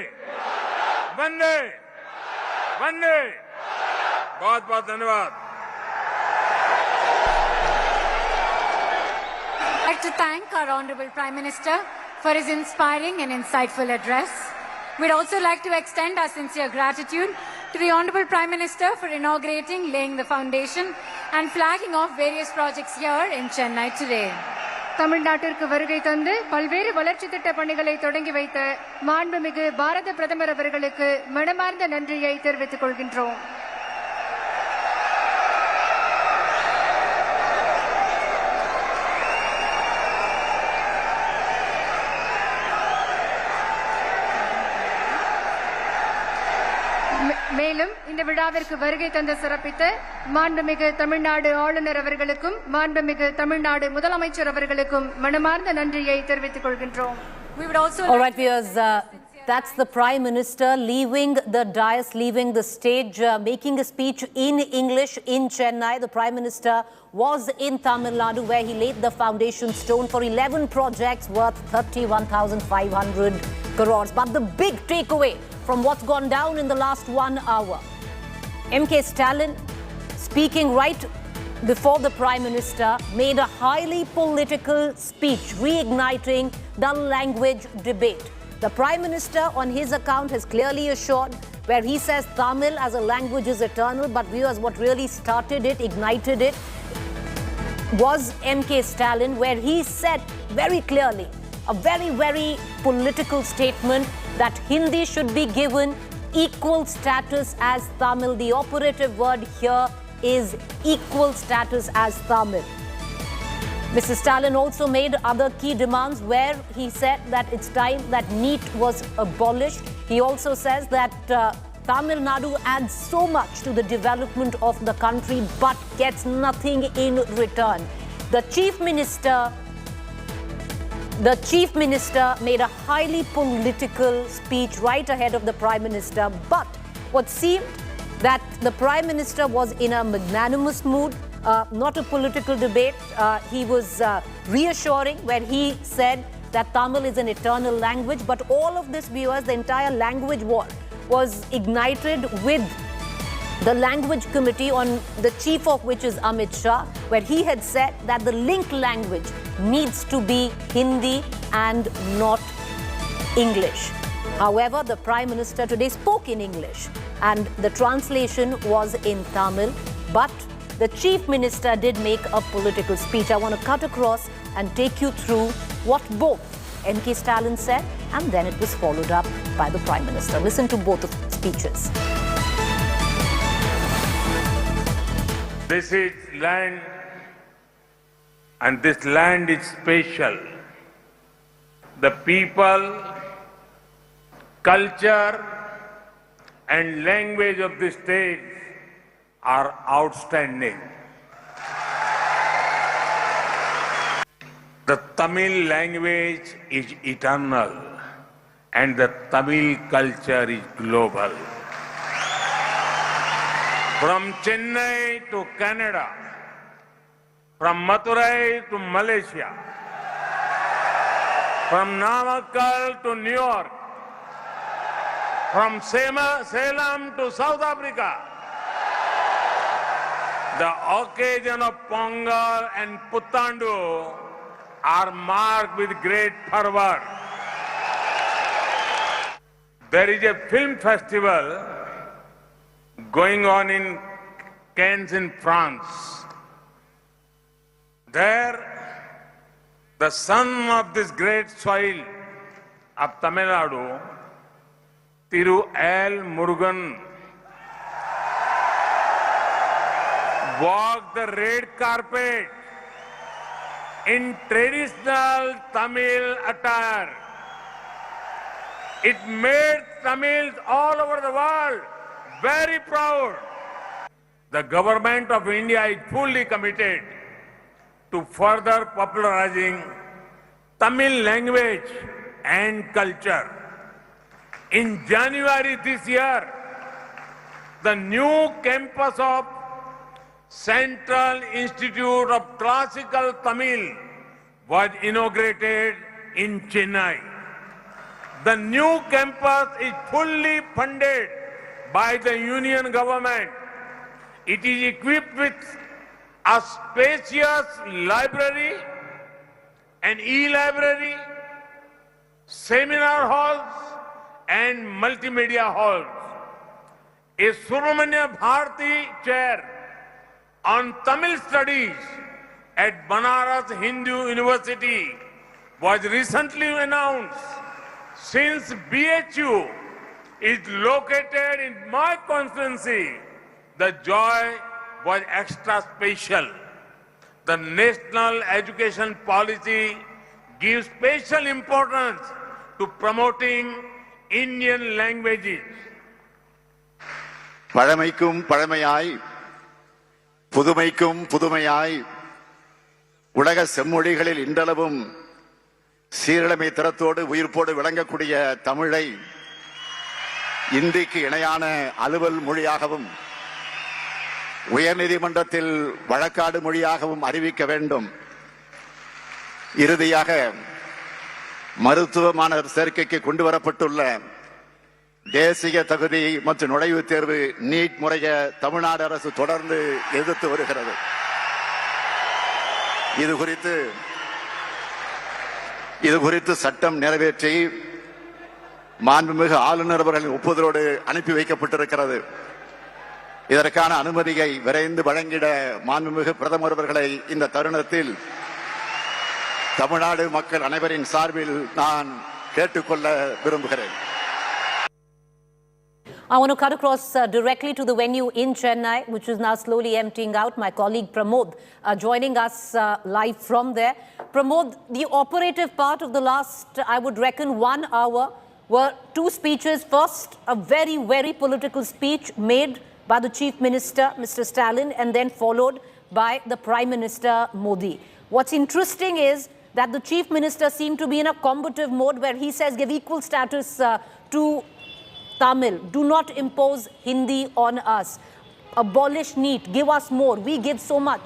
वंदे वंदे। बहुत बहुत धन्यवाद। I'd like to thank our Honorable Prime Minister for his inspiring and insightful address. We'd also like to extend our sincere gratitude to the Honorable Prime Minister for inaugurating, laying the foundation and flagging off various projects here in Chennai today. தமிழ்நாட்டிற்கு வருகை தந்து பல்வேறு வளர்ச்சி திட்ட பணிகளை தொடங்கி வைத்த மாண்புமிகு பாரத பிரதமர் அவர்களுக்கு மனமார்ந்த நன்றியை தெரிவித்துக் கொள்கின்றோம். மேலும் இந்த விழாவிற்கு வருகை தந்து சிறப்பித்த மாண்புமிகு தமிழ்நாடு ஆளுநர் அவர்களுக்கும் மாண்புமிகு தமிழ்நாடு முதலமைச்சர் அவர்களுக்கும் மனமார்ந்த நன்றியை தெரிவித்துக் கொள்கின்றோம். All right, viewers, that's the Prime Minister leaving the dais, leaving the stage, making a speech in English in Chennai. The Prime Minister was in Tamil Nadu, where he laid the foundation stone for 11 projects worth 31,500 crores. But the big takeaway from what's gone down in the last 1 hour, MK Stalin, speaking right before the Prime Minister, made a highly political speech, reigniting the language debate. The Prime Minister, on his account, has clearly assured, where he says Tamil as a language is eternal, but viewers, what really started it, ignited it, was MK Stalin, where he said very clearly, a very, very political statement, that Hindi should be given equal status as Tamil. The operative word here is equal status as Tamil. Mr. Stalin also made other key demands, where he said that it's time that NEET was abolished. He also says that Tamil Nadu adds so much to the development of the country but gets nothing in return. The Chief Minister made a highly political speech right ahead of the Prime Minister, but what seemed that the Prime Minister was in a magnanimous mood, not a political debate. He was reassuring, where he said that Tamil is an eternal language, but all of this, viewers, the entire language war was ignited with the language committee, on the chief of which is Amit Shah, where he had said that the linked language needs to be Hindi and not English. However, the Prime Minister today spoke in English and the translation was in Tamil, but the Chief Minister did make a political speech. I want to cut across and take you through what both MK Stalin said, and then it was followed up by the Prime Minister. Listen to both of the speeches. This is land, and this land is special. The people, culture, and language of this state are outstanding. The Tamil language is eternal, and the Tamil culture is global. From Chennai to Canada, from Madurai to Malaysia, from Namakkal to New York, from Salem to South Africa. The occasion of Pongal and Puthandu are marked with great fervor. There is a film festival going on in Cannes in France. There, the son of this great soil of Tamil Nadu, Thiru L. Murugan, walked the red carpet in traditional Tamil attire. It made Tamils all over the world very proud. The government of India is fully committed to further popularizing Tamil language and culture. In January this year, the new campus of Central Institute of Classical Tamil was inaugurated in Chennai. The new campus is fully funded by the union government. It is equipped with a spacious library, an e-library, seminar halls, and multimedia halls. A Subramanya Bharati chair on Tamil studies at Banaras Hindu University was recently announced. Since BHU is located in my constituency, the joy was extra special. The national education policy gives special importance to promoting Indian languages. பழமைக்கும் பழமையாய் புதுமைக்கும் புதுமையாய் உலக செம்மொழிகளில் இன்றளவும் சீரழமை திறத்தோடு உயிர்ப்போடு விளங்கக்கூடிய தமிழை இந்திக்கு இணையான அலுவல் மொழியாகவும் உயர்நீதிமன்றத்தில் வழக்காடு மொழியாகவும் அறிவிக்க வேண்டும். இறுதியாக மருத்துவ மாணவர் சேர்க்கைக்கு கொண்டு வரப்பட்டுள்ள தேசிய தகுதி மற்றும் நுழைவுத் தேர்வு நீட் முறையை தமிழ்நாடு அரசு தொடர்ந்து எதிர்த்து வருகிறது. இது குறித்து சட்டம் நிறைவேற்றி மாண்புமிகு ஆளுநர் அவர்களின் ஒப்புதலோடு அனுப்பி வைக்கப்பட்டிருக்கிறது. இதற்கான அனுமதியை விரைந்து வழங்கிட மாண்புமிகு பிரதமர் அவர்களை இந்த தருணத்தில் தமிழ்நாடு மக்கள் அனைவரின் சார்பில் நான் கேட்டுக்கொள்ள விரும்புகிறேன். I want to cut across directly to the venue in Chennai, which is now slowly emptying out. My colleague Pramod joining us live from there. Pramod, the operative part of the last, I would reckon, 1 hour were two speeches. First, a very, very political speech made by the Chief Minister, Mr. Stalin, and then followed by the Prime Minister Modi. What's interesting is that the Chief Minister seemed to be in a combative mode where he says give equal status to Tamil. Do not impose Hindi on us. Abolish NEET. Give us more. We give so much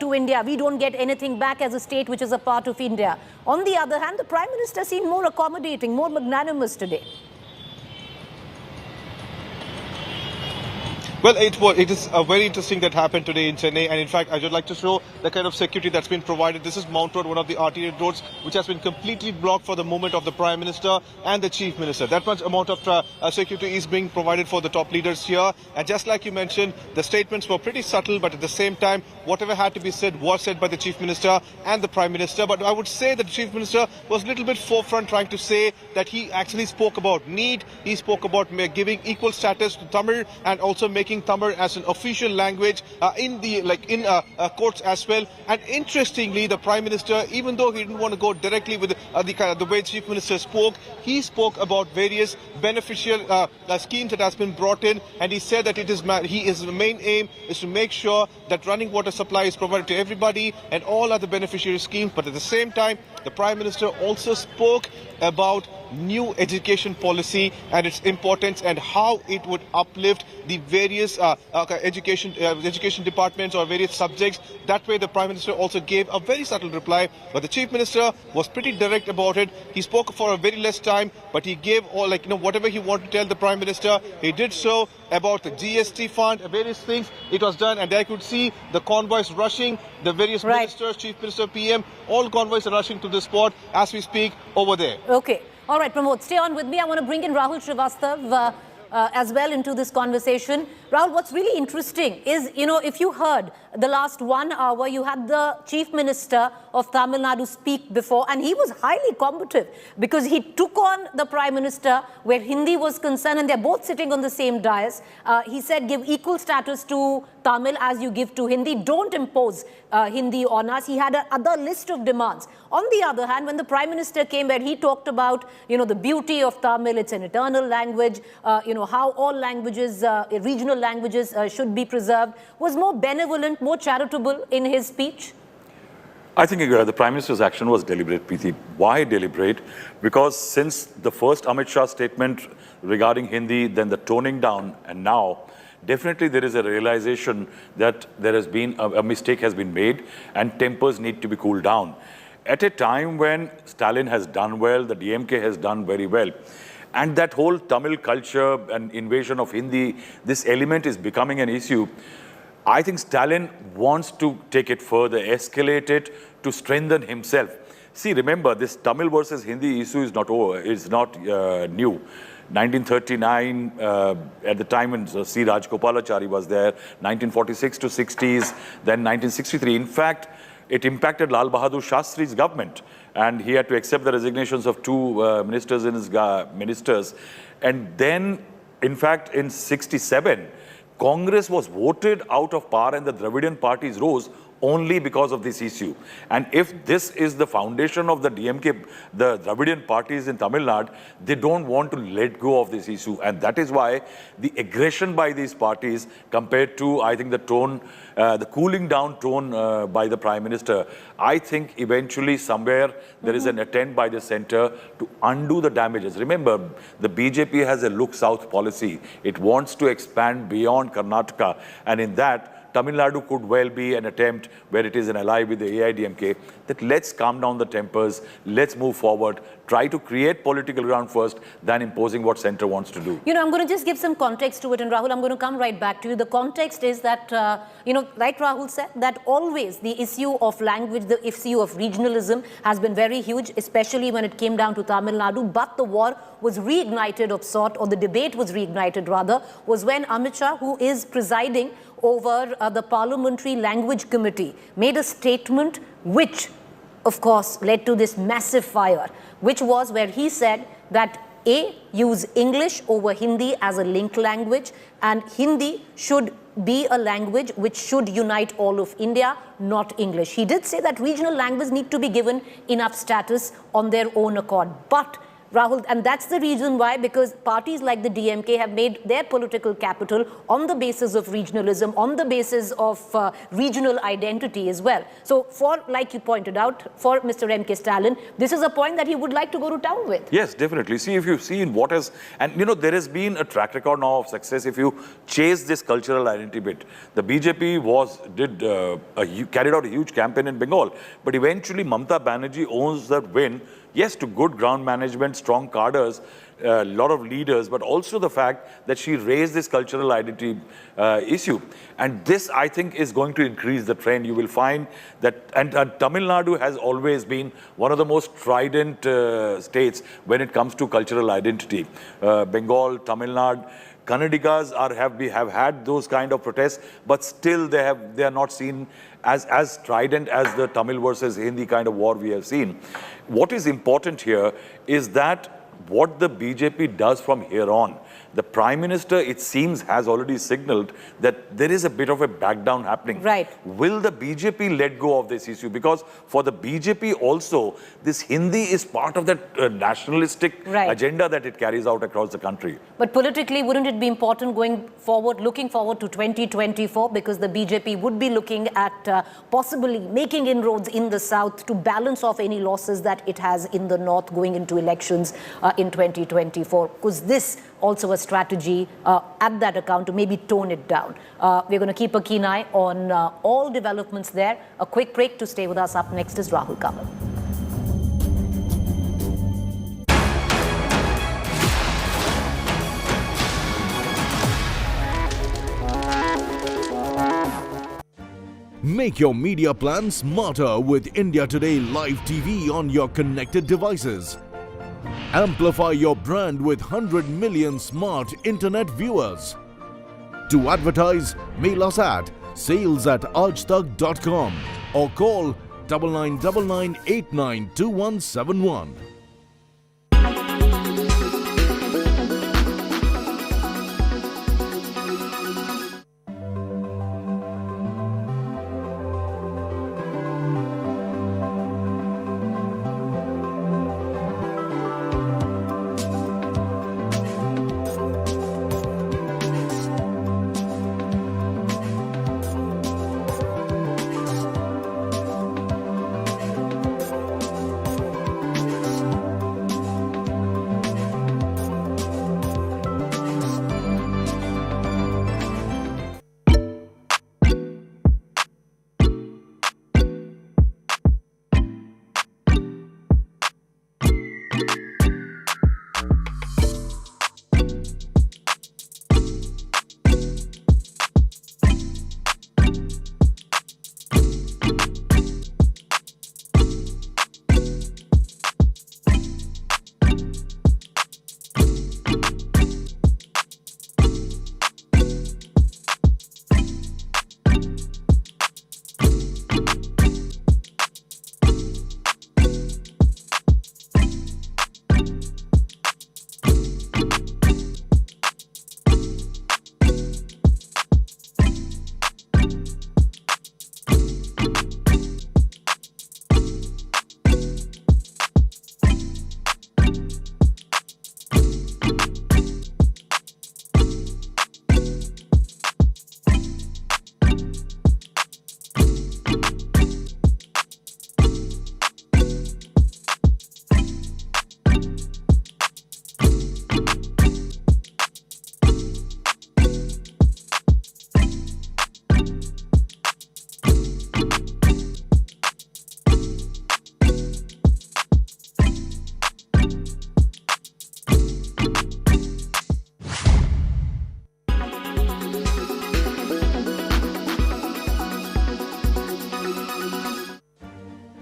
to India. We don't get anything back as a state which is a part of India. On the other hand, the Prime Minister seemed more accommodating, more magnanimous today. Well, it is very interesting that happened today in Chennai, and in fact, I would like to show the kind of security that's been provided. This is Mount Road, one of the arterial roads, which has been completely blocked for the movement of the Prime Minister and the Chief Minister. That much amount of security is being provided for the top leaders here. And just like you mentioned, the statements were pretty subtle, but at the same time, whatever had to be said was said by the Chief Minister and the Prime Minister. But I would say that the Chief Minister was a little bit forefront, trying to say that he actually spoke about need. He spoke about giving equal status to Tamil and also making Tamil as an official language in courts as well. And interestingly, the Prime Minister, even though he didn't want to go directly with the way Chief Minister spoke, he spoke about various beneficial schemes that has been brought in, and he said that his main aim is to make sure that running water supply is provided to everybody and all other beneficiary schemes. But at the same time, the Prime Minister also spoke about new education policy and its importance and how it would uplift the various education departments or various subjects. That way, the Prime Minister also gave a very subtle reply, but the Chief Minister was pretty direct about it. He spoke for a very less time, but he gave whatever he wanted to tell the Prime Minister. He did so about the GST fund, various things. It was done, and I could see the convoys rushing, the various ministers, Chief Minister, PM, all convoys are rushing to the spot as we speak over there. Okay. All right, Pramod, stay on with me. I want to bring in Rahul Srivastav as well into this conversation. Rahul, what's really interesting is, if you heard the last 1 hour, you had the Chief Minister of Tamil Nadu speak before, and he was highly combative because he took on the Prime Minister where Hindi was concerned, and they're both sitting on the same dais. He said, give equal status to Tamil as you give to Hindi. Don't impose Hindi on us. He had another list of demands. On the other hand, when the Prime Minister came where he talked about, the beauty of Tamil, it's an eternal language, how all languages, regional languages should be preserved, was more benevolent, more charitable in his speech? I think the Prime Minister's action was deliberate, Preeti. Why deliberate? Because since the first Amit Shah statement regarding Hindi, then the toning down, and now, definitely there is a realization that there has been a mistake has been made and tempers need to be cooled down. At a time when Stalin has done well, the DMK has done very well, and that whole Tamil culture and invasion of Hindi, this element is becoming an issue. I think Stalin wants to take it further, escalate it to strengthen himself. See, remember, this Tamil versus Hindi issue is not over, it's not new. 1939, at the time when C. Rajgopalachari was there, 1946 to 60s, then 1963. In fact, it impacted Lal Bahadur Shastri's government, and he had to accept the resignations of two ministers in his ministers. And then, in fact, in 67, Congress was voted out of power and the Dravidian parties rose only because of this issue. And if this is the foundation of the DMK, the Dravidian parties in Tamil Nadu, they don't want to let go of this issue. And that is why the aggression by these parties compared to, I think, the tone, the cooling down tone by the Prime Minister, I think eventually somewhere there is an attempt by the centre to undo the damages. Remember, the BJP has a look south policy. It wants to expand beyond Karnataka, and in that, Tamil Nadu could well be an attempt where it is an ally with the AIDMK, that let's calm down the tempers, let's move forward, try to create political ground first, than imposing what centre wants to do. I'm going to just give some context to it, and Rahul, I'm going to come right back to you. The context is that, like Rahul said, that always the issue of language, the issue of regionalism has been very huge, especially when it came down to Tamil Nadu, but the war was reignited of sort, or the debate was reignited rather, was when Amit Shah, who is presiding over the Parliamentary Language Committee, made a statement which, of course, led to this massive fire, which was where he said that use English over Hindi as a link language, and Hindi should be a language which should unite all of India, not English. He did say that regional languages need to be given enough status on their own accord. But Rahul, and that's the reason why, because parties like the DMK have made their political capital on the basis of regionalism, on the basis of regional identity as well. So like you pointed out, for Mr. M.K. Stalin, this is a point that he would like to go to town with. Yes, definitely. See, if you've seen what has, and there has been a track record now of success. If you chase this cultural identity bit, the BJP carried out a huge campaign in Bengal, but eventually Mamata Banerjee owns that win. Yes, to good ground management, strong cadres, a lot of leaders, but also the fact that she raised this cultural identity issue. And this, I think, is going to increase the trend. You will find that, and Tamil Nadu has always been one of the most strident states when it comes to cultural identity. Bengal, Tamil Nadu, Kannadigas have had those kind of protests, but still they are not seen as strident as the Tamil versus Hindi kind of war we have seen. What is important here is that what the BJP does from here on, the Prime Minister, it seems, has already signaled that there is a bit of a back down happening. Right. Will the BJP let go of this issue? Because for the BJP also, this Hindi is part of that nationalistic agenda that it carries out across the country. But politically, wouldn't it be important going forward, looking forward to 2024, because the BJP would be looking at possibly making inroads in the south to balance off any losses that it has in the north going into elections in 2024? Because this also a strategy at that account to maybe tone it down. We're going to keep a keen eye on all developments there. A quick break to stay with us. Up next is Rahul Kamal. Make your media plan smarter with India Today Live TV on your connected devices. Amplify your brand with 100 million smart internet viewers. To advertise, mail us at sales@ajtak.com or call 9999892171.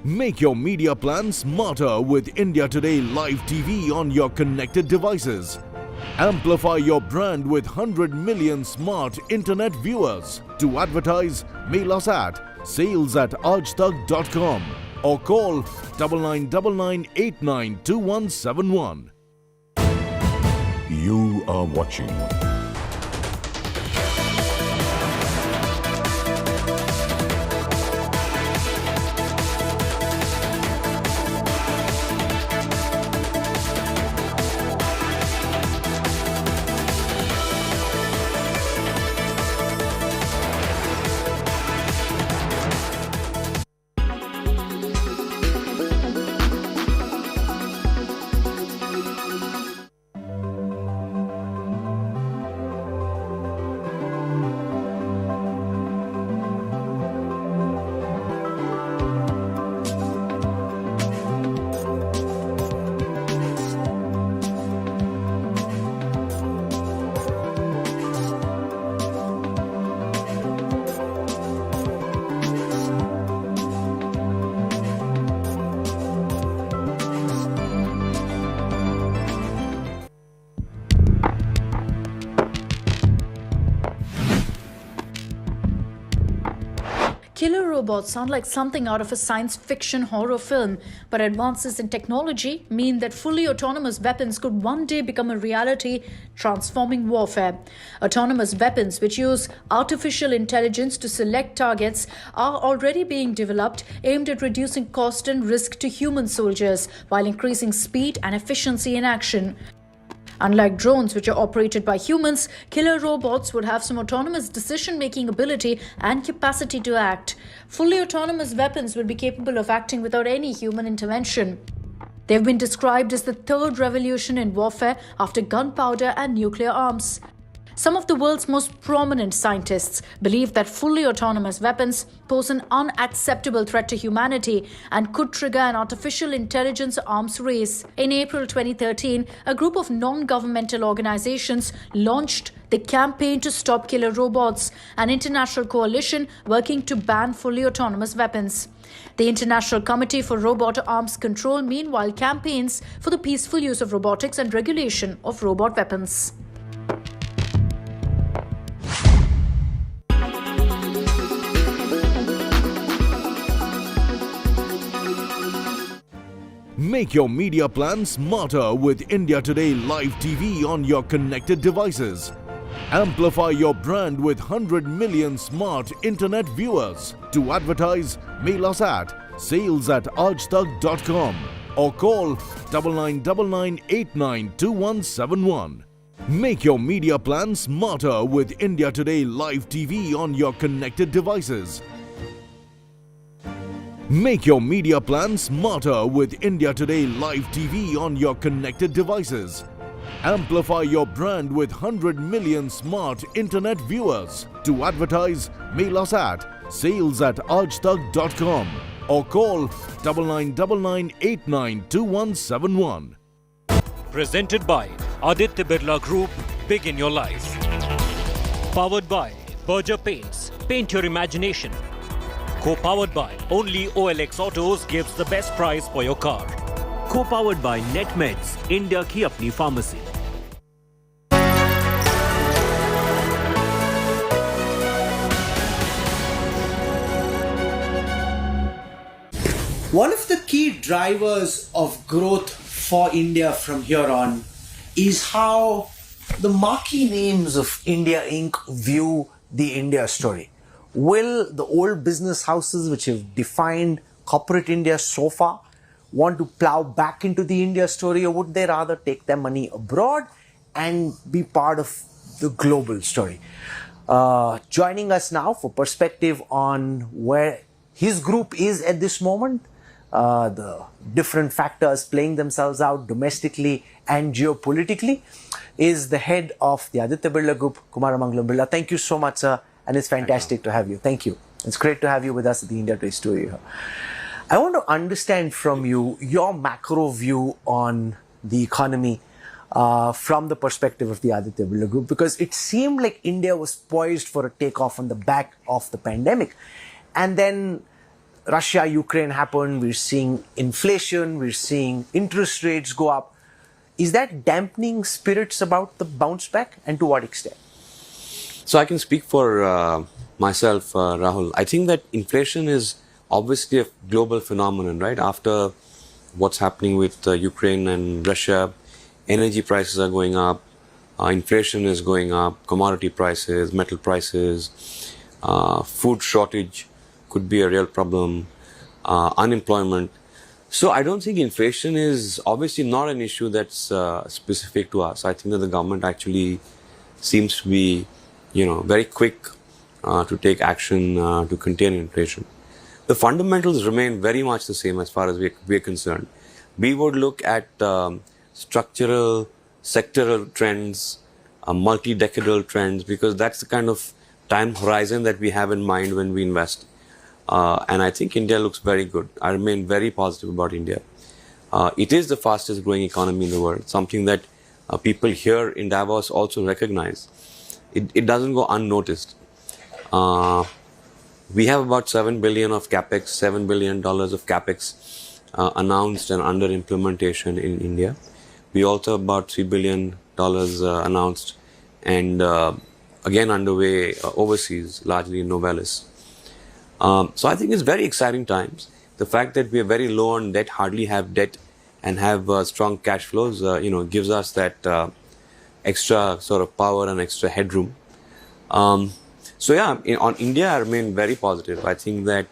Make your media plan smarter with India Today Live TV on your connected devices. Amplify your brand with 100 million smart internet viewers. To advertise, mail us at sales@ajtak.com or call 9999892171. You are watching Killer robots sound like something out of a science fiction horror film, but advances in technology mean that fully autonomous weapons could one day become a reality, transforming warfare. Autonomous weapons, which use artificial intelligence to select targets, are already being developed, aimed at reducing cost and risk to human soldiers, while increasing speed and efficiency in action. Unlike drones, which are operated by humans, killer robots would have some autonomous decision-making ability and capacity to act. Fully autonomous weapons will be capable of acting without any human intervention. They've been described as the third revolution in warfare after gunpowder and nuclear arms. Some of the world's most prominent scientists believe that fully autonomous weapons pose an unacceptable threat to humanity and could trigger an artificial intelligence arms race. In April 2013, a group of non-governmental organizations launched the Campaign to Stop Killer Robots, an international coalition working to ban fully autonomous weapons. The International Committee for Robot Arms Control, meanwhile, campaigns for the peaceful use of robotics and regulation of robot weapons. Make your media plan smarter with India Today Live TV on your connected devices. Amplify your brand with 100 million smart internet viewers. To advertise, mail us at sales@aajtak.com or call 9999892171. Make your media plan smarter with India Today Live TV on your connected devices. Make your media plan smarter with India Today Live TV on your connected devices. Amplify your brand with 100 million smart internet viewers. To advertise, mail us at sales@aajtak.com or call 9999892171. Presented by Aditya Birla Group, Big in Your Life. Powered by Berger Paints, paint your imagination. Co-powered by only OLX Autos gives the best price for your car. Co-powered by NetMeds, India की अपनी pharmacy. One of the key drivers of growth for India from here on is how the marquee names of India Inc. view the India story. Will the old business houses which have defined corporate India so far want to plow back into the India story, or would they rather take their money abroad and be part of the global story? Joining us now for perspective on where his group is at this moment, the different factors playing themselves out domestically and geopolitically, is the head of the Aditya Birla Group, Kumaramangalam Birla. Thank you so much, sir, and it's fantastic to have you. Thank you. It's great to have you with us at the India Today studio. I want to understand from you your macro view on the economy from the perspective of the Aditya Birla Group, because it seemed like India was poised for a takeoff on the back of the pandemic. And then Russia, Ukraine happened, we're seeing inflation, we're seeing interest rates go up. Is that dampening spirits about the bounce back, and to what extent? So I can speak for myself, Rahul. I think that inflation is obviously a global phenomenon, right? After what's happening with Ukraine and Russia, energy prices are going up, inflation is going up, commodity prices, metal prices, food shortage could be a real problem, unemployment. So I don't think inflation is obviously not an issue that's specific to us. I think that the government actually seems to be, very quick to take action to contain inflation. The fundamentals remain very much the same as far as we're concerned. We would look at structural, sectoral trends, multi-decadal trends, because that's the kind of time horizon that we have in mind when we invest. And I think India looks very good. I remain very positive about India. It is the fastest growing economy in the world, something that people here in Davos also recognize. It doesn't go unnoticed. We have about $7 billion of capex, $7 billion of capex announced and under implementation in India. We also have about $3 billion announced and again underway overseas, largely in Novelis. So I think it's very exciting times. The fact that we are very low on debt, hardly have debt, and have strong cash flows, gives us that extra sort of power and extra headroom. So yeah, on India, I remain very positive. I think that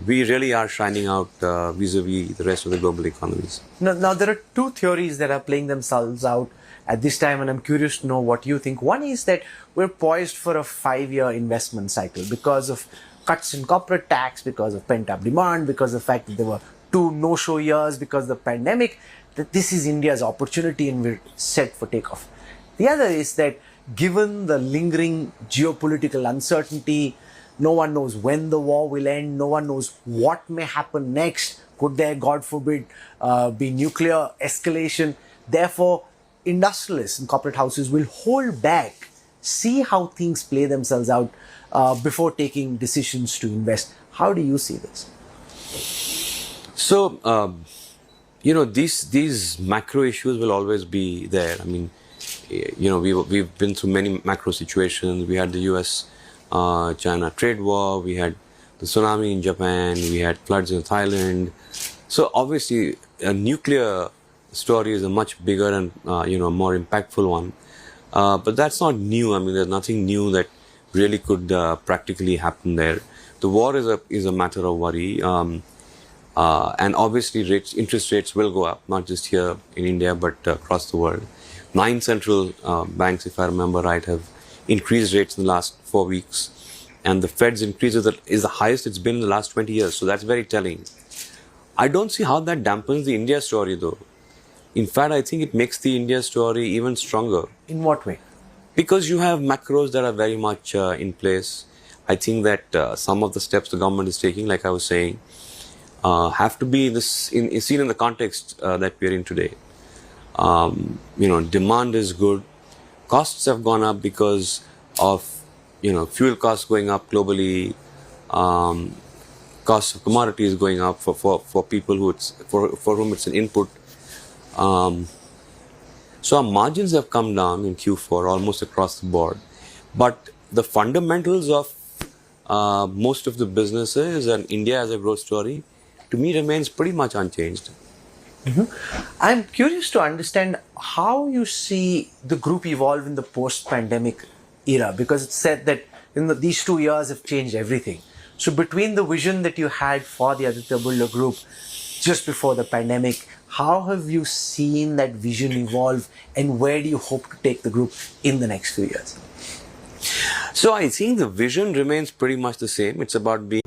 we really are shining out vis-a-vis the rest of the global economies. Now, there are two theories that are playing themselves out at this time, and I'm curious to know what you think. One is that we're poised for a 5-year investment cycle because of cuts in corporate tax, because of pent-up demand, because of the fact that there were 2 no-show years because of the pandemic, that this is India's opportunity and we're set for takeoff. The other is that given the lingering geopolitical uncertainty, no one knows when the war will end, no one knows what may happen next. Could there, God forbid, be nuclear escalation? Therefore, industrialists and corporate houses will hold back, see how things play themselves out before taking decisions to invest. How do you see this? So, these macro issues will always be there. I mean, we've been through many macro situations. We had the US-China trade war. We had the tsunami in Japan. We had floods in Thailand. So obviously, a nuclear story is a much bigger and more impactful one. But that's not new. I mean, there's nothing new that really could practically happen there. The war is a matter of worry, and obviously interest rates will go up, not just here in India but across the world. 9 central banks, if I remember right, have increased rates in the last 4 weeks, and the Fed's increase is the highest it's been in the last 20 years. So that's very telling. I don't see how that dampens the India story, though. In fact, I think it makes the India story even stronger. In what way? Because you have macros that are very much in place. I think that some of the steps the government is taking, like I was saying, have to be seen in the context that we are in today. Demand is good. Costs have gone up because of fuel costs going up globally. Costs of commodities going up for people for whom it's an input. So our margins have come down in Q4 almost across the board. But the fundamentals of most of the businesses and India as a growth story, to me, remains pretty much unchanged. I'm curious to understand how you see the group evolve in the post-pandemic era, because it's said that these 2 years have changed everything. So between the vision that you had for the Aditya Birla Group just before the pandemic, how have you seen that vision evolve, and where do you hope to take the group in the next few years? So I think the vision remains pretty much the same. It's about being,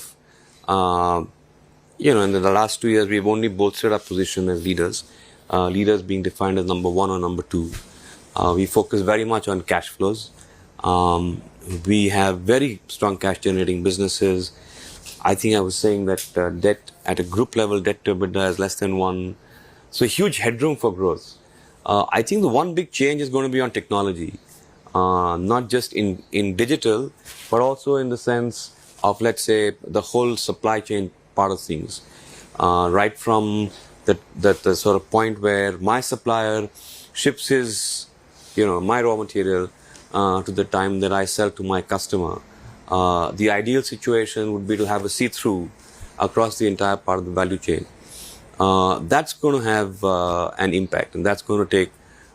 in the last 2 years, we've only bolstered our position as leaders. Leaders being defined as number 1 or number 2. We focus very much on cash flows. We have very strong cash generating businesses. I think I was saying that debt at a group level, debt to EBITDA is less than 1. So huge headroom for growth. I think the one big change is going to be on technology. Not just in digital, but also in the sense of, let's say, the whole supply chain part of things. Right from the sort of point where my supplier ships his, my raw material to the time that I sell to my customer. The ideal situation would be to have a see-through across the entire part of the value chain. That's going to have an impact, and that's going to take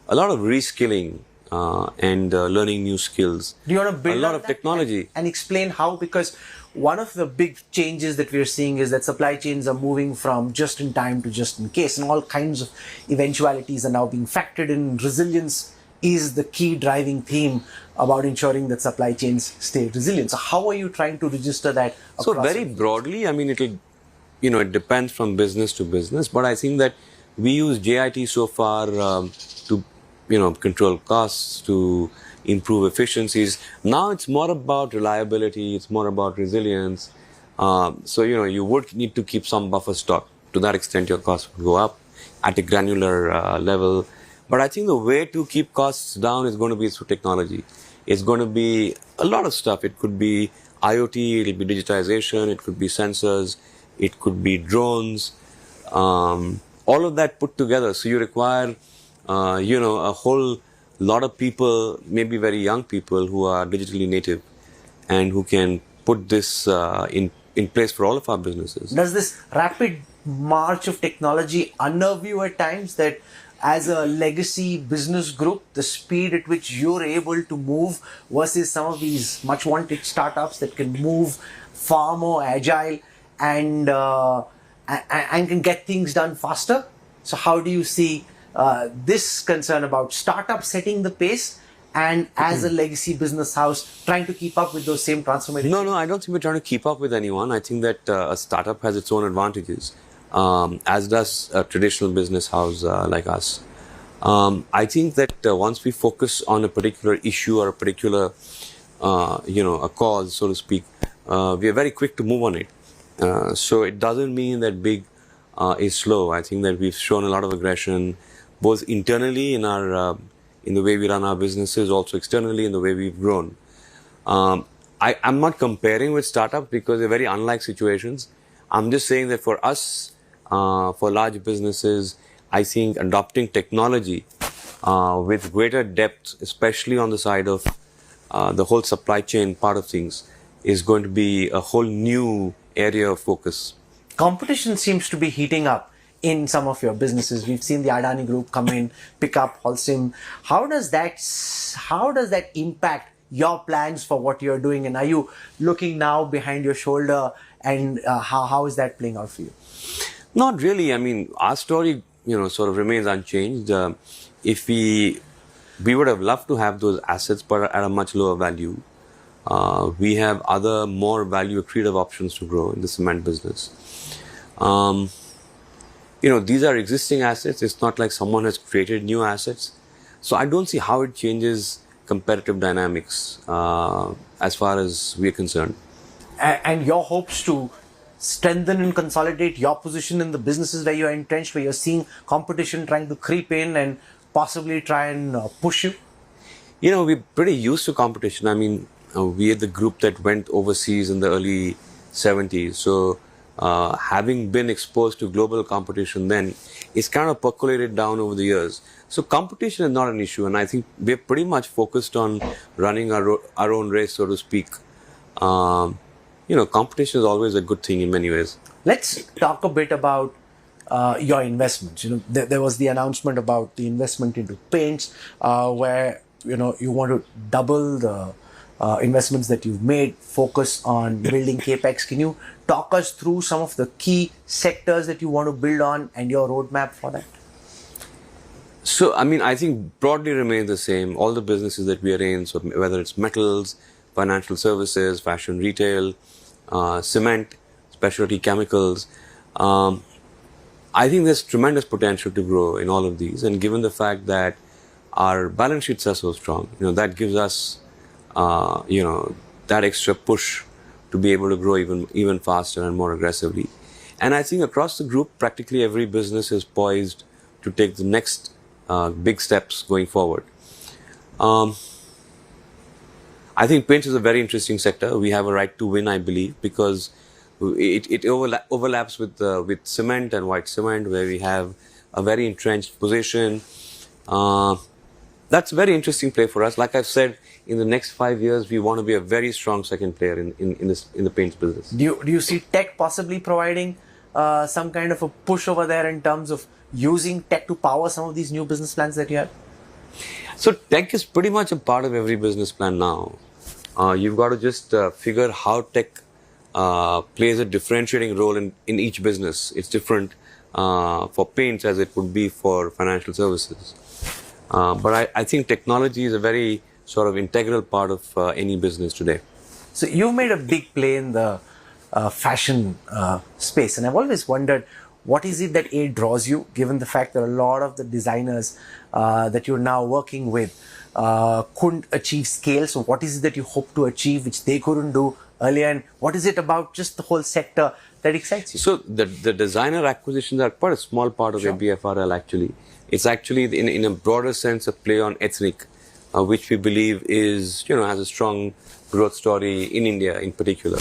a lot of reskilling and learning new skills. Do you want to build a lot of technology and explain how? Because one of the big changes that we're seeing is that supply chains are moving from just in time to just in case, and all kinds of eventualities are now being factored in. Resilience is the key driving theme about ensuring that supply chains stay resilient. So how are you trying to register that across? So very broadly, I mean, it depends from business to business, but I think that we use JIT so far to, control costs, to improve efficiencies. Now it's more about reliability, it's more about resilience. So, you would need to keep some buffer stock. To that extent, your costs would go up at a granular level. But I think the way to keep costs down is going to be through technology. It's going to be a lot of stuff. It could be IoT, it'll be digitization, it could be sensors, it could be drones, all of that put together. So you require, a whole lot of people, maybe very young people who are digitally native and who can put this in place for all of our businesses. Does this rapid march of technology unnerve you at times, that as a legacy business group, the speed at which you're able to move versus some of these much wanted startups that can move far more agile and can get things done faster? So how do you see this concern about startups setting the pace and as a legacy business house trying to keep up with those same transformations? No, I don't think we're trying to keep up with anyone. I think that a startup has its own advantages, as does a traditional business house like us. I think that once we focus on a particular issue or a particular, a cause, so to speak, we are very quick to move on it. So it doesn't mean that big is slow. I think that we've shown a lot of aggression, both internally in the way we run our businesses, also externally in the way we've grown. I'm not comparing with startups because they're very unlike situations. I'm just saying that for us, for large businesses, I think adopting technology with greater depth, especially on the side of the whole supply chain part of things, is going to be a whole new area of focus. Competition seems to be heating up in some of your businesses. We've seen the Adani Group come in, pick up Holcim. How does that impact your plans for what you're doing? And are you looking now behind your shoulder, and how is that playing out for you? Not really. I mean, our story, sort of remains unchanged. If we would have loved to have those assets, but at a much lower value. We have other more value accretive options to grow in the cement business. These are existing assets. It's not like someone has created new assets. So I don't see how it changes competitive dynamics as far as we're concerned. And your hopes to strengthen and consolidate your position in the businesses where you're entrenched, where you're seeing competition trying to creep in and possibly try and push you? We're pretty used to competition. I mean, we are the group that went overseas in the early 70s. So having been exposed to global competition then, it's kind of percolated down over the years. So competition is not an issue. And I think we're pretty much focused on running our own race, so to speak. Competition is always a good thing in many ways. Let's talk a bit about your investments. There was the announcement about the investment into paints, where you want to double the investments that you've made, focus on building capex. Can you talk us through some of the key sectors that you want to build on and your roadmap for that? So, I mean, I think broadly remain the same. All the businesses that we are in, so whether it's metals, financial services, fashion retail, cement, specialty chemicals, I think there's tremendous potential to grow in all of these. And given the fact that our balance sheets are so strong, that gives us, that extra push to be able to grow even faster and more aggressively. And I think across the group, practically every business is poised to take the next big steps going forward. I think paints is a very interesting sector. We have a right to win, I believe, because it overlaps with cement and white cement, where we have a very entrenched position. That's a very interesting play for us. Like I've said, in the next 5 years, we want to be a very strong second player in the paints business. Do you see tech possibly providing some kind of a push over there in terms of using tech to power some of these new business plans that you have? So tech is pretty much a part of every business plan now. You've got to just figure how tech plays a differentiating role in each business. It's different for paints as it would be for financial services. But I think technology is a very sort of integral part of any business today. So you've made a big play in the fashion space, and I've always wondered, what is it that draws you, given the fact that a lot of the designers that you're now working with couldn't achieve scale? So what is it that you hope to achieve which they couldn't do earlier, and what is it about just the whole sector that excites you? So the designer acquisitions are quite a small part of ABFRL actually. It's actually in a broader sense a play on ethnic, which we believe is, has a strong growth story in India in particular.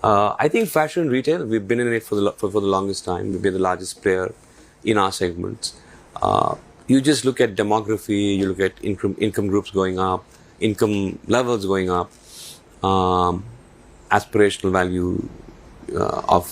I think fashion retail, we've been in it for the longest time. We've been the largest player in our segments. You just look at demography, you look at income groups going up, income levels going up, aspirational value of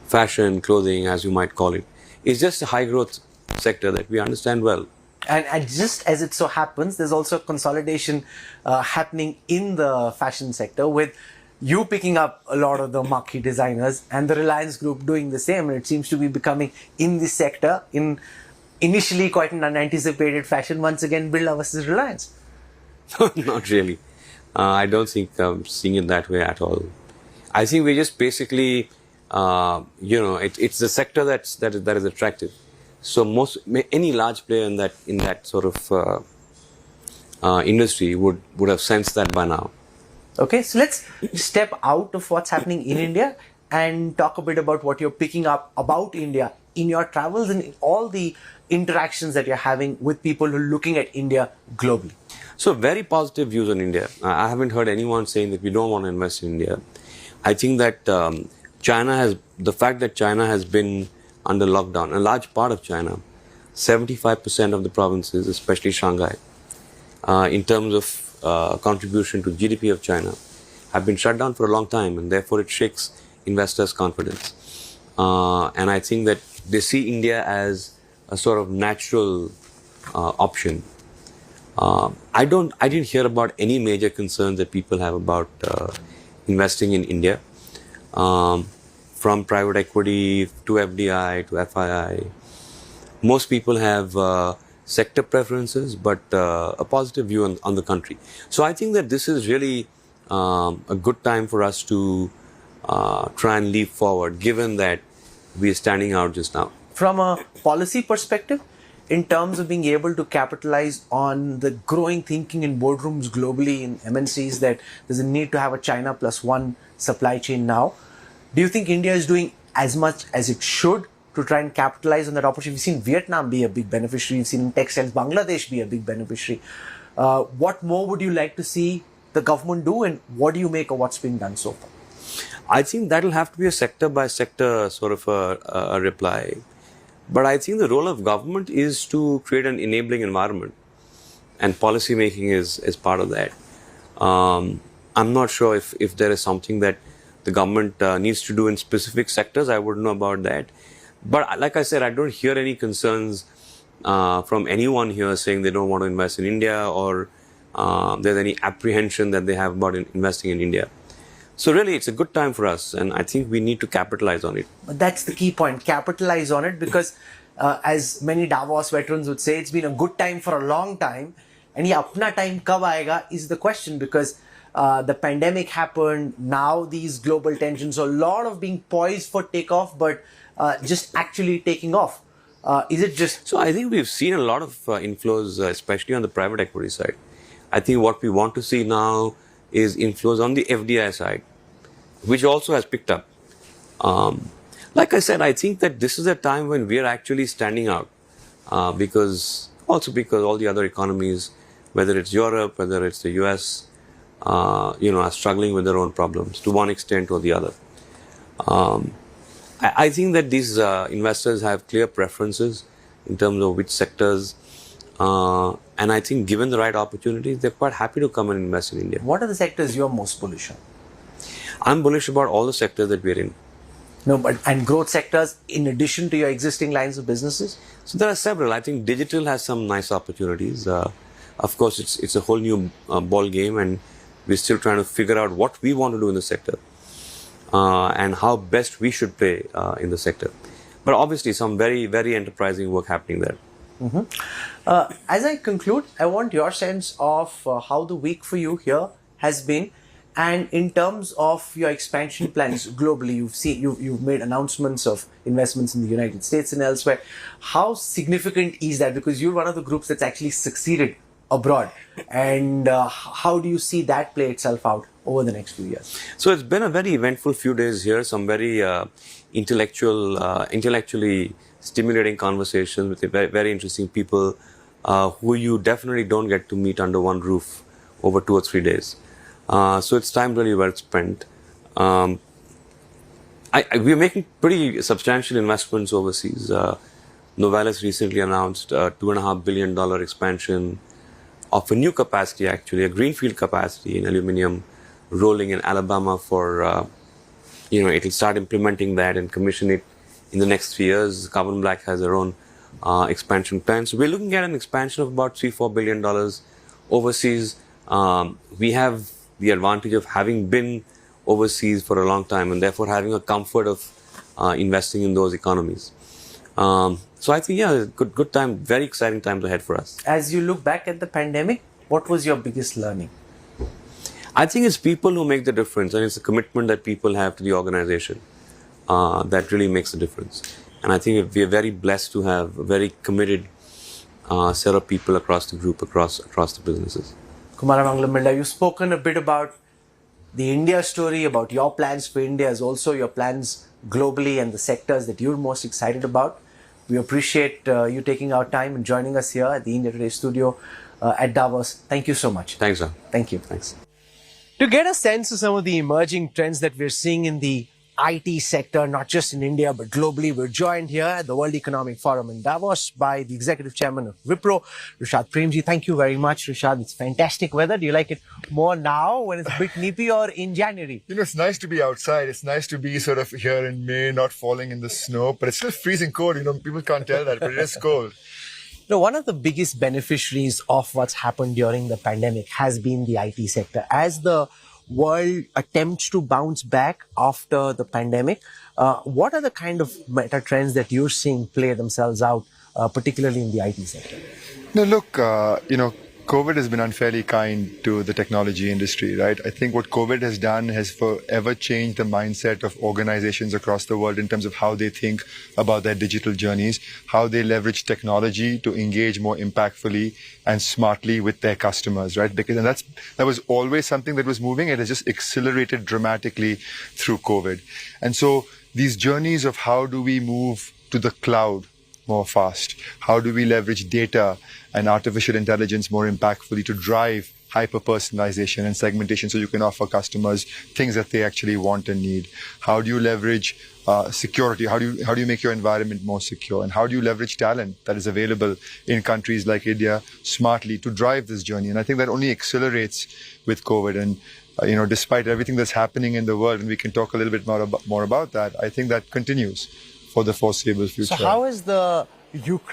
fashion, clothing, as you might call it. It's just a high growth sector that we understand well. And just as it so happens, there's also consolidation happening in the fashion sector, with you picking up a lot of the marquee designers and the Reliance Group doing the same. And it seems to be becoming, in this sector, in initially quite an unanticipated fashion, once again Birla versus Reliance. Not really. I don't think I'm seeing it that way at all. I think we just basically, it's the sector that is attractive. So any large player in that sort of industry would have sensed that by now. Okay, so let's step out of what's happening in India and talk a bit about what you're picking up about India in your travels and in all the interactions that you're having with people who are looking at India globally. So very positive views on India. I haven't heard anyone saying that we don't want to invest in India. I think that the fact that China has been under lockdown, a large part of China, 75% of the provinces, especially Shanghai, in terms of contribution to GDP of China, have been shut down for a long time, and therefore it shakes investors' confidence. And I think that they see India as a sort of natural option. I didn't hear about any major concerns that people have about investing in India, from private equity to FDI to FII. Most people have sector preferences, but a positive view on the country. So I think that this is really a good time for us to try and leap forward, given that we are standing out just now. From a policy perspective, in terms of being able to capitalize on the growing thinking in boardrooms globally in MNCs that there's a need to have a China plus one supply chain now, do you think India is doing as much as it should to try and capitalize on that opportunity? We've seen Vietnam be a big beneficiary. We've seen textiles, Bangladesh be a big beneficiary. What more would you like to see the government do, and what do you make of what's being done so far? I think that'll have to be a sector by sector sort of a reply. But I think the role of government is to create an enabling environment, and policy making is part of that. I'm not sure if there is something that the government needs to do in specific sectors. I wouldn't know about that. But like I said, I don't hear any concerns from anyone here saying they don't want to invest in India, or there's any apprehension that they have about investing in India. So really, it's a good time for us, and I think we need to capitalize on it. But that's the key point, capitalize on it, because as many Davos veterans would say, it's been a good time for a long time, and ye apna time kab aayega is the question, because the pandemic happened, now these global tensions, a lot of being poised for takeoff, but just actually taking off. Is it just... So I think we've seen a lot of inflows, especially on the private equity side. I think what we want to see now is inflows on the FDI side, which also has picked up. Like I said, I think that this is a time when we are actually standing out, because all the other economies, whether it's Europe, whether it's the US, are struggling with their own problems to one extent or the other. I think that these investors have clear preferences in terms of which sectors, and I think given the right opportunities, they're quite happy to come and invest in India. What are the sectors you're most bullish on? I'm bullish about all the sectors that we're in. No, and growth sectors in addition to your existing lines of businesses? So there are several. I think digital has some nice opportunities. Of course, it's a whole new ball game, and we're still trying to figure out what we want to do in the sector, and how best we should play in the sector. But obviously, some very, very enterprising work happening there. As I conclude, I want your sense of how the week for you here has been, and in terms of your expansion plans globally. You've made announcements of investments in the United States and elsewhere. How significant is that? Because you're one of the groups that's actually succeeded abroad, and how do you see that play itself out over the next few years? So it's been a very eventful few days here. Some very intellectually stimulating conversations with very, very interesting people who you definitely don't get to meet under one roof over 2 or 3 days. So it's time really well spent. We're making pretty substantial investments overseas. Novelis recently announced a $2.5 billion expansion of a new capacity, actually, a greenfield capacity in aluminium rolling in Alabama for, it'll start implementing that and commission it in the next 3 years. Carbon Black has their own expansion plans. So we're looking at an expansion of about $3-4 billion overseas. We have the advantage of having been overseas for a long time, and therefore having a comfort of investing in those economies. So I think, good time, very exciting times ahead for us. As you look back at the pandemic, what was your biggest learning? I think it's people who make the difference, and it's the commitment that people have to the organization that really makes the difference. And I think we are very blessed to have a very committed set of people across the group, across the businesses. Kumaramangalam, you've spoken a bit about the India story, about your plans for India, as also your plans globally and the sectors that you're most excited about. We appreciate you taking our time and joining us here at the India Today studio at Davos. Thank you so much. Thanks, sir. Thank you. Thanks. To get a sense of some of the emerging trends that we're seeing in the IT sector, not just in India, but globally. We're joined here at the World Economic Forum in Davos by the Executive Chairman of Wipro, Rishad Premji. Thank you very much, Rishad. It's fantastic weather. Do you like it more now when it's a bit nippy or in January? You know, it's nice to be outside. It's nice to be sort of here in May, not falling in the snow, but it's still freezing cold. You know, people can't tell that, but it is cold. Now, one of the biggest beneficiaries of what's happened during the pandemic has been the IT sector. As the world attempts to bounce back after the pandemic, what are the kind of meta trends that you're seeing play themselves out, particularly in the IT sector? No, look, COVID has been unfairly kind to the technology industry, right? I think what COVID has done has forever changed the mindset of organizations across the world in terms of how they think about their digital journeys, how they leverage technology to engage more impactfully and smartly with their customers, right? Because that was always something that was moving. It has just accelerated dramatically through COVID. And so these journeys of how do we move to the cloud more fast? How do we leverage data and artificial intelligence more impactfully to drive hyper-personalization and segmentation so you can offer customers things that they actually want and need? How do you leverage security? How do you make your environment more secure? And how do you leverage talent that is available in countries like India smartly to drive this journey? And I think that only accelerates with COVID. And despite everything that's happening in the world, and we can talk a little bit more about that, I think that continues for the foreseeable future. So how is the Ukraine